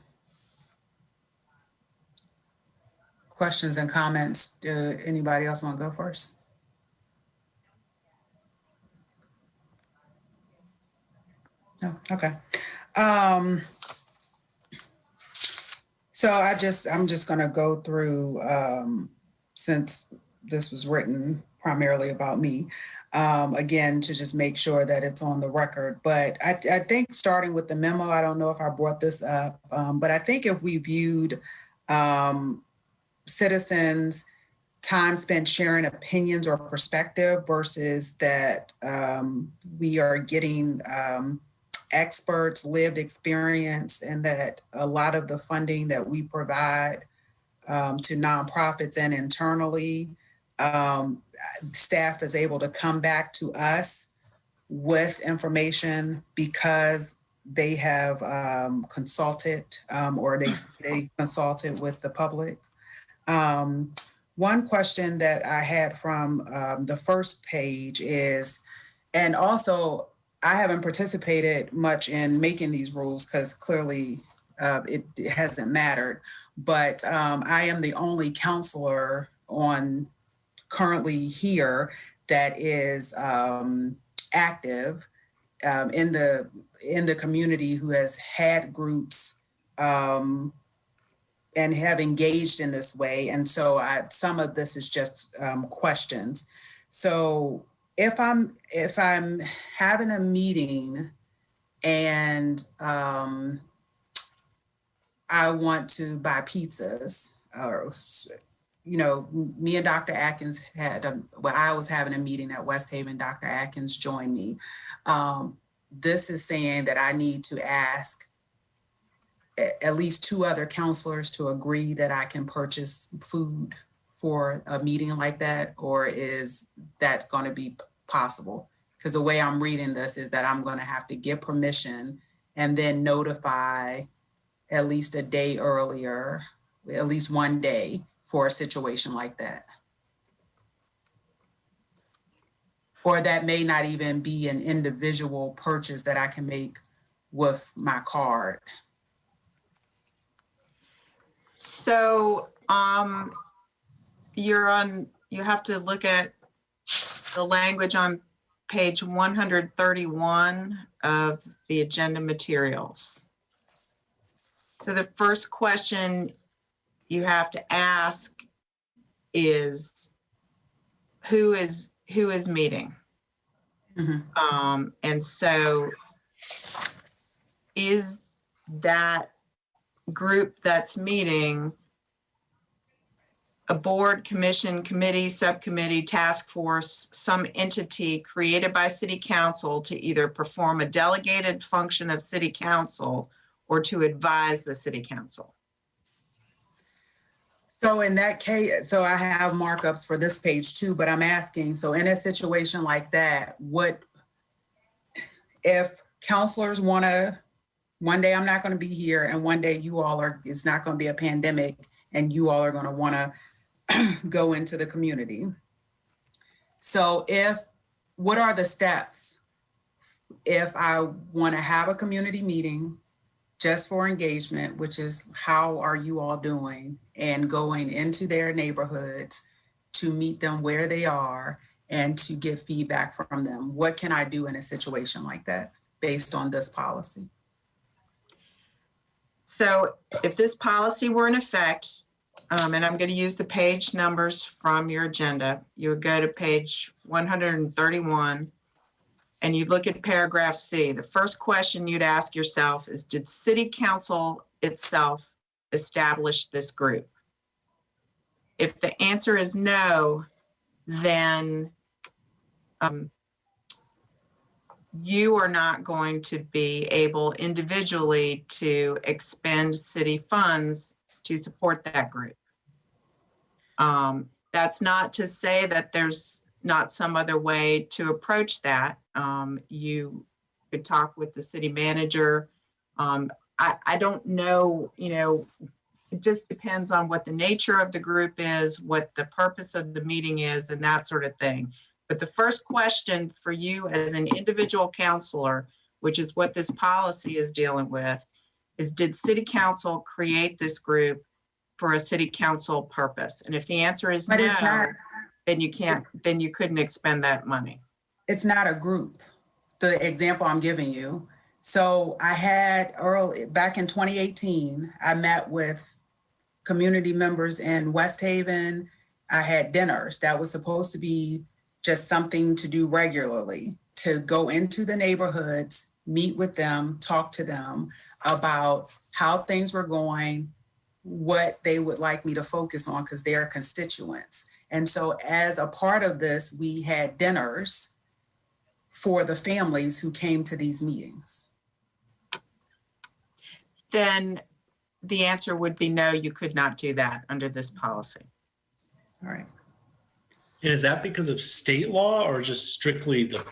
questions and comments. Do anybody else want to go first? No, okay. So I'm just gonna go through, since this was written primarily about me, again, to just make sure that it's on the record. But I think starting with the memo, I don't know if I brought this up, but I think if we viewed citizens' time spent sharing opinions or perspective versus that we are getting experts' lived experience, and that a lot of the funding that we provide to nonprofits and internally, staff is able to come back to us with information because they have consulted or they consulted with the public. One question that I had from the first page is, and also I haven't participated much in making these rules because clearly it hasn't mattered, but I am the only counselor on currently here that is active in the community who has had groups and have engaged in this way. And so some of this is just questions. So if I'm having a meeting and I want to buy pizzas, or me and Dr. Atkins I was having a meeting at West Haven. Dr. Atkins joined me. This is saying that I need to ask at least 2 other counselors to agree that I can purchase food for a meeting like that, or is that going to be possible? Because the way I'm reading this is that I'm going to have to get permission and then notify at least a day earlier, at least 1 day for a situation like that. Or that may not even be an individual purchase that I can make with my card. So you have to look at the language on page 131 of the agenda materials. So the first question you have to ask is who is meeting? Mm-hmm. And so is that group that's meeting a board, commission, committee, subcommittee, task force, some entity created by city council to either perform a delegated function of city council or to advise the city council? So in that case, so I have markups for this page too, but I'm asking, so in a situation like that, what if counselors want to, one day I'm not going to be here and one day you all are, it's not going to be a pandemic and you all are going to want to go into the community. So what are the steps if I want to have a community meeting just for engagement, which is how are you all doing, and going into their neighborhoods to meet them where they are and to get feedback from them? What can I do in a situation like that based on this policy? So if this policy were in effect, and I'm going to use the page numbers from your agenda, you would go to page 131 and you look at paragraph C. The first question you'd ask yourself is, did city council itself establish this group? If the answer is no, then you are not going to be able individually to expend city funds to support that group. That's not to say that there's not some other way to approach that. You could talk with the city manager. I don't know, it just depends on what the nature of the group is, what the purpose of the meeting is, and that sort of thing. But the first question for you as an individual counselor, which is what this policy is dealing with, is did city council create this group for a city council purpose? And if the answer is But no, it's not. then you couldn't expend that money. It's not a group. The example I'm giving you. So I had back in 2018, I met with community members in West Haven. I had dinners that was supposed to be just something to do regularly, to go into the neighborhoods, meet with them, talk to them about how things were going, what they would like me to focus on because they're constituents. And so as a part of this, we had dinners for the families who came to these meetings. Then the answer would be no, you could not do that under this policy. All right. And is that because of state law or just strictly the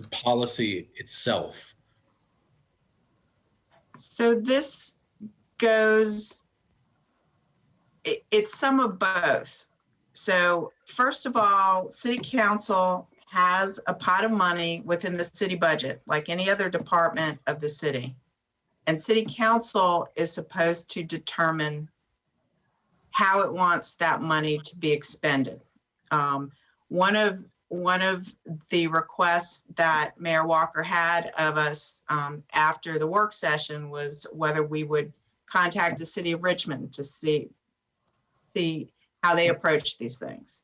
policy itself? So this goes, it's some of both. So first of all, city council has a pot of money within the city budget, like any other department of the city. And city council is supposed to determine how it wants that money to be expended. One of the requests that Mayor Walker had of us after the work session was whether we would contact the city of Richmond to see how they approach these things.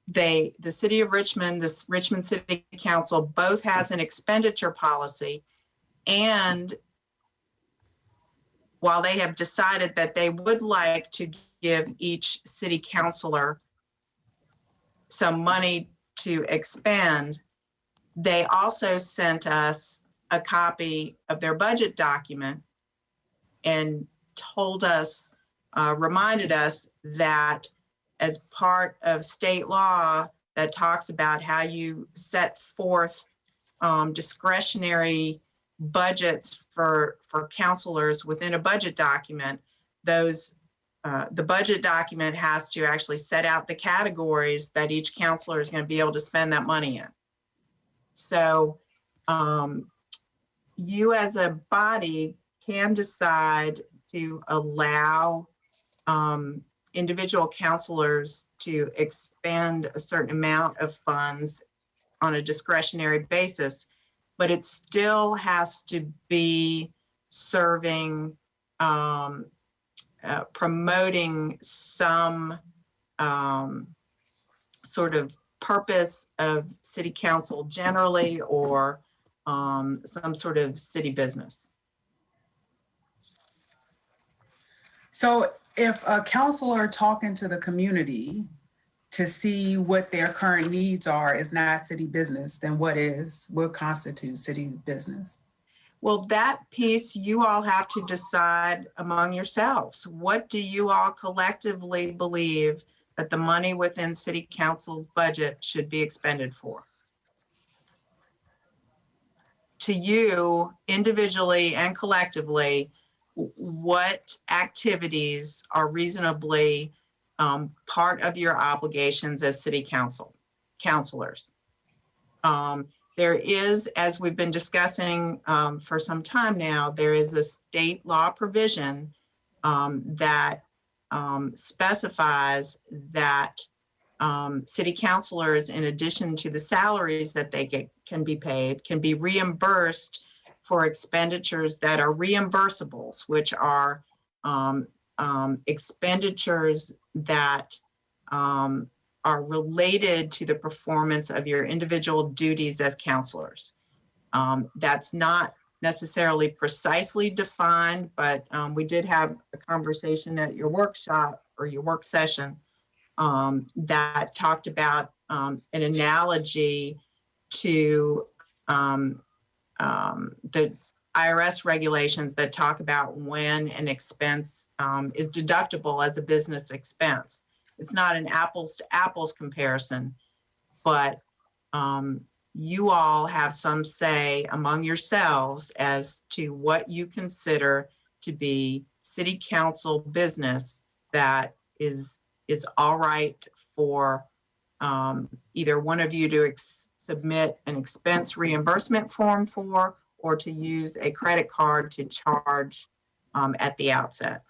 The city of Richmond, this Richmond City Council, both has an expenditure policy, and while they have decided that they would like to give each city councilor some money to expend, they also sent us a copy of their budget document and told us, reminded us that as part of state law that talks about how you set forth discretionary budgets for counselors within a budget document, the budget document has to actually set out the categories that each counselor is going to be able to spend that money in. So you as a body can decide to allow individual counselors to expend a certain amount of funds on a discretionary basis, but it still has to be serving, promoting some sort of purpose of city council generally, or some sort of city business. So if a counselor talking to the community to see what their current needs are is not city business, then what constitutes city business? Well, that piece you all have to decide among yourselves. What do you all collectively believe that the money within city council's budget should be expended for? To you, individually and collectively, what activities are reasonably part of your obligations as city councilors? There is, as we've been discussing for some time now, there is a state law provision that specifies that city councilors, in addition to the salaries that they get, can be paid, can be reimbursed for expenditures that are reimbursables, which are expenditures that are related to the performance of your individual duties as counselors. That's not necessarily precisely defined, but we did have a conversation at your workshop or your work session that talked about an analogy to the IRS regulations that talk about when an expense is deductible as a business expense. it's not an apples to apples comparison, but you all have some say among yourselves as to what you consider to be city council business that is all right for either one of you to submit an expense reimbursement form for, or to use a credit card to charge at the outset.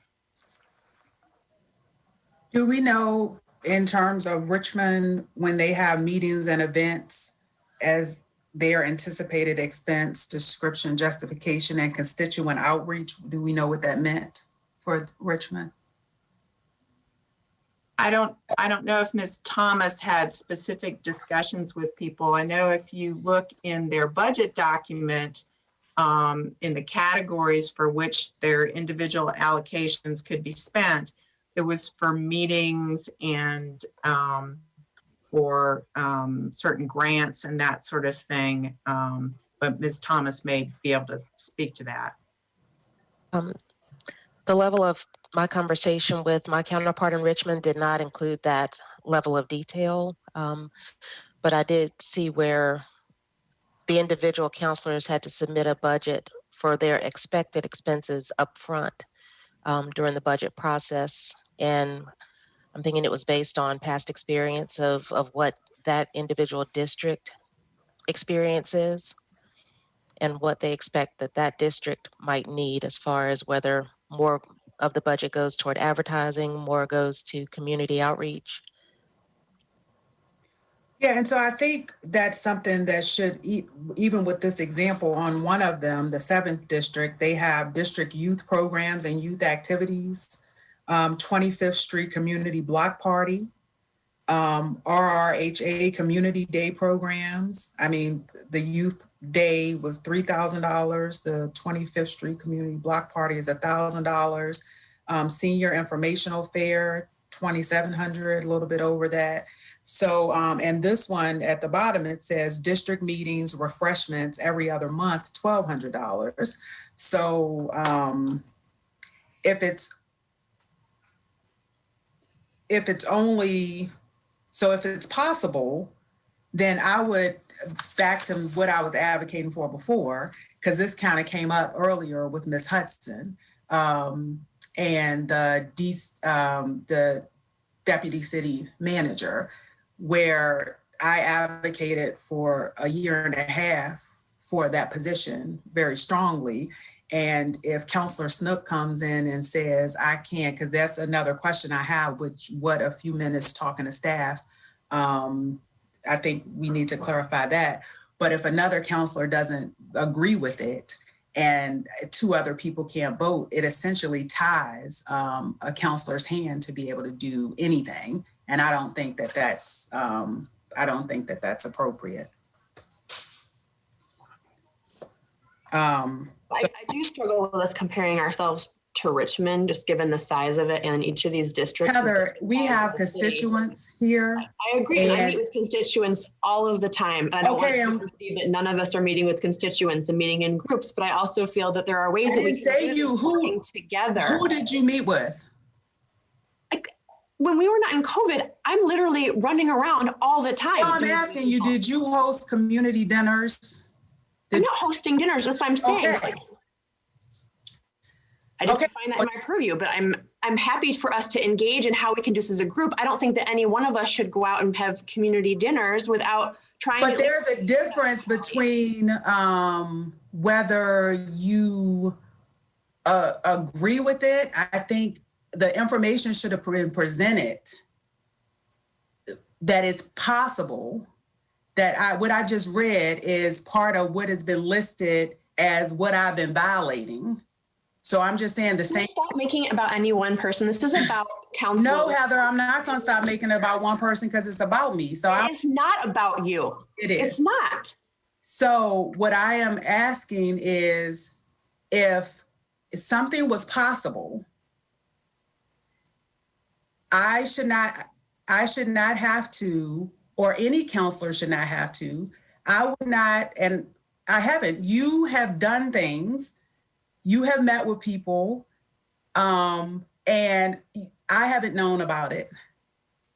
Do we know in terms of Richmond, when they have meetings and events, as their anticipated expense, description, justification, and constituent outreach, do we know what that meant for Richmond? I don't know if Ms. Thomas had specific discussions with people. I know if you look in their budget document, in the categories for which their individual allocations could be spent, it was for meetings and for certain grants and that sort of thing. But Ms. Thomas may be able to speak to that. The level of my conversation with my counterpart in Richmond did not include that level of detail, but I did see where the individual counselors had to submit a budget for their expected expenses up front during the budget process. And I'm thinking it was based on past experience of what that individual district experiences and what they expect that district might need as far as whether more of the budget goes toward advertising, more goes to community outreach. Yeah, and so I think that's something that should, even with this example on one of them, the 7th district, they have district youth programs and youth activities, 25th Street Community Block Party, RRHA Community Day programs. I mean, the youth day was $3,000. The 25th Street Community Block Party is $1,000. Senior Informational Fair, $2,700, a little bit over that. So, and this one at the bottom, it says district meetings, refreshments every other month, $1,200. So if it's possible, then I would, back to what I was advocating for before, because this kind of came up earlier with Ms. Hudson and the deputy city manager, where I advocated for a year and a half for that position very strongly. And if Counselor Snook comes in and says, I can't, because that's another question I have, which what a few minutes talking to staff, I think we need to clarify that. But if another counselor doesn't agree with it and 2 other people can't vote, it essentially ties a counselor's hand to be able to do anything. And I don't think that that's appropriate. I do struggle with us comparing ourselves to Richmond, just given the size of it and each of these districts. Heather, we have constituents here. I agree. And I meet with constituents all of the time. I don't want to perceive that none of us are meeting with constituents and meeting in groups, but I also feel that there are ways that we can say you who together. Who did you meet with? When we were not in COVID, I'm literally running around all the time. Well, I'm asking you, did you host community dinners? I'm not hosting dinners. That's what I'm saying. Okay. I didn't find that in my purview, but I'm happy for us to engage in how we can do this as a group. I don't think that any one of us should go out and have community dinners without trying. But there's a difference between whether you agree with it. I think the information should have been presented that it's possible that what I just read is part of what has been listed as what I've been violating. So I'm just saying the same. Stop making it about any one person. This is about council. No, Heather, I'm not going to stop making it about one person because it's about me. So it's not about you. It is. It's not. So what I am asking is if something was possible, I should not have to, or any counselor should not have to. I would not, and I haven't. You have done things. You have met with people, and I haven't known about it.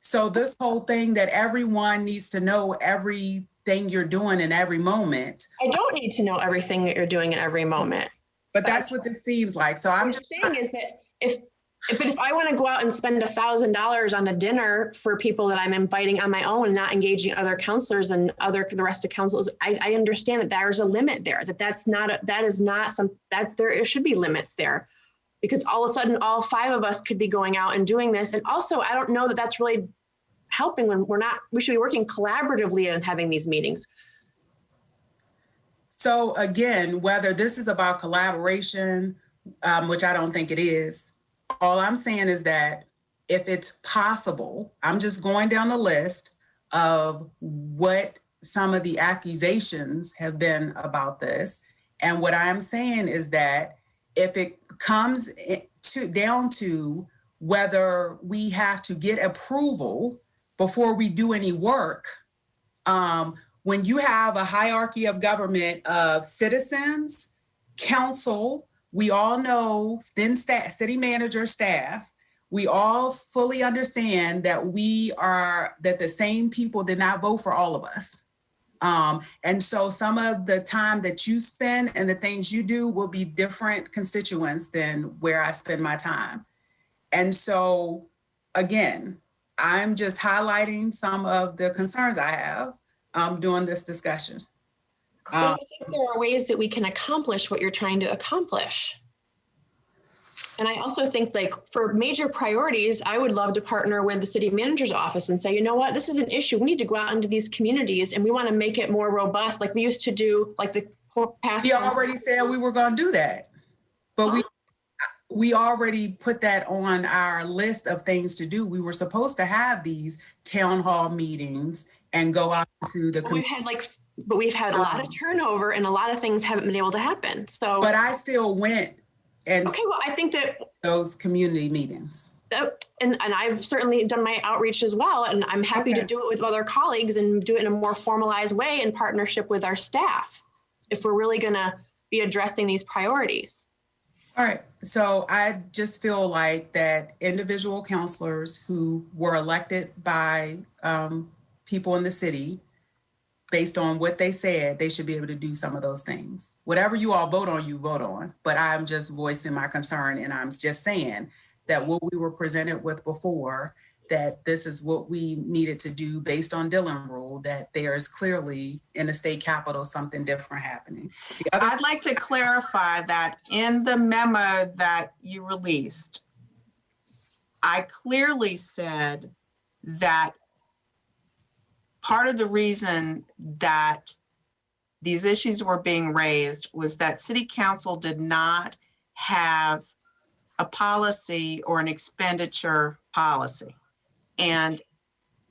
So this whole thing that everyone needs to know everything you're doing in every moment. I don't need to know everything that you're doing at every moment. But that's what this seems like. So I'm just saying is that if I want to go out and spend $1,000 on a dinner for people that I'm inviting on my own and not engaging other counselors and the rest of councils, I understand that there's a limit there, there should be limits there, because all of a sudden all 5 of us could be going out and doing this. And also, I don't know that that's really helping when we should be working collaboratively and having these meetings. So again, whether this is about collaboration, which I don't think it is, all I'm saying is that if it's possible, I'm just going down the list of what some of the accusations have been about this. And what I'm saying is that if it comes down to whether we have to get approval before we do any work, when you have a hierarchy of government of citizens, council, we all know, then staff, city manager, staff, we all fully understand that that the same people did not vote for all of us. And so some of the time that you spend and the things you do will be different constituents than where I spend my time. And so, again, I'm just highlighting some of the concerns I have during this discussion. But I think there are ways that we can accomplish what you're trying to accomplish. And I also think, like, for major priorities, I would love to partner with the city manager's office and say, you know what, this is an issue. We need to go out into these communities and we want to make it more robust, like we used to do, like the past. We already said we were going to do that, but we already put that on our list of things to do. We were supposed to have these town hall meetings and go out to the community. But we've had a lot of turnover and a lot of things haven't been able to happen. So, but I still went and I think that those community meetings. And I've certainly done my outreach as well. And I'm happy to do it with other colleagues and do it in a more formalized way in partnership with our staff, if we're really going to be addressing these priorities. All right. So I just feel like that individual counselors who were elected by people in the city, based on what they said, they should be able to do some of those things. Whatever you all vote on, you vote on. But I'm just voicing my concern, and I'm just saying that what we were presented with before, that this is what we needed to do based on Dillon rule, that there is clearly in the state capitol something different happening. I'd like to clarify that in the memo that you released, I clearly said that part of the reason that these issues were being raised was that City Council did not have a policy or an expenditure policy. And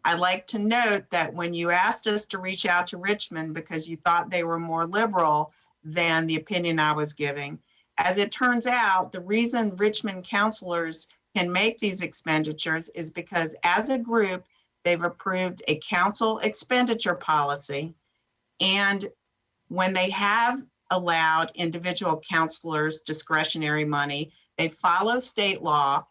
I like to note that when you asked us to reach out to Richmond because you thought they were more liberal than the opinion I was giving, as it turns out, the reason Richmond councilors can make these expenditures is because as a group, they've approved a council expenditure policy. And when they have allowed individual councilors discretionary money, they follow state law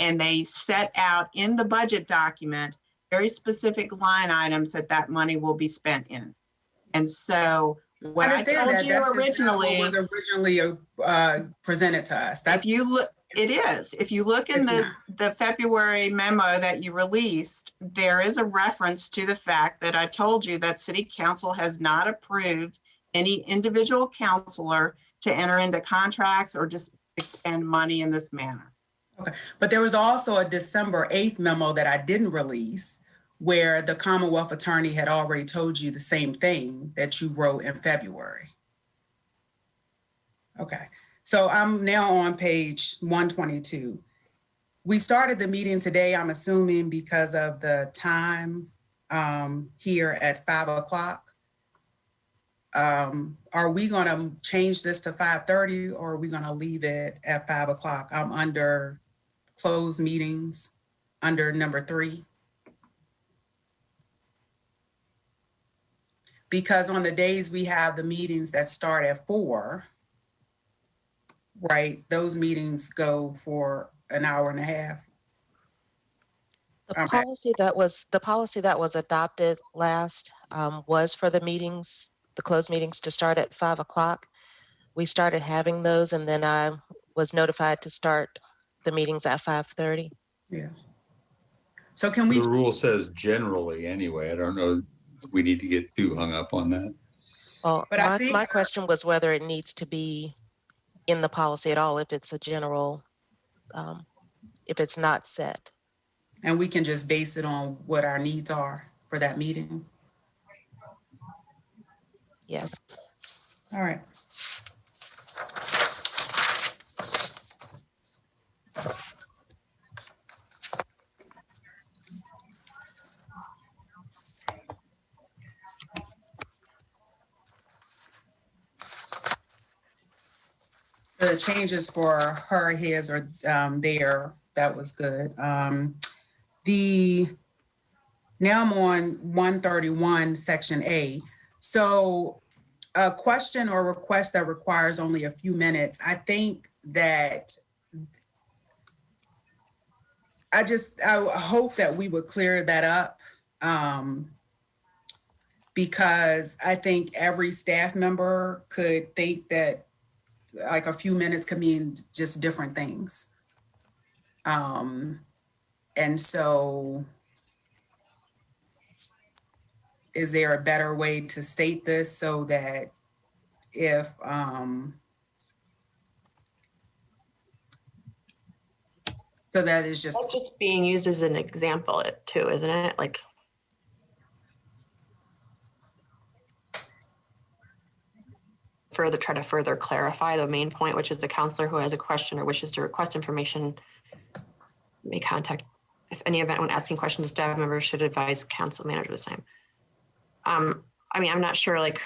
and they set out in the budget document very specific line items that money will be spent in. And so what I told you originally was originally presented to us. If you look, it is. If you look in the February memo that you released, there is a reference to the fact that I told you that City Council has not approved any individual councilor to enter into contracts or just expend money in this manner. Okay, but there was also a December 8th memo that I didn't release where the Commonwealth Attorney had already told you the same thing that you wrote in February. Okay. So I'm now on page 122. We started the meeting today, I'm assuming because of the time here at 5 o'clock. Are we gonna change this to 5:30 or are we gonna leave it at 5 o'clock? I'm under closed meetings under number 3. Because on the days we have the meetings that start at 4, right, those meetings go for an hour and a half. The policy that was adopted last was for the meetings, the closed meetings to start at 5 o'clock. We started having those, and then I was notified to start the meetings at 5:30. Yeah. So can we? The rule says generally anyway. I don't know. We need to get too hung up on that. Well, But I think my question was whether it needs to be in the policy at all, if it's a general, if it's not set. And we can just base it on what our needs are for that meeting. Yes. All right. The changes for her, his, or their, that was good. Now I'm on 131, Section A. So a question or request that requires only a few minutes, I think that I hope that we would clear that up, because I think every staff member could think that like a few minutes could mean just different things. And so is there a better way to state this so that if, so that is just. That's just being used as an example too, isn't it? Like. Try to further clarify the main point, which is the counselor who has a question or wishes to request information may contact, if any event when asking questions to staff members should advise council manager the same. I mean, I'm not sure, like.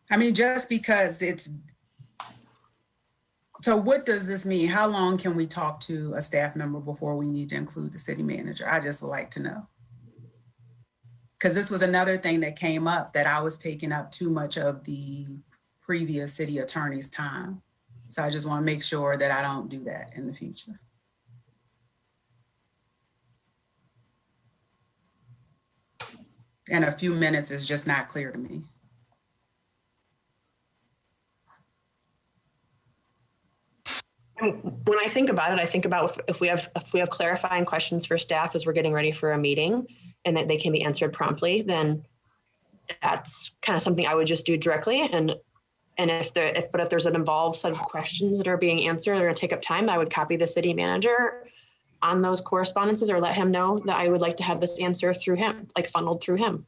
I mean, just because it's, so what does this mean? How long can we talk to a staff member before we need to include the city manager? I just would like to know. Because this was another thing that came up, that I was taking up too much of the previous city attorney's time. So I just want to make sure that I don't do that in the future. And a few minutes is just not clear to me. When I think about it, I think about if we have clarifying questions for staff as we're getting ready for a meeting and that they can be answered promptly, then that's kind of something I would just do directly. And if there's an involved set of questions that are being answered, they're going to take up time, I would copy the city manager on those correspondences or let him know that I would like to have this answer through him, like funneled through him.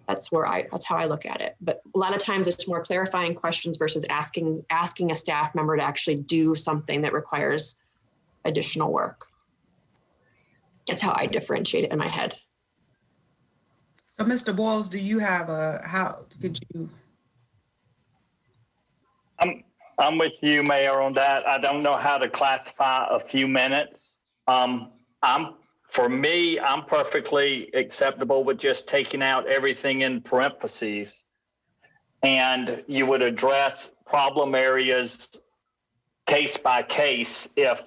That's how I look at it. But a lot of times it's more clarifying questions versus asking a staff member to actually do something that requires additional work. That's how I differentiate it in my head. So Mr. Boyles, do you have how could you? I'm with you, Mayor, on that. I don't know how to classify a few minutes. For me, I'm perfectly acceptable with just taking out everything in parentheses. And you would address problem areas case by case if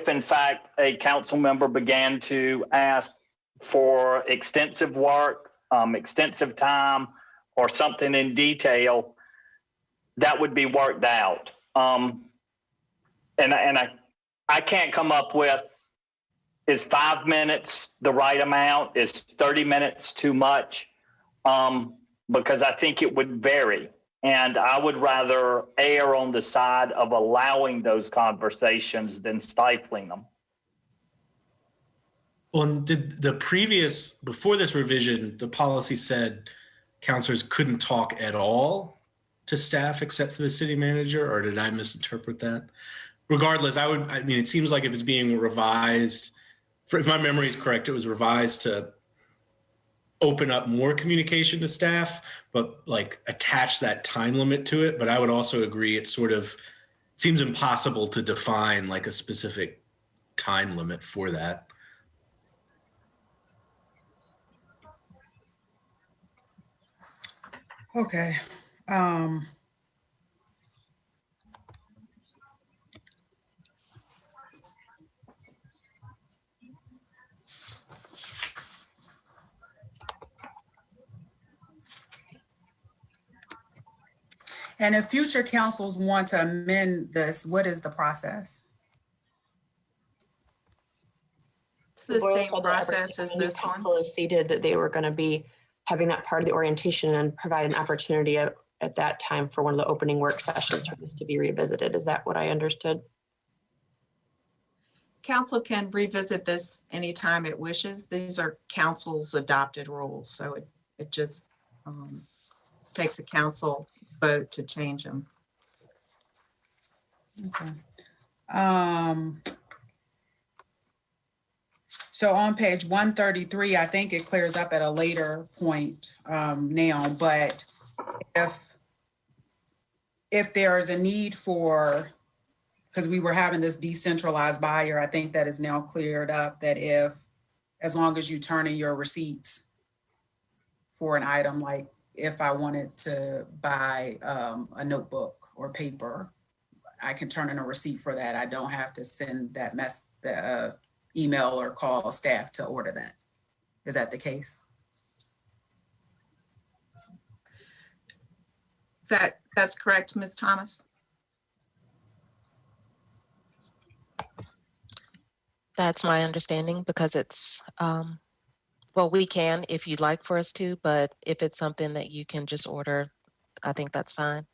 in fact a council member began to ask for extensive work, extensive time, or something in detail, that would be worked out. And I can't come up with, is 5 minutes the right amount? Is 30 minutes too much? Because I think it would vary. And I would rather err on the side of allowing those conversations than stifling them. Well, and did the previous, before this revision, the policy said counselors couldn't talk at all to staff except for the city manager, or did I misinterpret that? Regardless, I mean, it seems like if it's being revised, if my memory is correct, it was revised to open up more communication to staff, but like attach that time limit to it. But I would also agree it sort of seems impossible to define like a specific time limit for that. Okay. And if future councils want to amend this, what is the process? It's the Boyle same said that every process time as a new this one. council is seated, that they were going to be having that part of the orientation and provide an opportunity at that time for one of the opening work sessions for this to be revisited. Is that what I understood? Council can revisit this anytime it wishes. These are council's adopted rules, so it just takes a council vote to change them. Okay. So on page 133, I think it clears up at a later point now, but if there is a need for, because we were having this decentralized buyer, I think that is now cleared up, that as long as you turn in your receipts for an item, like if I wanted to buy a notebook or paper, I can turn in a receipt for that. I don't have to send that email or call staff to order that. Is that the case? That's correct, Ms. Thomas? That's my understanding, because it's, well, we can if you'd like for us to, but if it's something that you can just order, I think that's fine.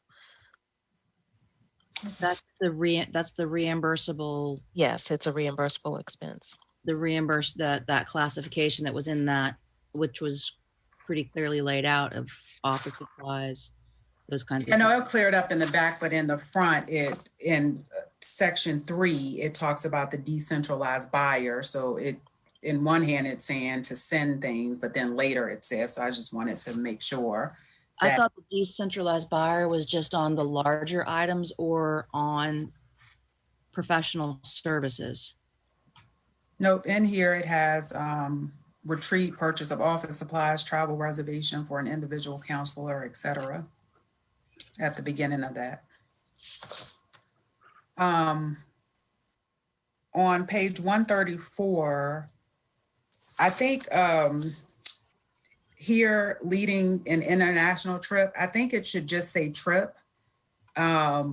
That's the reimbursable. Yes, it's a reimbursable expense. That classification that was in that, which was pretty clearly laid out, of office supplies, those kinds of I know things. it cleared up in the back, but in the front, in section 3, it talks about the decentralized buyer. So in one hand, it's saying to send things, but then later it says, so I just wanted to make sure. I thought the decentralized buyer was just on the larger items or on professional services. Nope, in here it has retreat, purchase of office supplies, travel reservation for an individual counselor, et cetera, at the beginning of that. On page 134, I think here, leading an international trip, I think it should just say trip. I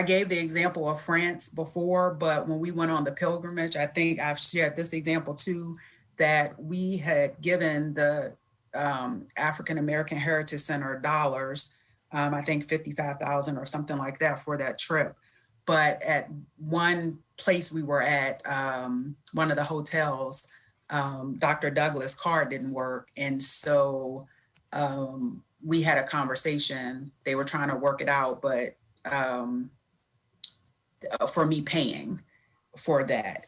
gave the example of France before, but when we went on the pilgrimage, I think I've shared this example too, that we had given the African American Heritage Center dollars, I think 55,000 or something like that for that trip. But at one place we were at, one of the hotels, Dr. Douglas' card didn't work. And so we had a conversation. They were trying to work it out, but for me paying for that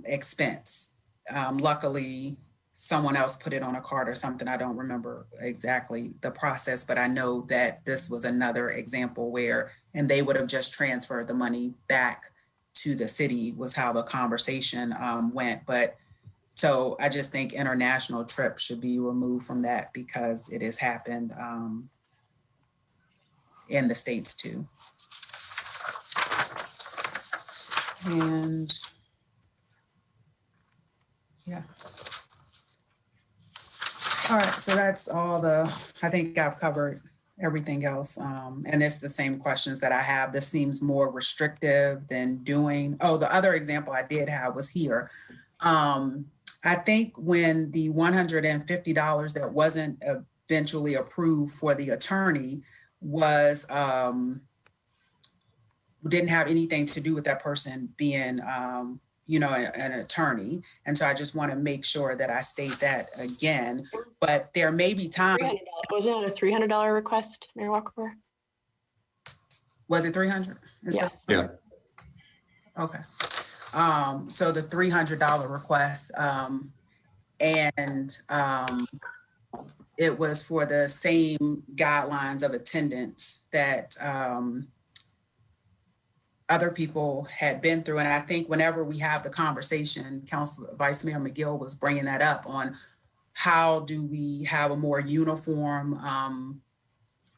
expense. Luckily, someone else put it on a card or something. I don't remember exactly the process, but I know that this was another example where, and they would have just transferred the money back to the city, was how the conversation went. But so I just think international trips should be removed from that, because it has happened in the States too. And yeah. All right, so that's all I think I've covered everything else. And it's the same questions that I have. This seems more restrictive than doing, the other example I did have was here. I think when the $150 that wasn't eventually approved for the attorney was, didn't have anything to do with that person being, an attorney. And so I just want to make sure that I state that again, but there may be times. Wasn't it a $300 request, Mayor Walker? Was it 300? Yes. Yeah. Okay. So the $300 request, and it was for the same guidelines of attendance that other people had been through. And I think whenever we have the conversation, Vice Mayor McGill was bringing that up on how do we have a more uniform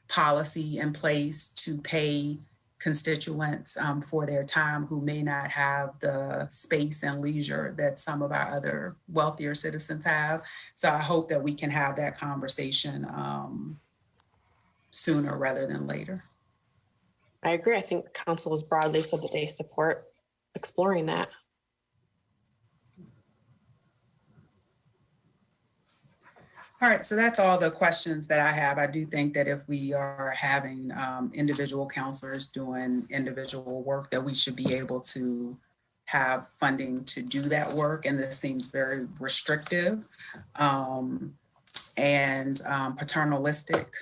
policy in place to pay constituents for their time who may not have the space and leisure that some of our other wealthier citizens have. So I hope that we can have that conversation sooner rather than later. I agree. I think council has broadly said that they support exploring that. All right, so that's all the questions that I have. I do think that if we are having individual counselors doing individual work, that we should be able to have funding to do that work. And this seems very restrictive and paternalistic.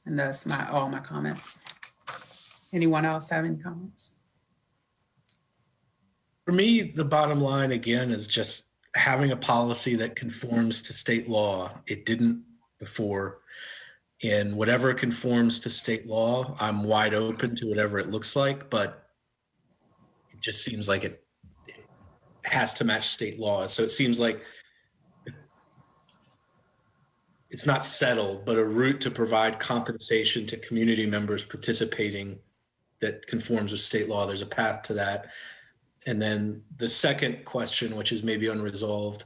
And that's all my comments. Anyone else have any comments? For me, the bottom line again is just having a policy that conforms to state law. It didn't before. And whatever conforms to state law, I'm wide open to whatever it looks like, but it just seems like it has to match state law. So it seems like it's not settled, but a route to provide compensation to community members participating that conforms with state law. There's a path to that. And then the second question, which is maybe unresolved,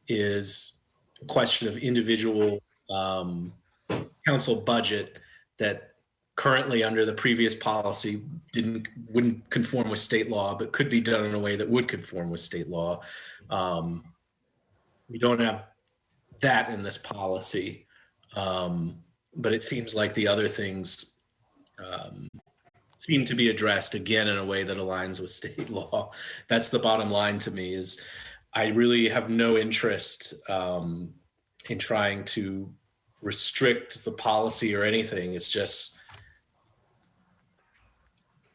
is a question of individual council budget that currently under the previous policy wouldn't conform with state law, but could be done in a way that would conform with state law. We don't have that in this policy, but it seems like the other things seem to be addressed again in a way that aligns with state law. That's the bottom line to me, is I really have no interest in trying to restrict the policy or anything. It's just,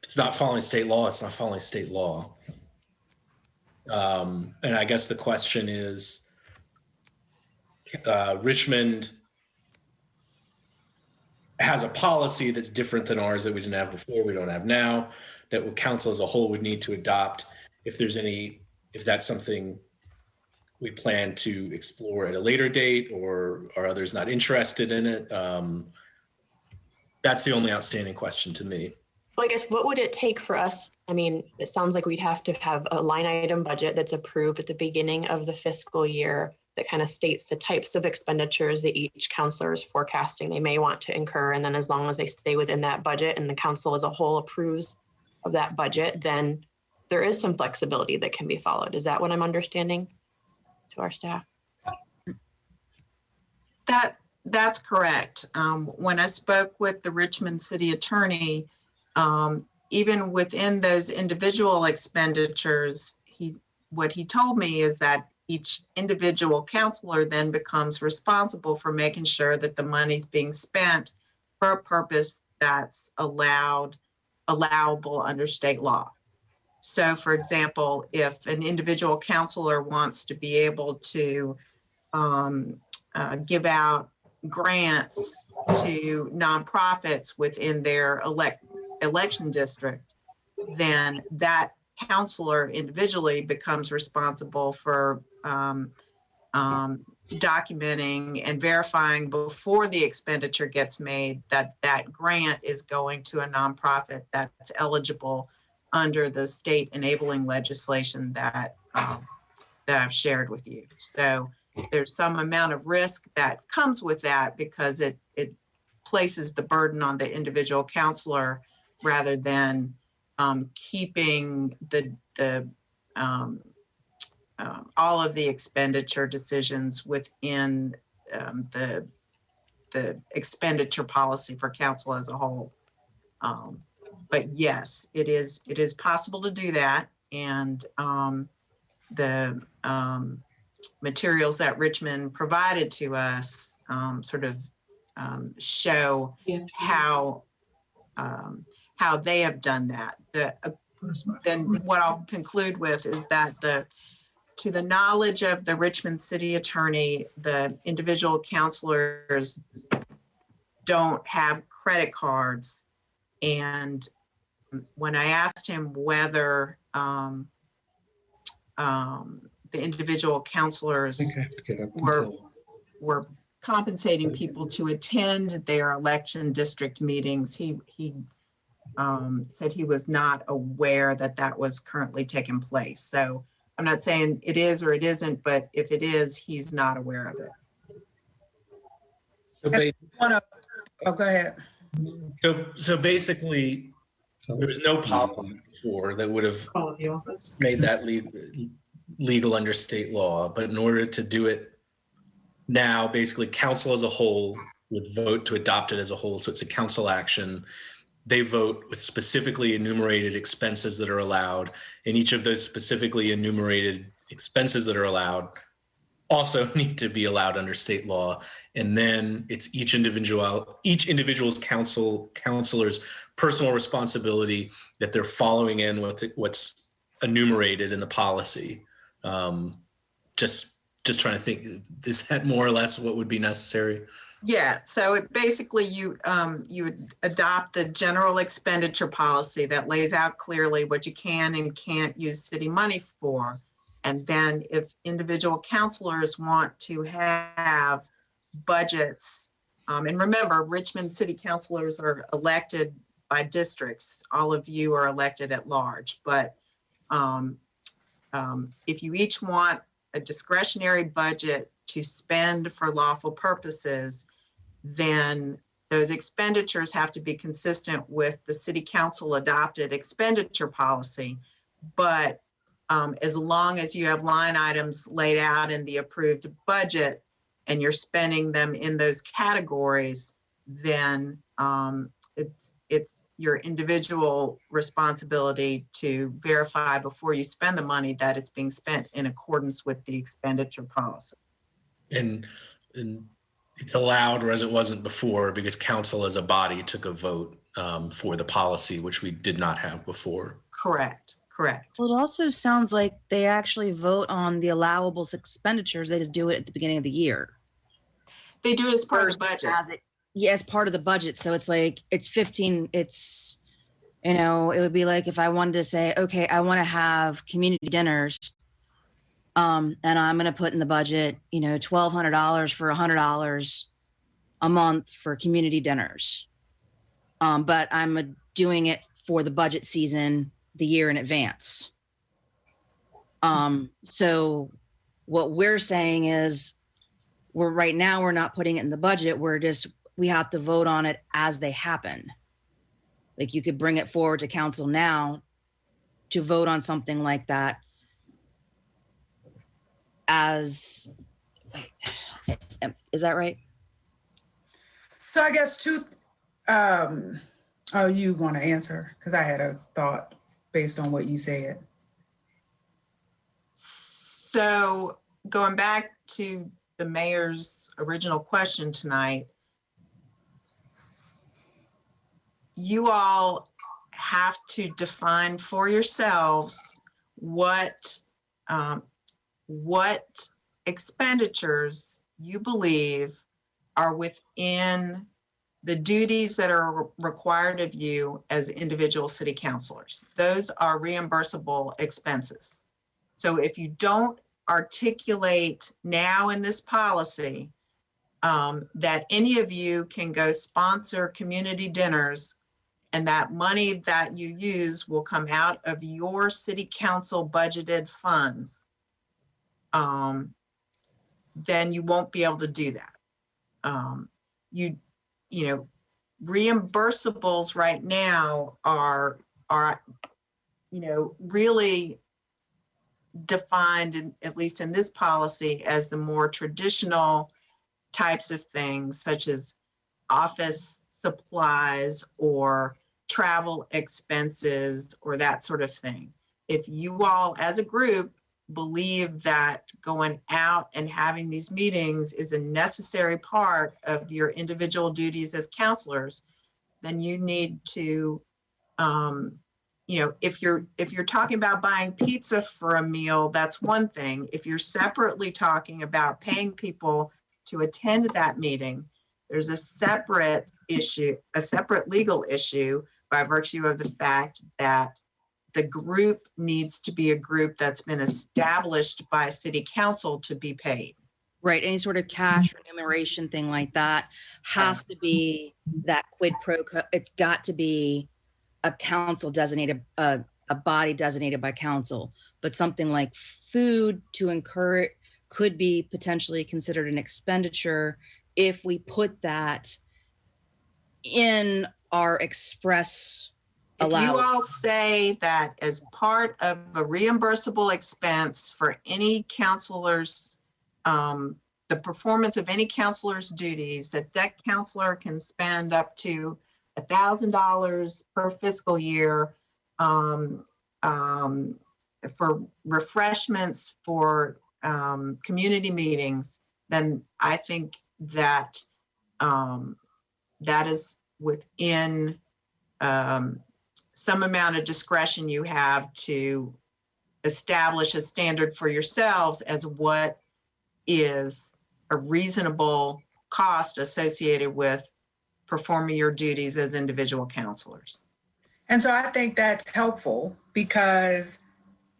it's not following state law. It's not following state law. And I guess the question is, Richmond has a policy that's different than ours that we didn't have before, we don't have now, that council as a whole would need to adopt. If that's something we plan to explore at a later date, or are others not interested in it? That's the only outstanding question to me. Well, I guess what would it take for us? I mean, it sounds like we'd have to have a line item budget that's approved at the beginning of the fiscal year that kind of states the types of expenditures that each counselor is forecasting they may want to incur. And then as long as they stay within that budget and the council as a whole approves of that budget, then there is some flexibility that can be followed. Is that what I'm understanding to our staff? That's correct. When I spoke with the Richmond City Attorney, even within those individual expenditures, what he told me is that each individual counselor then becomes responsible for making sure that the money's being spent for a purpose that's allowable under state law. So for example, if an individual counselor wants to be able to give out grants to nonprofits within their election district, then that counselor individually becomes responsible for documenting and verifying before the expenditure gets made that that grant is going to a nonprofit that's eligible under the state enabling legislation that I've shared with you. So there's some amount of risk that comes with that because it places the burden on the individual counselor rather than keeping all of the expenditure decisions within the expenditure policy for council as a whole. But yes, it is possible to do that, and the materials that Richmond provided to us sort of show how they have done that. Then what I'll conclude with is that to the knowledge of the Richmond City Attorney, the individual counselors don't have credit cards. And when I asked him whether the individual counselors were compensating people to attend their election district meetings, he said he was not aware that that was currently taking place. So I'm not saying it is or it isn't, but if it is, he's not aware of it. Oh, go ahead. So basically, there was no policy before that would have made that legal under state law. But in order to do it now, basically, council as a whole would vote to adopt it as a whole. So it's a council action. They vote with specifically enumerated expenses that are allowed, and each of those specifically enumerated expenses that are allowed also need to be allowed under state law. And then it's each individual's counselor's personal responsibility that they're following in with what's enumerated in the policy. Just trying to think, is that more or less what would be necessary? Yeah, so it basically you would adopt the general expenditure policy that lays out clearly what you can and can't use city money for. And then if individual counselors want to have budgets, and remember, Richmond city councilors are elected by districts. All of you are elected at large, but if you each want a discretionary budget to spend for lawful purposes, then those expenditures have to be consistent with the city council adopted expenditure policy. But as long as you have line items laid out in the approved budget and you're spending them in those categories, then it's your individual responsibility to verify before you spend the money that it's being spent in accordance with the expenditure policy. And it's allowed, whereas it wasn't before, because council as a body took a vote for the policy, which we did not have before. Correct. Well, it also sounds like they actually vote on the allowable expenditures. They just do it at the beginning of the year. They do it as part of the budget. As part of the budget. So it's like, it's 15, it's, it would be like if I wanted to say, okay, I want to have community dinners. And I'm going to put in the budget, $1,200 for $100 a month for community dinners. But I'm doing it for the budget season, the year in advance. So what we're saying is we're not putting it in the budget. We have to vote on it as they happen. Like you could bring it forward to council now to vote on something like that is that right? So I guess you want to answer? Because I had a thought based on what you said. So going back to the mayor's original question tonight, you all have to define for yourselves what expenditures you believe are within the duties that are required of you as individual city councilors. Those are reimbursable expenses. So if you don't articulate now in this policy that any of you can go sponsor community dinners and that money that you use will come out of your city council budgeted funds, then you won't be able to do that. Reimbursables right now are really defined, at least in this policy, as the more traditional types of things, such as office supplies or travel expenses or that sort of thing. If you all as a group believe that going out and having these meetings is a necessary part of your individual duties as counselors, then you need to, if you're talking about buying pizza for a meal, that's one thing. If you're separately talking about paying people to attend that meeting, there's a separate issue, a separate legal issue by virtue of the fact that the group needs to be a group that's been established by city council to be paid. Right. Any sort of cash remuneration thing like that has to be that quid pro quo. It's got to be a council designated, a body designated by council. But something like food to encourage could be potentially considered an expenditure if we put that in our express If you allowance. all say that as part of a reimbursable expense for any counselor's, the performance of any counselor's duties, that counselor can spend up to $1,000 per fiscal year for refreshments for community meetings, then I think that that is within some amount of discretion you have to establish a standard for yourselves as what is a reasonable cost associated with performing your duties as individual counselors. And so I think that's helpful because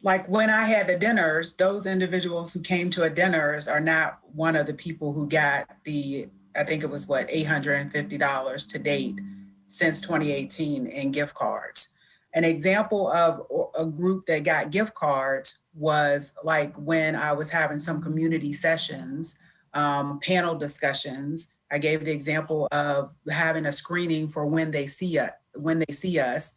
like when I had the dinners, those individuals who came to a dinners are not one of the people who got the, I think it was what, $850 to date since 2018 in gift cards. An example of a group that got gift cards was like when I was having some community sessions, panel discussions. I gave the example of having a screening for when they see us.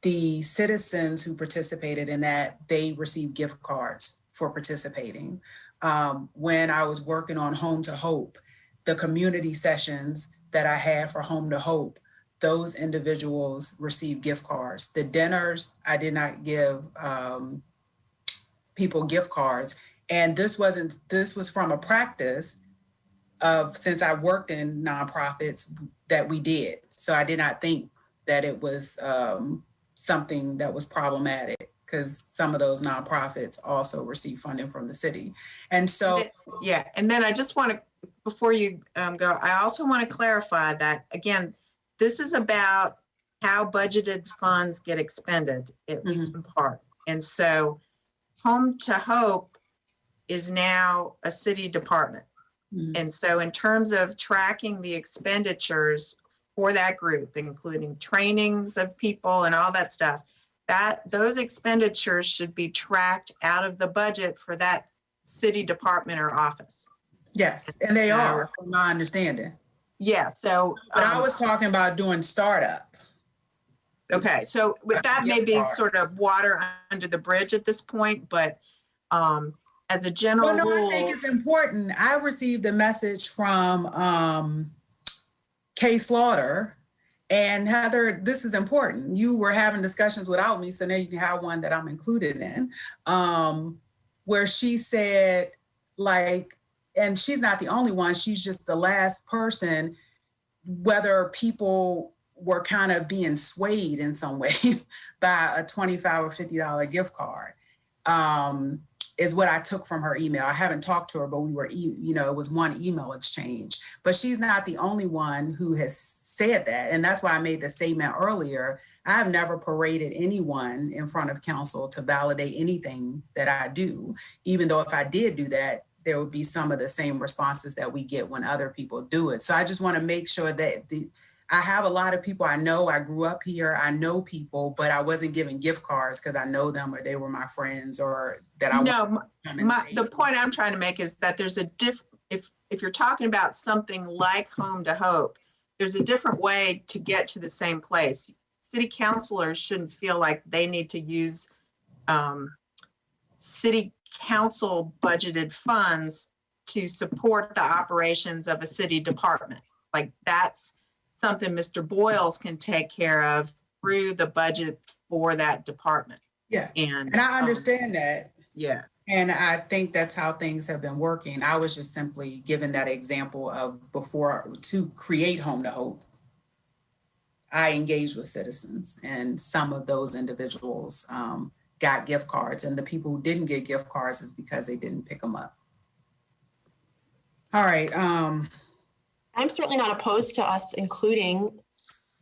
The citizens who participated in that, they received gift cards for participating. When I was working on Home to Hope, the community sessions that I had for Home to Hope, those individuals received gift cards. The dinners, I did not give people gift cards. And this was from a practice of, since I worked in nonprofits, that we did. So I did not think that it was something that was problematic because some of those nonprofits also receive funding from the city. And so, yeah, and then I just want to, before you go, I also want to clarify that, again, this is about how budgeted funds get expended, at least in part. And so Home to Hope is now a city department. And so in terms of tracking the expenditures for that group, including trainings of people and all that stuff, that those expenditures should be tracked out of the budget for that city department or office. yes, and they are, from my understanding. Yeah, so. But I was talking about doing startup. Okay, so with that may be sort of water under the bridge at this point, but as a general Well, no, rule. I think it's important. I received a message from Kay Slaughter, and Heather, this is important. You were having discussions without me, so now you can have one that I'm included in, where she said, like, and she's not the only one, she's just the last person, whether people were kind of being swayed in some way by a $25 or $50 gift card, is what I took from her email. I haven't talked to her, but we were, it was one email exchange. But she's not the only one who has said that. And that's why I made the statement earlier. I have never paraded anyone in front of council to validate anything that I do, even though if I did do that, there would be some of the same responses that we get when other people do it. So I just want to make sure that I have a lot of people I know. I grew up here. I know people, but I wasn't giving gift cards because I know them or they were my friends or that I The point I'm trying to make is that there's a if you're talking about something like Home to Hope, there's a different way to get to the same place. City councilors shouldn't feel like they need to use city council budgeted funds to support the operations of a city department. Like that's something Mr. Boyles can take care of through the budget for that department. Yeah, and I understand that. Yeah. And I think that's how things have been working. I was just simply given that example of before to create Home to Hope. I engaged with citizens and some of those individuals got gift cards, and the people who didn't get gift cards is because they didn't pick them up. All right. I'm certainly not opposed to us including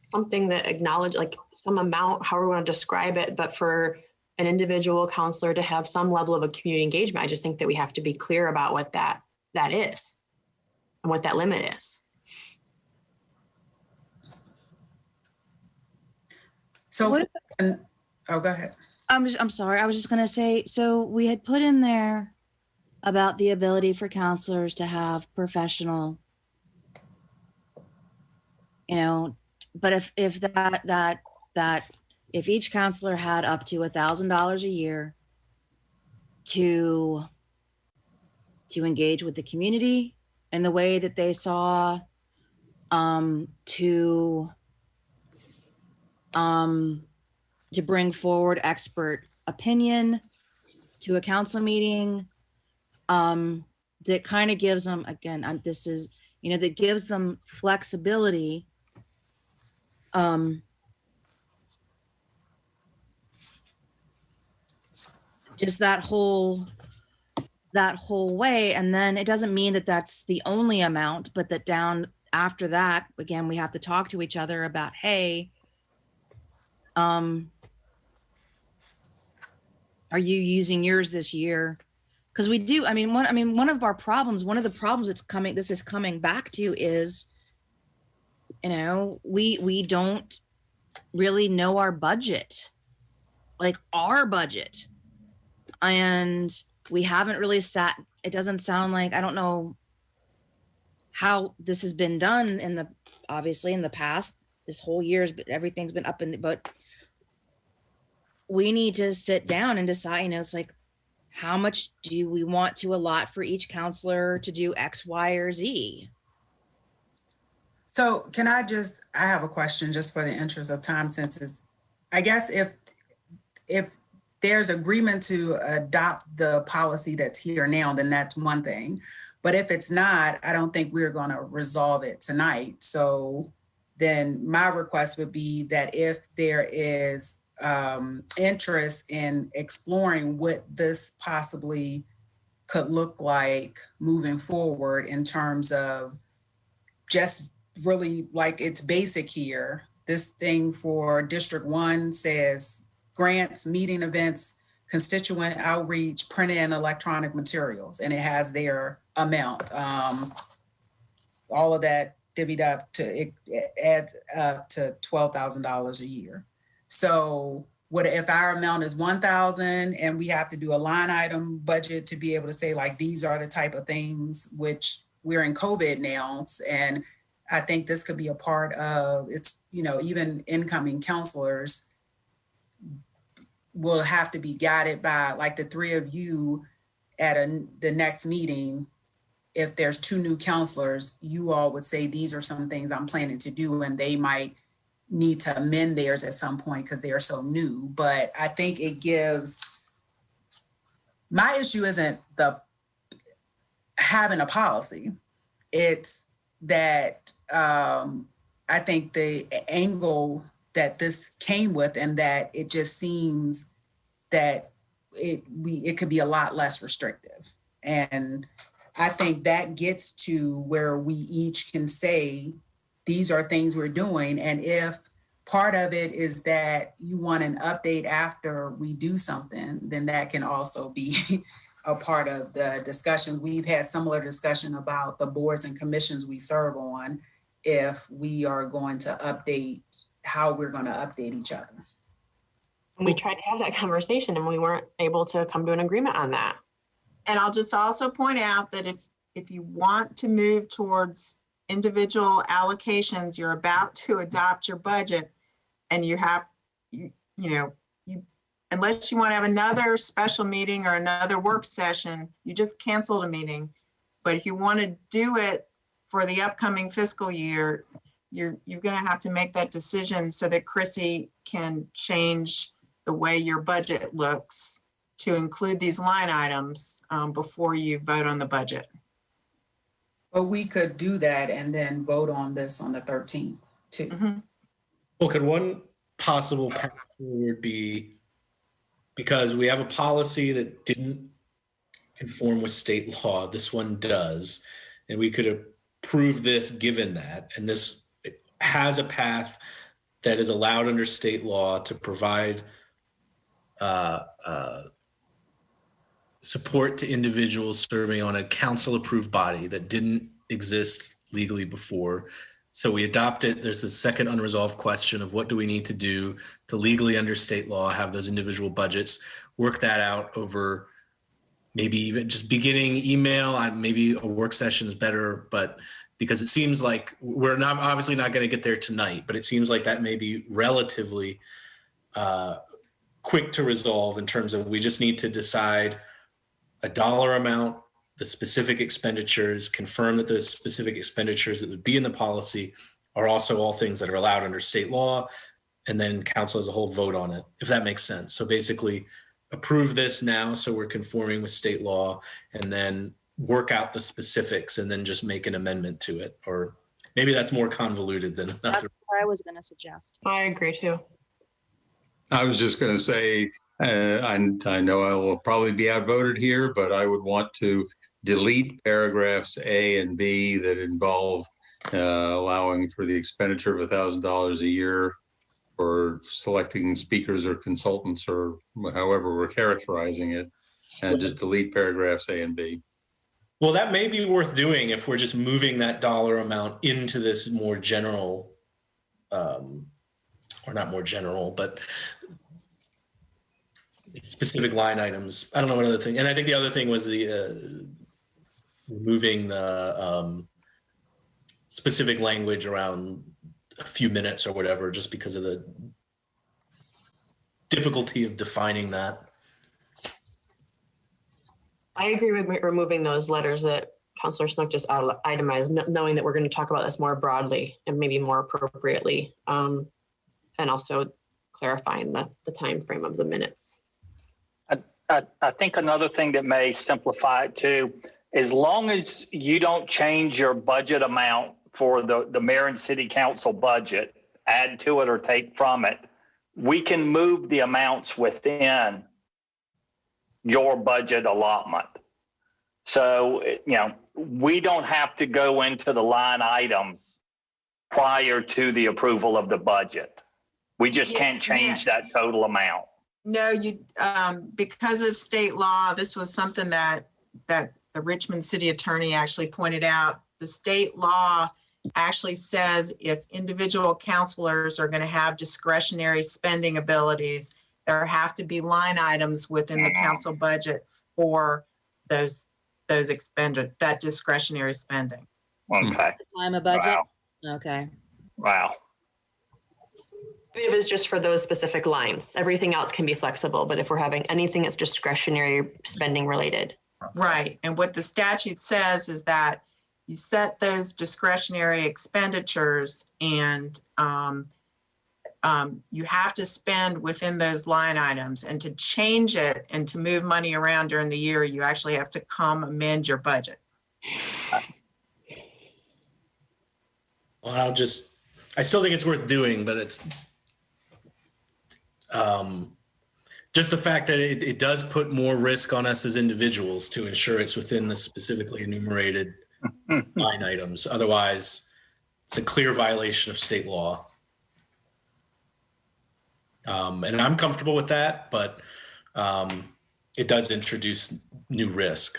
something that acknowledge like some amount, however we want to describe it, but for an individual counselor to have some level of a community engagement, I just think that we have to be clear about what that is and what that limit is. So, oh, go ahead. I'm sorry. I was just going to say, so we had put in there about the ability for counselors to have professional you know, but if if each counselor had up to $1,000 a year to engage with the community in the way that they saw, to bring forward expert opinion to a council meeting, that kind of gives them, again, this is, you know, that gives them flexibility. Just that whole way. And then it doesn't mean that that's the only amount, but that down after that, again, we have to talk to each other about, hey, are you using yours this year? Because we do, one of our problems, one of the problems this is coming back to is, you know, we don't really know our budget, like our budget. And we haven't really sat, it doesn't sound like, I don't know how this has been done obviously in the past, this whole year's, but everything's been but we need to sit down and decide, you know, it's like, how much do we want to allot for each counselor to do X, Y, or Z? So I have a question just for the interest of time, since it's, I guess if there's agreement to adopt the policy that's here now, then that's one thing. But if it's not, I don't think we're going to resolve it tonight. So then my request would be that if there is interest in exploring what this possibly could look like moving forward in terms of just really like it's basic here. This thing for District 1 says grants, meeting events, constituent outreach, printed and electronic materials, and it has their amount. All of that divvied up it adds up to $12,000 a year. So what if our amount is 1,000 and we have to do a line item budget to be able to say, like, these are the type of things, which we're in COVID now, and I think this could be a part of it's, you know, even incoming counselors will have to be guided by, like, the three of you at the next meeting. If there's 2 new counselors, you all would say, these are some things I'm planning to do, and they might need to amend theirs at some point because they are so new. But I think it gives, my issue isn't having a policy. It's that I think the angle that this came with, and that it just seems that it could be a lot less restrictive. And I think that gets to where we each can say, these are things we're doing. And if part of it is that you want an update after we do something, then that can also be a part of the discussions. We've had similar discussion about the boards and commissions we serve on, if we are going to update, how we're going to update each other. We tried to have that conversation and we weren't able to come to an agreement on that. And I'll just also point out that if you want to move towards individual allocations, you're about to adopt your budget, and you have, unless you want to have another special meeting or another work session, you just canceled a meeting. But if you want to do it for the upcoming fiscal year, you're going to have to make that decision so that Chrissy can change the way your budget looks to include these line items before you vote on the budget. But we could do that and then vote on this on the 13th too. Mm-hmm. Well, could one possible path forward be, because we have a policy that didn't conform with state law, this one does, and we could approve this given that, and this has a path that is allowed under state law to provide support to individuals serving on a council-approved body that didn't exist legally before. So we adopt it. There's the second unresolved question of what do we need to do to legally under state law have those individual budgets, work that out over maybe even just beginning email, maybe a work session is better, but because it seems like we're not obviously not going to get there tonight, but it seems like that may be relatively quick to resolve in terms of we just need to decide a dollar amount, the specific expenditures, confirm that those specific expenditures that would be in the policy are also all things that are allowed under state law, and then council as a whole vote on it, if that makes sense. So basically approve this now so we're conforming with state law, and then work out the specifics and then just make an amendment to it. Or maybe that's more convoluted than That's what I was going to suggest. I agree too. I was just going to say, I know I will probably be outvoted here, but I would want to delete paragraphs A and B that involve allowing for the expenditure of $1,000 a year for selecting speakers or consultants, or however we're characterizing it, and just delete paragraphs A and B. Well, that may be worth doing if we're just moving that dollar amount into this more general, or not more general, but specific line items. I don't know what other thing. And I think the other thing was the removing the specific language around a few minutes or whatever, just because of the difficulty of defining that. I agree with removing those letters that Councilor Snook just itemized, knowing that we're going to talk about this more broadly and maybe more appropriately, and also clarifying the time frame of the minutes. I think another thing that may simplify it too, as long as you don't change your budget amount for the mayor and city council budget, add to it or take from it, we can move the amounts within your budget allotment. So, we don't have to go into the line items prior to the approval of the budget. We just can't change that total amount. No, you, because of state law, this was something that the Richmond city attorney actually pointed out. The state law actually says if individual counselors are going to have discretionary spending abilities, there have to be line items within the council budget for those that discretionary spending. Okay. Time of budget? Wow. Okay. Wow. It was just for those specific lines. Everything else can be flexible, but if we're having anything that's discretionary spending related. Right. And what the statute says is that you set those discretionary expenditures and you have to spend within those line items, and to change it and to move money around during the year, you actually have to come amend your budget. Well, I still think it's worth doing, but it's just the fact that it does put more risk on us as individuals to ensure it's within the specifically enumerated line items. Otherwise, it's a clear violation of state law. And I'm comfortable with that, but it does introduce new risk.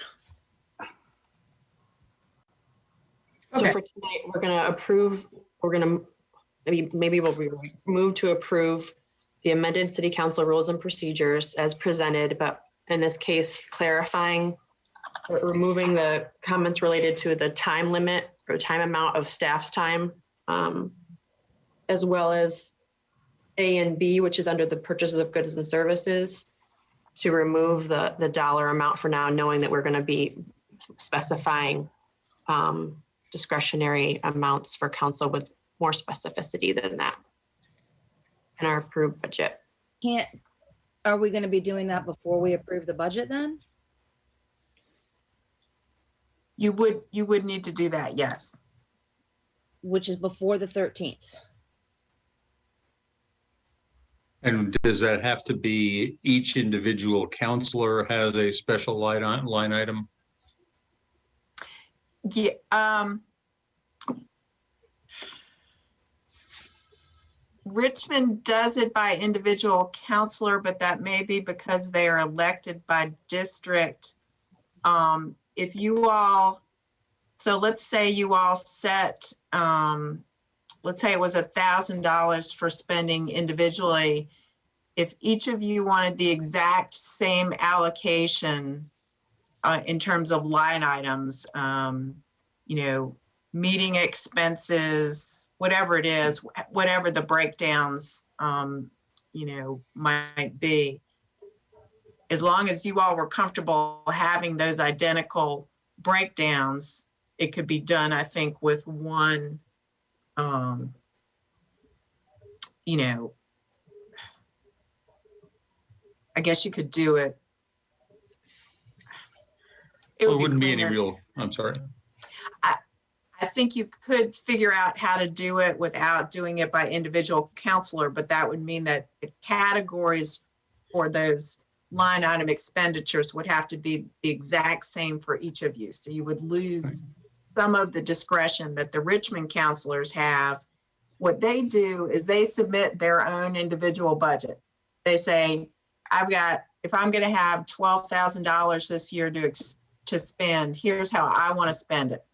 So for tonight, we're going to approve, maybe we'll move to approve the amended city council rules and procedures as presented, but in this case, clarifying, removing the comments related to the time limit or time amount of staff's time, as well as A and B, which is under the purchases of goods and services, to remove the dollar amount for now, knowing that we're going to be specifying discretionary amounts for council with more specificity than that in our approved budget. Are we going to be doing that before we approve the budget then? You would need to do that, yes. Which is before the 13th. And does that have to be each individual counselor has a special line item? Yeah. Richmond does it by individual counselor, but that may be because they are elected by district. If you all, so let's say you all set, let's say it was $1,000 for spending individually. If each of you wanted the exact same allocation in terms of line items, meeting expenses, whatever it is, whatever the breakdowns, might be. As long as you all were comfortable having those identical breakdowns, it could be done, I think, with one, I guess you could do it. It wouldn't be any real, I'm sorry. I think you could figure out how to do it without doing it by individual counselor, but that would mean that the categories for those line item expenditures would have to be the exact same for each of you. So you would lose some of the discretion that the Richmond counselors have. What they do is they submit their own individual budget. They say, if I'm going to have $12,000 this year to spend, here's how I want to spend it.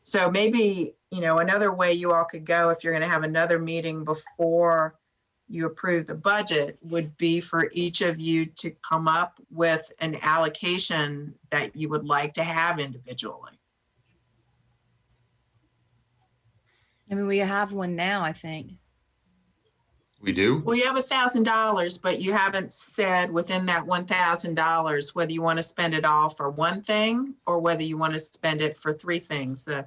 So maybe, another way you all could go if you're going to have another meeting before you approve the budget would be for each of you to come up with an allocation that you would like to have individually. I mean, we have one now, I think. We do? Well, you have $1,000, but you haven't said within that $1,000 whether you want to spend it all for one thing or whether you want to spend it for three things. The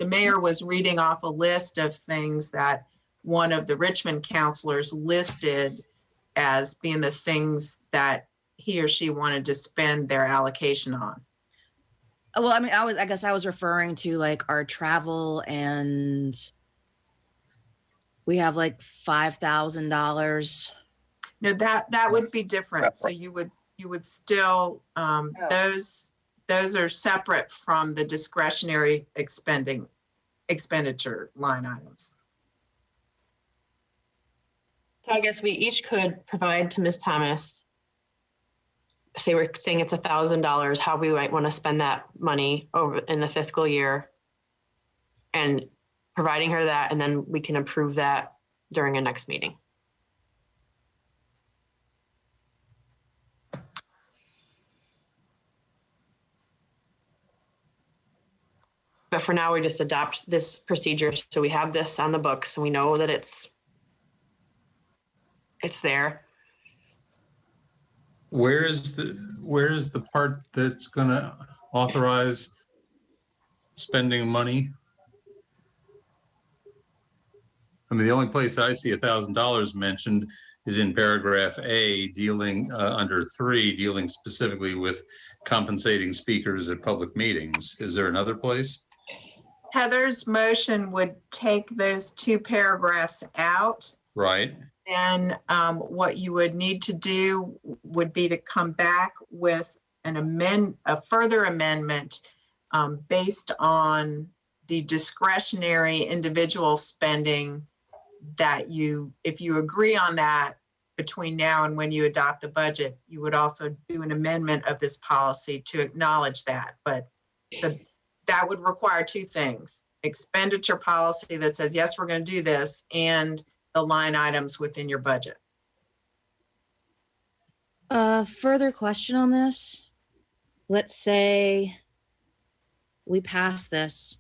mayor was reading off a list of things that one of the Richmond counselors listed as being the things that he or she wanted to spend their allocation on. Well, I mean, I guess I was referring to like our travel, and we have like $5,000. No, that would be different. So you would still, those are separate from the discretionary expenditure line items. So I guess we each could provide to Ms. Thomas, say we're saying it's $1,000, how we might want to spend that money over in the fiscal year, and providing her that, and then we can approve that during a next meeting. But for now, we just adopt this procedure. So we have this on the books and we know that it's there. Where is the part that's going to authorize spending money? I mean, the only place I see $1,000 mentioned is in paragraph A, dealing under 3, dealing specifically with compensating speakers at public meetings. Is there another place? Heather's motion would take those two paragraphs out. Right. Then what you would need to do would be to come back with a further amendment based on the discretionary individual spending that if you agree on that between now and when you adopt the budget, you would also do an amendment of this policy to acknowledge that. But so that would require two things: expenditure policy that says, yes, we're going to do this, and the line items within your budget. Further question on this. Let's say we pass this.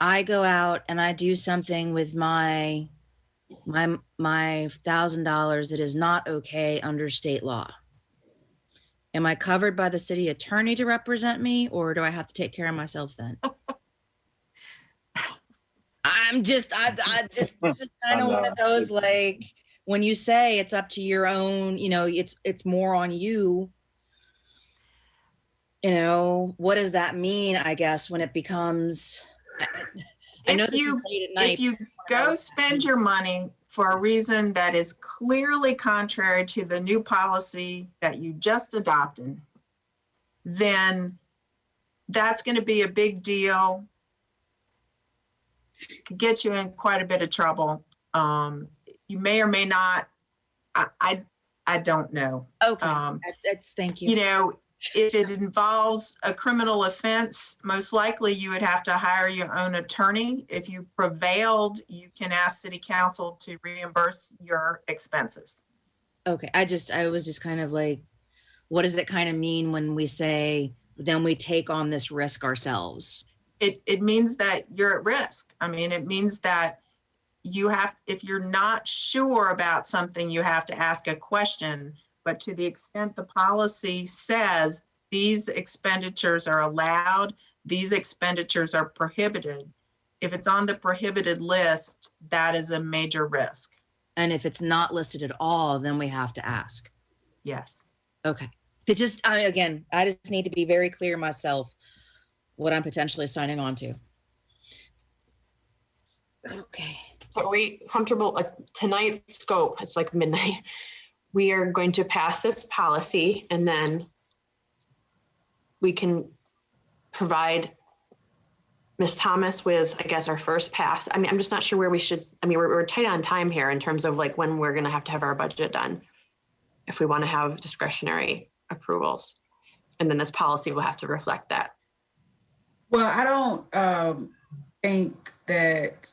I go out and I do something with my $1,000 that is not okay under state law. Am I covered by the city attorney to represent me, or do I have to take care of myself then? This is kind of one of those, like, when you say it's up to your own, it's more on you. What does that mean, I guess, when it becomes, I know this is late at night. If you go spend your money for a reason that is clearly contrary to the new policy that you just adopted, then that's going to be a big deal. Could get you in quite a bit of trouble. You may or may not. I don't know. Okay, thank you. If it involves a criminal offense, most likely you would have to hire your own attorney. If you prevailed, you can ask city council to reimburse your expenses. Okay, I was just kind of like, what does it kind of mean when we say, then we take on this risk ourselves? it means that you're at risk. I mean, it means that if you're not sure about something, you have to ask a question. But to the extent the policy says these expenditures are allowed, these expenditures are prohibited, if it's on the prohibited list, that is a major risk. And if it's not listed at all, then we have to ask. Yes. Okay. I just need to be very clear myself what I'm potentially signing on to. Okay. Are we comfortable, like tonight's scope, it's like midnight. We are going to pass this policy and then we can provide Ms. Thomas with, I guess, our first pass. I mean, I'm just not sure where we should, I mean, we're tight on time here in terms of like when we're going to have our budget done. If we want to have discretionary approvals. And then this policy will have to reflect that. Well, I don't think that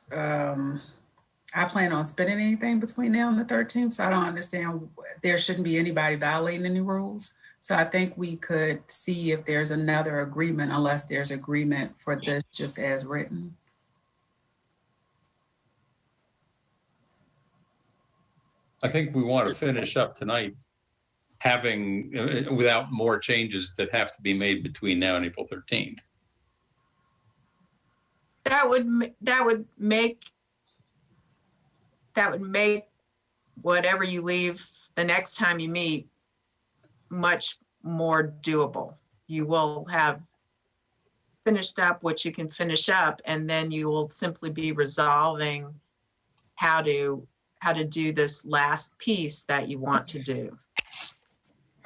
I plan on spending anything between now and the 13th. So I don't understand, there shouldn't be anybody violating any rules. So I think we could see if there's another agreement, unless there's agreement for this just as written. I think we want to finish up tonight having, without more changes that have to be made between now and April 13th. That would make whatever you leave the next time you meet much more doable. You will have finished up what you can finish up, and then you will simply be resolving how to do this last piece that you want to do.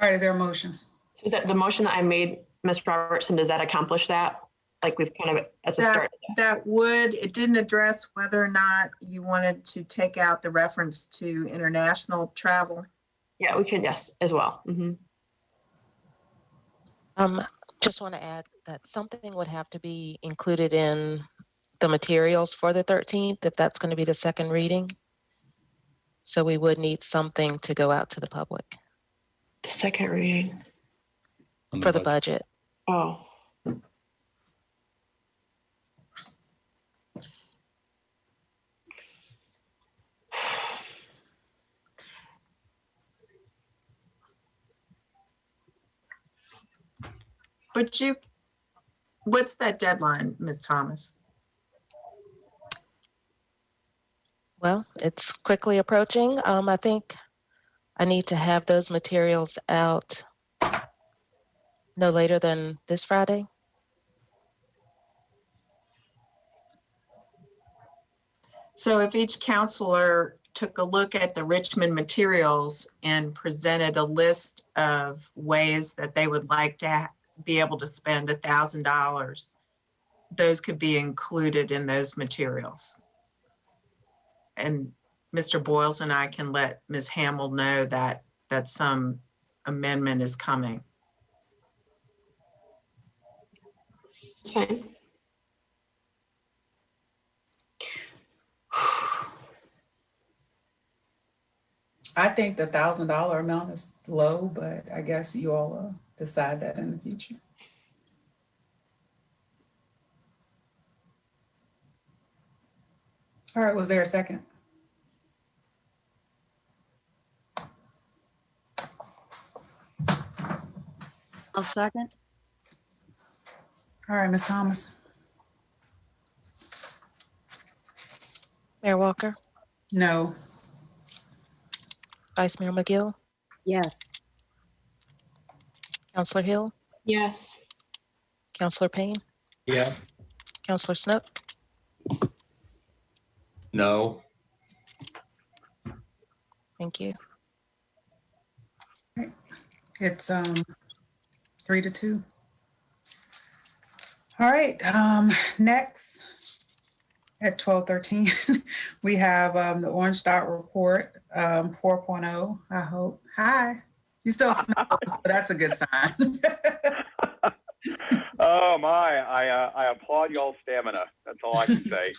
All right, is there a motion? Is that the motion that I made, Ms. Robertson, does that accomplish that? Like we've kind of, at the start. It didn't address whether or not you wanted to take out the reference to international travel. Yeah, we can, yes, as well. Mm-hmm. Just want to add that something would have to be included in the materials for the 13th, if that's going to be the second reading. So we would need something to go out to the public. The second reading. For the budget. Oh. But what's that deadline, Ms. Thomas? Well, it's quickly approaching. I think I need to have those materials out no later than this Friday. So if each counselor took a look at the Richmond materials and presented a list of ways that they would like to be able to spend $1,000, those could be included in those materials. And Mr. Boyles and I can let Ms. Hamill know that some amendment is coming. That's fine. I think the $1,000 amount is low, but I guess you all decide that in the future. All right, was there a second? I'll second. All right, Ms. Thomas. Mayor Walker, No. Vice Mayor McGill, Yes. Councillor Hill, Yes. Councillor Payne, Yeah. Councillor Snook, No. thank you. It's 3-2. All right, next at 12:13, we have the Orange Dot Report 4.0, I hope. Hi, you still smell, so that's a good sign. Oh my, I applaud y'all's stamina. That's all I can say.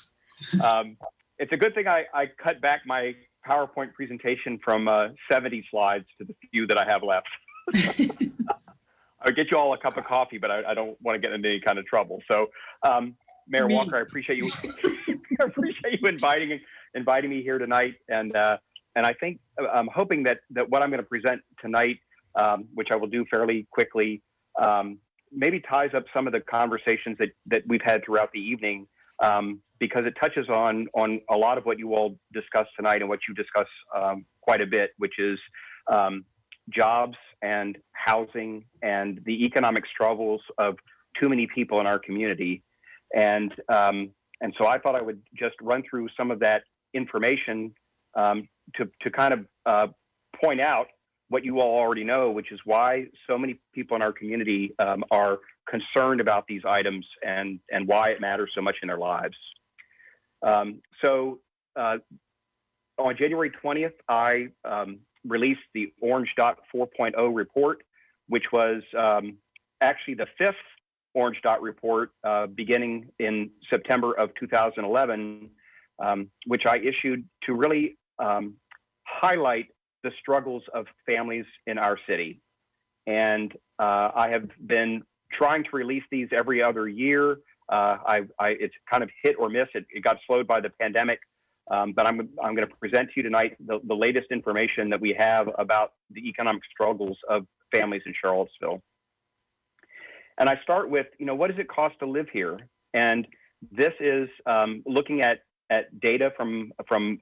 It's a good thing I cut back my PowerPoint presentation from 70 slides to the few that I have left. I'll get you all a cup of coffee, but I don't want to get into any kind of trouble. So Mayor Me. Walker, I appreciate you. I appreciate you inviting me here tonight, and I think I'm hoping that what I'm going to present tonight, which I will do fairly quickly, maybe ties up some of the conversations that we've had throughout the evening, because it touches on a lot of what you all discussed tonight and what you discuss quite a bit, which is jobs and housing and the economic struggles of too many people in our community. And so I thought I would just run through some of that information to kind of point out what you all already know, which is why so many people in our community are concerned about these items and why it matters so much in their lives. So on January 20th, I released the Orange Dot 4.0 report, which was actually the fifth Orange Dot report beginning in September of 2011, which I issued to really highlight the struggles of families in our city. And I have been trying to release these every other year. It's kind of hit or miss. It got slowed by the pandemic, but I'm going to present to you tonight the latest information that we have about the economic struggles of families in Charlottesville. And I start with, what does it cost to live here? And this is looking at data from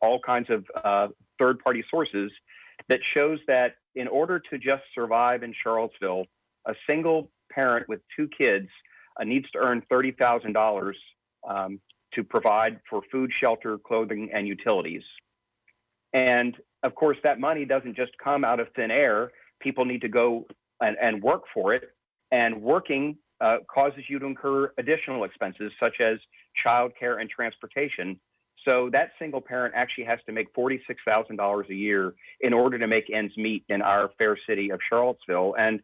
all kinds of third-party sources that shows that in order to just survive in Charlottesville, a single parent with two kids needs to earn $30,000 to provide for food, shelter, clothing, and utilities. And of course, that money doesn't just come out of thin air. People need to go and work for it. And working causes you to incur additional expenses such as childcare and transportation. So that single parent actually has to make $46,000 a year in order to make ends meet in our fair city of Charlottesville. And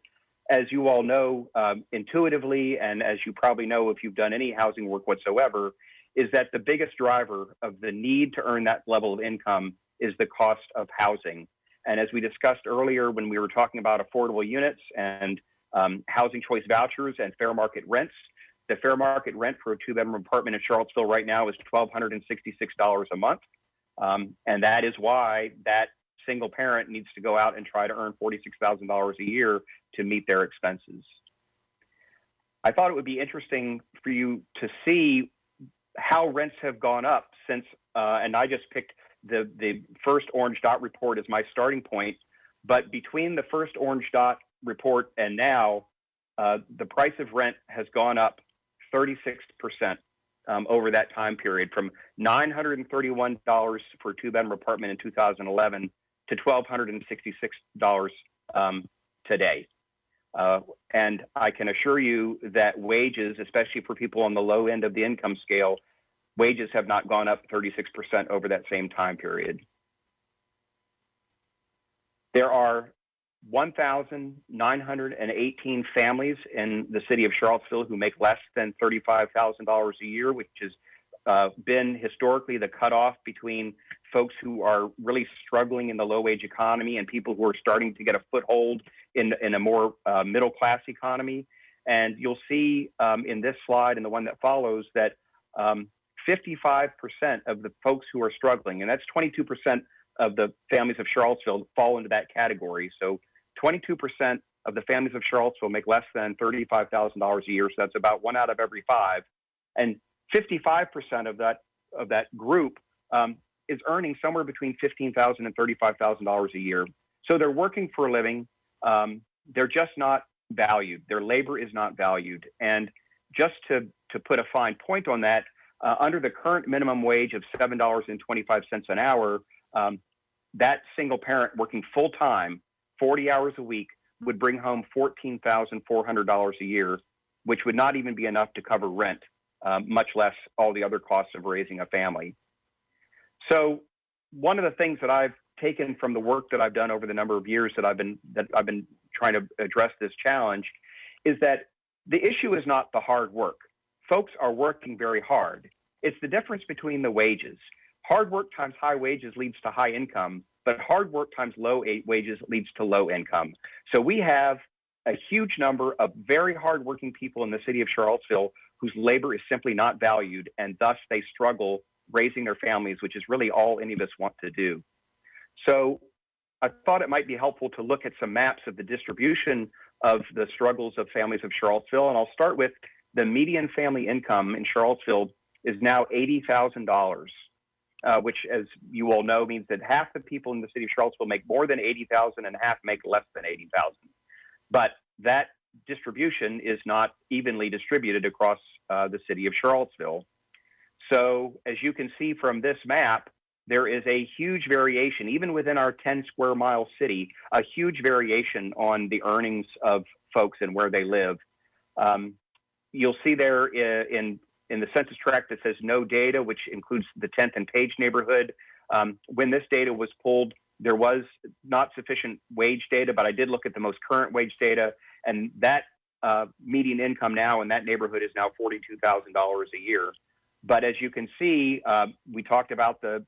as you all know intuitively, and as you probably know if you've done any housing work whatsoever, is that the biggest driver of the need to earn that level of income is the cost of housing. And as we discussed earlier when we were talking about affordable units and housing choice vouchers and fair market rents, the fair market rent for a two-bedroom apartment in Charlottesville right now is $1,266 a month. And that is why that single parent needs to go out and try to earn $46,000 a year to meet their expenses. I thought it would be interesting for you to see how rents have gone up since, and I just picked the first Orange Dot report as my starting point, but between the first Orange Dot report and now, the price of rent has gone up 36% over that time period, from $931 for a two-bedroom apartment in 2011 to $1,266 today. And I can assure you that wages, especially for people on the low end of the income scale, wages have not gone up 36% over that same time period. There are 1,918 families in the city of Charlottesville who make less than $35,000 a year, which has been historically the cutoff between folks who are really struggling in the low-wage economy and people who are starting to get a foothold in a more middle-class economy. And you'll see in this slide and the one that follows that 55% of the folks who are struggling, and that's 22% of the families of Charlottesville fall into that category. So 22% of the families of Charlottesville make less than $35,000 a year. So that's about 1 out of every 5. And 55% of that group is earning somewhere between $15,000 and $35,000 a year. So they're working for a living. They're just not valued. Their labor is not valued. And just to put a fine point on that, under the current minimum wage of $7.25 an hour, that single parent working full-time, 40 hours a week, would bring home $14,400 a year, which would not even be enough to cover rent, much less all the other costs of raising a family. So one of the things that I've taken from the work that I've done over the number of years that I've been trying to address this challenge is that the issue is not the hard work. Folks are working very hard. It's the difference between the wages. Hard work times high wages leads to high income, but hard work times low wages leads to low income. So we have a huge number of very hardworking people in the city of Charlottesville whose labor is simply not valued, and thus they struggle raising their families, which is really all any of us want to do. So I thought it might be helpful to look at some maps of the distribution of the struggles of families of Charlottesville. And I'll start with the median family income in Charlottesville is now $80,000, which, as you all know, means that half the people in the city of Charlottesville make more than $80,000 and half make less than $80,000. But that distribution is not evenly distributed across the city of Charlottesville. So as you can see from this map, there is a huge variation, even within our 10 square mile city, a huge variation on the earnings of folks and where they live. You'll see there in the census tract that says no data, which includes the 10th and Page neighborhood. When this data was pulled, there was not sufficient wage data, but I did look at the most current wage data, and that median income now in that neighborhood is now $42,000 a year. But as you can see, we talked about the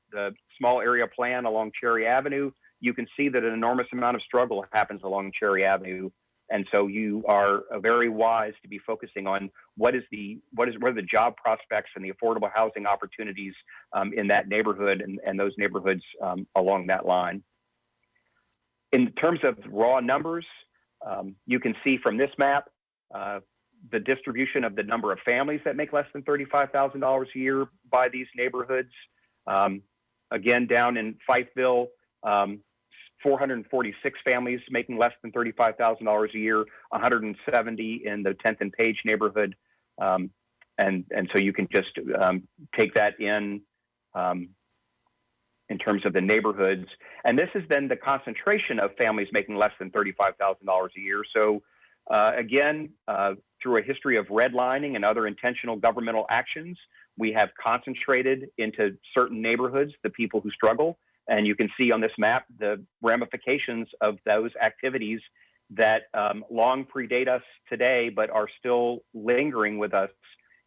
small area plan along Cherry Avenue. You can see that an enormous amount of struggle happens along Cherry Avenue. And so you are very wise to be focusing on what are the job prospects and the affordable housing opportunities in that neighborhood and those neighborhoods along that line. In terms of raw numbers, you can see from this map the distribution of the number of families that make less than $35,000 a year by these neighborhoods. Again, down in Fifeville, 446 families making less than $35,000 a year, 170 in the 10th and Page neighborhood. And so you can just take that in terms of the neighborhoods. And this is then the concentration of families making less than $35,000 a year. So again, through a history of redlining and other intentional governmental actions, we have concentrated into certain neighborhoods the people who struggle. And you can see on this map the ramifications of those activities that long predate us today, but are still lingering with us.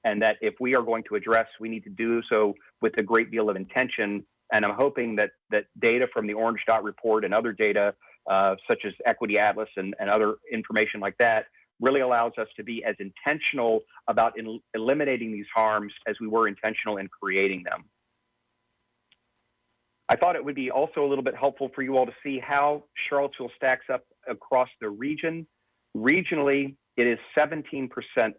And that if we are going to address, we need to do so with a great deal of intention. And I'm hoping that data from the Orange Dot report and other data, such as Equity Atlas and other information like that, really allows us to be as intentional about eliminating these harms as we were intentional in creating them. I thought it would be also a little bit helpful for you all to see how Charlottesville stacks up across the region. Regionally, it is 17%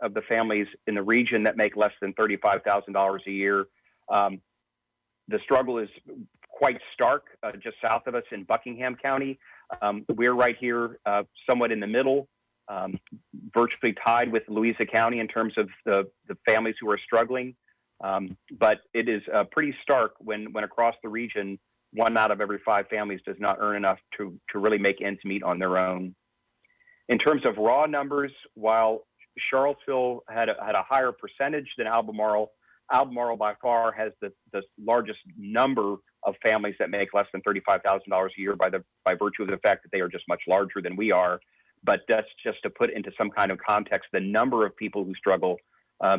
of the families in the region that make less than $35,000 a year. The struggle is quite stark just south of us in Buckingham County. We're right here somewhat in the middle, virtually tied with Louisa County in terms of the families who are struggling. But it is pretty stark when across the region, 1 out of every 5 families does not earn enough to really make ends meet on their own. In terms of raw numbers, while Charlottesville had a higher percentage than Albemarle by far has the largest number of families that make less than $35,000 a year by virtue of the fact that they are just much larger than we are. But that's just to put into some kind of context the number of people who struggle,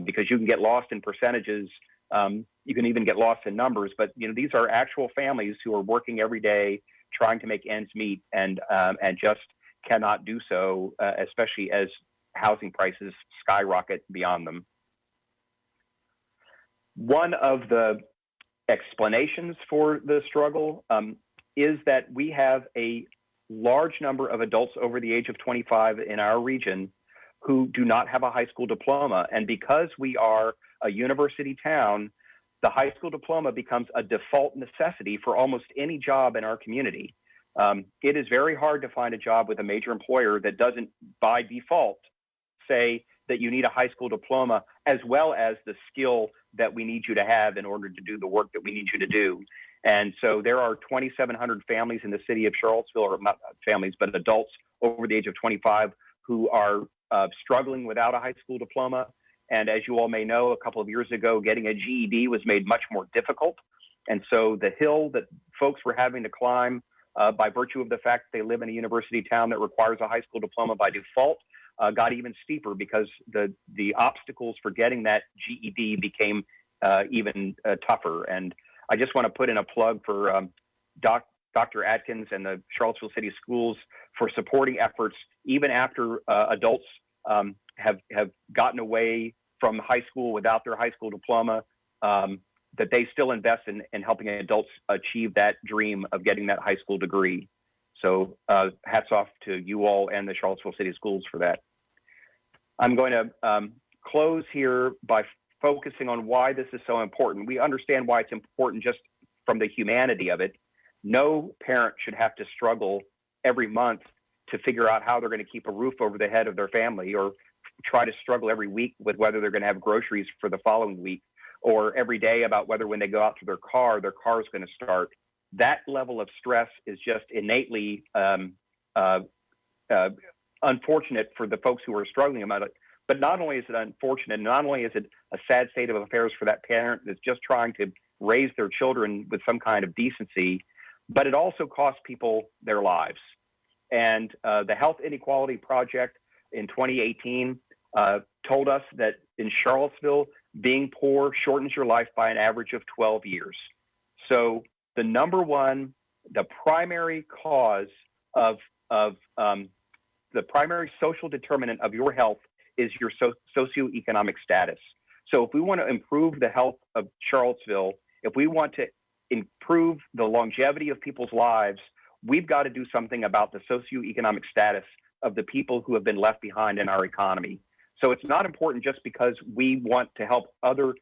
because you can get lost in percentages. You can even get lost in numbers, but these are actual families who are working every day trying to make ends meet and just cannot do so, especially as housing prices skyrocket beyond them. One of the explanations for the struggle is that we have a large number of adults over the age of 25 in our region who do not have a high school diploma. And because we are a university town, the high school diploma becomes a default necessity for almost any job in our community. It is very hard to find a job with a major employer that doesn't, by default, say that you need a high school diploma as well as the skill that we need you to have in order to do the work that we need you to do. And so there are 2,700 families in the city of Charlottesville, or not families, but adults over the age of 25 who are struggling without a high school diploma. And as you all may know, a couple of years ago, getting a GED was made much more difficult. And so the hill that folks were having to climb by virtue of the fact that they live in a university town that requires a high school diploma by default got even steeper, because the obstacles for getting that GED became even tougher. And I just want to put in a plug for Dr. Atkins and the Charlottesville City Schools for supporting efforts even after adults have gotten away from high school without their high school diploma, that they still invest in helping adults achieve that dream of getting that high school degree. So hats off to you all and the Charlottesville City Schools for that. I'm going to close here by focusing on why this is so important. We understand why it's important just from the humanity of it. No parent should have to struggle every month to figure out how they're going to keep a roof over the head of their family, or try to struggle every week with whether they're going to have groceries for the following week, or every day about whether when they go out to their car is going to start. That level of stress is just innately unfortunate for the folks who are struggling about it. But not only is it unfortunate, not only is it a sad state of affairs for that parent that's just trying to raise their children with some kind of decency, but it also costs people their lives. And the Health Inequality Project in 2018 told us that in Charlottesville, being poor shortens your life by an average of 12 years. So the primary cause of the primary social determinant of your health is your socioeconomic status. So if we want to improve the health of Charlottesville, if we want to improve the longevity of people's lives, we've got to do something about the socioeconomic status of the people who have been left behind in our economy. So it's not important just because we want to help other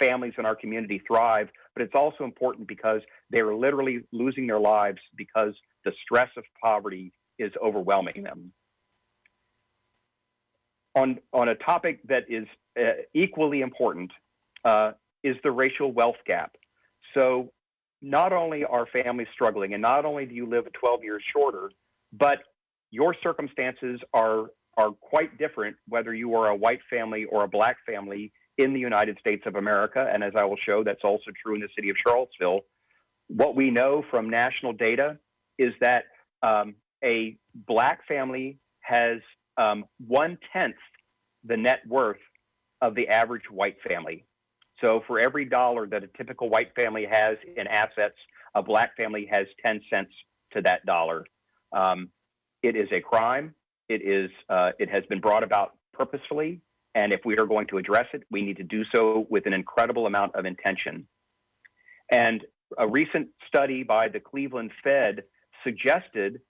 families in our community thrive, but it's also important because they are literally losing their lives because the stress of poverty is overwhelming them. On a topic that is equally important is the racial wealth gap. So not only are families struggling, and not only do you live 12 years shorter, but your circumstances are quite different whether you are a white family or a black family in the United States of America. And as I will show, that's also true in the city of Charlottesville. What we know from national data is that a black family has 1/10 the net worth of the average white family. So for every dollar that a typical white family has in assets, a black family has 10 cents to that dollar. It is a crime. It has been brought about purposefully. And if we are going to address it, we need to do so with an incredible amount of intention. And a recent study by the Cleveland Fed suggested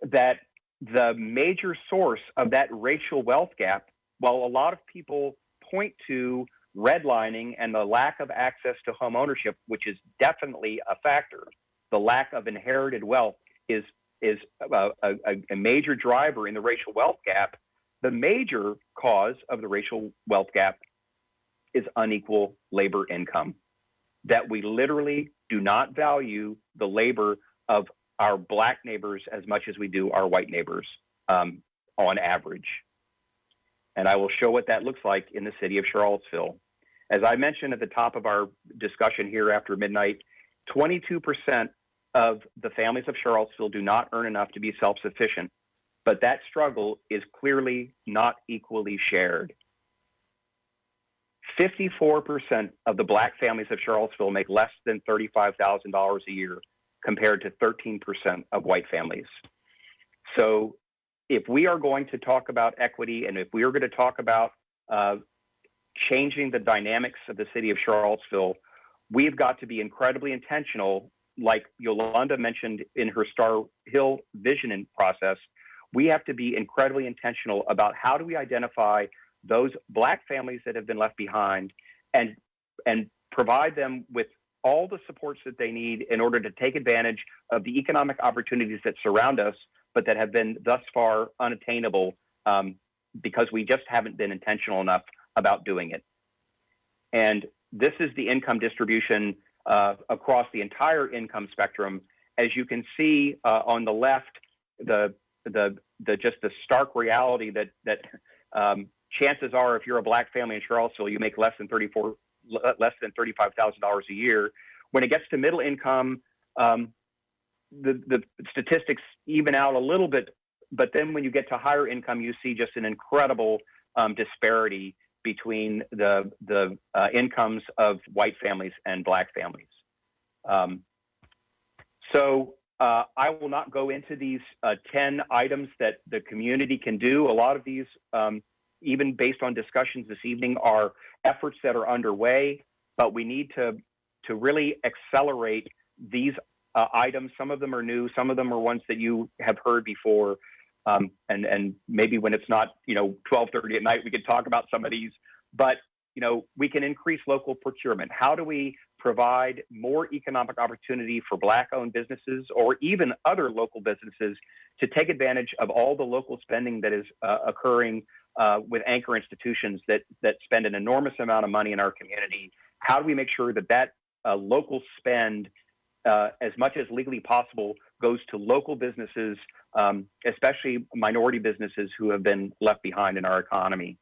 that the major source of that racial wealth gap, while a lot of people point to redlining and the lack of access to home ownership, which is definitely a factor, the lack of inherited wealth is a major driver in the racial wealth gap. The major cause of the racial wealth gap is unequal labor income, that we literally do not value the labor of our black neighbors as much as we do our white neighbors on average. And I will show what that looks like in the city of Charlottesville. As I mentioned at the top of our discussion here after midnight, 22% of the families of Charlottesville do not earn enough to be self-sufficient, but that struggle is clearly not equally shared. 54% of the black families of Charlottesville make less than $35,000 a year, compared to 13% of white families. So if we are going to talk about equity, and if we are going to talk about changing the dynamics of the city of Charlottesville, we've got to be incredibly intentional. Like Yolanda mentioned in her Star Hill visioning process, we have to be incredibly intentional about how do we identify those black families that have been left behind and provide them with all the supports that they need in order to take advantage of the economic opportunities that surround us, but that have been thus far unattainable because we just haven't been intentional enough about doing it. And this is the income distribution across the entire income spectrum. As you can see on the left, the stark reality that chances are, if you're a black family in Charlottesville, you make less than $35,000 a year. When it gets to middle income, the statistics even out a little bit, but then when you get to higher income, you see just an incredible disparity between the incomes of white families and black families. So I will not go into these 10 items that the community can do. A lot of these even based on discussions this evening, are efforts that are underway, but we need to really accelerate these items. Some of them are new, some of them are ones that you have heard before. And maybe when it's not, 12:30 at night, we could talk about some of these, but, we can increase local procurement. How do we provide more economic opportunity for Black-owned businesses or even other local businesses to take advantage of all the local spending that is occurring with anchor institutions that spend an enormous amount of money in our community? How do we make sure that local spend, as much as legally possible, goes to local businesses, especially minority businesses who have been left behind in our economy?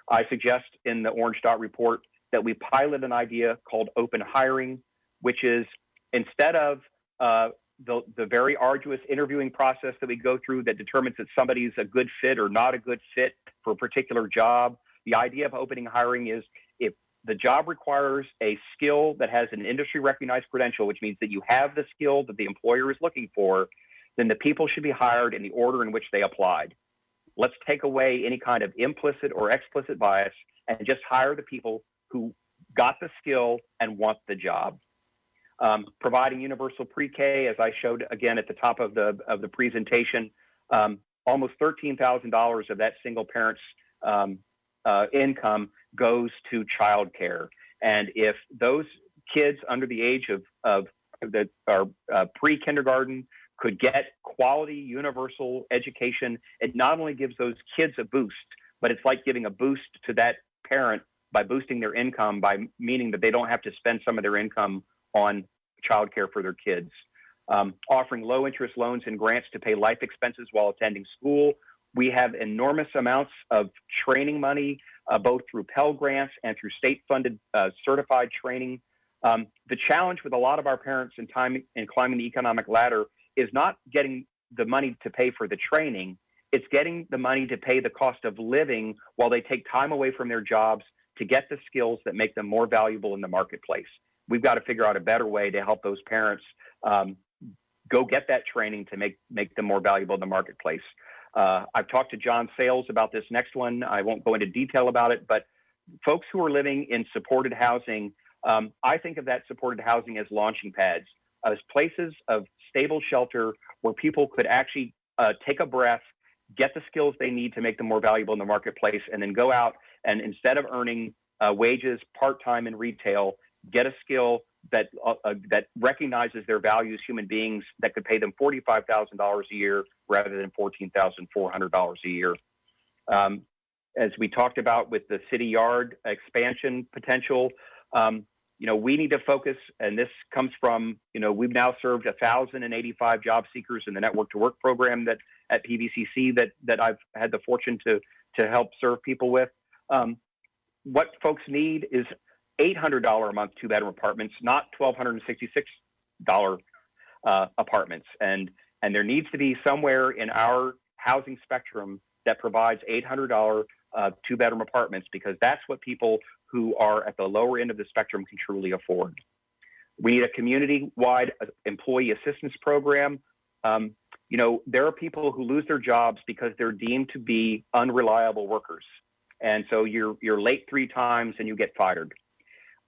I suggest in the Orange Dot report that we pilot an idea called open hiring, which is instead of the very arduous interviewing process that we go through that determines that somebody's a good fit or not a good fit for a particular job, the idea of opening hiring is if the job requires a skill that has an industry recognized credential, which means that you have the skill that the employer is looking for, then the people should be hired in the order in which they applied. Let's take away any kind of implicit or explicit bias and just hire the people who got the skill and want the job. Providing universal pre-K, as I showed again at the top of the presentation, almost $13,000 of that single parent's income goes to childcare. And if those kids under the age of that are pre-kindergarten could get quality universal education, it not only gives those kids a boost, but it's like giving a boost to that parent by boosting their income, by meaning that they don't have to spend some of their income on childcare for their kids. Offering low interest loans and grants to pay life expenses while attending school. We have enormous amounts of training money, both through Pell Grants and through state-funded certified training. The challenge with a lot of our parents in climbing the economic ladder is not getting the money to pay for the training. It's getting the money to pay the cost of living while they take time away from their jobs to get the skills that make them more valuable in the marketplace. We've got to figure out a better way to help those parents go get that training to make them more valuable in the marketplace. I've talked to John Sales about this next one. I won't go into detail about it, but folks who are living in supported housing, I think of that supported housing as launching pads, as places of stable shelter where people could actually take a breath, get the skills they need to make them more valuable in the marketplace, and then go out and instead of earning wages part-time in retail, get a skill that recognizes their value as human beings that could pay them $45,000 a year rather than $14,400 a year. As we talked about with the city yard expansion potential, we need to focus, and this comes from, we've now served 1,085 job seekers in the Network to Work program that at PVCC that I've had the fortune to help serve people with. What folks need is $800 a month two-bedroom apartments, not $1,266 apartments. And there needs to be somewhere in our housing spectrum that provides $800 two-bedroom apartments, because that's what people who are at the lower end of the spectrum can truly afford. We need a community-wide employee assistance program. There are people who lose their jobs because they're deemed to be unreliable workers. And so you're late 3 times and you get fired.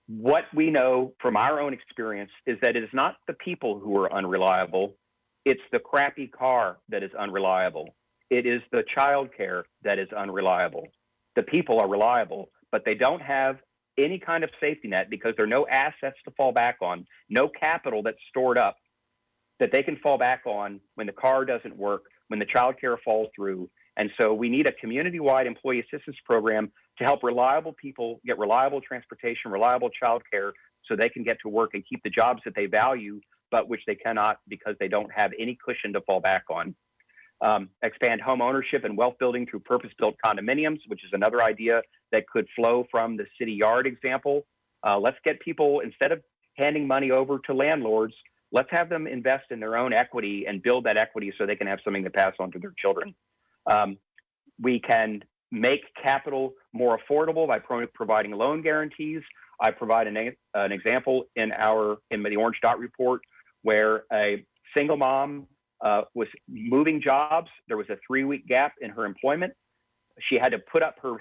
What we know from our own experience is that it is not the people who are unreliable. It's the crappy car that is unreliable. It is the childcare that is unreliable. The people are reliable, but they don't have any kind of safety net because there are no assets to fall back on, no capital that's stored up that they can fall back on when the car doesn't work, when the childcare falls through. And so we need a community-wide employee assistance program to help reliable people get reliable transportation, reliable childcare, so they can get to work and keep the jobs that they value, but which they cannot because they don't have any cushion to fall back on. Expand home ownership and wealth building through purpose-built condominiums, which is another idea that could flow from the city yard example. Let's get people, instead of handing money over to landlords, let's have them invest in their own equity and build that equity so they can have something to pass on to their children. We can make capital more affordable by providing loan guarantees. I provide an example in the Orange Dot report where a single mom was moving jobs. There was a 3-week gap in her employment. She had to put up her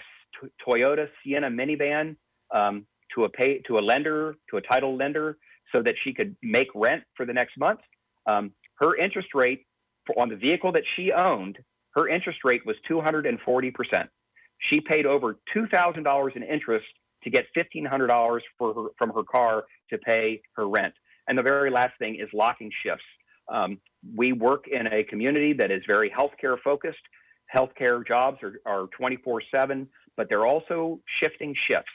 Toyota Sienna minivan to a lender, to a title lender, so that she could make rent for the next month. Her interest rate on the vehicle that she owned, her interest rate was 240%. She paid over $2,000 in interest to get $1,500 from her car to pay her rent. And the very last thing is locking shifts. We work in a community that is very healthcare focused. Healthcare jobs are 24/7, but they're also shifting shifts.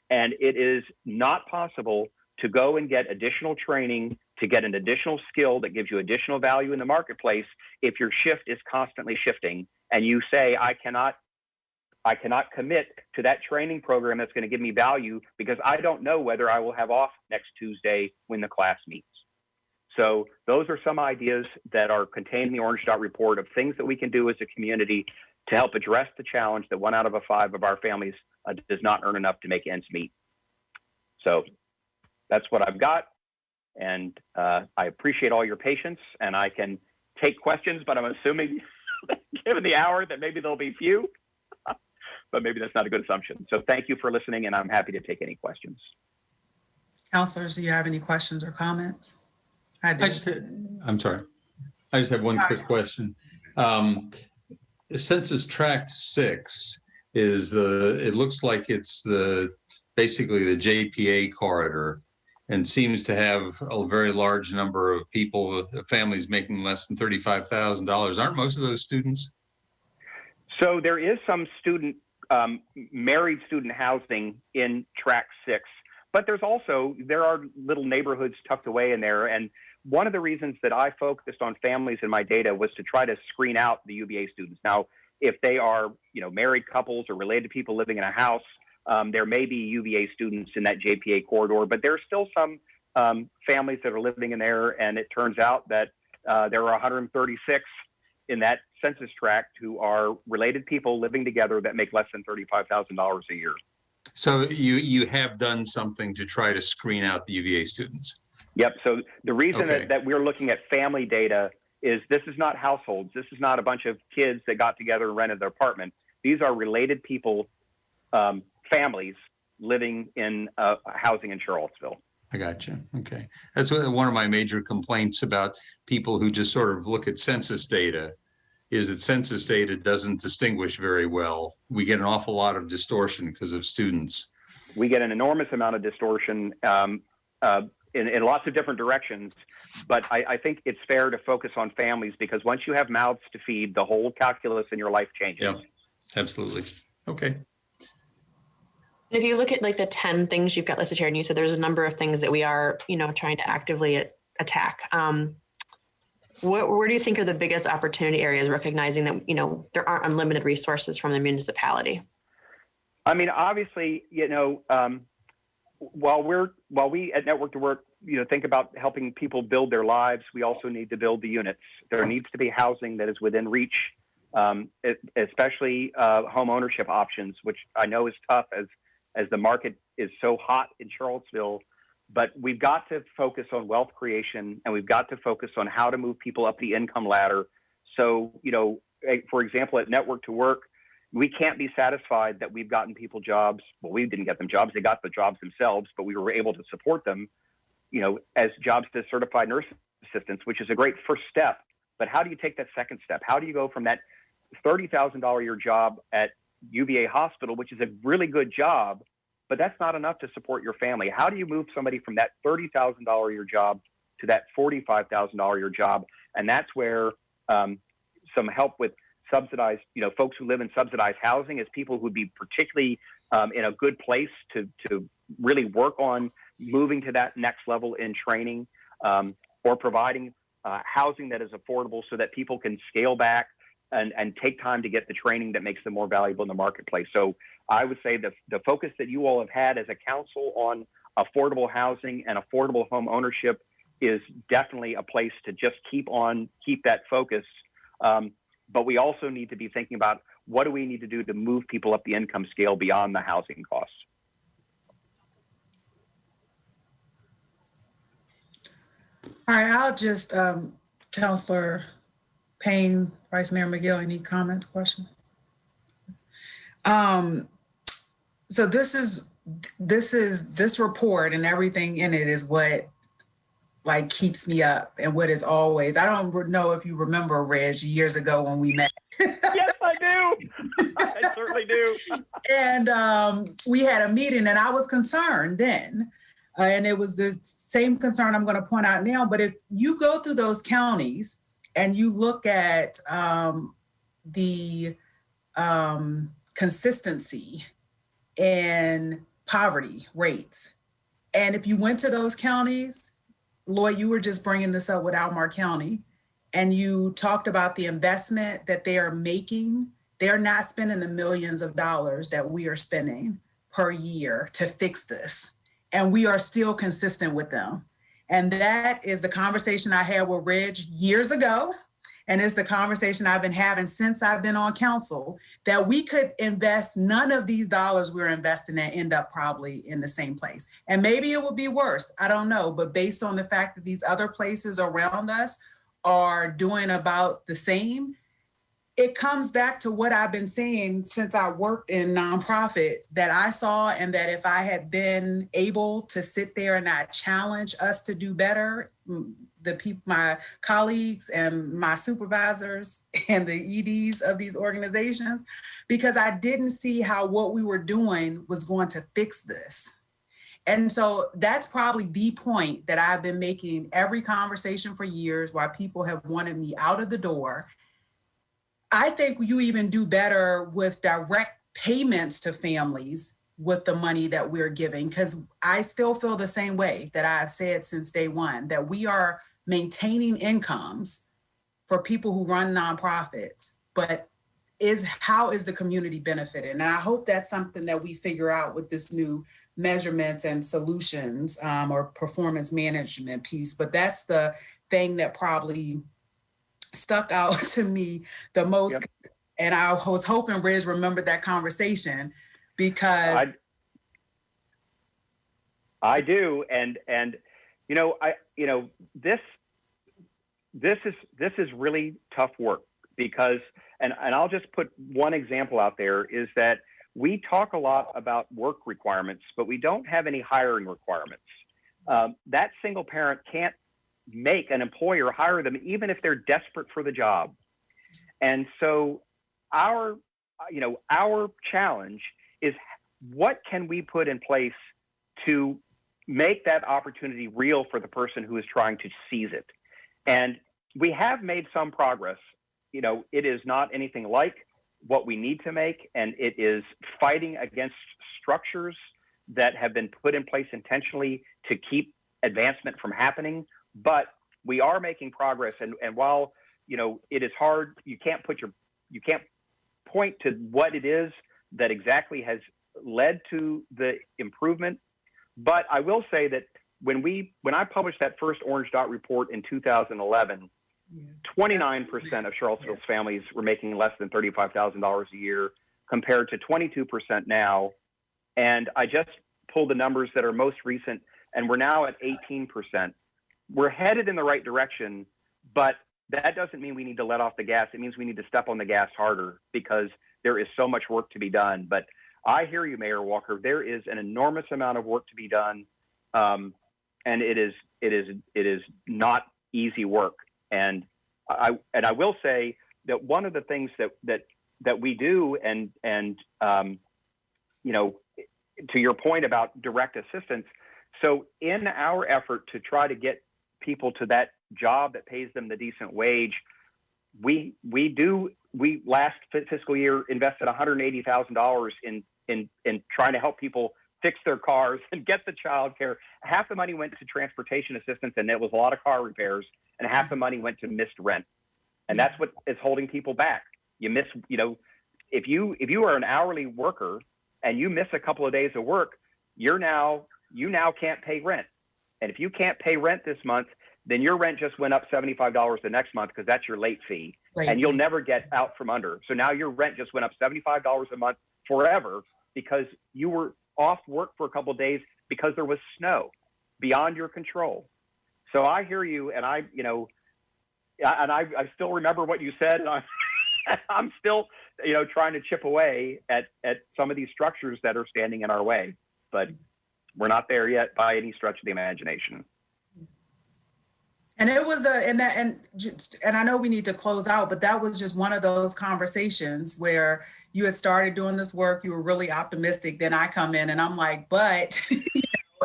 And it is not possible to go and get additional training, to get an additional skill that gives you additional value in the marketplace if your shift is constantly shifting and you say, I cannot commit to that training program that's going to give me value because I don't know whether I will have off next Tuesday when the class meets. So those are some ideas that are contained in the Orange Dot report of things that we can do as a community to help address the challenge that 1 out of 5 of our families does not earn enough to make ends meet. So that's what I've got. And I appreciate all your patience, and I can take questions, but I'm assuming given the hour that maybe there'll be few, but maybe that's not a good assumption. So thank you for listening, and I'm happy to take any questions. Counselors, do you have any questions or comments? I'm sorry. I just have one quick question. Census Tract 6 is it looks like it's basically the JPA corridor, and seems to have a very large number of people, families making less than $35,000. Aren't most of those students? So there is some married student housing in Tract 6, but there are little neighborhoods tucked away in there. And one of the reasons that I focused on families in my data was to try to screen out the UVA students. Now, if they are, married couples or related people living in a house, there may be UVA students in that JPA corridor, but there's still some families that are living in there. And it turns out that there are 136 in that census tract who are related people living together that make less than $35,000 a year. So you have done something to try to screen out the UVA students? Yep. So the reason Okay. that we're looking at family data is this is not households. This is not a bunch of kids that got together and rented their apartment. These are related people, families living in housing in Charlottesville. I got you. Okay. That's one of my major complaints about people who just sort of look at census data, is that census data doesn't distinguish very well. We get an awful lot of distortion because of students. We get an enormous amount of distortion in lots of different directions, but I think it's fair to focus on families because once you have mouths to feed, the whole calculus in your life changes. Yeah, absolutely. Okay. If you look at like the 10 things you've got listed here, and you said there's a number of things that we are, trying to actively attack. Where do you think are the biggest opportunity areas, recognizing that, there aren't unlimited resources from the municipality? I mean, obviously, while we at Network to Work, think about helping people build their lives, we also need to build the units. There needs to be housing that is within reach, especially home ownership options, which I know is tough as the market is so hot in Charlottesville. But we've got to focus on wealth creation, and we've got to focus on how to move people up the income ladder. So, for example, at Network to Work, we can't be satisfied that we've gotten people jobs. Well, we didn't get them jobs. They got the jobs themselves, but we were able to support them, as jobs to certified nurse assistants, which is a great first step. But how do you take that second step? How do you go from that $30,000 a year job at UVA Hospital, which is a really good job, but that's not enough to support your family? How do you move somebody from that $30,000 a year job to that $45,000 a year job? And that's where some help with subsidized, folks who live in subsidized housing is people who'd be particularly in a good place to really work on moving to that next level in training, or providing housing that is affordable so that people can scale back and take time to get the training that makes them more valuable in the marketplace. So I would say the focus that you all have had as a council on affordable housing and affordable home ownership is definitely a place to just keep that focus. But we also need to be thinking about what do we need to do to move people up the income scale beyond the housing costs. All right, I'll just, Councilor Payne, Vice Mayor McGill, any comments, questions? So this report and everything in it is what like keeps me up and what is always, I don't know if you remember, Reg, years ago when we met. Yes, I do. I certainly do. And we had a meeting and I was concerned then. And it was the same concern I'm going to point out now. But if you go through those counties and you look at the consistency in poverty rates, and if you went to those counties, Lloyd, you were just bringing this up with Albemarle County, and you talked about the investment that they are making. They're not spending the millions of dollars that we are spending per year to fix this. And we are still consistent with them. And that is the conversation I had with Reg years ago. And it's the conversation I've been having since I've been on council, that we could invest none of these dollars we're investing and end up probably in the same place. And maybe it would be worse, I don't know. But based on the fact that these other places around us are doing about the same, it comes back to what I've been saying since I worked in nonprofit that I saw, and that if I had been able to sit there and not challenge us to do better, the people, my colleagues and my supervisors and the EDs of these organizations, because I didn't see how what we were doing was going to fix this. And so that's probably the point that I've been making every conversation for years, why people have wanted me out of the door. I think you even do better with direct payments to families with the money that we're giving, because I still feel the same way that I've said since day one, that we are maintaining incomes for people who run nonprofits, but how is the community benefited? And I hope that's something that we figure out with this new measurements and solutions or performance management piece. But that's the thing that probably stuck out to me the most. Yep. And I was hoping Reg remembered that conversation, because I do. And this is really tough work, because, and I'll just put one example out there, is that we talk a lot about work requirements, but we don't have any hiring requirements. That single parent can't make an employer hire them, even if they're desperate for the job. And so our challenge is, what can we put in place to make that opportunity real for the person who is trying to seize it? And we have made some progress. It is not anything like what we need to make, and it is fighting against structures that have been put in place intentionally to keep advancement from happening. But we are making progress, and while it is hard, you can't point to what it is that exactly has led to the improvement. But I will say that when I published that first Orange Dot report in 2011, 29% of Charlottesville's families were making less than $35,000 a year, compared to 22% now. And I just pulled the numbers that are most recent, and we're now at 18%. We're headed in the right direction, but that doesn't mean we need to let off the gas. It means we need to step on the gas harder, because there is so much work to be done. But I hear you, Mayor Walker. There is an enormous amount of work to be done, and it is not easy work. And I will say that one of the things that we do, and to your point about direct assistance. So in our effort to try to get people to that job that pays them the decent wage, we last fiscal year invested $180,000 in trying to help people fix their cars and get the child care. Half the money went to transportation assistance, and it was a lot of car repairs, and half the money went to missed rent. And that's what is holding people back. You miss, if you are an hourly worker and you miss a couple of days of work, you now can't pay rent. And if you can't pay rent this month, then your rent just went up $75 the next month, because that's your late fee. Right. And you'll never get out from under. So now your rent just went up $75 a month forever, because you were off work for a couple of days because there was snow beyond your control. So I hear you, and I still remember what you said, and I'm still, trying to chip away at some of these structures that are standing in our way, but we're not there yet by any stretch of the imagination. And it was and I know we need to close out, but that was just one of those conversations where you had started doing this work, you were really optimistic. Then I come in and I'm like, but,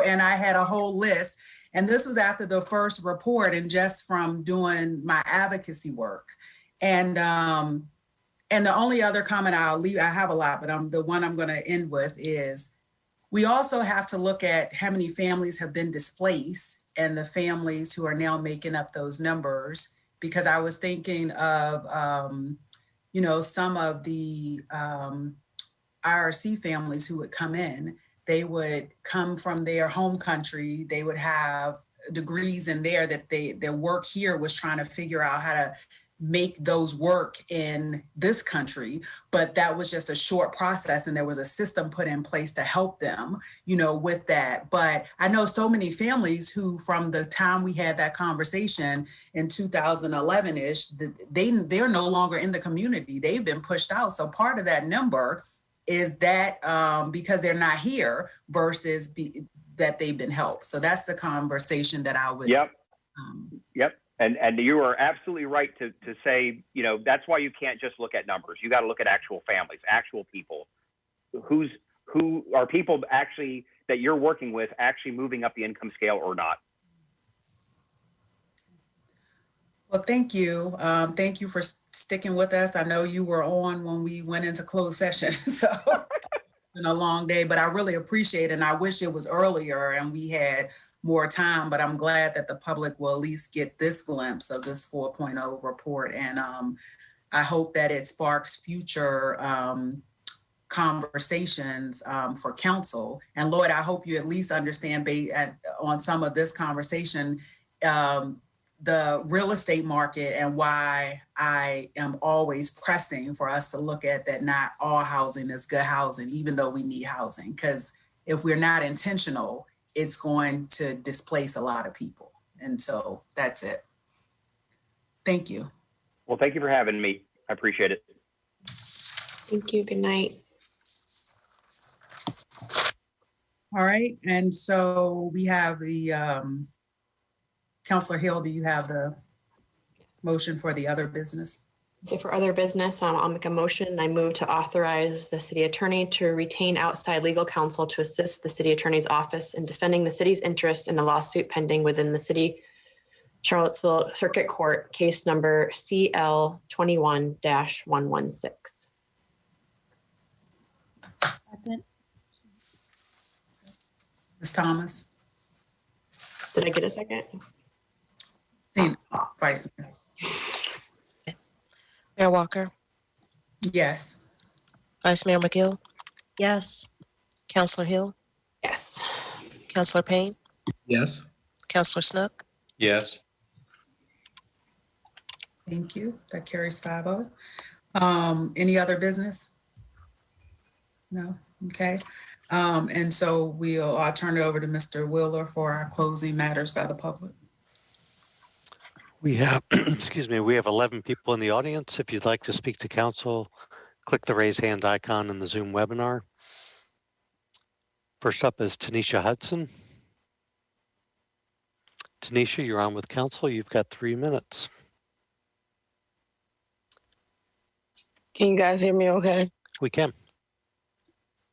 and I had a whole list. And this was after the first report and just from doing my advocacy work. And the only other comment I'll leave, I have a lot, but the one I'm going to end with is we also have to look at how many families have been displaced and the families who are now making up those numbers, because I was thinking of, some of the IRC families who would come in, they would come from their home country, they would have degrees in there that their work here was trying to figure out how to make those work in this country, but that was just a short process and there was a system put in place to help them, with that. But I know so many families who, from the time we had that conversation in 2011-ish, they're no longer in the community. They've been pushed out. So part of that number is that because they're not here versus that they've been helped. So that's the conversation that I would. Yep. And you are absolutely right to say, that's why you can't just look at numbers. You got to look at actual families, actual people. Who are people actually that you're working with actually moving up the income scale or not? Well, thank you. Thank you for sticking with us. I know you were on when we went into closed session, so it's been a long day, but I really appreciate it. And I wish it was earlier and we had more time, but I'm glad that the public will at least get this glimpse of this 4.0 report. And I hope that it sparks future conversations for council. And Lloyd, I hope you at least understand on some of this conversation, the real estate market and why I am always pressing for us to look at that not all housing is good housing, even though we need housing. Because if we're not intentional, it's going to displace a lot of people. And so that's it. Thank you. Well, thank you for having me. I appreciate it. Thank you. Good night. All right. And so we have the, Councilor Hill, do you have the motion for the other business? So for other business, I'll make a motion. I move to authorize the city attorney to retain outside legal counsel to assist the city attorney's office in defending the city's interest in a lawsuit pending within the city Charlottesville Circuit Court, case number CL 21-116. Ms. Thomas? Did I get a second? Vice Mayor. Mayor Walker, Yes. Vice Mayor McGill, Yes. Councilor Hill, Yes. Councilor Payne, Yes. Councilor Snook, Yes. Thank you. That carries 5-0. Any other business? No? Okay. And so I'll turn it over to Mr. Wheeler for our closing matters by the public. We have, we have 11 people in the audience. If you'd like to speak to council, click the raise hand icon in the Zoom webinar. First up is Tanisha Hudson. Tanisha, you're on with council. You've got 3 minutes. Can you guys hear me okay? We can.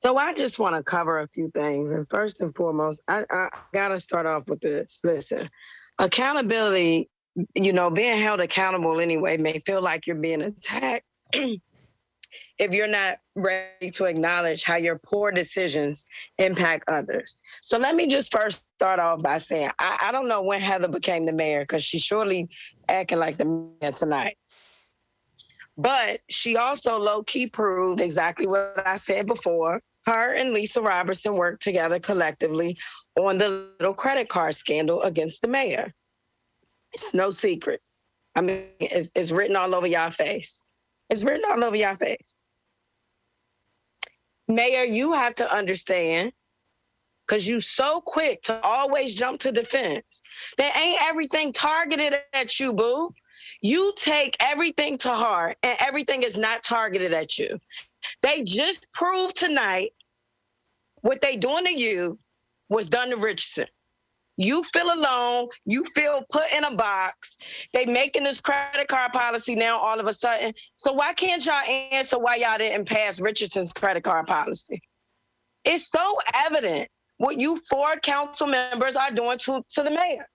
So I just want to cover a few things. And first and foremost, I got to start off with this. Listen, accountability, being held accountable anyway may feel like you're being attacked if you're not ready to acknowledge how your poor decisions impact others. So let me just first start off by saying, I don't know when Heather became the mayor because she's surely acting like the mayor tonight. But she also low-key proved exactly what I said before. Her and Lisa Robertson worked together collectively on the little credit card scandal against the mayor. It's no secret. I mean, it's written all over y'all face. It's written all over y'all face. Mayor, you have to understand, because you so quick to always jump to defense, that ain't everything targeted at you, boo. You take everything to heart and everything is not targeted at you. They just proved tonight what they doing to you was done to Richardson. You feel alone. You feel put in a box. They making this credit card policy now all of a sudden. So why can't y'all answer why y'all didn't pass Richardson's credit card policy? It's so evident what you 4 council members are doing to the mayor.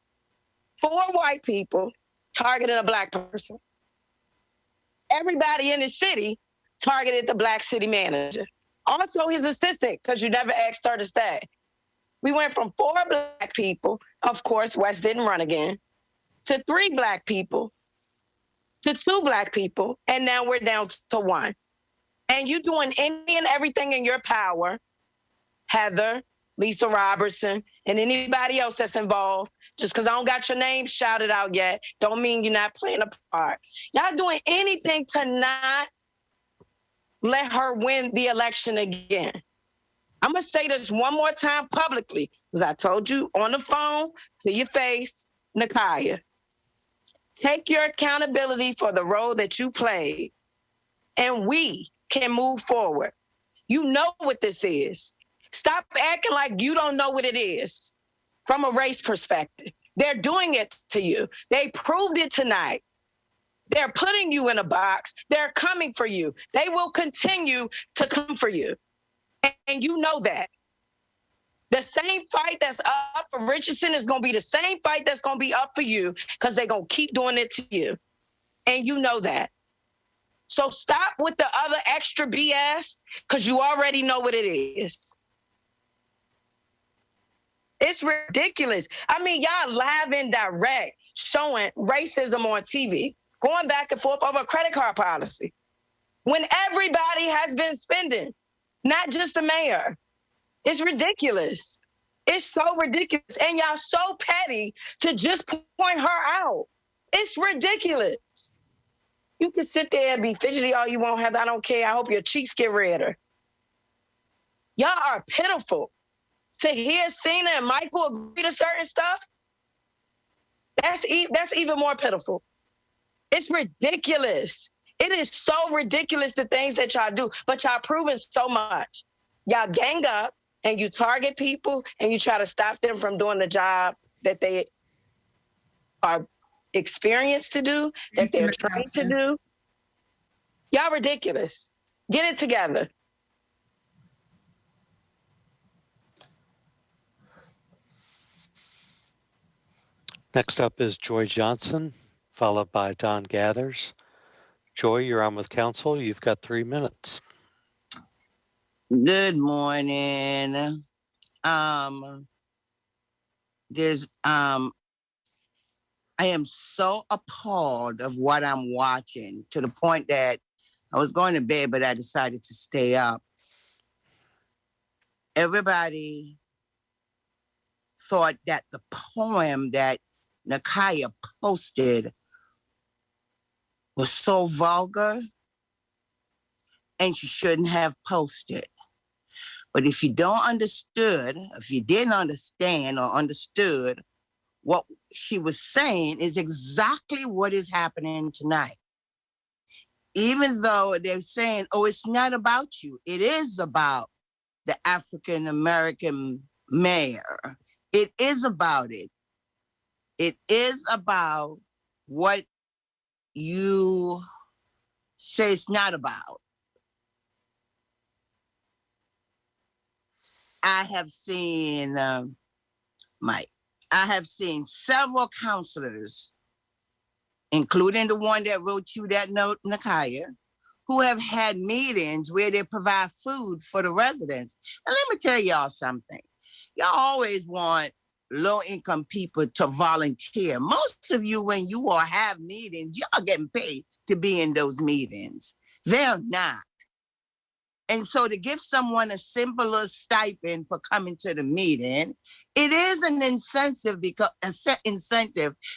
4 white people targeted a Black person. Everybody in the city targeted the Black city manager. Also his assistant, because you never asked her to stay. We went from 4 Black people, of course, West didn't run again, to 3 Black people, to 2 Black people, and now we're down to 1. And you doing any and everything in your power, Heather, Lisa Robertson, and anybody else that's involved. Just because I don't got your name shouted out yet, don't mean you're not playing a part. Y'all doing anything to not let her win the election again. I'm going to say this one more time publicly, because I told you on the phone to your face, Nakaya. Take your accountability for the role that you played, and we can move forward. You know what this is. Stop acting like you don't know what it is from a race perspective. They're doing it to you. They proved it tonight. They're putting you in a box. They're coming for you. They will continue to come for you. And you know that. The same fight that's up for Richardson is going to be the same fight that's going to be up for you, because they're going to keep doing it to you. And you know that. So stop with the other extra BS, because you already know what it is. It's ridiculous. I mean, y'all live and direct showing racism on TV, going back and forth over a credit card policy, when everybody has been spending, not just the mayor. It's ridiculous. It's so ridiculous. And y'all so petty to just point her out. It's ridiculous. You can sit there and be fidgety all you want, Heather. I don't care. I hope your cheeks get redder. Y'all are pitiful. To hear Cena and Michael agree to certain stuff, that's even more pitiful. It's ridiculous. It is so ridiculous, the things that y'all do, but y'all proving so much. Y'all gang up and you target people and you try to stop them from doing the job that they are experienced to do, that they're trained to do. Y'all ridiculous. Get it together. Next up is Joy Johnson, followed by Don Gathers. Joy, you're on with council. You've got 3 minutes. Good morning. I am so appalled of what I'm watching, to the point that I was going to bed, but I decided to stay up. Everybody thought that the poem that Nakaya posted was so vulgar and she shouldn't have posted. But if you didn't understand or understood what she was saying, is exactly what is happening tonight. Even though they're saying, oh, it's not about you. It is about the African-American mayor. It is about it. It is about what you say it's not about. I have seen, several counselors, including the one that wrote you that note, Nakaya, who have had meetings where they provide food for the residents. And let me tell y'all something. Y'all always want low-income people to volunteer. Most of you, when you all have meetings, y'all getting paid to be in those meetings. They're not. And so to give someone a simpler stipend for coming to the meeting, it is an incentive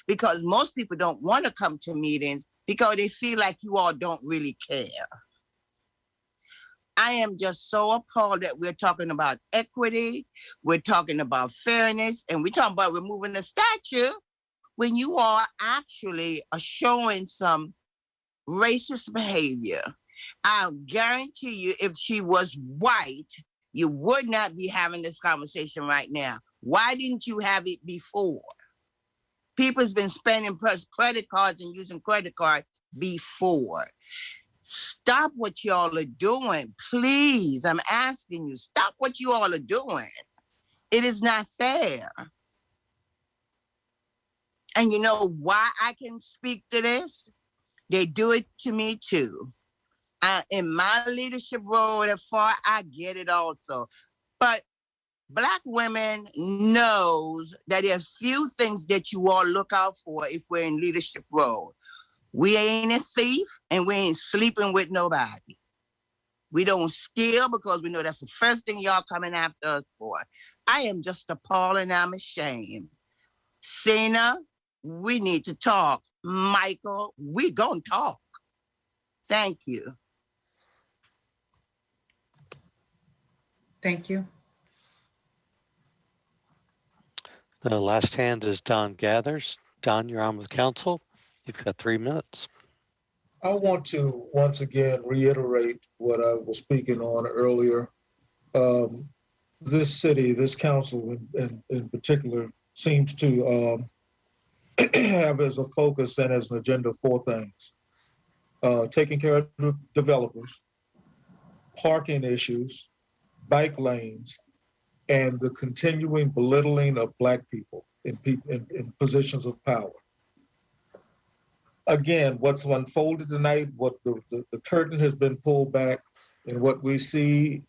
because most people don't want to come to meetings because they feel like you all don't really care. I am just so appalled that we're talking about equity, we're talking about fairness, and we're talking about removing the statue when you all actually are showing some racist behavior. I'll guarantee you, if she was white, you would not be having this conversation right now. Why didn't you have it before? People's been spending credit cards and using credit cards before. Stop what y'all are doing. Please, I'm asking you, stop what you all are doing. It is not fair. And you know why I can speak to this? They do it to me too. In my leadership role, that far, I get it also. But Black women knows that there's few things that you all look out for if we're in leadership role. We ain't a thief and we ain't sleeping with nobody. We don't steal because we know that's the first thing y'all coming after us for. I am just appalled and I'm ashamed. Cena, we need to talk. Michael, we gonna talk. Thank you. Thank you. The last hand is Don Gathers. Don, you're on with council. You've got 3 minutes. I want to once again reiterate what I was speaking on earlier. This city, this council in particular, seems to have as a focus and as an agenda 4 things. Taking care of the developers, parking issues, bike lanes, and the continuing belittling of Black people in positions of power. Again, what's unfolded tonight, what the curtain has been pulled back, and what we see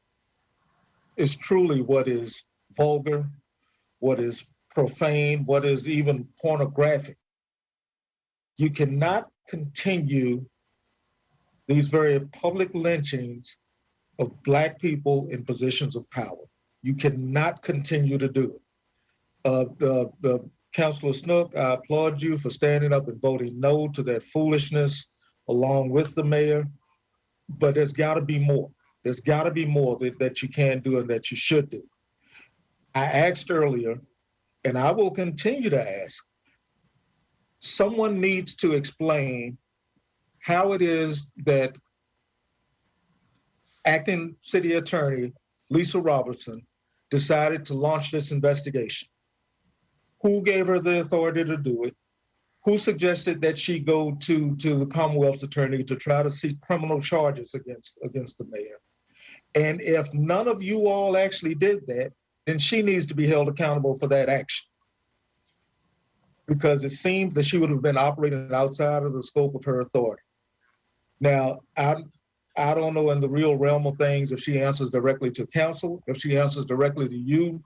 is truly what is vulgar, what is profane, what is even pornographic. You cannot continue these very public lynchings of Black people in positions of power. You cannot continue to do it. Councilor Snook, I applaud you for standing up and voting no to that foolishness along with the mayor, but there's gotta be more. There's gotta be more that you can do and that you should do. I asked earlier, and I will continue to ask, someone needs to explain how it is that acting city attorney Lisa Robertson decided to launch this investigation. Who gave her the authority to do it? Who suggested that she go to the Commonwealth's attorney to try to seek criminal charges against the mayor? And if none of you all actually did that, then she needs to be held accountable for that action. Because it seems that she would have been operating outside of the scope of her authority. Now, I don't know in the real realm of things if she answers directly to council, if she answers directly to you,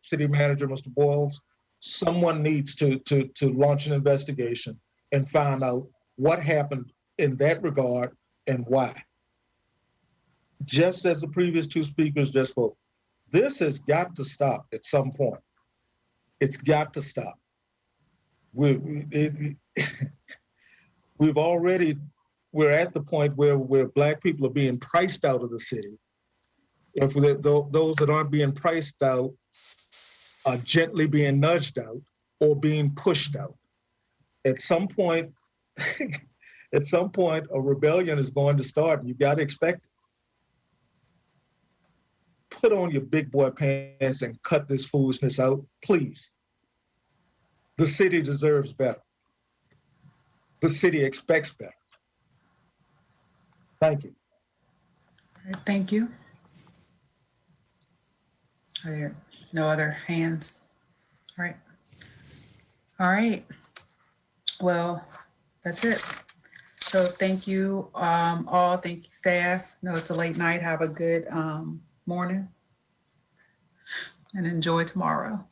city manager, Mr. Boyles. Someone needs to launch an investigation and find out what happened in that regard and why. Just as the previous 2 speakers just spoke, this has got to stop at some point. It's got to stop. We're at the point where Black people are being priced out of the city. If those that aren't being priced out are gently being nudged out or being pushed out. At some point, a rebellion is going to start, and you got to expect it. Put on your big boy pants and cut this foolishness out, please. The city deserves better. The city expects better. Thank you. All right, thank you. Are there no other hands? All right. All right. Well, that's it. So thank you all. Thank you, staff. I know it's a late night. Have a good morning and enjoy tomorrow.